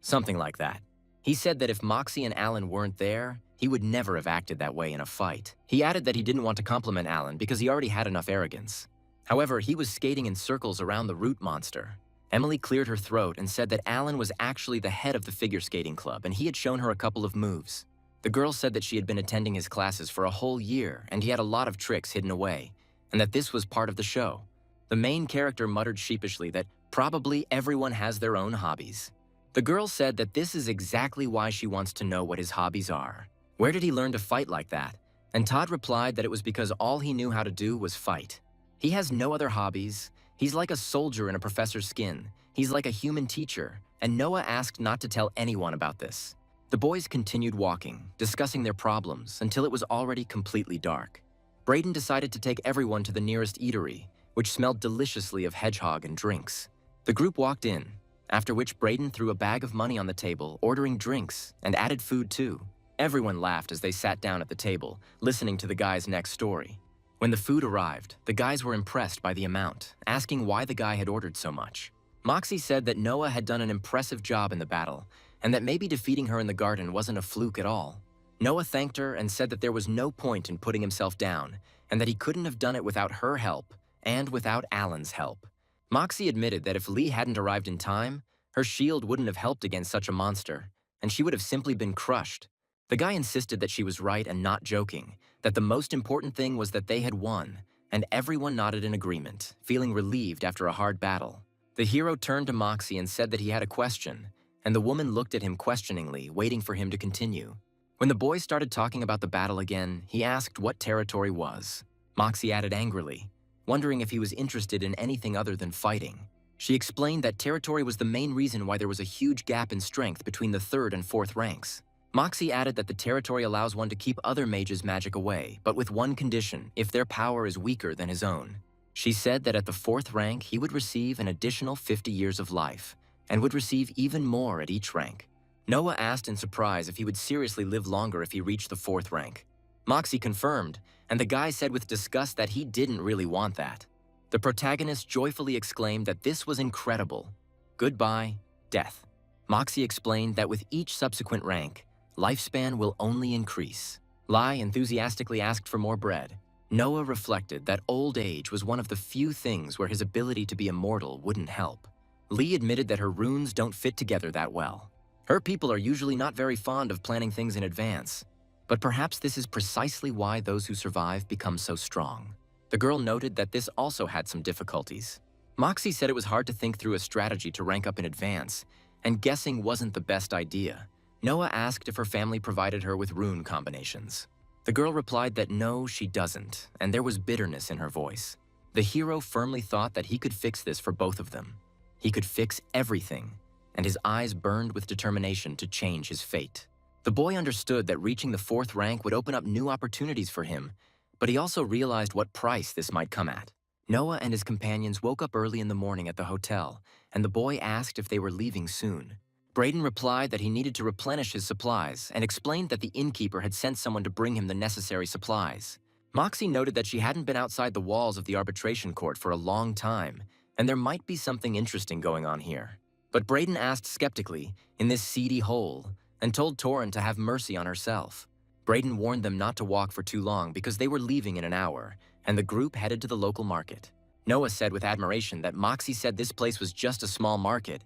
something like that. He said that if Moxie and Alan weren't there, he would never have acted that way in a fight. He added that he didn't want to compliment Alan because he already had enough arrogance. However, he was skating in circles around the root monster. Emily cleared her throat and said that Alan was actually the head of the figure skating club and he had shown her a couple of moves. The girl said that she had been attending his classes for a whole year and he had a lot of tricks hidden away, and that this was part of the show. The main character muttered sheepishly that probably everyone has their own hobbies. The girl said that this is exactly why she wants to know what his hobbies are. Where did he learn to fight like that? And Todd replied that it was because all he knew how to do was fight. He has no other hobbies. He's like a soldier in a professor's skin. He's like a human teacher, and Noah asked not to tell anyone about this. The boys continued walking, discussing their problems until it was already completely dark. Braden decided to take everyone to the nearest eatery, which smelled deliciously of hedgehog and drinks. The group walked in, after which Braden threw a bag of money on the table, ordering drinks, and added food too. Everyone laughed as they sat down at the table, listening to the guy's next story. When the food arrived, the guys were impressed by the amount, asking why the guy had ordered so much. Moxie said that Noah had done an impressive job in the battle, and that maybe defeating her in the garden wasn't a fluke at all. Noah thanked her and said that there was no point in putting himself down, and that he couldn't have done it without her help, and without Alan's help. Moxie admitted that if Lee hadn't arrived in time, her shield wouldn't have helped against such a monster, and she would have simply been crushed. The guy insisted that she was right and not joking, that the most important thing was that they had won, and everyone nodded in agreement, feeling relieved after a hard battle. The hero turned to Moxie and said that he had a question, and the woman looked at him questioningly, waiting for him to continue. When the boy started talking about the battle again, he asked what territory was. Moxie added angrily, wondering if he was interested in anything other than fighting. She explained that territory was the main reason why there was a huge gap in strength between the 3rd and 4th ranks. Moxie added that the territory allows one to keep other mages' magic away, but with one condition, if their power is weaker than his own. She said that at the 4th rank, he would receive an additional 50 years of life, and would receive even more at each rank. Noah asked in surprise if he would seriously live longer if he reached the 4th rank. Moxie confirmed, and the guy said with disgust that he didn't really want that. The protagonist joyfully exclaimed that this was incredible. Goodbye, death. Moxie explained that with each subsequent rank, lifespan will only increase. Lai enthusiastically asked for more bread. Noah reflected that old age was one of the few things where his ability to be immortal wouldn't help. Lee admitted that her runes don't fit together that well. Her people are usually not very fond of planning things in advance, but perhaps this is precisely why those who survive become so strong. The girl noted that this also had some difficulties. Moxie said it was hard to think through a strategy to rank up in advance, and guessing wasn't the best idea. Noah asked if her family provided her with rune combinations. The girl replied that no, she doesn't, and there was bitterness in her voice. The hero firmly thought that he could fix this for both of them. He could fix everything, and his eyes burned with determination to change his fate. The boy understood that reaching the 4th rank would open up new opportunities for him, but he also realized what price this might come at. Noah and his companions woke up early in the morning at the hotel, and the boy asked if they were leaving soon. Braden replied that he needed to replenish his supplies and explained that the innkeeper had sent someone to bring him the necessary supplies. Moxie noted that she hadn't been outside the walls of the arbitration court for a long time, and there might be something interesting going on here. But Braden asked skeptically, in this seedy hole, and told Torrin to have mercy on herself. Braden warned them not to walk for too long because they were leaving in an hour, and the group headed to the local market. Noah said with admiration that Moxie said this place was just a small market,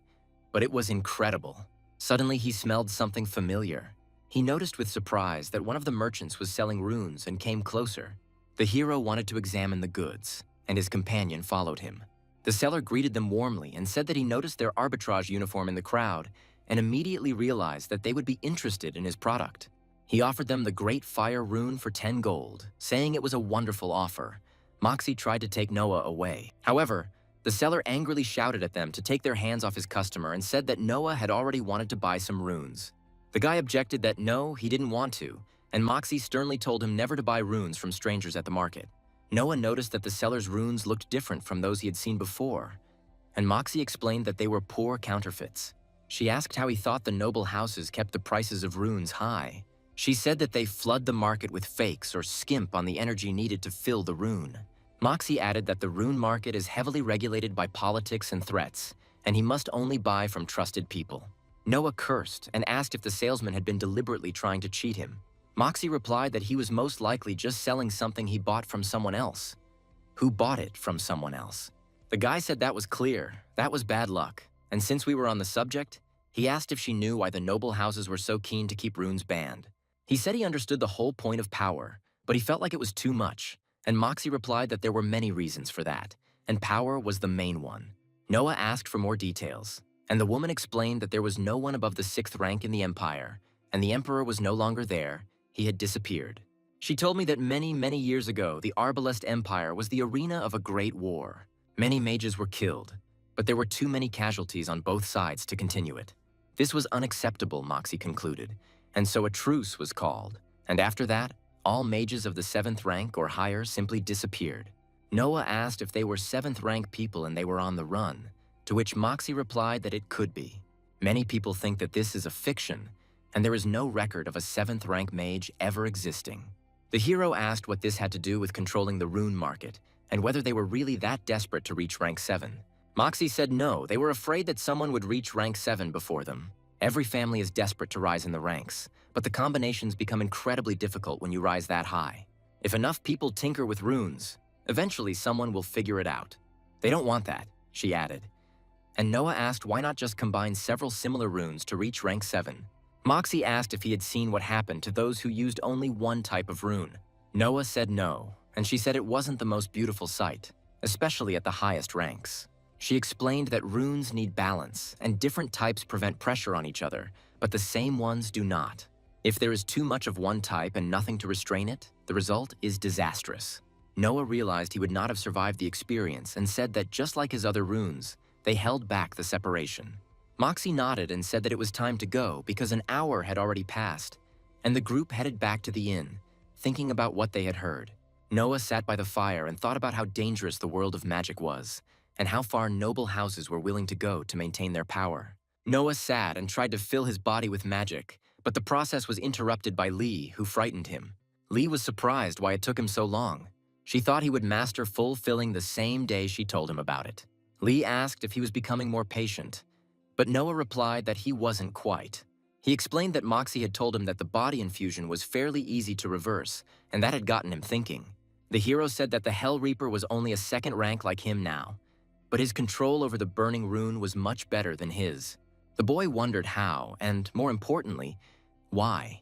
but it was incredible. Suddenly he smelled something familiar. He noticed with surprise that one of the merchants was selling runes and came closer. The hero wanted to examine the goods, and his companion followed him. The seller greeted them warmly and said that he noticed their arbitrage uniform in the crowd and immediately realized that they would be interested in his product. He offered them the Great Fire rune for 10 gold, saying it was a wonderful offer. Moxie tried to take Noah away. However, the seller angrily shouted at them to take their hands off his customer and said that Noah had already wanted to buy some runes. The guy objected that no, he didn't want to, and Moxie sternly told him never to buy runes from strangers at the market. Noah noticed that the seller's runes looked different from those he had seen before, and Moxie explained that they were poor counterfeits. She asked how he thought the noble houses kept the prices of runes high. She said that they flood the market with fakes or skimp on the energy needed to fill the rune. Moxie added that the rune market is heavily regulated by politics and threats, and he must only buy from trusted people. Noah cursed and asked if the salesman had been deliberately trying to cheat him. Moxie replied that he was most likely just selling something he bought from someone else. Who bought it from someone else? The guy said that was clear, that was bad luck, and since we were on the subject, he asked if she knew why the noble houses were so keen to keep runes banned. He said he understood the whole point of power, but he felt like it was too much, and Moxie replied that there were many reasons for that, and power was the main one. Noah asked for more details, and the woman explained that there was no one above the 6th rank in the Empire, and the Emperor was no longer there, he had disappeared. She told me that many, many years ago, the Arbalest Empire was the arena of a great war. Many mages were killed, but there were too many casualties on both sides to continue it. This was unacceptable, Moxie concluded, and so a truce was called, and after that, all mages of the 7th rank or higher simply disappeared. Noah asked if they were 7th rank people and they were on the run, to which Moxie replied that it could be. Many people think that this is a fiction, and there is no record of a 7th rank mage ever existing. The hero asked what this had to do with controlling the rune market, and whether they were really that desperate to reach rank 7. Moxie said no, they were afraid that someone would reach rank 7 before them. Every family is desperate to rise in the ranks, but the combinations become incredibly difficult when you rise that high. If enough people tinker with runes, eventually someone will figure it out. They don't want that, she added. And Noah asked why not just combine several similar runes to reach rank 7. Moxie asked if he had seen what happened to those who used only one type of rune. Noah said no, and she said it wasn't the most beautiful sight, especially at the highest ranks. She explained that runes need balance, and different types prevent pressure on each other, but the same ones do not. If there is too much of one type and nothing to restrain it, the result is disastrous. Noah realized he would not have survived the experience and said that just like his other runes, they held back the separation. Moxie nodded and said that it was time to go because an hour had already passed, and the group headed back to the inn, thinking about what they had heard. Noah sat by the fire and thought about how dangerous the world of magic was, and how far noble houses were willing to go to maintain their power. Noah sat and tried to fill his body with magic, but the process was interrupted by Lee, who frightened him. Lee was surprised why it took him so long. She thought he would master full filling the same day she told him about it. Lee asked if he was becoming more patient, but Noah replied that he wasn't quite. He explained that Moxie had told him that the body infusion was fairly easy to reverse, and that had gotten him thinking. The hero said that the Hell Reaper was only a 2nd rank like him now, but his control over the burning rune was much better than his. The boy wondered how, and more importantly, why,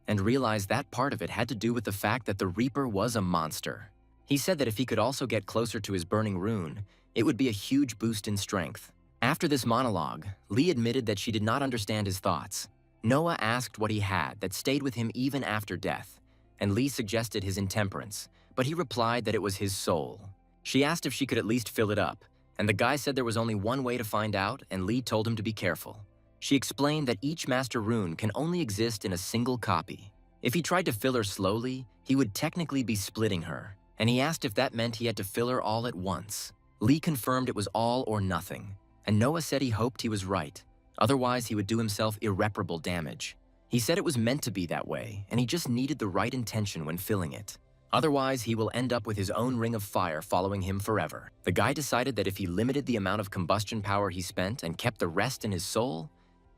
and realized that part of it had to do with the fact that the Reaper was a monster. He said that if he could also get closer to his burning rune, it would be a huge boost in strength. After this monologue, Lee admitted that she did not understand his thoughts. Noah asked what he had that stayed with him even after death, and Lee suggested his intemperance, but he replied that it was his soul. She asked if she could at least fill it up, and the guy said there was only one way to find out, and Lee told him to be careful. She explained that each master rune can only exist in a single copy. If he tried to fill her slowly, he would technically be splitting her, and he asked if that meant he had to fill her all at once. Lee confirmed it was all or nothing, and Noah said he hoped he was right. Otherwise, he would do himself irreparable damage. He said it was meant to be that way, and he just needed the right intention when filling it. Otherwise, he will end up with his own ring of fire following him forever. The guy decided that if he limited the amount of combustion power he spent and kept the rest in his soul,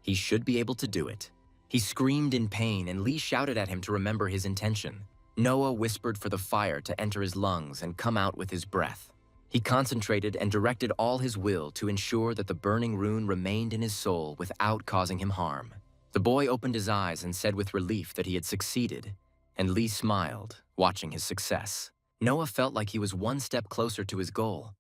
he should be able to do it. He screamed in pain, and Lee shouted at him to remember his intention. Noah whispered for the fire to enter his lungs and come out with his breath. He concentrated and directed all his will to ensure that the burning rune remained in his soul without causing him harm. The boy opened his eyes and said with relief that he had succeeded, and Lee smiled, watching his success. Noah felt like he was one step closer to his goal.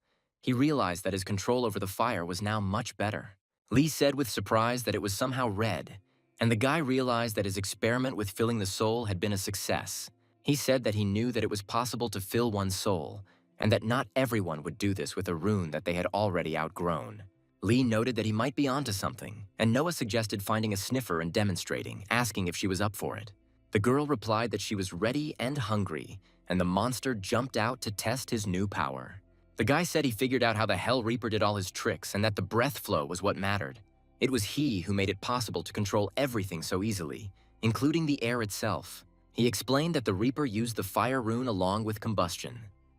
He realized that his control over the fire was now much better. Lee said with surprise that it was somehow red, and the guy realized that his experiment with filling the soul had been a success. He said that he knew that it was possible to fill one's soul, and that not everyone would do this with a rune that they had already outgrown. Lee noted that he might be onto something, and Noah suggested finding a sniffer and demonstrating, asking if she was up for it. The girl replied that she was ready and hungry, and the monster jumped out to test his new power. The guy said he figured out how the Hell Reaper did all his tricks and that the breath flow was what mattered. It was he who made it possible to control everything so easily, including the air itself. He explained that the Reaper used the fire rune along with combustion.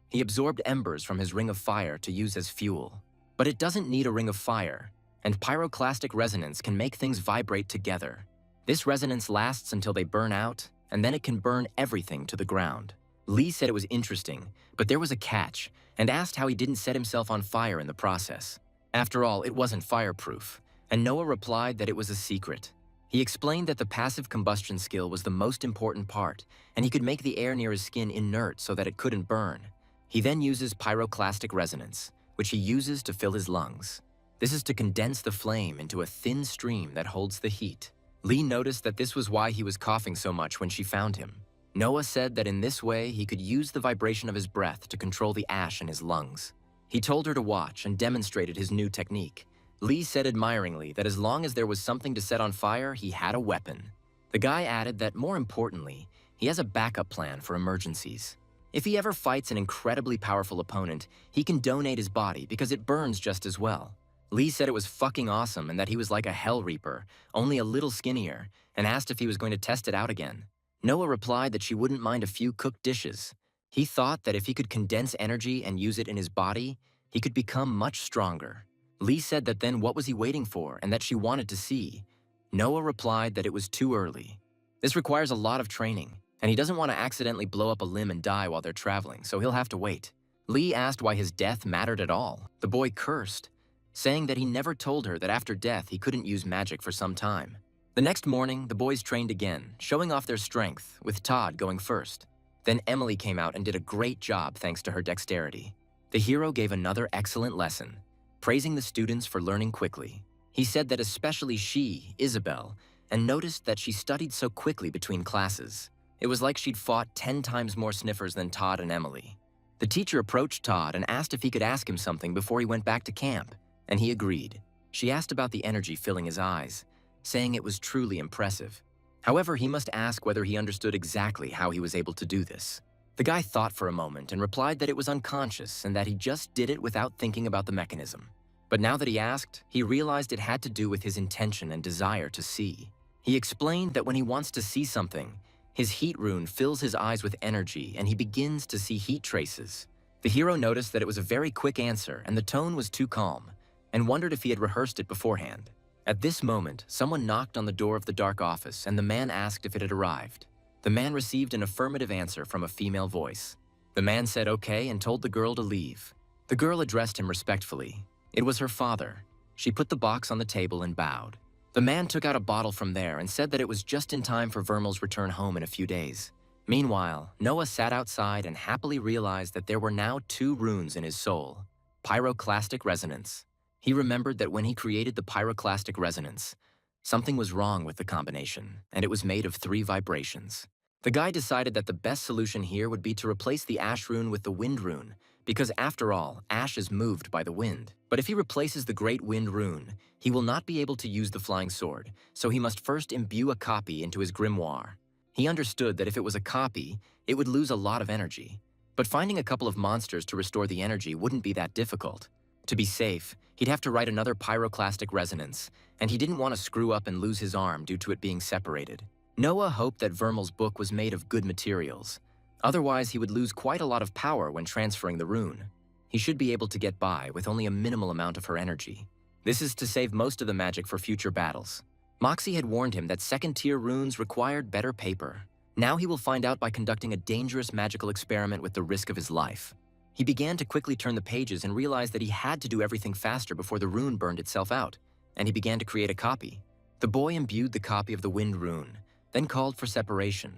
He absorbed embers from his ring of fire to use as fuel. But it doesn't need a ring of fire, and pyroclastic resonance can make things vibrate together. This resonance lasts until they burn out, and then it can burn everything to the ground. Lee said it was interesting, but there was a catch, and asked how he didn't set himself on fire in the process. After all, it wasn't fireproof, and Noah replied that it was a secret. He explained that the passive combustion skill was the most important part, and he could make the air near his skin inert so that it couldn't burn. He then uses pyroclastic resonance, which he uses to fill his lungs. This is to condense the flame into a thin stream that holds the heat. Lee noticed that this was why he was coughing so much when she found him. Noah said that in this way he could use the vibration of his breath to control the ash in his lungs. He told her to watch and demonstrated his new technique. Lee said admiringly that as long as there was something to set on fire, he had a weapon. The guy added that more importantly, he has a backup plan for emergencies. If he ever fights an incredibly powerful opponent, he can donate his body because it burns just as well. Lee said it was fucking awesome and that he was like a Hell Reaper, only a little skinnier, and asked if he was going to test it out again. Noah replied that she wouldn't mind a few cooked dishes. He thought that if he could condense energy and use it in his body, he could become much stronger. Lee said that then what was he waiting for and that she wanted to see. Noah replied that it was too early. This requires a lot of training, and he doesn't want to accidentally blow up a limb and die while they're traveling, so he'll have to wait. Lee asked why his death mattered at all. The boy cursed, saying that he never told her that after death he couldn't use magic for some time. The next morning, the boys trained again, showing off their strength, with Todd going first. Then Emily came out and did a great job thanks to her dexterity. The hero gave another excellent lesson, praising the students for learning quickly. He said that especially she, Isabel, and noticed that she studied so quickly between classes. It was like she'd fought 10 times more sniffers than Todd and Emily. The teacher approached Todd and asked if he could ask him something before he went back to camp, and he agreed. She asked about the energy filling his eyes, saying it was truly impressive. However, he must ask whether he understood exactly how he was able to do this. The guy thought for a moment and replied that it was unconscious and that he just did it without thinking about the mechanism. But now that he asked, he realized it had to do with his intention and desire to see. He explained that when he wants to see something, his heat rune fills his eyes with energy and he begins to see heat traces. The hero noticed that it was a very quick answer and the tone was too calm, and wondered if he had rehearsed it beforehand. At this moment, someone knocked on the door of the dark office and the man asked if it had arrived. The man received an affirmative answer from a female voice. The man said okay and told the girl to leave. The girl addressed him respectfully. It was her father. She put the box on the table and bowed. The man took out a bottle from there and said that it was just in time for Vermal's return home in a few days. Meanwhile, Noah sat outside and happily realized that there were now 2 runes in his soul. Pyroclastic resonance. He remembered that when he created the pyroclastic resonance, something was wrong with the combination, and it was made of 3 vibrations. The guy decided that the best solution here would be to replace the ash rune with the wind rune, because after all, ash is moved by the wind. But if he replaces the great wind rune, he will not be able to use the flying sword, so he must first imbue a copy into his grimoire. He understood that if it was a copy, it would lose a lot of energy. But finding a couple of monsters to restore the energy wouldn't be that difficult. To be safe, he'd have to write another pyroclastic resonance, and he didn't want to screw up and lose his arm due to it being separated. Noah hoped that Vermal's book was made of good materials. Otherwise, he would lose quite a lot of power when transferring the rune. He should be able to get by with only a minimal amount of her energy. This is to save most of the magic for future battles. Moxie had warned him that second-tier runes required better paper. Now he will find out by conducting a dangerous magical experiment with the risk of his life. He began to quickly turn the pages and realized that he had to do everything faster before the rune burned itself out, and he began to create a copy. The boy imbued the copy of the wind rune, then called for separation,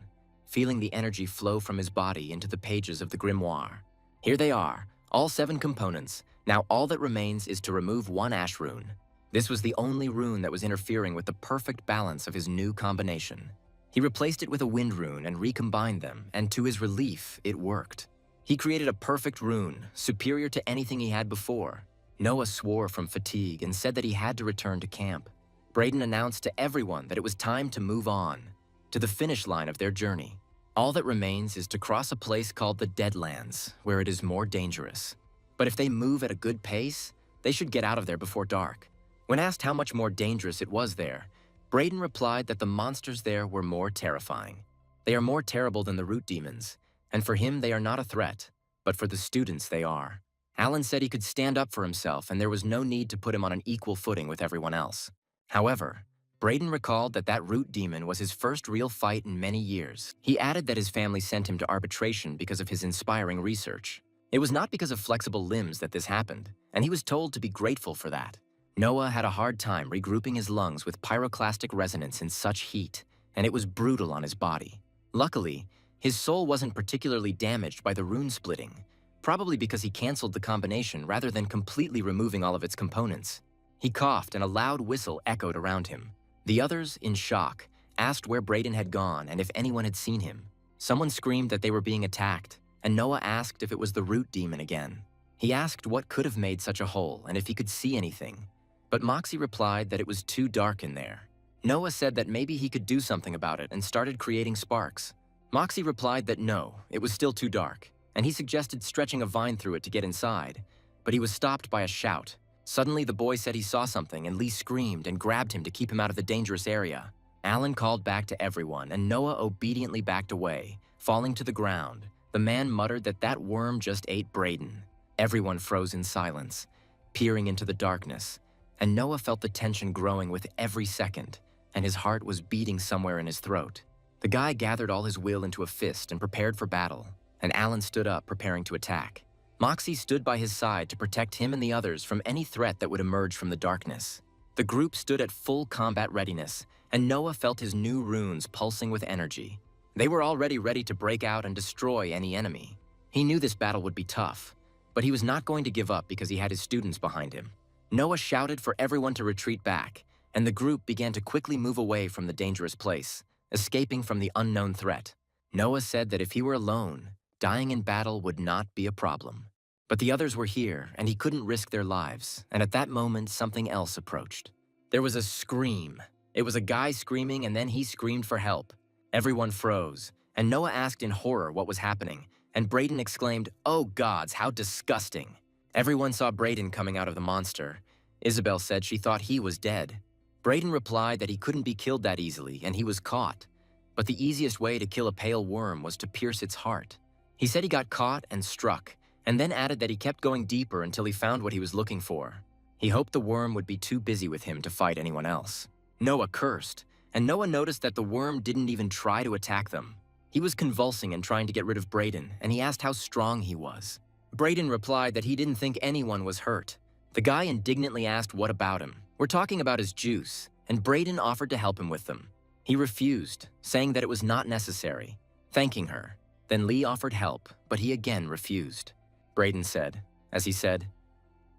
feeling the energy flow from his body into the pages of the grimoire. Here they are, all 7 components. Now all that remains is to remove 1 ash rune. This was the only rune that was interfering with the perfect balance of his new combination. He replaced it with a wind rune and recombined them, and to his relief, it worked. He created a perfect rune, superior to anything he had before. Noah swore from fatigue and said that he had to return to camp. Braden announced to everyone that it was time to move on, to the finish line of their journey. All that remains is to cross a place called the Deadlands, where it is more dangerous. But if they move at a good pace, they should get out of there before dark. When asked how much more dangerous it was there, Braden replied that the monsters there were more terrifying. They are more terrible than the root demons, and for him they are not a threat, but for the students they are. Alan said he could stand up for himself and there was no need to put him on an equal footing with everyone else. However, Braden recalled that that root demon was his first real fight in many years. He added that his family sent him to arbitration because of his inspiring research. It was not because of flexible limbs that this happened, and he was told to be grateful for that. Noah had a hard time regrouping his lungs with pyroclastic resonance in such heat, and it was brutal on his body. Luckily, his soul wasn't particularly damaged by the rune splitting, probably because he canceled the combination rather than completely removing all of its components. He coughed and a loud whistle echoed around him. The others, in shock, asked where Braden had gone and if anyone had seen him. Someone screamed that they were being attacked, and Noah asked if it was the root demon again. He asked what could have made such a hole and if he could see anything, but Moxie replied that it was too dark in there. Noah said that maybe he could do something about it and started creating sparks. Moxie replied that no, it was still too dark, and he suggested stretching a vine through it to get inside, but he was stopped by a shout. Suddenly, the boy said he saw something, and Lee screamed and grabbed him to keep him out of the dangerous area. Alan called back to everyone, and Noah obediently backed away, falling to the ground. The man muttered that that worm just ate Braden. Everyone froze in silence, peering into the darkness, and Noah felt the tension growing with every second, and his heart was beating somewhere in his throat. The guy gathered all his will into a fist and prepared for battle, and Alan stood up, preparing to attack. Moxie stood by his side to protect him and the others from any threat that would emerge from the darkness. The group stood at full combat readiness, and Noah felt his new runes pulsing with energy. They were already ready to break out and destroy any enemy. He knew this battle would be tough, but he was not going to give up because he had his students behind him. Noah shouted for everyone to retreat back, and the group began to quickly move away from the dangerous place, escaping from the unknown threat. Noah said that if he were alone, dying in battle would not be a problem. But the others were here, and he couldn't risk their lives, and at that moment, something else approached. There was a scream. It was a guy screaming, and then he screamed for help. Everyone froze, and Noah asked in horror what was happening, and Braden exclaimed, "Oh gods, how disgusting!" Everyone saw Braden coming out of the monster. Isabel said she thought he was dead. Braden replied that he couldn't be killed that easily, and he was caught. But the easiest way to kill a pale worm was to pierce its heart. He said he got caught and struck, and then added that he kept going deeper until he found what he was looking for. He hoped the worm would be too busy with him to fight anyone else. Noah cursed, and Noah noticed that the worm didn't even try to attack them. He was convulsing and trying to get rid of Braden, and he asked how strong he was. Braden replied that he didn't think anyone was hurt. The guy indignantly asked what about him. "We're talking about his juice," and Braden offered to help him with them. He refused, saying that it was not necessary, thanking her. Then Lee offered help, but he again refused. Braden said, as he said,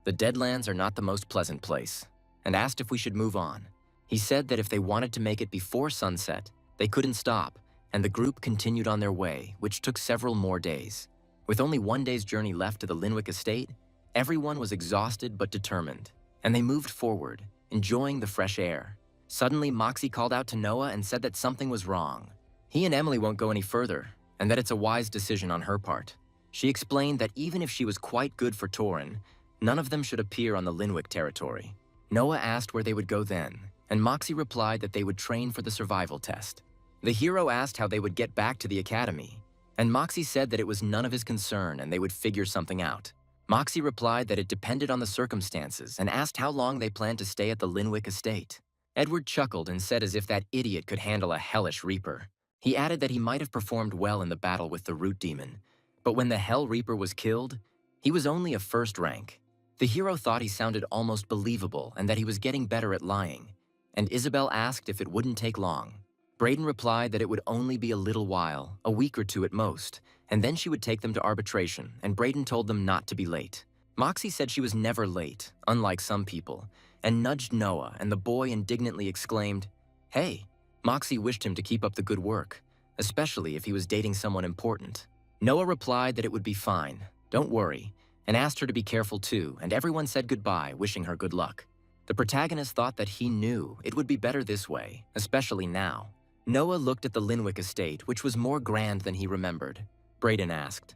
"The Deadlands are not the most pleasant place," and asked if we should move on. He said that if they wanted to make it before sunset, they couldn't stop, and the group continued on their way, which took several more days. With only one day's journey left to the Linwick estate, everyone was exhausted but determined, and they moved forward, enjoying the fresh air. Suddenly, Moxie called out to Noah and said that something was wrong. He and Emily won't go any further, and that it's a wise decision on her part. She explained that even if she was quite good for Torin, none of them should appear on the Linwick territory. Noah asked where they would go then, and Moxie replied that they would train for the survival test. The hero asked how they would get back to the academy, and Moxie said that it was none of his concern and they would figure something out. Moxie replied that it depended on the circumstances and asked how long they planned to stay at the Linwick estate. Edward chuckled and said as if that idiot could handle a hellish reaper. He added that he might have performed well in the battle with the root demon, but when the Hell Reaper was killed, he was only a first rank. The hero thought he sounded almost believable and that he was getting better at lying, and Isabel asked if it wouldn't take long. Braden replied that it would only be a little while, a week or two at most, and then she would take them to arbitration, and Braden told them not to be late. Moxie said she was never late, unlike some people, and nudged Noah, and the boy indignantly exclaimed, "Hey!" Moxie wished him to keep up the good work, especially if he was dating someone important. Noah replied that it would be fine, don't worry, and asked her to be careful too, and everyone said goodbye, wishing her good luck. The protagonist thought that he knew it would be better this way, especially now. Noah looked at the Linwick estate, which was more grand than he remembered. Braden asked,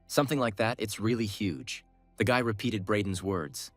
"Something like that, it's really huge." The guy repeated Braden's words.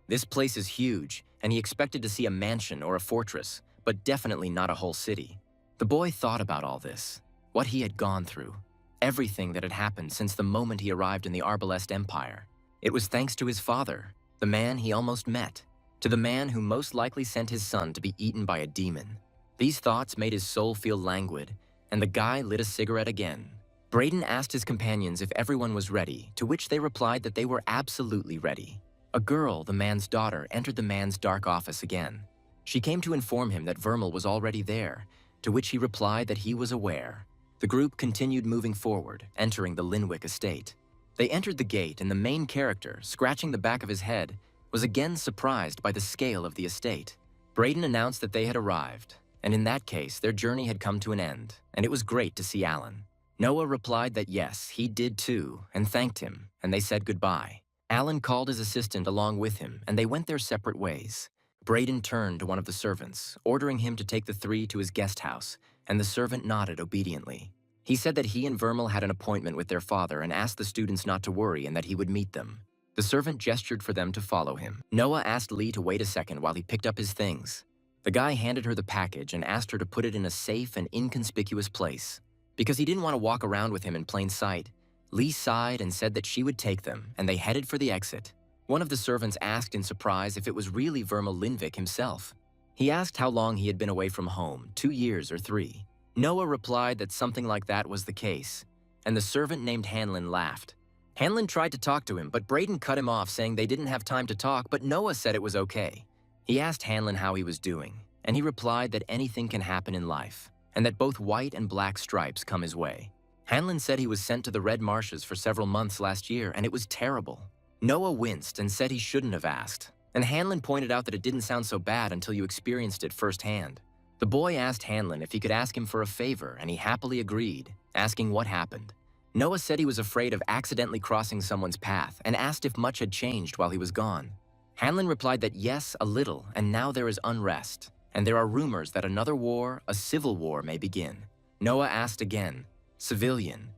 This place is huge, and he expected to see a mansion or a fortress, but definitely not a whole city. The boy thought about all this, what he had gone through, everything that had happened since the moment he arrived in the Arbalest Empire. It was thanks to his father, the man he almost met, to the man who most likely sent his son to be eaten by a demon. These thoughts made his soul feel languid, and the guy lit a cigarette again. Braden asked his companions if everyone was ready, to which they replied that they were absolutely ready. A girl, the man's daughter, entered the man's dark office again. She came to inform him that Vermal was already there, to which he replied that he was aware. The group continued moving forward, entering the Linwick estate. They entered the gate, and the main character, scratching the back of his head, was again surprised by the scale of the estate. Braden announced that they had arrived, and in that case, their journey had come to an end, and it was great to see Alan. Noah replied that yes, he did too, and thanked him, and they said goodbye. Alan called his assistant along with him, and they went their separate ways. Braden turned to one of the servants, ordering him to take the three to his guest house, and the servant nodded obediently. He said that he and Vermal had an appointment with their father and asked the students not to worry and that he would meet them. The servant gestured for them to follow him. Noah asked Lee to wait a second while he picked up his things. The guy handed her the package and asked her to put it in a safe and inconspicuous place. Because he didn't want to walk around with him in plain sight, Lee sighed and said that she would take them, and they headed for the exit. One of the servants asked in surprise if it was really Vermal Lindvik himself. He asked how long he had been away from home, 2 years or 3. Noah replied that something like that was the case, and the servant named Hanlon laughed. Hanlon tried to talk to him, but Braden cut him off saying they didn't have time to talk, but Noah said it was okay. He asked Hanlon how he was doing, and he replied that anything can happen in life, and that both white and black stripes come his way. Hanlon said he was sent to the Red Marshes for several months last year, and it was terrible. Noah winced and said he shouldn't have asked, and Hanlon pointed out that it didn't sound so bad until you experienced it firsthand. The boy asked Hanlon if he could ask him for a favor, and he happily agreed, asking what happened. Noah said he was afraid of accidentally crossing someone's path and asked if much had changed while he was gone. Hanlon replied that yes, a little, and now there is unrest, and there are rumors that another war, a civil war, may begin. Noah asked again, civilian,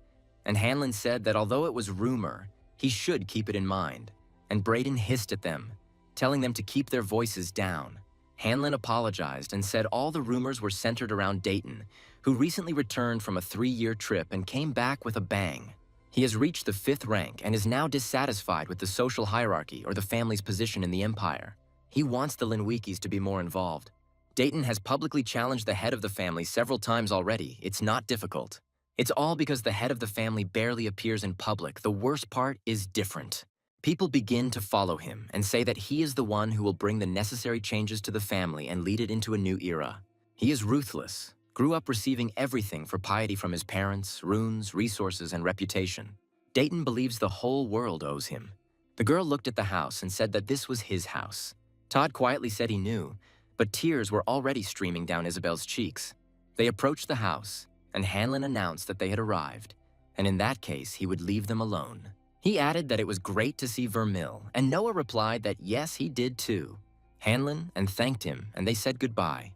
and Hanlon said that although it was rumor, he should keep it in mind, and Braden hissed at them, telling them to keep their voices down. Hanlon apologized and said all the rumors were centered around Dayton, who recently returned from a 3-year trip and came back with a bang. He has reached the 5th rank and is now dissatisfied with the social hierarchy or the family's position in the empire. He wants the Linwikis to be more involved. Dayton has publicly challenged the head of the family several times already. It's not difficult. It's all because the head of the family barely appears in public. The worst part is different. People begin to follow him and say that he is the one who will bring the necessary changes to the family and lead it into a new era. He is ruthless, grew up receiving everything for piety from his parents, runes, resources, and reputation. Dayton believes the whole world owes him. The girl looked at the house and said that this was his house. Todd quietly said he knew, but tears were already streaming down Isabel's cheeks. They approached the house, and Hanlon announced that they had arrived, and in that case, he would leave them alone. He added that it was great to see Vermil, and Noah replied that yes, he did too. Hanlon and thanked him, and they said goodbye.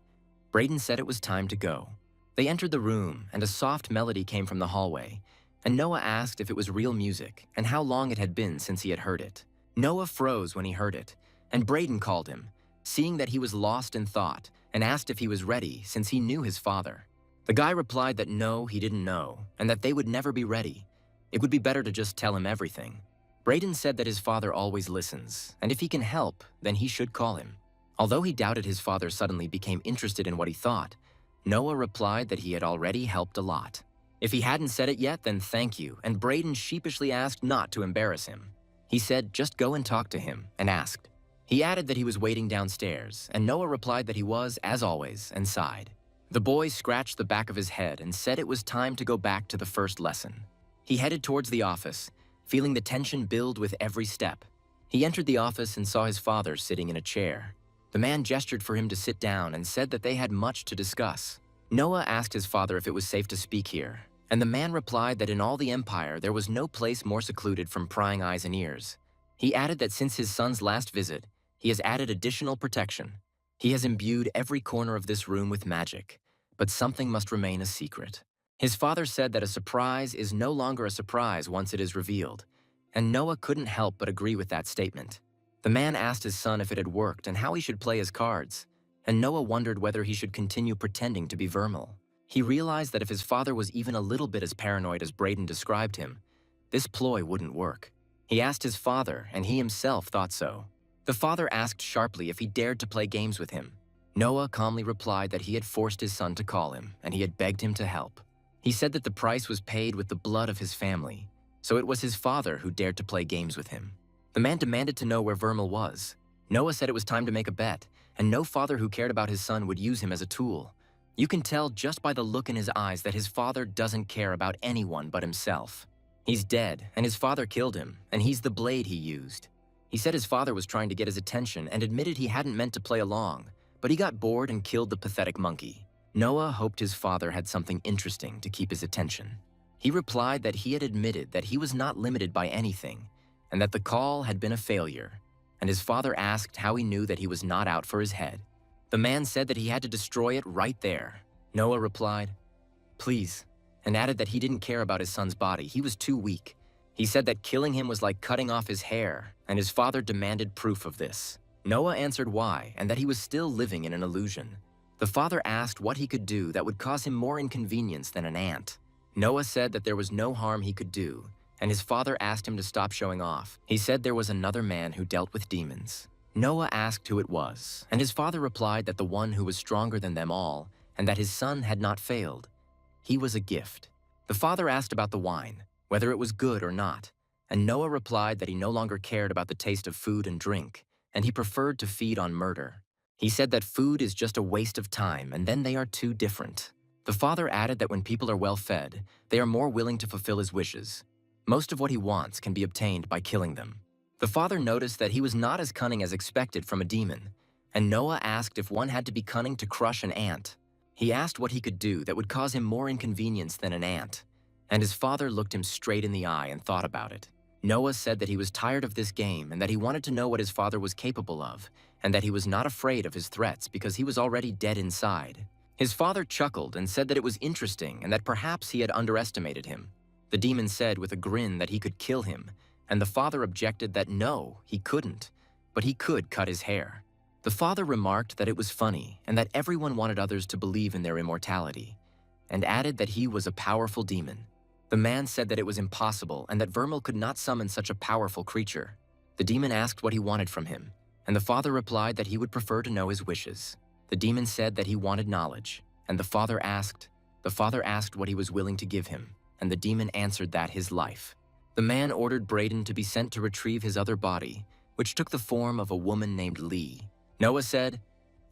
Braden said it was time to go. They entered the room, and a soft melody came from the hallway, and Noah asked if it was real music and how long it had been since he had heard it. Noah froze when he heard it, and Braden called him, seeing that he was lost in thought, and asked if he was ready since he knew his father. The guy replied that no, he didn't know, and that they would never be ready. It would be better to just tell him everything. Braden said that his father always listens, and if he can help, then he should call him. Although he doubted his father suddenly became interested in what he thought, Noah replied that he had already helped a lot. If he hadn't said it yet, then thank you, and Braden sheepishly asked not to embarrass him. He said just go and talk to him, and asked. He added that he was waiting downstairs, and Noah replied that he was, as always, and sighed. The boy scratched the back of his head and said it was time to go back to the first lesson. He headed towards the office, feeling the tension build with every step. He entered the office and saw his father sitting in a chair. The man gestured for him to sit down and said that they had much to discuss. Noah asked his father if it was safe to speak here, and the man replied that in all the empire there was no place more secluded from prying eyes and ears. He added that since his son's last visit, he has added additional protection. He has imbued every corner of this room with magic, but something must remain a secret. His father said that a surprise is no longer a surprise once it is revealed, and Noah couldn't help but agree with that statement. The man asked his son if it had worked and how he should play his cards, and Noah wondered whether he should continue pretending to be Vermal. He realized that if his father was even a little bit as paranoid as Braden described him, this ploy wouldn't work. He asked his father, and he himself thought so. The father asked sharply if he dared to play games with him. Noah calmly replied that he had forced his son to call him, and he had begged him to help. He said that the price was paid with the blood of his family, so it was his father who dared to play games with him. The man demanded to know where Vermal was. Noah said it was time to make a bet, and no father who cared about his son would use him as a tool. You can tell just by the look in his eyes that his father doesn't care about anyone but himself. He's dead, and his father killed him, and he's the blade he used. He said his father was trying to get his attention and admitted he hadn't meant to play along, but he got bored and killed the pathetic monkey. Noah hoped his father had something interesting to keep his attention. He replied that he had admitted that he was not limited by anything, and that the call had been a failure, and his father asked how he knew that he was not out for his head. The man said that he had to destroy it right there. Noah replied, "Please," and added that he didn't care about his son's body. He was too weak. He said that killing him was like cutting off his hair, and his father demanded proof of this. Noah answered why, and that he was still living in an illusion. The father asked what he could do that would cause him more inconvenience than an ant. Noah said that there was no harm he could do, and his father asked him to stop showing off. He said there was another man who dealt with demons. Noah asked who it was, and his father replied that the one who was stronger than them all, and that his son had not failed. He was a gift. The father asked about the wine, whether it was good or not, and Noah replied that he no longer cared about the taste of food and drink, and he preferred to feed on murder. He said that food is just a waste of time, and then they are two different. The father added that when people are well fed, they are more willing to fulfill his wishes. Most of what he wants can be obtained by killing them. The father noticed that he was not as cunning as expected from a demon, and Noah asked if one had to be cunning to crush an ant. He asked what he could do that would cause him more inconvenience than an ant, and his father looked him straight in the eye and thought about it. Noah said that he was tired of this game and that he wanted to know what his father was capable of, and that he was not afraid of his threats because he was already dead inside. His father chuckled and said that it was interesting and that perhaps he had underestimated him. The demon said with a grin that he could kill him, and the father objected that no, he couldn't, but he could cut his hair. The father remarked that it was funny and that everyone wanted others to believe in their immortality, and added that he was a powerful demon. The man said that it was impossible and that Vermal could not summon such a powerful creature. The demon asked what he wanted from him, and the father replied that he would prefer to know his wishes. The demon said that he wanted knowledge, and the father asked what he was willing to give him, and the demon answered that his life. The man ordered Brayden to be sent to retrieve his other body, which took the form of a woman named Lee. Noah said,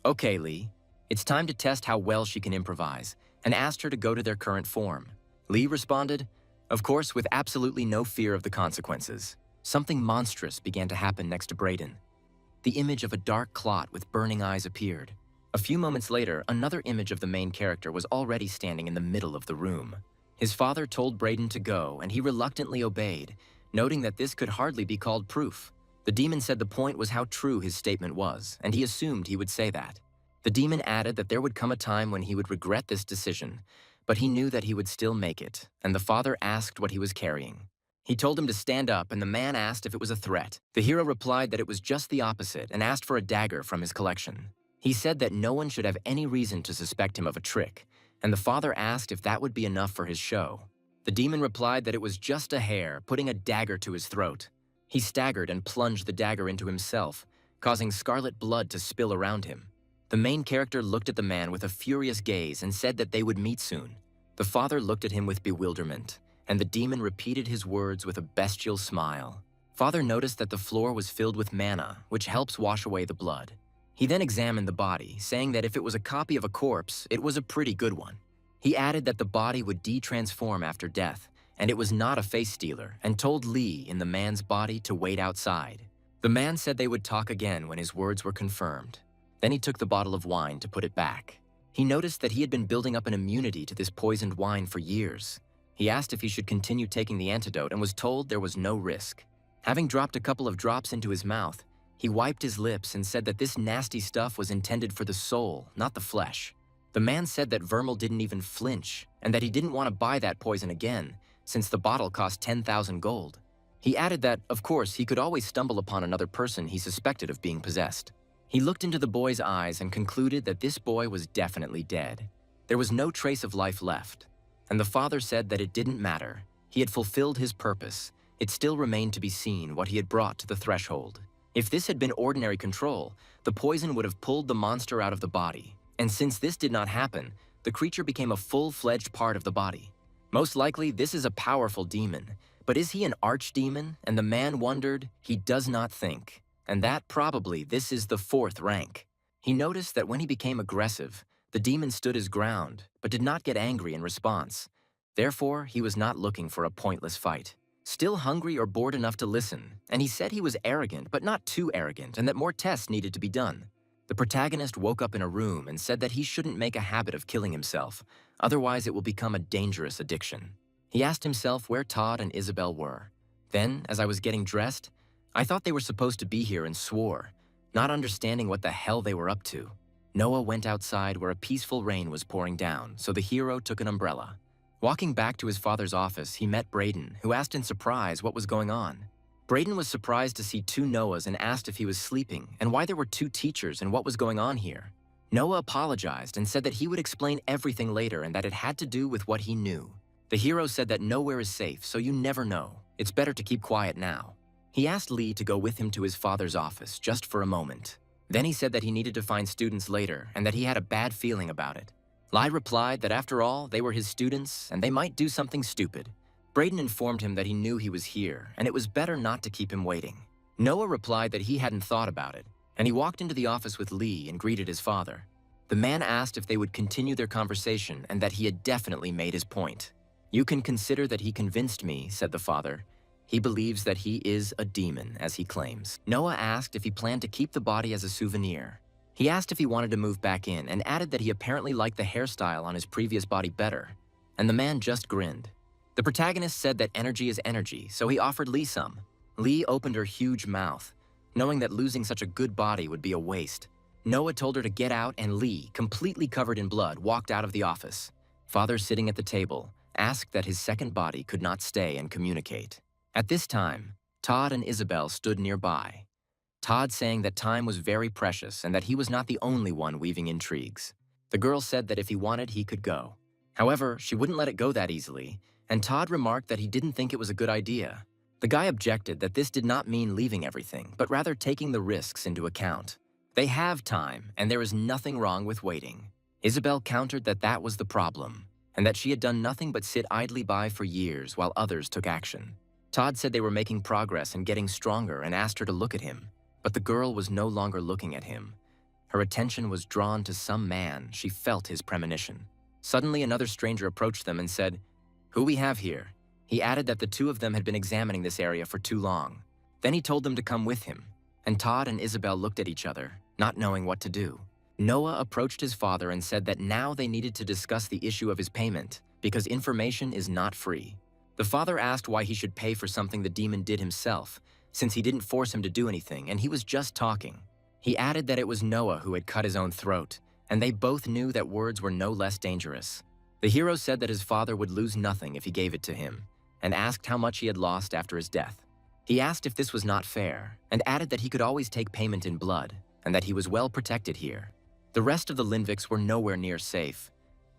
"Okay, Lee, it's time to test how well she can improvise," and asked her to go to their current form. Lee responded, "Of course, with absolutely no fear of the consequences." Something monstrous began to happen next to Brayden. The image of a dark clot with burning eyes appeared. A few moments later, another image of the main character was already standing in the middle of the room. His father told Brayden to go, and he reluctantly obeyed, noting that this could hardly be called proof. The demon said the point was how true his statement was, and he assumed he would say that. The demon added that there would come a time when he would regret this decision, but he knew that he would still make it, and the father asked what he was carrying. He told him to stand up, and the man asked if it was a threat. The hero replied that it was just the opposite and asked for a dagger from his collection. He said that no one should have any reason to suspect him of a trick, and the father asked if that would be enough for his show. The demon replied that it was just a hare, putting a dagger to his throat. He staggered and plunged the dagger into himself, causing scarlet blood to spill around him. The main character looked at the man with a furious gaze and said that they would meet soon. The father looked at him with bewilderment, and the demon repeated his words with a bestial smile. Father noticed that the floor was filled with mana, which helps wash away the blood. He then examined the body, saying that if it was a copy of a corpse, it was a pretty good one. He added that the body would de-transform after death, and it was not a face stealer, and told Lee in the man's body to wait outside. The man said they would talk again when his words were confirmed. Then he took the bottle of wine to put it back. He noticed that he had been building up an immunity to this poisoned wine for years. He asked if he should continue taking the antidote and was told there was no risk. Having dropped a couple of drops into his mouth, he wiped his lips and said that this nasty stuff was intended for the soul, not the flesh. The man said that Vermal didn't even flinch, and that he didn't want to buy that poison again, since the bottle cost 10,000 gold. He added that, of course, he could always stumble upon another person he suspected of being possessed. He looked into the boy's eyes and concluded that this boy was definitely dead. There was no trace of life left, and the father said that it didn't matter. He had fulfilled his purpose. It still remained to be seen what he had brought to the threshold. If this had been ordinary control, the poison would have pulled the monster out of the body. And since this did not happen, the creature became a full-fledged part of the body. Most likely, this is a powerful demon. But is he an archdemon? And the man wondered. He does not think. And that probably this is the 4th rank. He noticed that when he became aggressive, the demon stood his ground, but did not get angry in response. Therefore, he was not looking for a pointless fight. Still hungry or bored enough to listen, and he said he was arrogant, but not too arrogant, and that more tests needed to be done. The protagonist woke up in a room and said that he shouldn't make a habit of killing himself, otherwise it will become a dangerous addiction. He asked himself where Todd and Isabel were. Then, as I was getting dressed, I thought they were supposed to be here and swore, not understanding what the hell they were up to. Noah went outside where a peaceful rain was pouring down, so the hero took an umbrella. Walking back to his father's office, he met Braden, who asked in surprise what was going on. Braden was surprised to see two Noahs and asked if he was sleeping and why there were two teachers and what was going on here. Noah apologized and said that he would explain everything later and that it had to do with what he knew. The hero said that nowhere is safe, so you never know. It's better to keep quiet now. He asked Lee to go with him to his father's office just for a moment. Then he said that he needed to find students later and that he had a bad feeling about it. Lee replied that after all, they were his students and they might do something stupid. Braden informed him that he knew he was here and it was better not to keep him waiting. Noah replied that he hadn't thought about it, and he walked into the office with Lee and greeted his father. The man asked if they would continue their conversation and that he had definitely made his point. "You can consider that he convinced me," said the father. "He believes that he is a demon, as he claims." Noah asked if he planned to keep the body as a souvenir. He asked if he wanted to move back in and added that he apparently liked the hairstyle on his previous body better, and the man just grinned. The protagonist said that energy is energy, so he offered Lee some. Lee opened her huge mouth, knowing that losing such a good body would be a waste. Noah told her to get out, and Lee, completely covered in blood, walked out of the office. Father, sitting at the table, asked that his second body could not stay and communicate. At this time, Todd and Isabel stood nearby. Todd saying that time was very precious and that he was not the only one weaving intrigues. The girl said that if he wanted, he could go. However, she wouldn't let it go that easily, and Todd remarked that he didn't think it was a good idea. The guy objected that this did not mean leaving everything, but rather taking the risks into account. They have time, and there is nothing wrong with waiting. Isabel countered that that was the problem, and that she had done nothing but sit idly by for years while others took action. Todd said they were making progress and getting stronger and asked her to look at him, but the girl was no longer looking at him. Her attention was drawn to some man. She felt his premonition. Suddenly, another stranger approached them and said, "Who we have here?" He added that the two of them had been examining this area for too long. Then he told them to come with him, and Todd and Isabel looked at each other, not knowing what to do. Noah approached his father and said that now they needed to discuss the issue of his payment, because information is not free. The father asked why he should pay for something the demon did himself, since he didn't force him to do anything and he was just talking. He added that it was Noah who had cut his own throat, and they both knew that words were no less dangerous. The hero said that his father would lose nothing if he gave it to him, and asked how much he had lost after his death. He asked if this was not fair, and added that he could always take payment in blood, and that he was well protected here. The rest of the Linviks were nowhere near safe,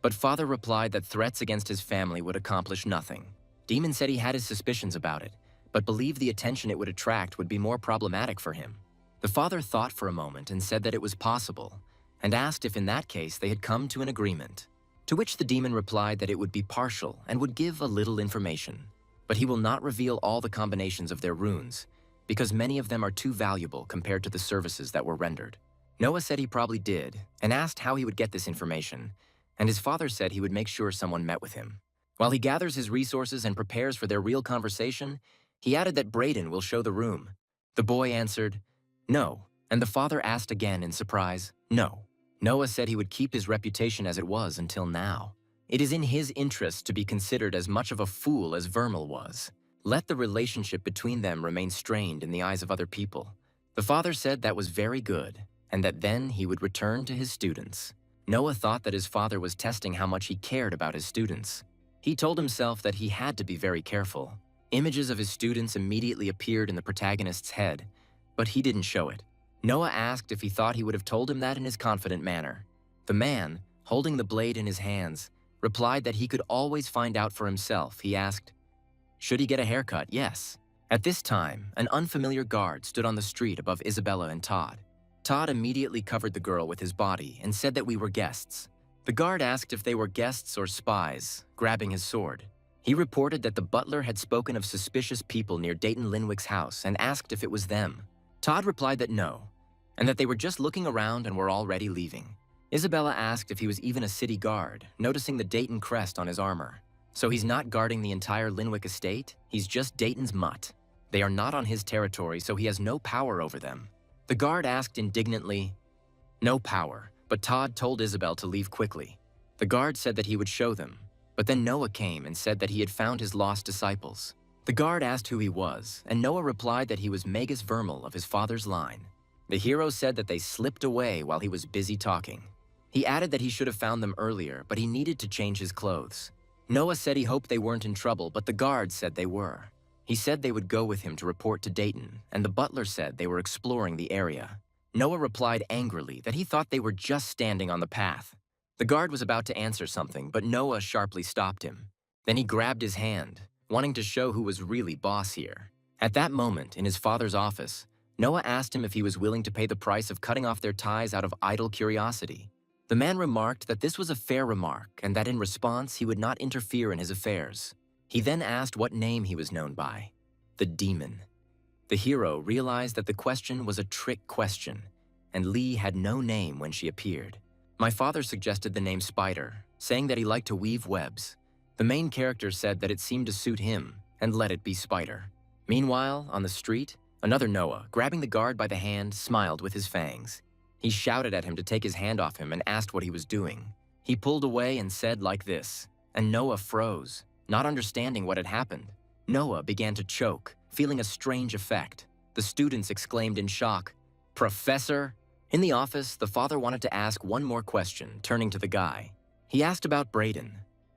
but father replied that threats against his family would accomplish nothing. Demon said he had his suspicions about it, but believed the attention it would attract would be more problematic for him. The father thought for a moment and said that it was possible, and asked if in that case they had come to an agreement. To which the demon replied that it would be partial and would give a little information, but he will not reveal all the combinations of their runes, because many of them are too valuable compared to the services that were rendered. Noah said he probably did, and asked how he would get this information, and his father said he would make sure someone met with him. While he gathers his resources and prepares for their real conversation, he added that Braden will show the room. The boy answered, "No," and the father asked again in surprise, "No." Noah said he would keep his reputation as it was until now. It is in his interest to be considered as much of a fool as Vermal was. Let the relationship between them remain strained in the eyes of other people. The father said that was very good, and that then he would return to his students. Noah thought that his father was testing how much he cared about his students. He told himself that he had to be very careful. Images of his students immediately appeared in the protagonist's head, but he didn't show it. Noah asked if he thought he would have told him that in his confident manner. The man, holding the blade in his hands, replied that he could always find out for himself. He asked, "Should he get a haircut?" "Yes." At this time, an unfamiliar guard stood on the street above Isabella and Todd. Todd immediately covered the girl with his body and said that we were guests. The guard asked if they were guests or spies, grabbing his sword. He reported that the butler had spoken of suspicious people near Dayton Linwick's house and asked if it was them. Todd replied that no, and that they were just looking around and were already leaving. Isabella asked if he was even a city guard, noticing the Dayton crest on his armor. So he's not guarding the entire Linwick estate, he's just Dayton's mutt. They are not on his territory, so he has no power over them. The guard asked indignantly, "No power," but Todd told Isabel to leave quickly. The guard said that he would show them, but then Noah came and said that he had found his lost disciples. The guard asked who he was, and Noah replied that he was Magus Vermal of his father's line. The hero said that they slipped away while he was busy talking. He added that he should have found them earlier, but he needed to change his clothes. Noah said he hoped they weren't in trouble, but the guards said they were. He said they would go with him to report to Dayton, and the butler said they were exploring the area. Noah replied angrily that he thought they were just standing on the path. The guard was about to answer something, but Noah sharply stopped him. Then he grabbed his hand, wanting to show who was really boss here. At that moment, in his father's office, Noah asked him if he was willing to pay the price of cutting off their ties out of idle curiosity. The man remarked that this was a fair remark and that in response he would not interfere in his affairs. He then asked what name he was known by. The Demon. The hero realized that the question was a trick question, and Lee had no name when she appeared. My father suggested the name Spider, saying that he liked to weave webs. The main character said that it seemed to suit him, and let it be Spider. Meanwhile, on the street, another Noah, grabbing the guard by the hand, smiled with his fangs. He shouted at him to take his hand off him and asked what he was doing. He pulled away and said like this, and Noah froze, not understanding what had happened. Noah began to choke, feeling a strange effect. The students exclaimed in shock, "Professor?" In the office, the father wanted to ask one more question, turning to the guy. He asked about Braden.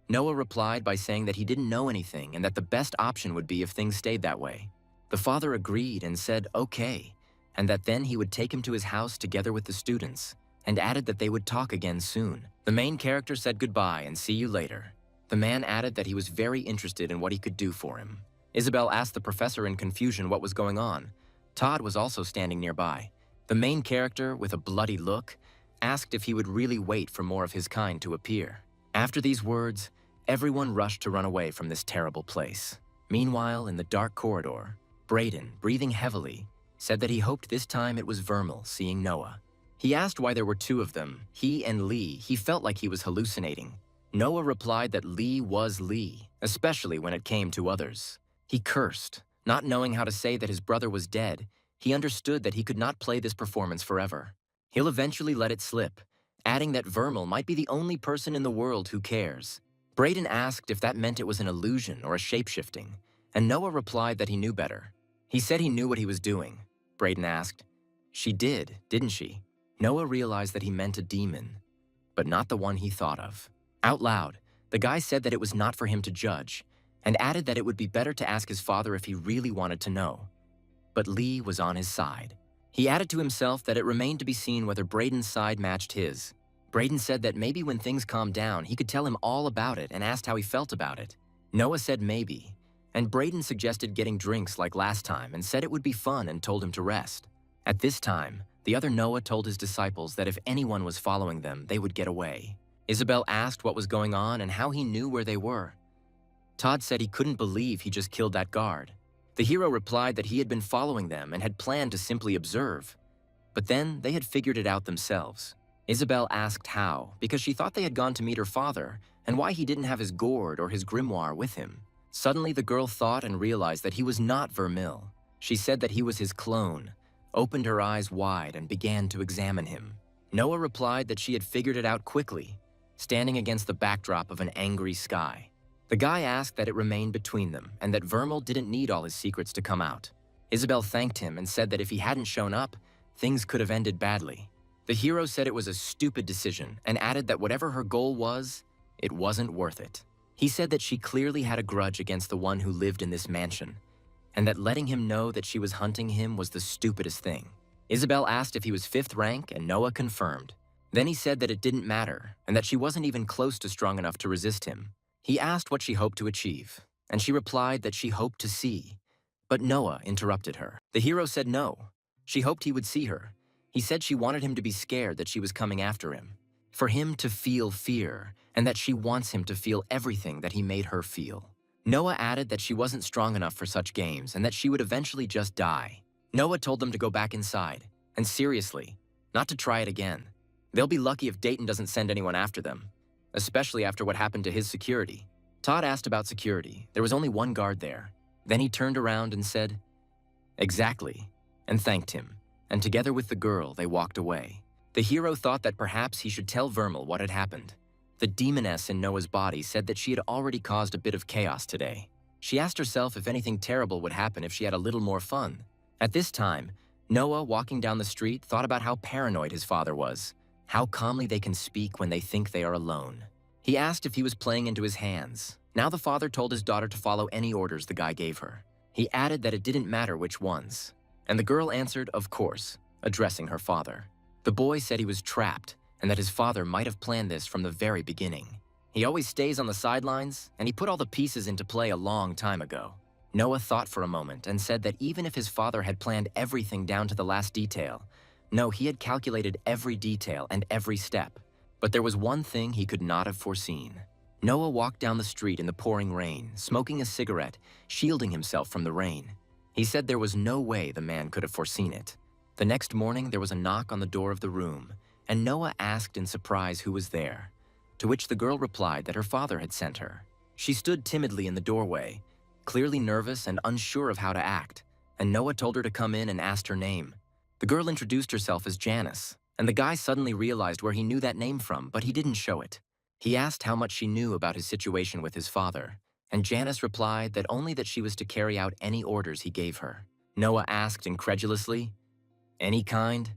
Noah replied by saying that he didn't know anything and that the best option would be if things stayed that way. The father agreed and said okay, and that then he would take him to his house together with the students, and added that they would talk again soon. The main character said goodbye and see you later. The man added that he was very interested in what he could do for him. Isabel asked the professor in confusion what was going on. Todd was also standing nearby. The main character, with a bloody look, asked if he would really wait for more of his kind to appear. After these words, everyone rushed to run away from this terrible place. Meanwhile, in the dark corridor, Braden, breathing heavily, said that he hoped this time it was Vermal seeing Noah. He asked why there were two of them, he and Lee. He felt like he was hallucinating. Noah replied that Lee was Lee, especially when it came to others. He cursed. Not knowing how to say that his brother was dead, he understood that he could not play this performance forever. He'll eventually let it slip, adding that Vermal might be the only person in the world who cares. Braden asked if that meant it was an illusion or a shape-shifting, and Noah replied that he knew better. He said he knew what he was doing. Braden asked, "She did, didn't she?" Noah realized that he meant a demon, but not the one he thought of. Out loud, the guy said that it was not for him to judge, and added that it would be better to ask his father if he really wanted to know. But Lee was on his side. He added to himself that it remained to be seen whether Braden's side matched his. Braden said that maybe when things calmed down, he could tell him all about it and asked how he felt about it. Noah said maybe, and Braden suggested getting drinks like last time and said it would be fun and told him to rest. At this time, the other Noah told his disciples that if anyone was following them, they would get away. Isabel asked what was going on and how he knew where they were. Todd said he couldn't believe he just killed that guard. The hero replied that he had been following them and had planned to simply observe. But then they had figured it out themselves. Isabel asked how, because she thought they had gone to meet her father, and why he didn't have his gourd or his grimoire with him. Suddenly the girl thought and realized that he was not Vermil. She said that he was his clone, opened her eyes wide and began to examine him. Noah replied that she had figured it out quickly, standing against the backdrop of an angry sky. The guy asked that it remained between them and that Vermal didn't need all his secrets to come out. Isabel thanked him and said that if he hadn't shown up, things could have ended badly. The hero said it was a stupid decision and added that whatever her goal was, it wasn't worth it. He said that she clearly had a grudge against the one who lived in this mansion, and that letting him know that she was hunting him was the stupidest thing. Isabel asked if he was 5th rank, and Noah confirmed. Then he said that it didn't matter, and that she wasn't even close to strong enough to resist him. He asked what she hoped to achieve, and she replied that she hoped to see. But Noah interrupted her. The hero said no. She hoped he would see her. He said she wanted him to be scared that she was coming after him. For him to feel fear, and that she wants him to feel everything that he made her feel. Noah added that she wasn't strong enough for such games and that she would eventually just die. Noah told them to go back inside, and seriously, not to try it again. They'll be lucky if Dayton doesn't send anyone after them, especially after what happened to his security. Todd asked about security. There was only one guard there. Then he turned around and said, "Exactly," and thanked him, and together with the girl, they walked away. The hero thought that perhaps he should tell Vermal what had happened. The demoness in Noah's body said that she had already caused a bit of chaos today. She asked herself if anything terrible would happen if she had a little more fun. At this time, Noah, walking down the street, thought about how paranoid his father was, how calmly they can speak when they think they are alone. He asked if he was playing into his hands, Now the father told his daughter to follow any orders the guy gave her. He added that it didn't matter which ones. And the girl answered, of course, addressing her father. The boy said he was trapped and that his father might have planned this from the very beginning. He always stays on the sidelines, and he put all the pieces into play a long time ago. Noah thought for a moment and said that even if his father had planned everything down to the last detail, no, he had calculated every detail and every step. But there was one thing he could not have foreseen. Noah walked down the street in the pouring rain, smoking a cigarette, shielding himself from the rain. He said there was no way the man could have foreseen it. The next morning, there was a knock on the door of the room, and Noah asked in surprise who was there, to which the girl replied that her father had sent her. She stood timidly in the doorway, clearly nervous and unsure of how to act, and Noah told her to come in and asked her name. The girl introduced herself as Janice, and the guy suddenly realized where he knew that name from, but he didn't show it. He asked how much she knew about his situation with his father, and Janice replied that only that she was to carry out any orders he gave her. Noah asked incredulously, "Any kind?"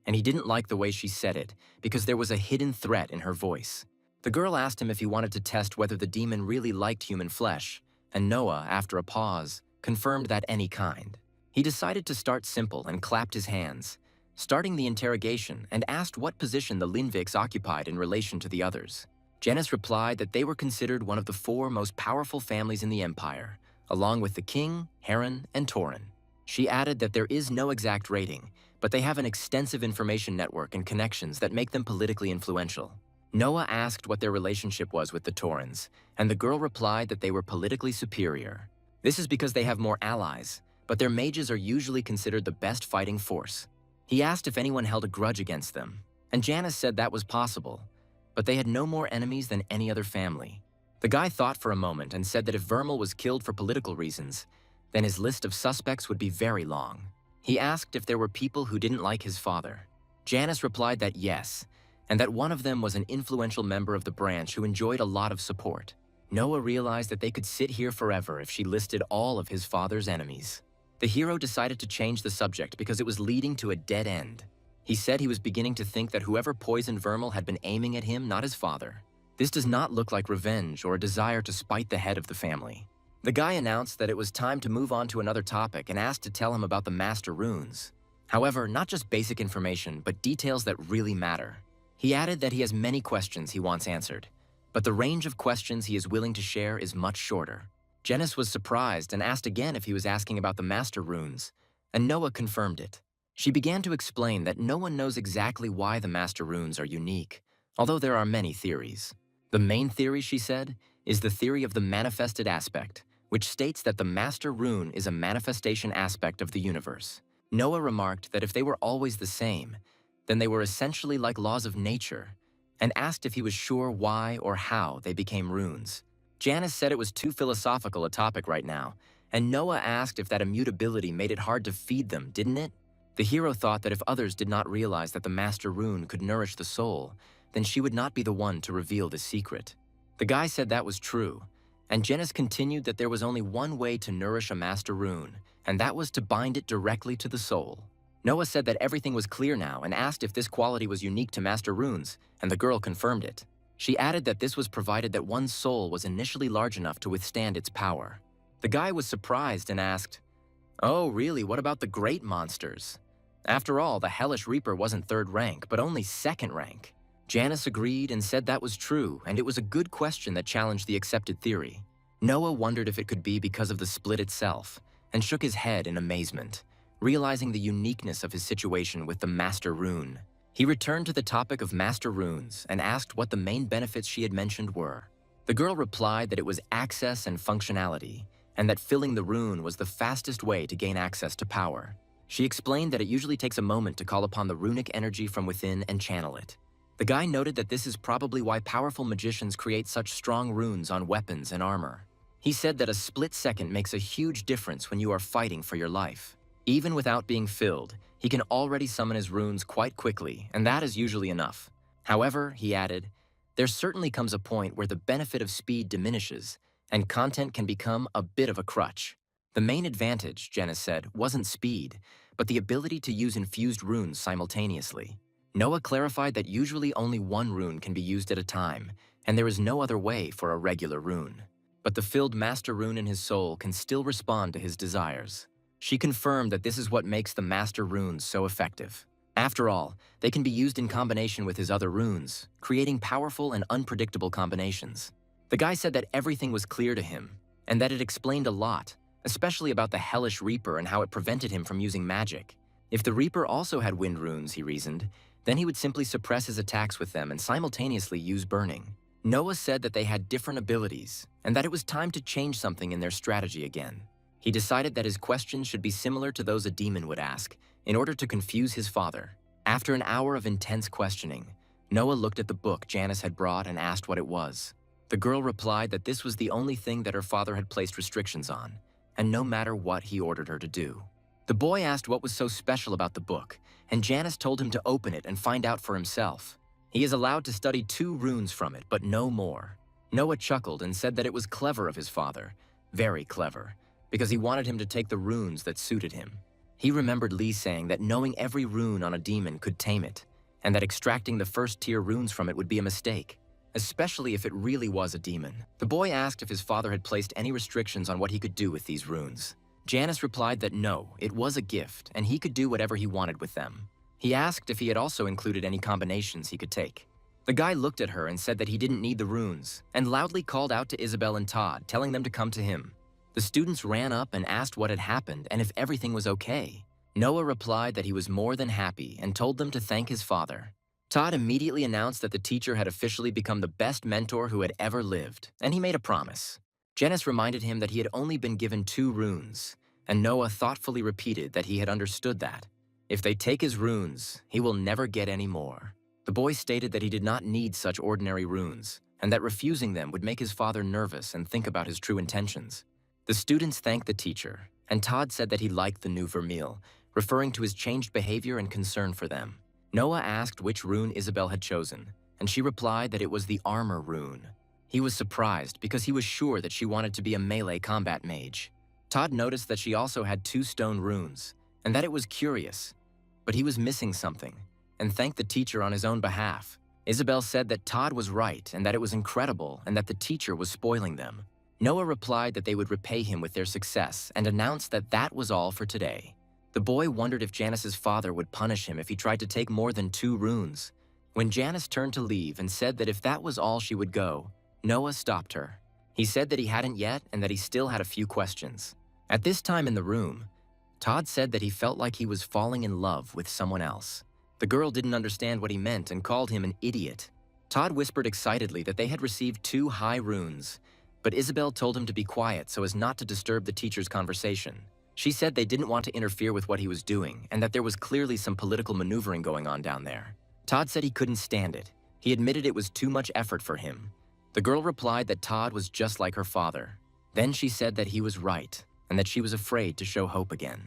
And he didn't like the way she said it, because there was a hidden threat in her voice. The girl asked him if he wanted to test whether the demon really liked human flesh, and Noah, after a pause, confirmed that any kind. He decided to start simple and clapped his hands, starting the interrogation, and asked what position the Linviks occupied in relation to the others. Janice replied that they were considered one of the 4 most powerful families in the empire, along with the king, Heron, and Torin. She added that there is no exact rating, but they have an extensive information network and connections that make them politically influential. Noah asked what their relationship was with the Taurens, and the girl replied that they were politically superior. This is because they have more allies, but their mages are usually considered the best fighting force. He asked if anyone held a grudge against them, and Janice said that was possible, but they had no more enemies than any other family. The guy thought for a moment and said that if Vermal was killed for political reasons, then his list of suspects would be very long. He asked if there were people who didn't like his father. Janice replied that yes, and that one of them was an influential member of the branch who enjoyed a lot of support. Noah realized that they could sit here forever if she listed all of his father's enemies. The hero decided to change the subject because it was leading to a dead end. He said he was beginning to think that whoever poisoned Vermal had been aiming at him, not his father. This does not look like revenge or a desire to spite the head of the family. The guy announced that it was time to move on to another topic and asked to tell him about the Master Runes. However, not just basic information, but details that really matter. He added that he has many questions he wants answered, but the range of questions he is willing to share is much shorter. Janice was surprised and asked again if he was asking about the Master Runes, and Noah confirmed it. She began to explain that no one knows exactly why the Master Runes are unique, although there are many theories. The main theory, she said, is the theory of the manifested aspect, which states that the Master Rune is a manifestation aspect of the universe. Noah remarked that if they were always the same, then they were essentially like laws of nature, and asked if he was sure why or how they became runes. Janice said it was too philosophical a topic right now, and Noah asked if that immutability made it hard to feed them, didn't it? The hero thought that if others did not realize that the Master Rune could nourish the soul, then she would not be the one to reveal the secret. The guy said that was true, and Janice continued that there was only one way to nourish a Master Rune, and that was to bind it directly to the soul. Noah said that everything was clear now and asked if this quality was unique to Master Runes, and the girl confirmed it. She added that this was provided that one's soul was initially large enough to withstand its power. The guy was surprised and asked, "Oh, really? What about the great monsters?" After all, the Hellish Reaper wasn't 3rd rank, but only 2nd rank. Janice agreed and said that was true, and it was a good question that challenged the accepted theory. Noah wondered if it could be because of the split itself, and shook his head in amazement, realizing the uniqueness of his situation with the Master Rune. He returned to the topic of Master Runes and asked what the main benefits she had mentioned were. The girl replied that it was access and functionality, and that filling the rune was the fastest way to gain access to power. She explained that it usually takes a moment to call upon the runic energy from within and channel it. The guy noted that this is probably why powerful magicians create such strong runes on weapons and armor. He said that a split second makes a huge difference when you are fighting for your life. Even without being filled, he can already summon his runes quite quickly, and that is usually enough. However, he added, there certainly comes a point where the benefit of speed diminishes, and content can become a bit of a crutch. The main advantage, Janice said, wasn't speed, but the ability to use infused runes simultaneously. Noah clarified that usually only one rune can be used at a time, and there is no other way for a regular rune. but the filled master rune in his soul can still respond to his desires. She confirmed that this is what makes the master runes so effective. After all, they can be used in combination with his other runes, creating powerful and unpredictable combinations. The guy said that everything was clear to him, and that it explained a lot, especially about the hellish Reaper and how it prevented him from using magic. If the Reaper also had wind runes, he reasoned, then he would simply suppress his attacks with them and simultaneously use burning. Noah said that they had different abilities, and that it was time to change something in their strategy again. He decided that his questions should be similar to those a demon would ask, in order to confuse his father. After an hour of intense questioning, Noah looked at the book Janice had brought and asked what it was. The girl replied that this was the only thing that her father had placed restrictions on, and no matter what he ordered her to do. The boy asked what was so special about the book, and Janice told him to open it and find out for himself. He is allowed to study 2 runes from it, but no more. Noah chuckled and said that it was clever of his father, very clever, because he wanted him to take the runes that suited him. He remembered Lee saying that knowing every rune on a demon could tame it, and that extracting the first-tier runes from it would be a mistake, especially if it really was a demon. The boy asked if his father had placed any restrictions on what he could do with these runes. Janice replied that no, it was a gift, and he could do whatever he wanted with them. He asked if he had also included any combinations he could take. The guy looked at her and said that he didn't need the runes, and loudly called out to Isabel and Todd, telling them to come to him. The students ran up and asked what had happened and if everything was okay. Noah replied that he was more than happy and told them to thank his father. Todd immediately announced that the teacher had officially become the best mentor who had ever lived, and he made a promise. Janice reminded him that he had only been given 2 runes, and Noah thoughtfully repeated that he had understood that. If they take his runes, he will never get any more. The boy stated that he did not need such ordinary runes, and that refusing them would make his father nervous and think about his true intentions. The students thanked the teacher, and Todd said that he liked the new Vermeil, referring to his changed behavior and concern for them. Noah asked which rune Isabel had chosen, and she replied that it was the armor rune. He was surprised because he was sure that she wanted to be a melee combat mage. Todd noticed that she also had 2 stone runes, and that it was curious, but he was missing something, and thanked the teacher on his own behalf. Isabel said that Todd was right and that it was incredible and that the teacher was spoiling them. Noah replied that they would repay him with their success and announced that that was all for today. The boy wondered if Janice's father would punish him if he tried to take more than 2 runes. When Janice turned to leave and said that if that was all she would go, Noah stopped her. He said that he hadn't yet and that he still had a few questions. At this time in the room, Todd said that he felt like he was falling in love with someone else. The girl didn't understand what he meant and called him an idiot. Todd whispered excitedly that they had received 2 high runes, but Isabel told him to be quiet so as not to disturb the teacher's conversation. She said they didn't want to interfere with what he was doing and that there was clearly some political maneuvering going on down there. Todd said he couldn't stand it. He admitted it was too much effort for him. The girl replied that Todd was just like her father. Then she said that he was right and that she was afraid to show hope again.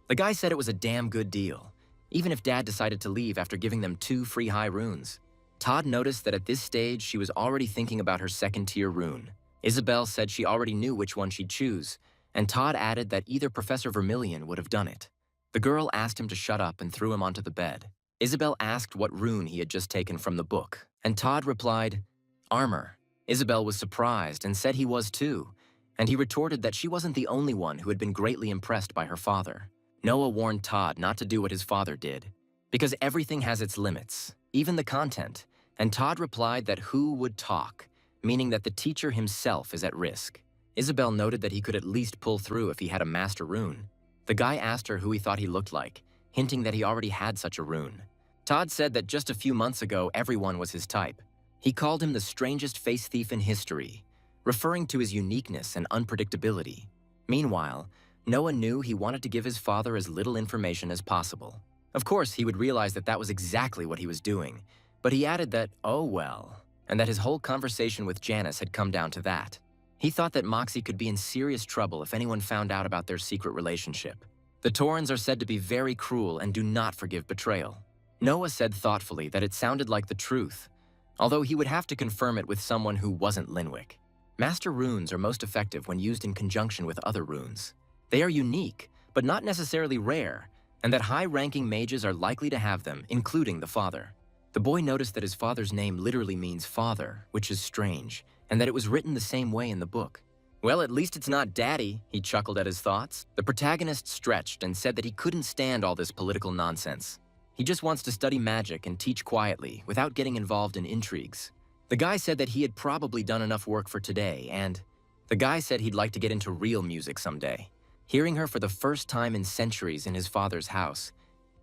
The guy said it was a damn good deal, even if Dad decided to leave after giving them 2 free high runes. Todd noticed that at this stage she was already thinking about her 2nd-tier rune. Isabel said she already knew which one she'd choose, and Todd added that either Professor Vermilion would have done it. The girl asked him to shut up and threw him onto the bed. Isabel asked what rune he had just taken from the book, and Todd replied, "Armor." Isabel was surprised and said he was too, and he retorted that she wasn't the only one who had been greatly impressed by her father. Noah warned Todd not to do what his father did, because everything has its limits, even the content, and Todd replied that who would talk, meaning that the teacher himself is at risk. Isabel noted that he could at least pull through if he had a master rune. The guy asked her who he thought he looked like, hinting that he already had such a rune. Todd said that just a few months ago everyone was his type. He called him the strangest face thief in history, referring to his uniqueness and unpredictability. Meanwhile, Noah knew he wanted to give his father as little information as possible. Of course, he would realize that that was exactly what he was doing, but he added that, oh well, and that his whole conversation with Janice had come down to that. He thought that Moxie could be in serious trouble if anyone found out about their secret relationship. The Torrens are said to be very cruel and do not forgive betrayal. Noah said thoughtfully that it sounded like the truth, although he would have to confirm it with someone who wasn't Linwick. Master runes are most effective when used in conjunction with other runes. They are unique, but not necessarily rare, and that high-ranking mages are likely to have them, including the father. The boy noticed that his father's name literally means father, which is strange, and that it was written the same way in the book. Well, at least it's not Daddy, he chuckled at his thoughts. The protagonist stretched and said that he couldn't stand all this political nonsense. He just wants to study magic and teach quietly, without getting involved in intrigues. The guy said that he had probably done enough work for today, and the guy said he'd like to get into real music someday. Hearing her for the first time in centuries in his father's house,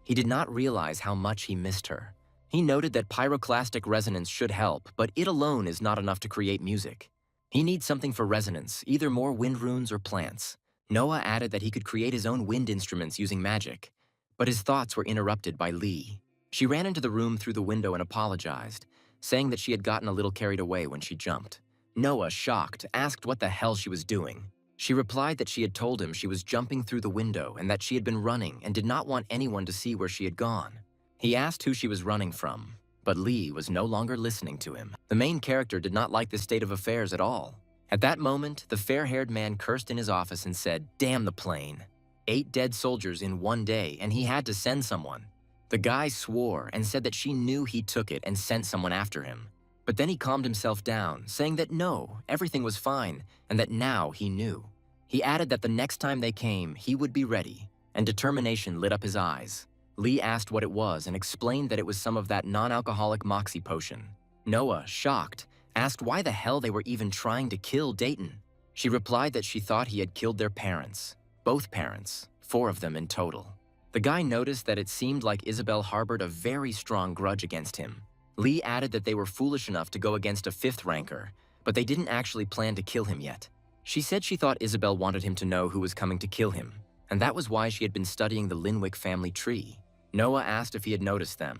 he did not realize how much he missed her. He noted that pyroclastic resonance should help, but it alone is not enough to create music. He needs something for resonance, either more wind runes or plants. Noah added that he could create his own wind instruments using magic, but his thoughts were interrupted by Lee. She ran into the room through the window and apologized, saying that she had gotten a little carried away when she jumped. Noah, shocked, asked what the hell she was doing. She replied that she had told him she was jumping through the window and that she had been running and did not want anyone to see where she had gone. He asked who she was running from, but Lee was no longer listening to him. The main character did not like this state of affairs at all. At that moment, the fair-haired man cursed in his office and said, "Damn the plane. 8 dead soldiers in 1 day, and he had to send someone." The guy swore and said that she knew he took it and sent someone after him. But then he calmed himself down, saying that no, everything was fine, and that now he knew. He added that the next time they came, he would be ready, and determination lit up his eyes. Lee asked what it was and explained that it was some of that non-alcoholic moxie potion. Noah, shocked, asked why the hell they were even trying to kill Dayton. She replied that she thought he had killed their parents. Both parents, 4 of them in total. The guy noticed that it seemed like Isabel harbored a very strong grudge against him. Lee added that they were foolish enough to go against a 5th ranker, but they didn't actually plan to kill him yet. She said she thought Isabel wanted him to know who was coming to kill him, and that was why she had been studying the Linwick family tree. Noah asked if he had noticed them.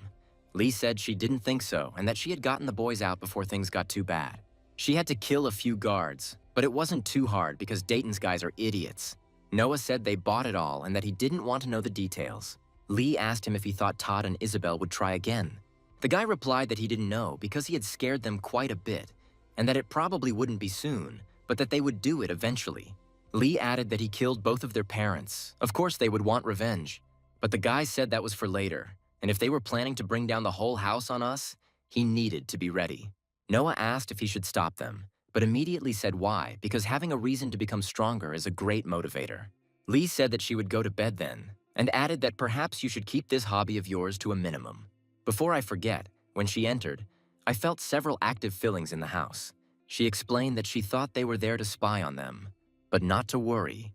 Lee said she didn't think so and that she had gotten the boys out before things got too bad. She had to kill a few guards, but it wasn't too hard because Dayton's guys are idiots. Noah said they bought it all and that he didn't want to know the details. Lee asked him if he thought Todd and Isabel would try again. The guy replied that he didn't know because he had scared them quite a bit, and that it probably wouldn't be soon, but that they would do it eventually. Lee added that he killed both of their parents. Of course they would want revenge, but the guy said that was for later, and if they were planning to bring down the whole house on us, he needed to be ready. Noah asked if he should stop them, but immediately said why, because having a reason to become stronger is a great motivator. Lee said that she would go to bed then, and added that perhaps you should keep this hobby of yours to a minimum. Before I forget, when she entered, I felt several active feelings in the house. She explained that she thought they were there to spy on them, but not to worry.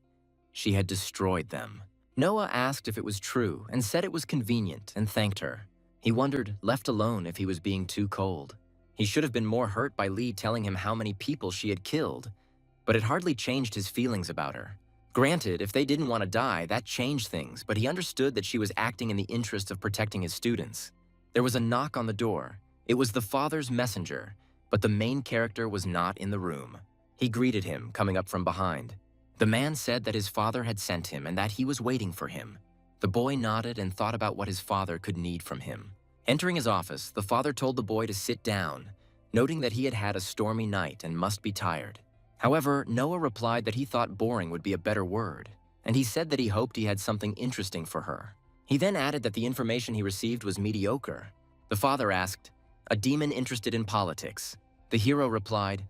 She had destroyed them. Noah asked if it was true and said it was convenient and thanked her. He wondered, left alone, if he was being too cold. He should have been more hurt by Lee telling him how many people she had killed, but it hardly changed his feelings about her. Granted, if they didn't want to die, that changed things, but he understood that she was acting in the interest of protecting his students. There was a knock on the door. It was the father's messenger, but the main character was not in the room. He greeted him, coming up from behind. The man said that his father had sent him and that he was waiting for him. The boy nodded and thought about what his father could need from him. Entering his office, the father told the boy to sit down, noting that he had had a stormy night and must be tired. However, Noah replied that he thought boring would be a better word, and he said that he hoped he had something interesting for her. He then added that the information he received was mediocre. The father asked, "A demon interested in politics?" The hero replied,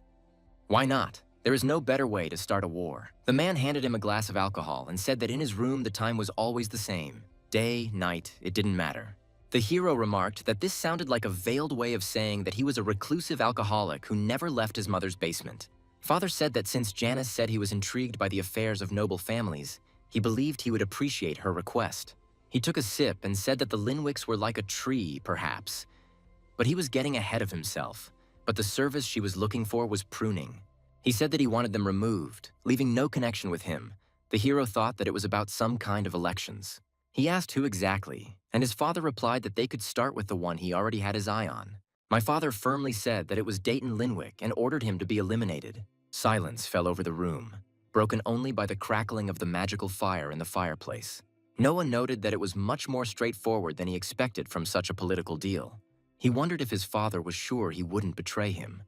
"Why not? There is no better way to start a war." The man handed him a glass of alcohol and said that in his room the time was always the same. Day, night, it didn't matter. The hero remarked that this sounded like a veiled way of saying that he was a reclusive alcoholic who never left his mother's basement. Father said that since Janice said he was intrigued by the affairs of noble families, he believed he would appreciate her request. He took a sip and said that the Linwicks were like a tree, perhaps. But he was getting ahead of himself, but the service she was looking for was pruning. He said that he wanted them removed, leaving no connection with him. The hero thought that it was about some kind of elections. He asked who exactly, and his father replied that they could start with the one he already had his eye on. My father firmly said that it was Dayton Linwick and ordered him to be eliminated. Silence fell over the room, broken only by the crackling of the magical fire in the fireplace. Noah noted that it was much more straightforward than he expected from such a political deal. He wondered if his father was sure he wouldn't betray him,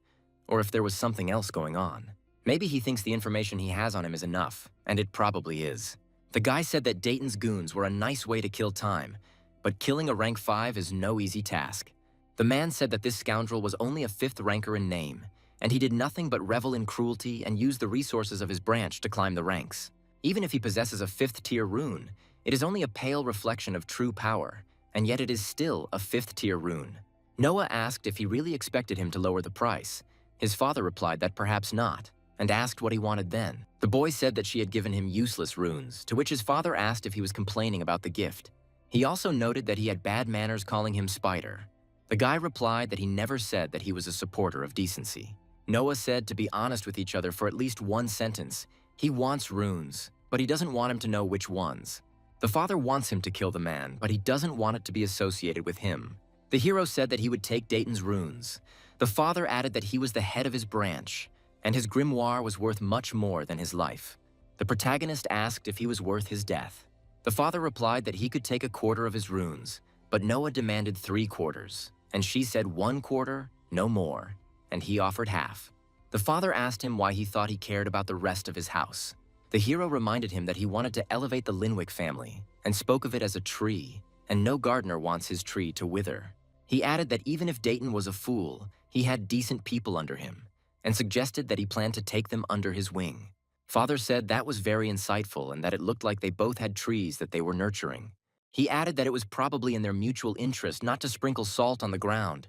or if there was something else going on. Maybe he thinks the information he has on him is enough, and it probably is. The guy said that Dayton's goons were a nice way to kill time, but killing a rank 5 is no easy task. The man said that this scoundrel was only a 5th ranker in name, and he did nothing but revel in cruelty and use the resources of his branch to climb the ranks. Even if he possesses a 5th-tier rune, it is only a pale reflection of true power, and yet it is still a 5th-tier rune. Noah asked if he really expected him to lower the price. His father replied that perhaps not, and asked what he wanted then. The boy said that she had given him useless runes, to which his father asked if he was complaining about the gift. He also noted that he had bad manners calling him Spider. The guy replied that he never said that he was a supporter of decency. Noah said to be honest with each other for at least one sentence. He wants runes, but he doesn't want him to know which ones. The father wants him to kill the man, but he doesn't want it to be associated with him. The hero said that he would take Dayton's runes. The father added that he was the head of his branch, and his grimoire was worth much more than his life. The protagonist asked if he was worth his death. The father replied that he could take a quarter of his runes, but Noah demanded 3/4, and she said 1/4, no more, and he offered half. The father asked him why he thought he cared about the rest of his house. The hero reminded him that he wanted to elevate the Linwick family, and spoke of it as a tree, and no gardener wants his tree to wither. He added that even if Dayton was a fool, he had decent people under him, and suggested that he planned to take them under his wing. Father said that was very insightful and that it looked like they both had trees that they were nurturing. He added that it was probably in their mutual interest not to sprinkle salt on the ground.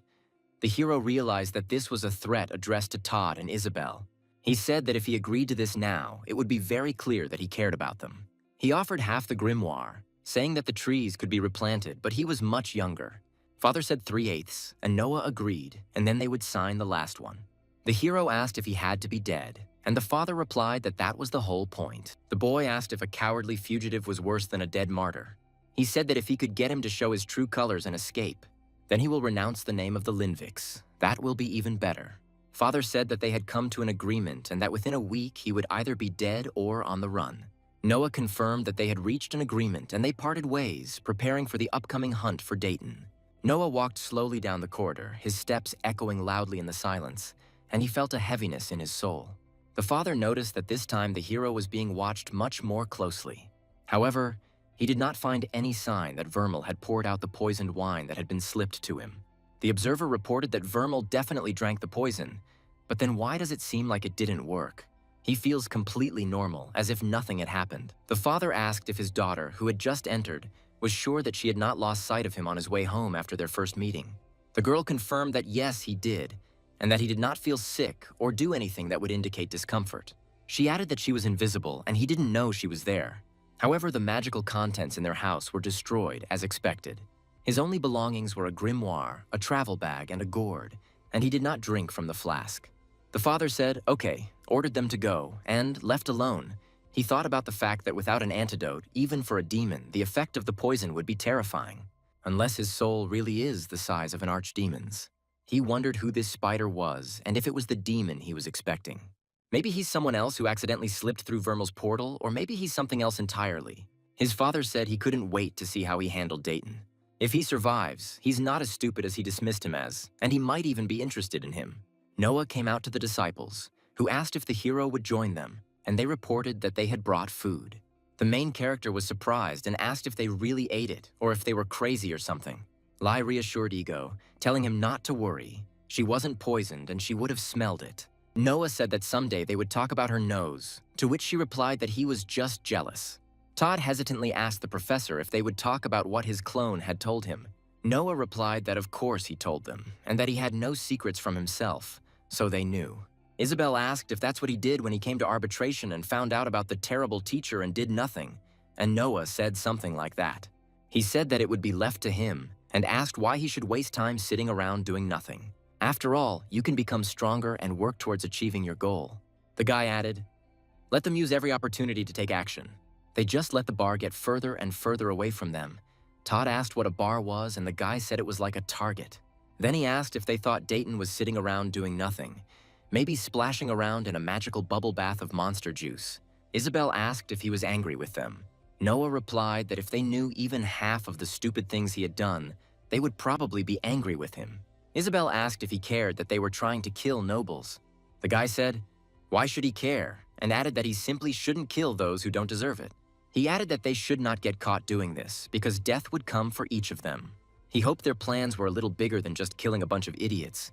The hero realized that this was a threat addressed to Todd and Isabel. He said that if he agreed to this now, it would be very clear that he cared about them. He offered half the grimoire, saying that the trees could be replanted, but he was much younger. Father said 3/8, and Noah agreed, and then they would sign the last one. The hero asked if he had to be dead, and the father replied that that was the whole point. The boy asked if a cowardly fugitive was worse than a dead martyr. He said that if he could get him to show his true colors and escape, then he will renounce the name of the Linvicks. That will be even better. Father said that they had come to an agreement and that within a week he would either be dead or on the run. Noah confirmed that they had reached an agreement and they parted ways, preparing for the upcoming hunt for Dayton. Noah walked slowly down the corridor, his steps echoing loudly in the silence, and he felt a heaviness in his soul. The father noticed that this time the hero was being watched much more closely. However, he did not find any sign that Vermal had poured out the poisoned wine that had been slipped to him. The observer reported that Vermal definitely drank the poison, but then why does it seem like it didn't work? He feels completely normal, as if nothing had happened. The father asked if his daughter, who had just entered, was sure that she had not lost sight of him on his way home after their first meeting. The girl confirmed that yes, he did, and that he did not feel sick or do anything that would indicate discomfort. She added that she was invisible and he didn't know she was there. However, the magical contents in their house were destroyed as expected. His only belongings were a grimoire, a travel bag, and a gourd, and he did not drink from the flask. The father said, okay, ordered them to go, and, left alone, he thought about the fact that without an antidote, even for a demon, the effect of the poison would be terrifying, unless his soul really is the size of an archdemon's. He wondered who this spider was and if it was the demon he was expecting. Maybe he's someone else who accidentally slipped through Vermal's portal, or maybe he's something else entirely. His father said he couldn't wait to see how he handled Dayton. If he survives, he's not as stupid as he dismissed him as, and he might even be interested in him. Noah came out to the disciples, who asked if the hero would join them, and they reported that they had brought food. The main character was surprised and asked if they really ate it, or if they were crazy or something. Lai reassured Ego, telling him not to worry. She wasn't poisoned and she would have smelled it. Noah said that someday they would talk about her nose, to which she replied that he was just jealous. Todd hesitantly asked the professor if they would talk about what his clone had told him. Noah replied that of course he told them, and that he had no secrets from himself, so they knew. Isabel asked if that's what he did when he came to arbitration and found out about the terrible teacher and did nothing, and Noah said something like that. He said that it would be left to him, and asked why he should waste time sitting around doing nothing. After all, you can become stronger and work towards achieving your goal. The guy added, let them use every opportunity to take action. They just let the bar get further and further away from them. Todd asked what a bar was, and the guy said it was like a target. Then he asked if they thought Dayton was sitting around doing nothing, maybe splashing around in a magical bubble bath of monster juice. Isabel asked if he was angry with them. Noah replied that if they knew even half of the stupid things he had done, they would probably be angry with him. Isabel asked if he cared that they were trying to kill nobles. The guy said, why should he care, and added that he simply shouldn't kill those who don't deserve it. He added that they should not get caught doing this, because death would come for each of them. He hoped their plans were a little bigger than just killing a bunch of idiots.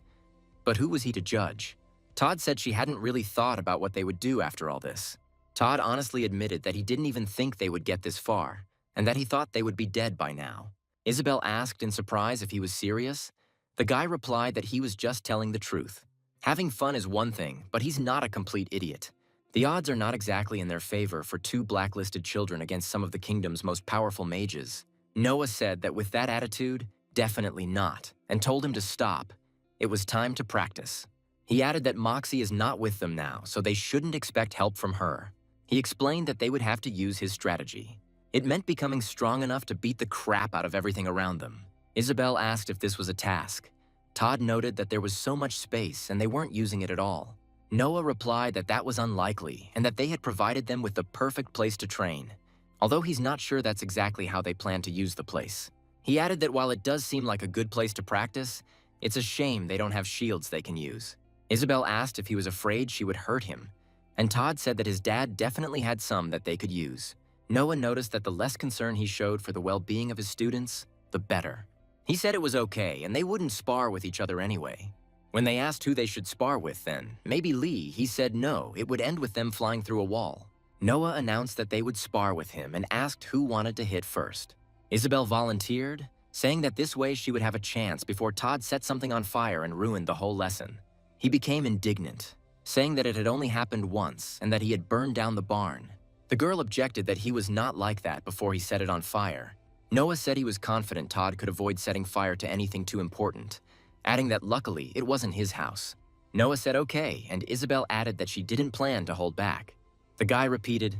But who was he to judge? Todd said she hadn't really thought about what they would do after all this. Todd honestly admitted that he didn't even think they would get this far, and that he thought they would be dead by now. Isabel asked in surprise if he was serious. The guy replied that he was just telling the truth. Having fun is one thing, but he's not a complete idiot. The odds are not exactly in their favor for two blacklisted children against some of the kingdom's most powerful mages. Noah said that with that attitude, definitely not, and told him to stop. It was time to practice. He added that Moxie is not with them now, so they shouldn't expect help from her. He explained that they would have to use his strategy. It meant becoming strong enough to beat the crap out of everything around them. Isabel asked if this was a task. Todd noted that there was so much space and they weren't using it at all. Noah replied that that was unlikely and that they had provided them with the perfect place to train, although he's not sure that's exactly how they plan to use the place. He added that while it does seem like a good place to practice, it's a shame they don't have shields they can use. Isabel asked if he was afraid she would hurt him, and Todd said that his dad definitely had some that they could use. Noah noticed that the less concern he showed for the well-being of his students, the better. He said it was okay and they wouldn't spar with each other anyway. When they asked who they should spar with then, maybe Lee, he said no, it would end with them flying through a wall. Noah announced that they would spar with him and asked who wanted to hit first. Isabel volunteered, saying that this way she would have a chance before Todd set something on fire and ruined the whole lesson. He became indignant, saying that it had only happened once and that he had burned down the barn. The girl objected that he was not like that before he set it on fire. Noah said he was confident Todd could avoid setting fire to anything too important, adding that luckily it wasn't his house. Noah said okay, and Isabel added that she didn't plan to hold back. The guy repeated,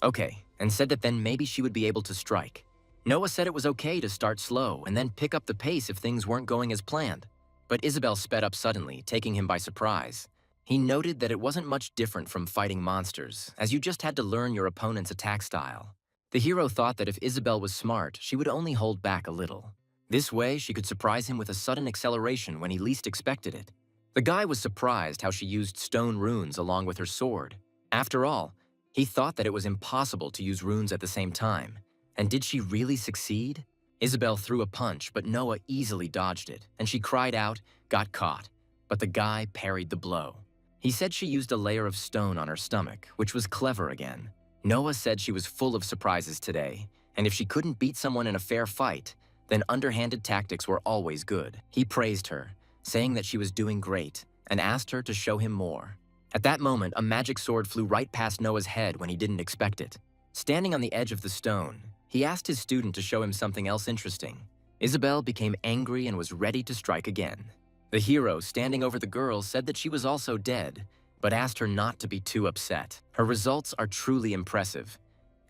okay, and said that then maybe she would be able to strike. Noah said it was okay to start slow and then pick up the pace if things weren't going as planned. But Isabel sped up suddenly, taking him by surprise. He noted that it wasn't much different from fighting monsters, as you just had to learn your opponent's attack style. The hero thought that if Isabel was smart, she would only hold back a little. This way, she could surprise him with a sudden acceleration when he least expected it. The guy was surprised how she used stone runes along with her sword. After all, he thought that it was impossible to use runes at the same time. And did she really succeed? Isabel threw a punch, but Noah easily dodged it, and she cried out, got caught. But the guy parried the blow. He said she used a layer of stone on her stomach, which was clever again. Noah said she was full of surprises today, and if she couldn't beat someone in a fair fight, then underhanded tactics were always good. He praised her, saying that she was doing great, and asked her to show him more. At that moment, a magic sword flew right past Noah's head when he didn't expect it. Standing on the edge of the stone, he asked his student to show him something else interesting. Isabel became angry and was ready to strike again. The hero, standing over the girl, said that she was also dead, but asked her not to be too upset. Her results are truly impressive,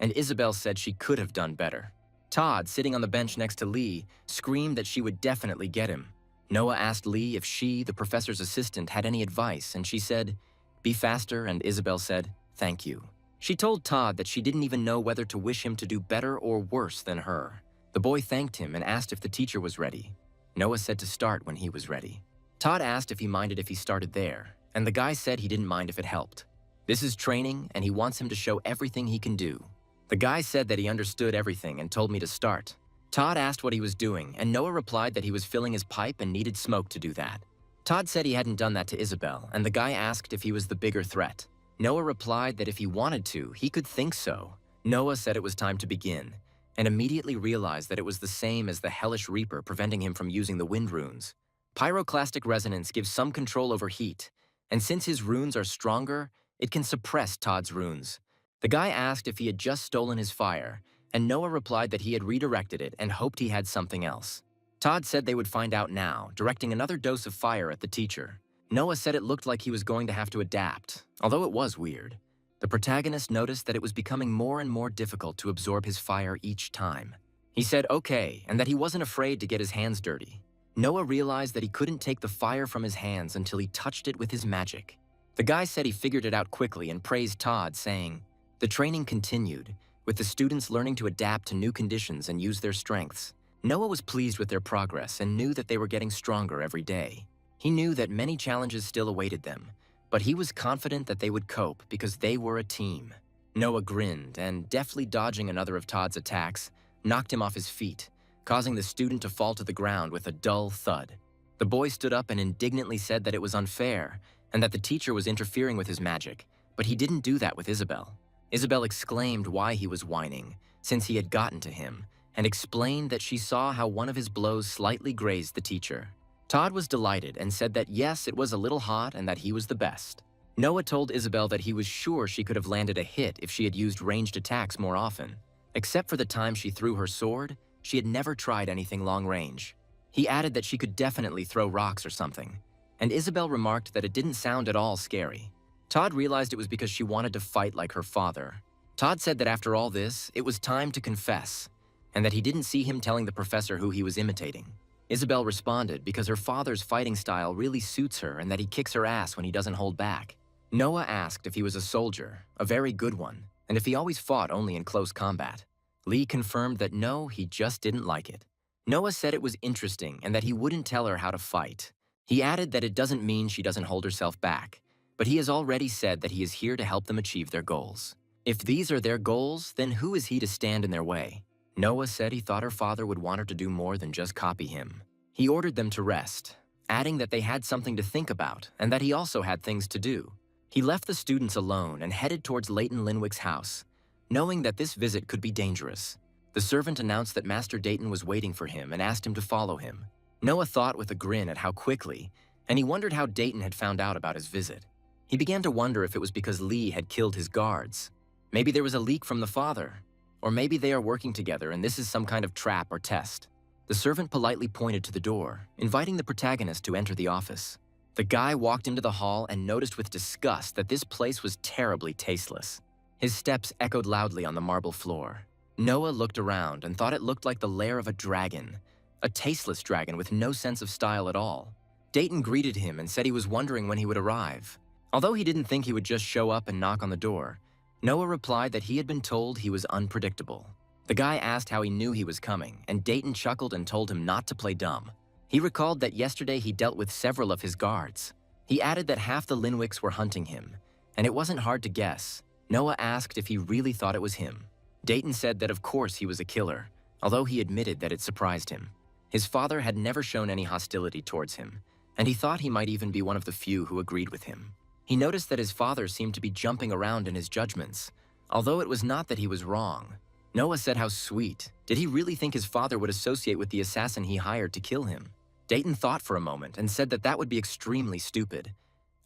and Isabel said she could have done better. Todd, sitting on the bench next to Lee, screamed that she would definitely get him. Noah asked Lee if she, the professor's assistant, had any advice, and she said, "Be faster," and Isabel said, "Thank you." She told Todd that she didn't even know whether to wish him to do better or worse than her. The boy thanked him and asked if the teacher was ready. Noah said to start when he was ready. Todd asked if he minded if he started there, and the guy said he didn't mind if it helped. This is training, and he wants him to show everything he can do. The guy said that he understood everything and told me to start. Todd asked what he was doing, and Noah replied that he was filling his pipe and needed smoke to do that. Todd said he hadn't done that to Isabel, and the guy asked if he was the bigger threat. Noah replied that if he wanted to, he could think so. Noah said it was time to begin, and immediately realized that it was the same as the Hellish Reaper preventing him from using the wind runes. Pyroclastic resonance gives some control over heat, and since his runes are stronger, it can suppress Todd's runes. The guy asked if he had just stolen his fire, and Noah replied that he had redirected it and hoped he had something else. Todd said they would find out now, directing another dose of fire at the teacher. Noah said it looked like he was going to have to adapt, although it was weird. The protagonist noticed that it was becoming more and more difficult to absorb his fire each time. He said okay, and that he wasn't afraid to get his hands dirty. Noah realized that he couldn't take the fire from his hands until he touched it with his magic. The guy said he figured it out quickly and praised Todd, saying, "The training continued, with the students learning to adapt to new conditions and use their strengths." Noah was pleased with their progress and knew that they were getting stronger every day. He knew that many challenges still awaited them, but he was confident that they would cope because they were a team. Noah grinned and, deftly dodging another of Todd's attacks, knocked him off his feet, causing the student to fall to the ground with a dull thud. The boy stood up and indignantly said that it was unfair, and that the teacher was interfering with his magic, but he didn't do that with Isabel. Isabel exclaimed why he was whining, since he had gotten to him, and explained that she saw how one of his blows slightly grazed the teacher. Todd was delighted and said that yes, it was a little hot and that he was the best. Noah told Isabel that he was sure she could have landed a hit if she had used ranged attacks more often. Except for the time she threw her sword, she had never tried anything long range. He added that she could definitely throw rocks or something, and Isabel remarked that it didn't sound at all scary. Todd realized it was because she wanted to fight like her father. Todd said that after all this, it was time to confess, and that he didn't see him telling the professor who he was imitating. Isabel responded because her father's fighting style really suits her and that he kicks her ass when he doesn't hold back. Noah asked if he was a soldier, a very good one, and if he always fought only in close combat. Lee confirmed that no, he just didn't like it. Noah said it was interesting and that he wouldn't tell her how to fight. He added that it doesn't mean she doesn't hold herself back, but he has already said that he is here to help them achieve their goals. If these are their goals, then who is he to stand in their way? Noah said he thought her father would want her to do more than just copy him. He ordered them to rest, adding that they had something to think about and that he also had things to do. He left the students alone and headed towards Leighton Linwick's house, knowing that this visit could be dangerous. The servant announced that Master Dayton was waiting for him and asked him to follow him. Noah thought with a grin at how quickly, and he wondered how Dayton had found out about his visit. He began to wonder if it was because Lee had killed his guards. Maybe there was a leak from the father, or maybe they are working together and this is some kind of trap or test. The servant politely pointed to the door, inviting the protagonist to enter the office. The guy walked into the hall and noticed with disgust that this place was terribly tasteless. His steps echoed loudly on the marble floor. Noah looked around and thought it looked like the lair of a dragon, a tasteless dragon with no sense of style at all. Dayton greeted him and said he was wondering when he would arrive. Although he didn't think he would just show up and knock on the door, Noah replied that he had been told he was unpredictable. The guy asked how he knew he was coming, and Dayton chuckled and told him not to play dumb. He recalled that yesterday he dealt with several of his guards. He added that half the Linwicks were hunting him, and it wasn't hard to guess. Noah asked if he really thought it was him. Dayton said that of course he was a killer, although he admitted that it surprised him. His father had never shown any hostility towards him, and he thought he might even be one of the few who agreed with him. He noticed that his father seemed to be jumping around in his judgments, although it was not that he was wrong. Noah said how sweet. Did he really think his father would associate with the assassin he hired to kill him? Dayton thought for a moment and said that that would be extremely stupid.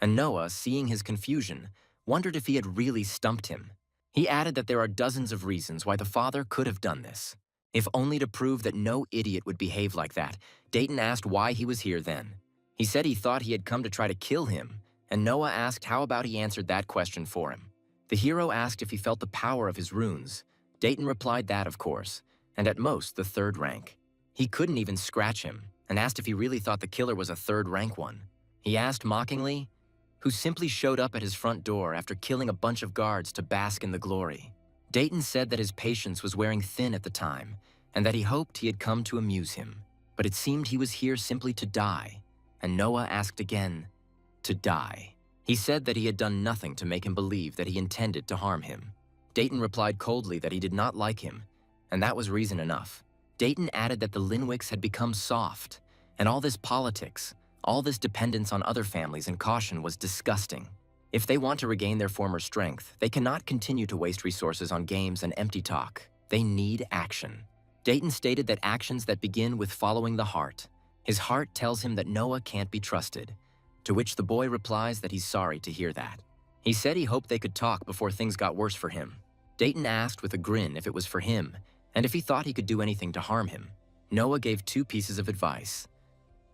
And Noah, seeing his confusion, wondered if he had really stumped him. He added that there are dozens of reasons why the father could have done this. If only to prove that no idiot would behave like that, Dayton asked why he was here then. He said he thought he had come to try to kill him, and Noah asked how about he answered that question for him. The hero asked if he felt the power of his runes. Dayton replied that, of course, and at most the third rank. He couldn't even scratch him, and asked if he really thought the killer was a third rank one. He asked mockingly, who simply showed up at his front door after killing a bunch of guards to bask in the glory. Dayton said that his patience was wearing thin at the time, and that he hoped he had come to amuse him. But it seemed he was here simply to die, and Noah asked again, to die. He said that he had done nothing to make him believe that he intended to harm him. Dayton replied coldly that he did not like him, and that was reason enough. Dayton added that the Linwicks had become soft, and all this politics, all this dependence on other families and caution was disgusting. If they want to regain their former strength, they cannot continue to waste resources on games and empty talk. They need action. Dayton stated that actions that begin with following the heart. His heart tells him that Noah can't be trusted, to which the boy replies that he's sorry to hear that. He said he hoped they could talk before things got worse for him. Dayton asked with a grin if it was for him, and if he thought he could do anything to harm him. Noah gave 2 pieces of advice.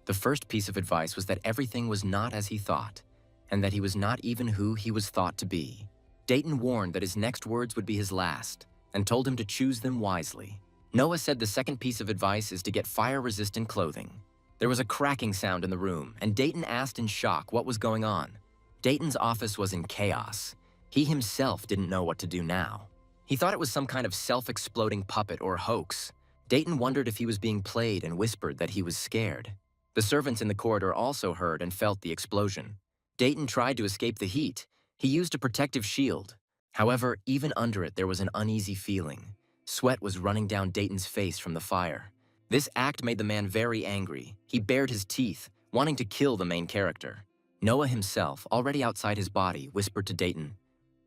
The first piece of advice was that everything was not as he thought, and that he was not even who he was thought to be. Dayton warned that his next words would be his last, and told him to choose them wisely. Noah said the second piece of advice is to get fire-resistant clothing. There was a cracking sound in the room, and Dayton asked in shock what was going on. Dayton's office was in chaos. He himself didn't know what to do now. He thought it was some kind of self-exploding puppet or hoax. Dayton wondered if he was being played and whispered that he was scared. The servants in the corridor also heard and felt the explosion. Dayton tried to escape the heat. He used a protective shield. However, even under it, there was an uneasy feeling. Sweat was running down Dayton's face from the fire. This act made the man very angry. He bared his teeth, wanting to kill the main character. Noah himself, already outside his body, whispered to Dayton,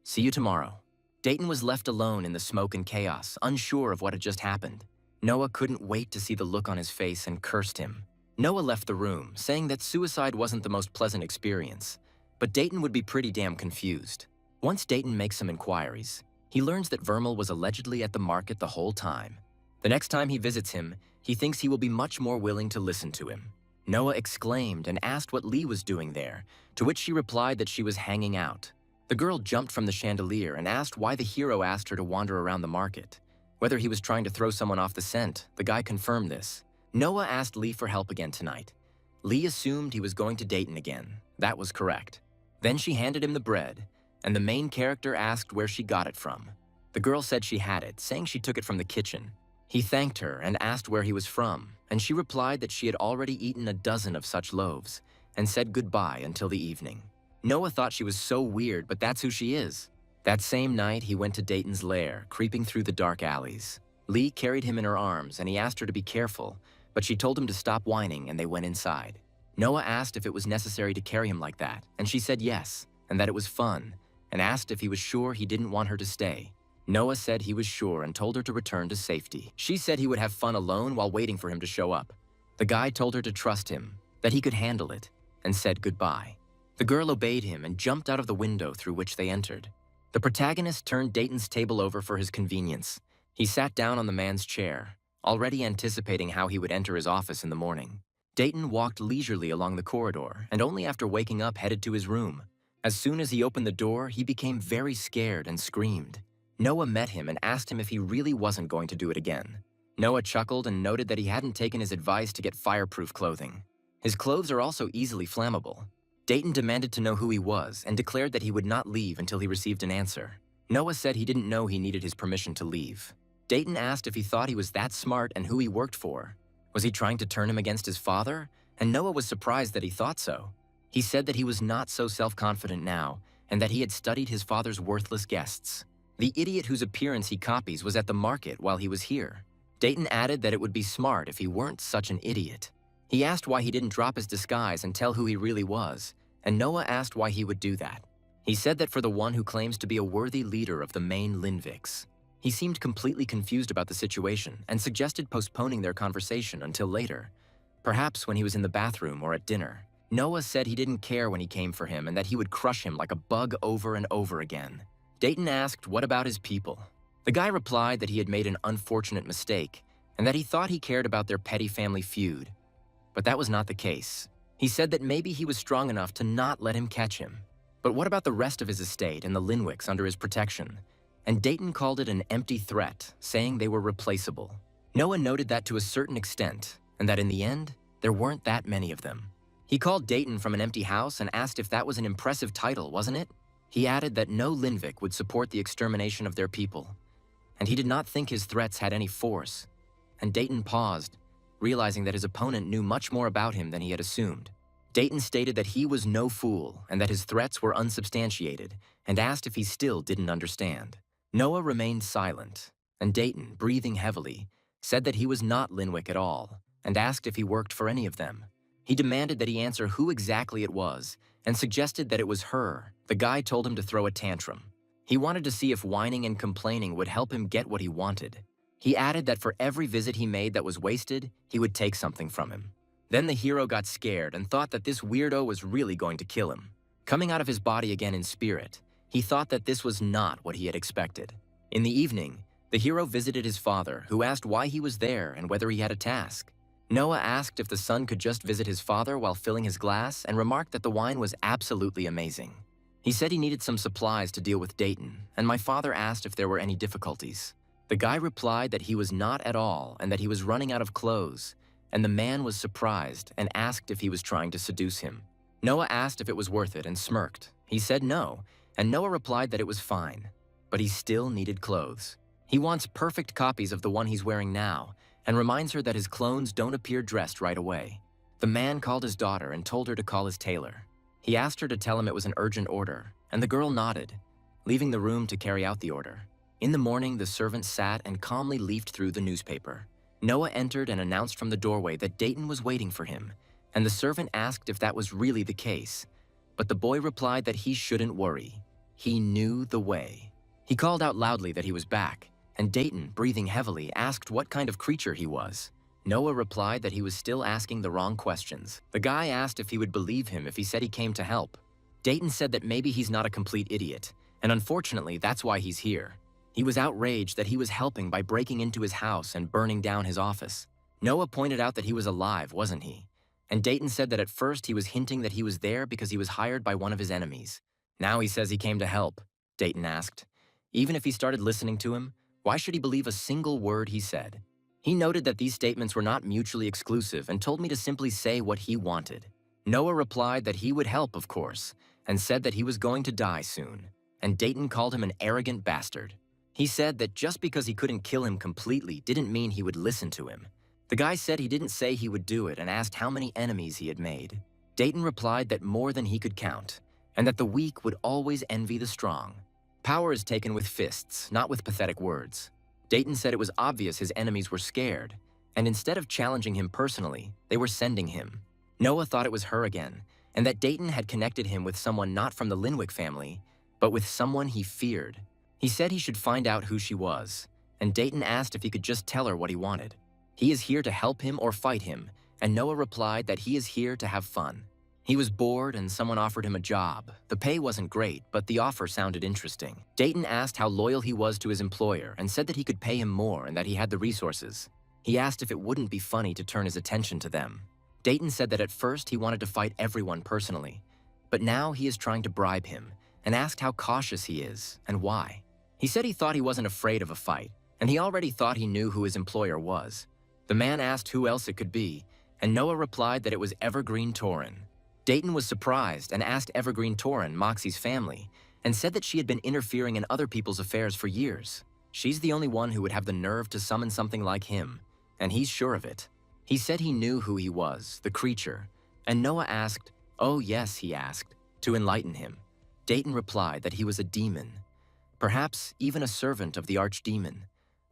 "See you tomorrow." Dayton was left alone in the smoke and chaos, unsure of what had just happened. Noah couldn't wait to see the look on his face and cursed him. Noah left the room, saying that suicide wasn't the most pleasant experience, but Dayton would be pretty damn confused. Once Dayton makes some inquiries, he learns that Vermal was allegedly at the market the whole time. The next time he visits him, he thinks he will be much more willing to listen to him. Noah exclaimed and asked what Lee was doing there, to which she replied that she was hanging out. The girl jumped from the chandelier and asked why the hero asked her to wander around the market. Whether he was trying to throw someone off the scent, the guy confirmed this. Noah asked Lee for help again tonight. Lee assumed he was going to Dayton again. That was correct. Then she handed him the bread, and the main character asked where she got it from. The girl said she had it, saying she took it from the kitchen. He thanked her and asked where he was from, and she replied that she had already eaten a dozen of such loaves, and said goodbye until the evening. Noah thought she was so weird, but that's who she is. That same night, he went to Dayton's lair, creeping through the dark alleys. Lee carried him in her arms, and he asked her to be careful, but she told him to stop whining, and they went inside. Noah asked if it was necessary to carry him like that, and she said yes, and that it was fun, and asked if he was sure he didn't want her to stay. Noah said he was sure and told her to return to safety. She said he would have fun alone while waiting for him to show up. The guy told her to trust him, that he could handle it, and said goodbye. The girl obeyed him and jumped out of the window through which they entered. The protagonist turned Dayton's table over for his convenience. He sat down on the man's chair, already anticipating how he would enter his office in the morning. Dayton walked leisurely along the corridor and only after waking up headed to his room. As soon as he opened the door, he became very scared and screamed. Noah met him and asked him if he really wasn't going to do it again. Noah chuckled and noted that he hadn't taken his advice to get fireproof clothing. His clothes are also easily flammable. Dayton demanded to know who he was and declared that he would not leave until he received an answer. Noah said he didn't know he needed his permission to leave. Dayton asked if he thought he was that smart and who he worked for. Was he trying to turn him against his father? And Noah was surprised that he thought so. He said that he was not so self-confident now and that he had studied his father's worthless guests. The idiot whose appearance he copies was at the market while he was here. Dayton added that it would be smart if he weren't such an idiot. He asked why he didn't drop his disguise and tell who he really was, and Noah asked why he would do that. He said that for the one who claims to be a worthy leader of the main Linviks. He seemed completely confused about the situation and suggested postponing their conversation until later, perhaps when he was in the bathroom or at dinner. Noah said he didn't care when he came for him and that he would crush him like a bug over and over again. Dayton asked what about his people. The guy replied that he had made an unfortunate mistake and that he thought he cared about their petty family feud. But that was not the case. He said that maybe he was strong enough to not let him catch him. But what about the rest of his estate and the Linwiks under his protection? And Dayton called it an empty threat, saying they were replaceable. Noah noted that to a certain extent, and that in the end, there weren't that many of them. He called Dayton from an empty house and asked if that was an impressive title, wasn't it? He added that no Linvik would support the extermination of their people, and he did not think his threats had any force. And Dayton paused, realizing that his opponent knew much more about him than he had assumed. Dayton stated that he was no fool and that his threats were unsubstantiated, and asked if he still didn't understand. Noah remained silent, and Dayton, breathing heavily, said that he was not Linwik at all, and asked if he worked for any of them. He demanded that he answer who exactly it was, and suggested that it was her. The guy told him to throw a tantrum. He wanted to see if whining and complaining would help him get what he wanted. He added that for every visit he made that was wasted, he would take something from him. Then the hero got scared and thought that this weirdo was really going to kill him. Coming out of his body again in spirit, he thought that this was not what he had expected. In the evening, the hero visited his father, who asked why he was there and whether he had a task. Noah asked if the son could just visit his father while filling his glass and remarked that the wine was absolutely amazing. He said he needed some supplies to deal with Dayton, and my father asked if there were any difficulties. The guy replied that he was not at all and that he was running out of clothes, and the man was surprised and asked if he was trying to seduce him. Noah asked if it was worth it and smirked. He said no, and Noah replied that it was fine, but he still needed clothes. He wants perfect copies of the one he's wearing now, and reminds her that his clones don't appear dressed right away. The man called his daughter and told her to call his tailor. He asked her to tell him it was an urgent order, and the girl nodded, leaving the room to carry out the order. In the morning, the servant sat and calmly leafed through the newspaper. Noah entered and announced from the doorway that Dayton was waiting for him, and the servant asked if that was really the case. but the boy replied that he shouldn't worry. He knew the way. He called out loudly that he was back, and Dayton, breathing heavily, asked what kind of creature he was. Noah replied that he was still asking the wrong questions. The guy asked if he would believe him if he said he came to help. Dayton said that maybe he's not a complete idiot, and unfortunately that's why he's here. He was outraged that he was helping by breaking into his house and burning down his office. Noah pointed out that he was alive, wasn't he? And Dayton said that at first he was hinting that he was there because he was hired by one of his enemies. Now he says he came to help, Dayton asked. Even if he started listening to him, why should he believe a single word he said? He noted that these statements were not mutually exclusive and told me to simply say what he wanted. Noah replied that he would help, of course, and said that he was going to die soon. And Dayton called him an arrogant bastard. He said that just because he couldn't kill him completely didn't mean he would listen to him. The guy said he didn't say he would do it and asked how many enemies he had made. Dayton replied that more than he could count, and that the weak would always envy the strong. Power is taken with fists, not with pathetic words. Dayton said it was obvious his enemies were scared, and instead of challenging him personally, they were sending him. Noah thought it was her again, and that Dayton had connected him with someone not from the Linwick family, but with someone he feared. He said he should find out who she was, and Dayton asked if he could just tell her what he wanted. He is here to help him or fight him, and Noah replied that he is here to have fun. He was bored and someone offered him a job. The pay wasn't great, but the offer sounded interesting. Dayton asked how loyal he was to his employer and said that he could pay him more and that he had the resources. He asked if it wouldn't be funny to turn his attention to them. Dayton said that at first he wanted to fight everyone personally, but now he is trying to bribe him and asked how cautious he is and why. He said he thought he wasn't afraid of a fight, and he already thought he knew who his employer was. The man asked who else it could be, and Noah replied that it was Evergreen Torin. Dayton was surprised and asked Evergreen Torin, Moxie's family, and said that she had been interfering in other people's affairs for years. She's the only one who would have the nerve to summon something like him, and he's sure of it. He said he knew who he was, the creature, and Noah asked, "Oh yes," he asked, to enlighten him. Dayton replied that he was a demon, perhaps even a servant of the archdemon,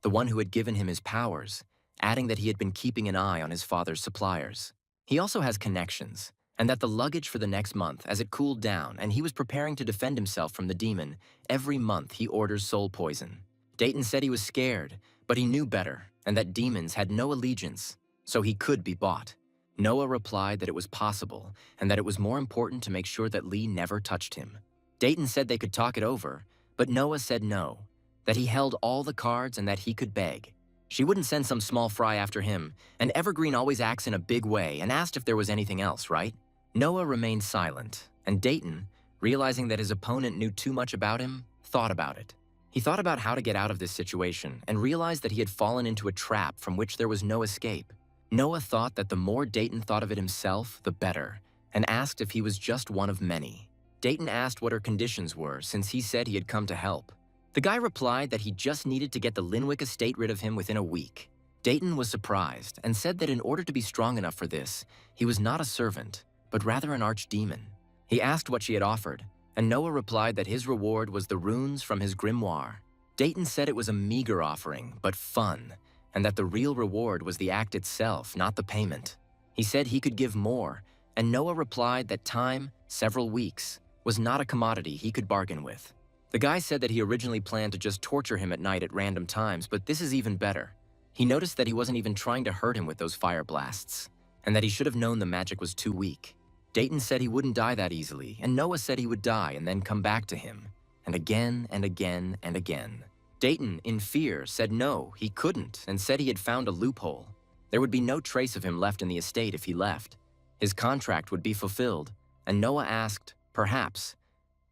the one who had given him his powers, adding that he had been keeping an eye on his father's suppliers. He also has connections, and that the luggage for the next month, as it cooled down and he was preparing to defend himself from the demon, every month he orders soul poison. Dayton said he was scared, but he knew better, and that demons had no allegiance, so he could be bought. Noah replied that it was possible, and that it was more important to make sure that Lee never touched him. Dayton said they could talk it over, but Noah said no, that he held all the cards and that he could beg. She wouldn't send some small fry after him, and Evergreen always acts in a big way and asked if there was anything else, right? Noah remained silent, and Dayton, realizing that his opponent knew too much about him, thought about it. He thought about how to get out of this situation and realized that he had fallen into a trap from which there was no escape. Noah thought that the more Dayton thought of it himself, the better, and asked if he was just one of many. Dayton asked what her conditions were since he said he had come to help. The guy replied that he just needed to get the Linwick estate rid of him within a week. Dayton was surprised and said that in order to be strong enough for this, he was not a servant, but rather an archdemon. He asked what she had offered, and Noah replied that his reward was the runes from his grimoire. Dayton said it was a meager offering, but fun, and that the real reward was the act itself, not the payment. He said he could give more, and Noah replied that time, several weeks, was not a commodity he could bargain with. The guy said that he originally planned to just torture him at night at random times, but this is even better. He noticed that he wasn't even trying to hurt him with those fire blasts, and that he should have known the magic was too weak. Dayton said he wouldn't die that easily, and Noah said he would die and then come back to him, and again and again and again. Dayton, in fear, said no, he couldn't, and said he had found a loophole. There would be no trace of him left in the estate if he left. His contract would be fulfilled, and Noah asked, perhaps,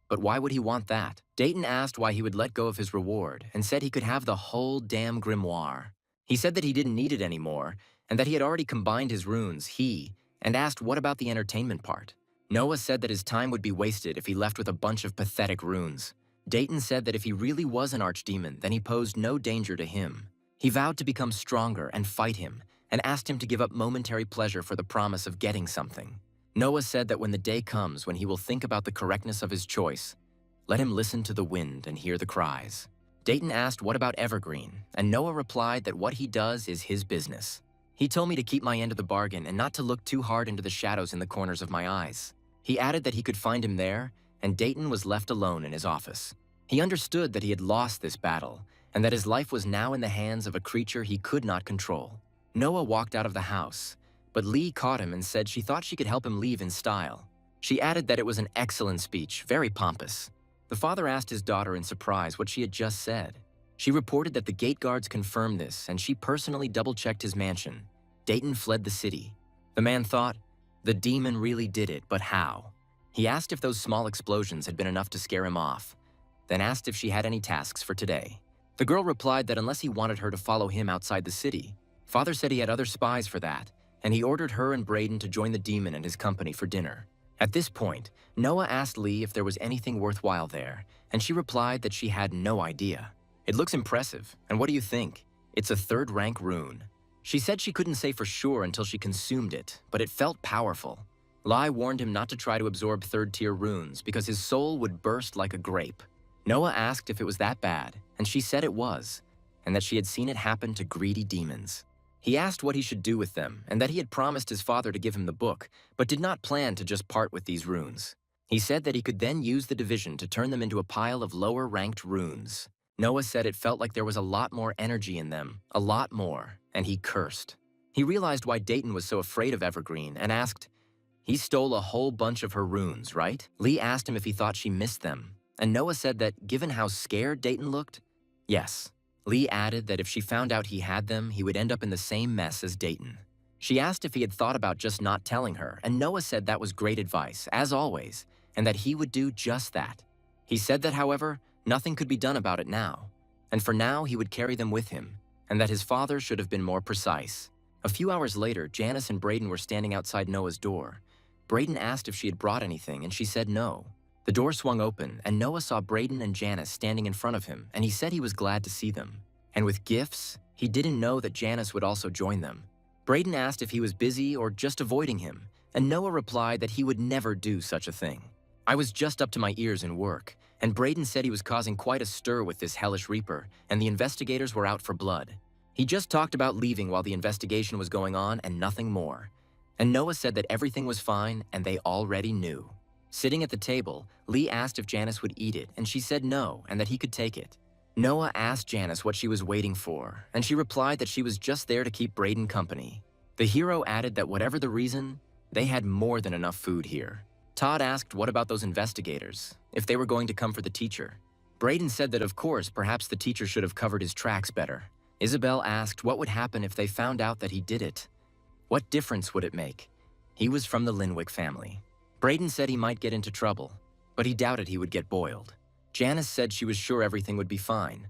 but why would he want that? Dayton asked why he would let go of his reward and said he could have the whole damn grimoire. He said that he didn't need it anymore and that he had already combined his runes, and asked what about the entertainment part. Noah said that his time would be wasted if he left with a bunch of pathetic runes. Dayton said that if he really was an archdemon, then he posed no danger to him. He vowed to become stronger and fight him and asked him to give up momentary pleasure for the promise of getting something. Noah said that when the day comes when he will think about the correctness of his choice, let him listen to the wind and hear the cries. Dayton asked what about Evergreen, and Noah replied that what he does is his business. He told me to keep my end of the bargain and not to look too hard into the shadows in the corners of my eyes. He added that he could find him there, and Dayton was left alone in his office. He understood that he had lost this battle, and that his life was now in the hands of a creature he could not control. Noah walked out of the house, but Lee caught him and said she thought she could help him leave in style. She added that it was an excellent speech, very pompous. The father asked his daughter in surprise what she had just said. She reported that the gate guards confirmed this, and she personally double-checked his mansion. Dayton fled the city. The man thought, the demon really did it, but how? He asked if those small explosions had been enough to scare him off, then asked if she had any tasks for today. The girl replied that unless he wanted her to follow him outside the city, father said he had other spies for that, and he ordered her and Braden to join the demon and his company for dinner. At this point, Noah asked Lee if there was anything worthwhile there, and she replied that she had no idea. It looks impressive, and what do you think? It's a third-rank rune. She said she couldn't say for sure until she consumed it, but it felt powerful. Lai warned him not to try to absorb third-tier runes because his soul would burst like a grape. Noah asked if it was that bad, and she said it was, and that she had seen it happen to greedy demons. He asked what he should do with them, and that he had promised his father to give him the book, but did not plan to just part with these runes. He said that he could then use the division to turn them into a pile of lower-ranked runes. Noah said it felt like there was a lot more energy in them, a lot more, and he cursed. He realized why Dayton was so afraid of Evergreen and asked, "He stole a whole bunch of her runes, right?" Lee asked him if he thought she missed them, and Noah said that given how scared Dayton looked, yes. Lee added that if she found out he had them, he would end up in the same mess as Dayton. She asked if he had thought about just not telling her, and Noah said that was great advice, as always, and that he would do just that. He said that, however, nothing could be done about it now, and for now he would carry them with him, and that his father should have been more precise. A few hours later, Janice and Braden were standing outside Noah's door. Braden asked if she had brought anything, and she said no. The door swung open, and Noah saw Braden and Janice standing in front of him, and he said he was glad to see them. And with gifts, he didn't know that Janice would also join them. Braden asked if he was busy or just avoiding him, and Noah replied that he would never do such a thing. I was just up to my ears in work, and Braden said he was causing quite a stir with this hellish reaper, and the investigators were out for blood. He just talked about leaving while the investigation was going on and nothing more. And Noah said that everything was fine and they already knew. Sitting at the table, Lee asked if Janice would eat it, and she said no, and that he could take it. Noah asked Janice what she was waiting for, and she replied that she was just there to keep Braden company. The hero added that whatever the reason, they had more than enough food here. Todd asked what about those investigators, if they were going to come for the teacher. Braden said that of course, perhaps the teacher should have covered his tracks better. Isabel asked what would happen if they found out that he did it. What difference would it make? He was from the Linwick family. Braden said he might get into trouble, but he doubted he would get boiled. Janice said she was sure everything would be fine.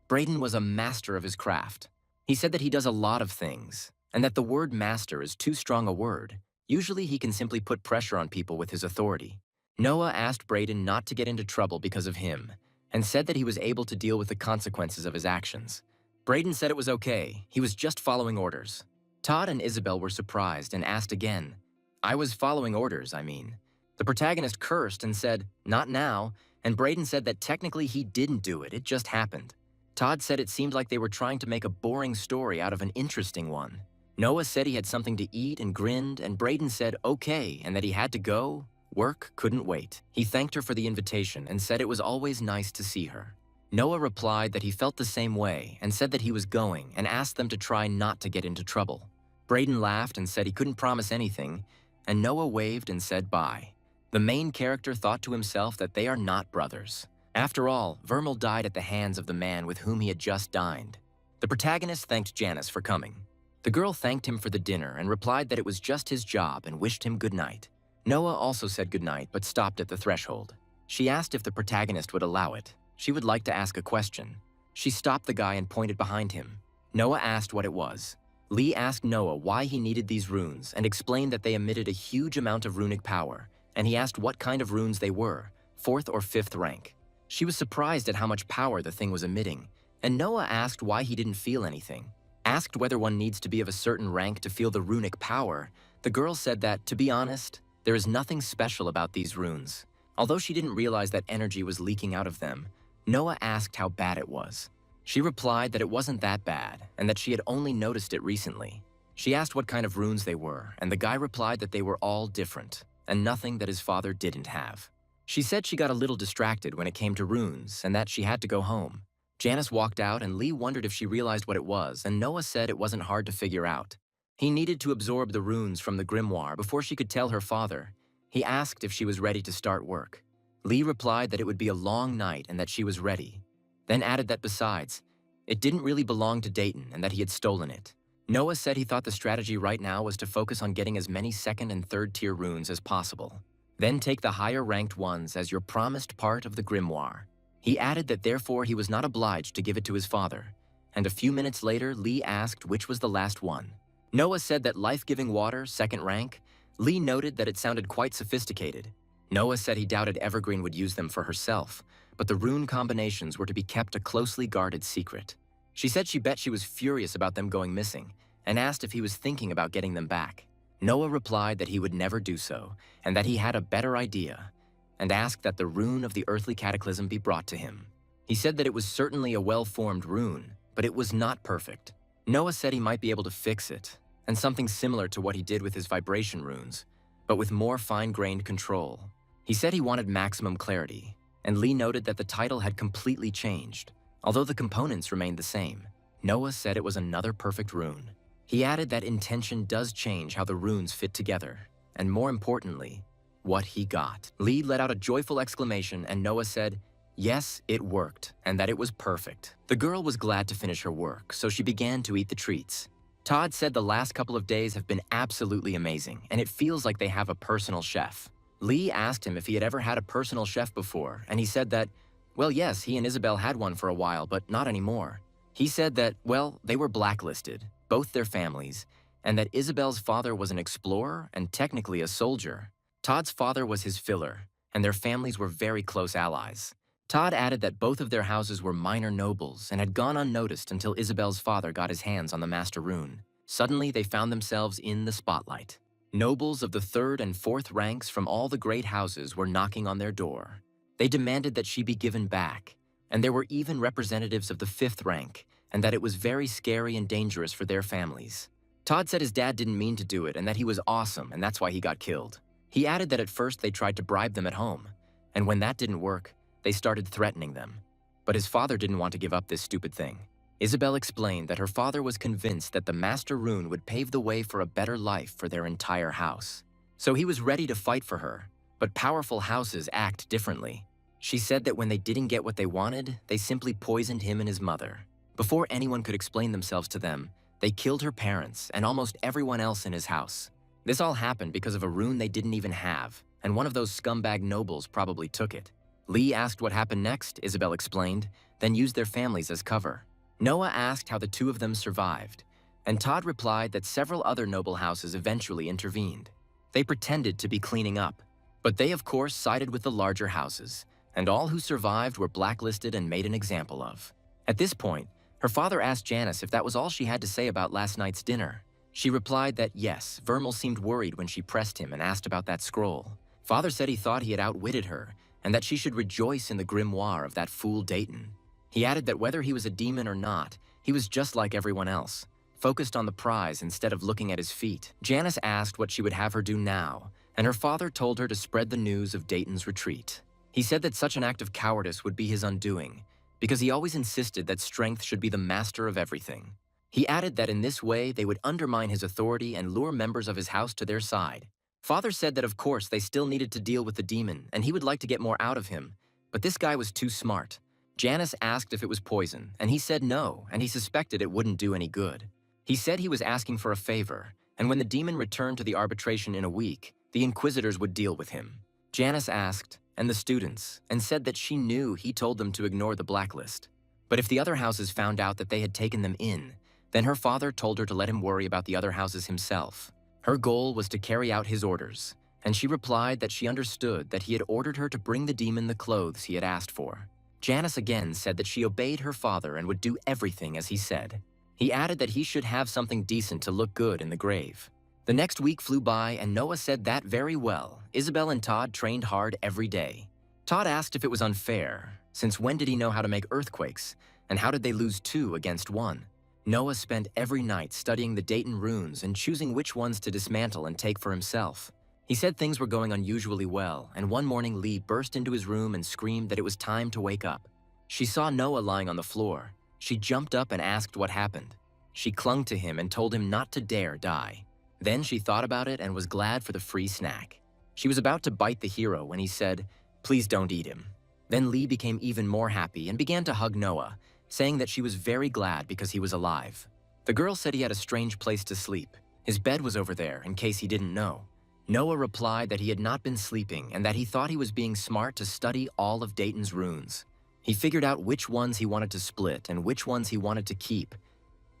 Braden was a master of his craft. He said that he does a lot of things, and that the word master is too strong a word. Usually he can simply put pressure on people with his authority. Noah asked Braden not to get into trouble because of him, and said that he was able to deal with the consequences of his actions. Braden said it was okay, he was just following orders. Todd and Isabel were surprised and asked again, "I was following orders, I mean." The protagonist cursed and said, "Not now," and Braden said that technically he didn't do it, it just happened. Todd said it seemed like they were trying to make a boring story out of an interesting one. Noah said he had something to eat and grinned, and Braden said okay and that he had to go. Work couldn't wait. He thanked her for the invitation and said it was always nice to see her. Noah replied that he felt the same way and said that he was going and asked them to try not to get into trouble. Braden laughed and said he couldn't promise anything, and Noah waved and said bye. The main character thought to himself that they are not brothers. After all, Vermal died at the hands of the man with whom he had just dined. The protagonist thanked Janice for coming. The girl thanked him for the dinner and replied that it was just his job and wished him good night. Noah also said goodnight but stopped at the threshold. She asked if the protagonist would allow it. She would like to ask a question. She stopped the guy and pointed behind him. Noah asked what it was. Lee asked Noah why he needed these runes and explained that they emitted a huge amount of runic power, and he asked what kind of runes they were, 4th or 5th rank. She was surprised at how much power the thing was emitting, and Noah asked why he didn't feel anything. Asked whether one needs to be of a certain rank to feel the runic power, the girl said that, to be honest, there is nothing special about these runes. Although she didn't realize that energy was leaking out of them, Noah asked how bad it was. She replied that it wasn't that bad, and that she had only noticed it recently. She asked what kind of runes they were, and the guy replied that they were all different. and nothing that his father didn't have. She said she got a little distracted when it came to runes and that she had to go home. Janice walked out and Lee wondered if she realized what it was, and Noah said it wasn't hard to figure out. He needed to absorb the runes from the grimoire before she could tell her father. He asked if she was ready to start work. Lee replied that it would be a long night and that she was ready, then added that besides, it didn't really belong to Dayton and that he had stolen it. Noah said he thought the strategy right now was to focus on getting as many second and third tier runes as possible. Then take the higher ranked ones as your promised part of the grimoire. He added that therefore he was not obliged to give it to his father, and a few minutes later Lee asked which was the last one. Noah said that life-giving water, second rank. Lee noted that it sounded quite sophisticated. Noah said he doubted Evergreen would use them for herself, but the rune combinations were to be kept a closely guarded secret. She said she bet she was furious about them going missing, and asked if he was thinking about getting them back. Noah replied that he would never do so, and that he had a better idea, and asked that the rune of the earthly cataclysm be brought to him. He said that it was certainly a well-formed rune, but it was not perfect. Noah said he might be able to fix it, and something similar to what he did with his vibration runes, but with more fine-grained control. He said he wanted maximum clarity, and Lee noted that the title had completely changed, although the components remained the same. Noah said it was another perfect rune. He added that intention does change how the runes fit together, and more importantly, what he got. Lee let out a joyful exclamation, and Noah said, yes, it worked, and that it was perfect. The girl was glad to finish her work, so she began to eat the treats. Todd said the last couple of days have been absolutely amazing, and it feels like they have a personal chef. Lee asked him if he had ever had a personal chef before, and he said that, well, yes, he and Isabel had one for a while, but not anymore. He said that, well, they were blacklisted, both their families, and that Isabel's father was an explorer and technically a soldier. Todd's father was his filler, and their families were very close allies. Todd added that both of their houses were minor nobles and had gone unnoticed until Isabel's father got his hands on the Master Rune. Suddenly, they found themselves in the spotlight. Nobles of the third and fourth ranks from all the great houses were knocking on their door. They demanded that she be given back, and there were even representatives of the fifth rank, and that it was very scary and dangerous for their families. Todd said his dad didn't mean to do it and that he was awesome and that's why he got killed. He added that at first they tried to bribe them at home, and when that didn't work, they started threatening them. But his father didn't want to give up this stupid thing. Isabel explained that her father was convinced that the Master Rune would pave the way for a better life for their entire house. So he was ready to fight for her, but powerful houses act differently. She said that when they didn't get what they wanted, they simply poisoned him and his mother. Before anyone could explain themselves to them, they killed her parents and almost everyone else in his house. This all happened because of a rune they didn't even have, and one of those scumbag nobles probably took it. Lee asked what happened next, Isabel explained, then used their families as cover. Noah asked how the two of them survived, and Todd replied that several other noble houses eventually intervened. They pretended to be cleaning up, but they of course sided with the larger houses, and all who survived were blacklisted and made an example of. At this point, her father asked Janice if that was all she had to say about last night's dinner. She replied that yes, Vermal seemed worried when she pressed him and asked about that scroll. Father said he thought he had outwitted her, and that she should rejoice in the grimoire of that fool Dayton. He added that whether he was a demon or not, he was just like everyone else, focused on the prize instead of looking at his feet. Janice asked what she would have her do now, and her father told her to spread the news of Dayton's retreat. He said that such an act of cowardice would be his undoing, because he always insisted that strength should be the master of everything. He added that in this way they would undermine his authority and lure members of his house to their side. Father said that of course they still needed to deal with the demon, and he would like to get more out of him, but this guy was too smart. Janice asked if it was poison, and he said no, and he suspected it wouldn't do any good. He said he was asking for a favor, and when the demon returned to the arbitration in a week, the Inquisitors would deal with him. Janice asked, and the students, and said that she knew he told them to ignore the blacklist. But if the other houses found out that they had taken them in, then her father told her to let him worry about the other houses himself. Her goal was to carry out his orders, and she replied that she understood that he had ordered her to bring the demon the clothes he had asked for. Janice again said that she obeyed her father and would do everything as he said. He added that he should have something decent to look good in the grave. The next week flew by, and Noah said that very well. Isabel and Todd trained hard every day. Todd asked if it was unfair, since when did he know how to make earthquakes, and how did they lose 2 against 1? Noah spent every night studying the Dayton runes and choosing which ones to dismantle and take for himself. He said things were going unusually well, and one morning Lee burst into his room and screamed that it was time to wake up. She saw Noah lying on the floor. She jumped up and asked what happened. She clung to him and told him not to dare die. Then she thought about it and was glad for the free snack. She was about to bite the hero when he said, "Please don't eat him." Then Lee became even more happy and began to hug Noah, saying that she was very glad because he was alive. The girl said he had a strange place to sleep. His bed was over there, in case he didn't know. Noah replied that he had not been sleeping and that he thought he was being smart to study all of Dayton's runes. He figured out which ones he wanted to split and which ones he wanted to keep.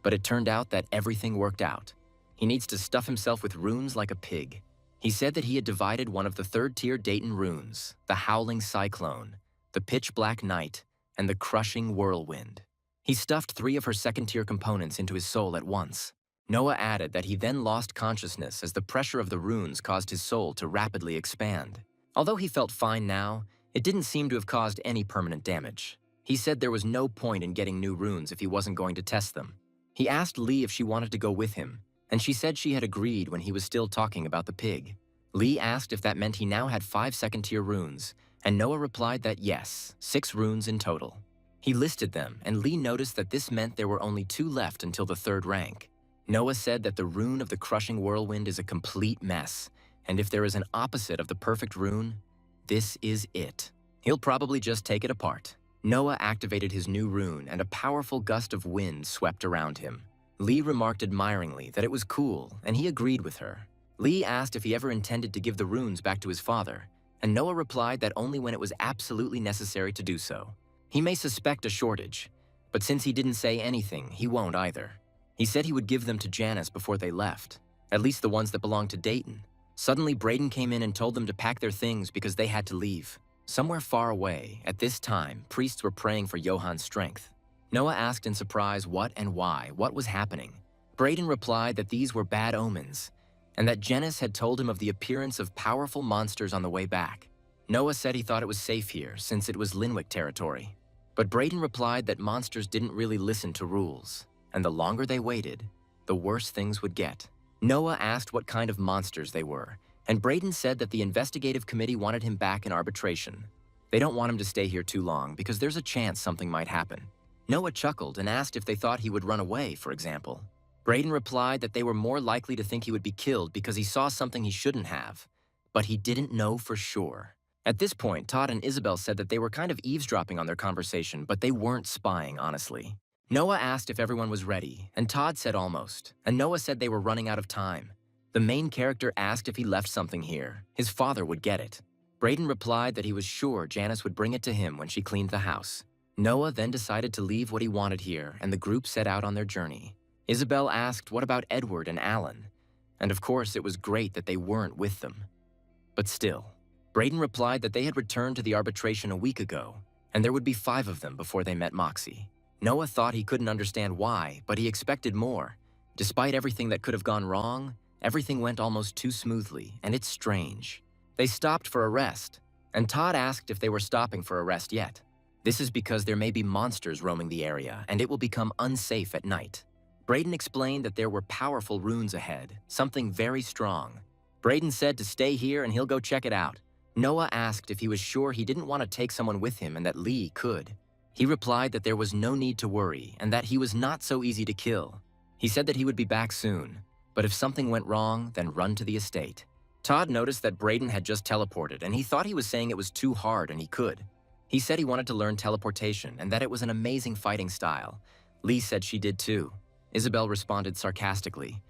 But it turned out that everything worked out. He needs to stuff himself with runes like a pig. He said that he had divided one of the third-tier Dayton runes, the Howling Cyclone, the Pitch Black Night, and the Crushing Whirlwind. He stuffed 3 of her second-tier components into his soul at once. Noah added that he then lost consciousness as the pressure of the runes caused his soul to rapidly expand. Although he felt fine now, it didn't seem to have caused any permanent damage. He said there was no point in getting new runes if he wasn't going to test them. He asked Lee if she wanted to go with him, and she said she had agreed when he was still talking about the pig. Lee asked if that meant he now had 5 second-tier runes, and Noah replied that yes, 6 runes in total. He listed them, and Lee noticed that this meant there were only 2 left until the 3rd rank. Noah said that the rune of the Crushing Whirlwind is a complete mess, and if there is an opposite of the perfect rune, this is it. He'll probably just take it apart. Noah activated his new rune, and a powerful gust of wind swept around him. Lee remarked admiringly that it was cool, and he agreed with her. Lee asked if he ever intended to give the runes back to his father, and Noah replied that only when it was absolutely necessary to do so. He may suspect a shortage, but since he didn't say anything, he won't either. He said he would give them to Janice before they left, at least the ones that belonged to Dayton. Suddenly, Braden came in and told them to pack their things because they had to leave. Somewhere far away, at this time, priests were praying for Johan's strength. Noah asked in surprise what and why, what was happening. Braden replied that these were bad omens, and that Janice had told him of the appearance of powerful monsters on the way back. Noah said he thought it was safe here, since it was Linwick territory. But Braden replied that monsters didn't really listen to rules, and the longer they waited, the worse things would get. Noah asked what kind of monsters they were, and Braden said that the investigative committee wanted him back in arbitration. They don't want him to stay here too long because there's a chance something might happen. Noah chuckled and asked if they thought he would run away, for example. Braden replied that they were more likely to think he would be killed because he saw something he shouldn't have, but he didn't know for sure. At this point, Todd and Isabel said that they were kind of eavesdropping on their conversation, but they weren't spying, honestly. Noah asked if everyone was ready, and Todd said almost, and Noah said they were running out of time. The main character asked if he left something here. His father would get it. Braden replied that he was sure Janice would bring it to him when she cleaned the house. Noah then decided to leave what he wanted here, and the group set out on their journey. Isabel asked what about Edward and Alan, and of course it was great that they weren't with them. But still, Braden replied that they had returned to the arbitration a week ago, and there would be 5 of them before they met Moxie. Noah thought he couldn't understand why, but he expected more. Despite everything that could have gone wrong, everything went almost too smoothly, and it's strange. They stopped for a rest, and Todd asked if they were stopping for a rest yet. This is because there may be monsters roaming the area, and it will become unsafe at night. Braden explained that there were powerful runes ahead, something very strong. Braden said to stay here and he'll go check it out. Noah asked if he was sure he didn't want to take someone with him and that Lee could. He replied that there was no need to worry and that he was not so easy to kill. He said that he would be back soon, but if something went wrong, then run to the estate. Todd noticed that Braden had just teleported, and he thought he was saying it was too hard and he could. He said he wanted to learn teleportation and that it was an amazing fighting style. Lee said she did too. Isabel responded sarcastically,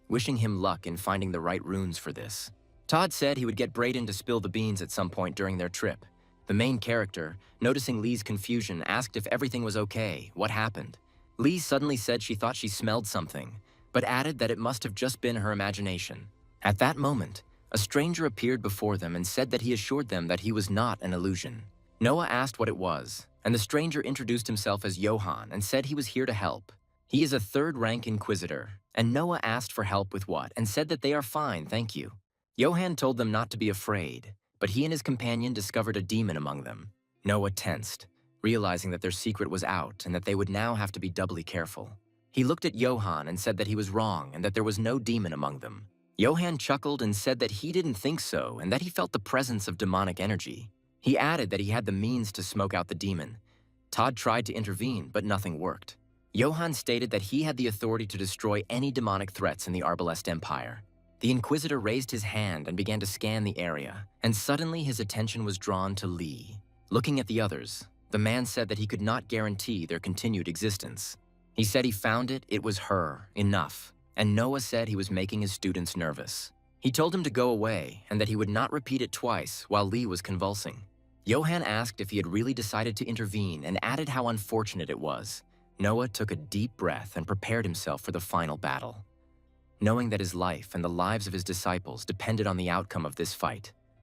wishing him luck in finding the right runes for this. Todd said he would get Braden to spill the beans at some point during their trip. The main character, noticing Lee's confusion, asked if everything was okay, what happened. Lee suddenly said she thought she smelled something, but added that it must have just been her imagination. At that moment, a stranger appeared before them and said that he assured them that he was not an illusion. Noah asked what it was, and the stranger introduced himself as Johan and said he was here to help. He is a 3rd-rank Inquisitor, and Noah asked for help with what and said that they are fine, thank you. Johan told them not to be afraid, but he and his companion discovered a demon among them. Noah tensed, realizing that their secret was out and that they would now have to be doubly careful. He looked at Johan and said that he was wrong and that there was no demon among them. Johann chuckled and said that he didn't think so and that he felt the presence of demonic energy. He added that he had the means to smoke out the demon. Todd tried to intervene, but nothing worked. Johann stated that he had the authority to destroy any demonic threats in the Arbalest Empire. The Inquisitor raised his hand and began to scan the area, and suddenly his attention was drawn to Lee. Looking at the others, the man said that he could not guarantee their continued existence. He said he found it was her, enough, and Noah said he was making his students nervous. He told him to go away and that he would not repeat it twice while Lee was convulsing. Johann asked if he had really decided to intervene and added how unfortunate it was. Noah took a deep breath and prepared himself for the final battle. Knowing that his life and the lives of his disciples depended on the outcome of this fight,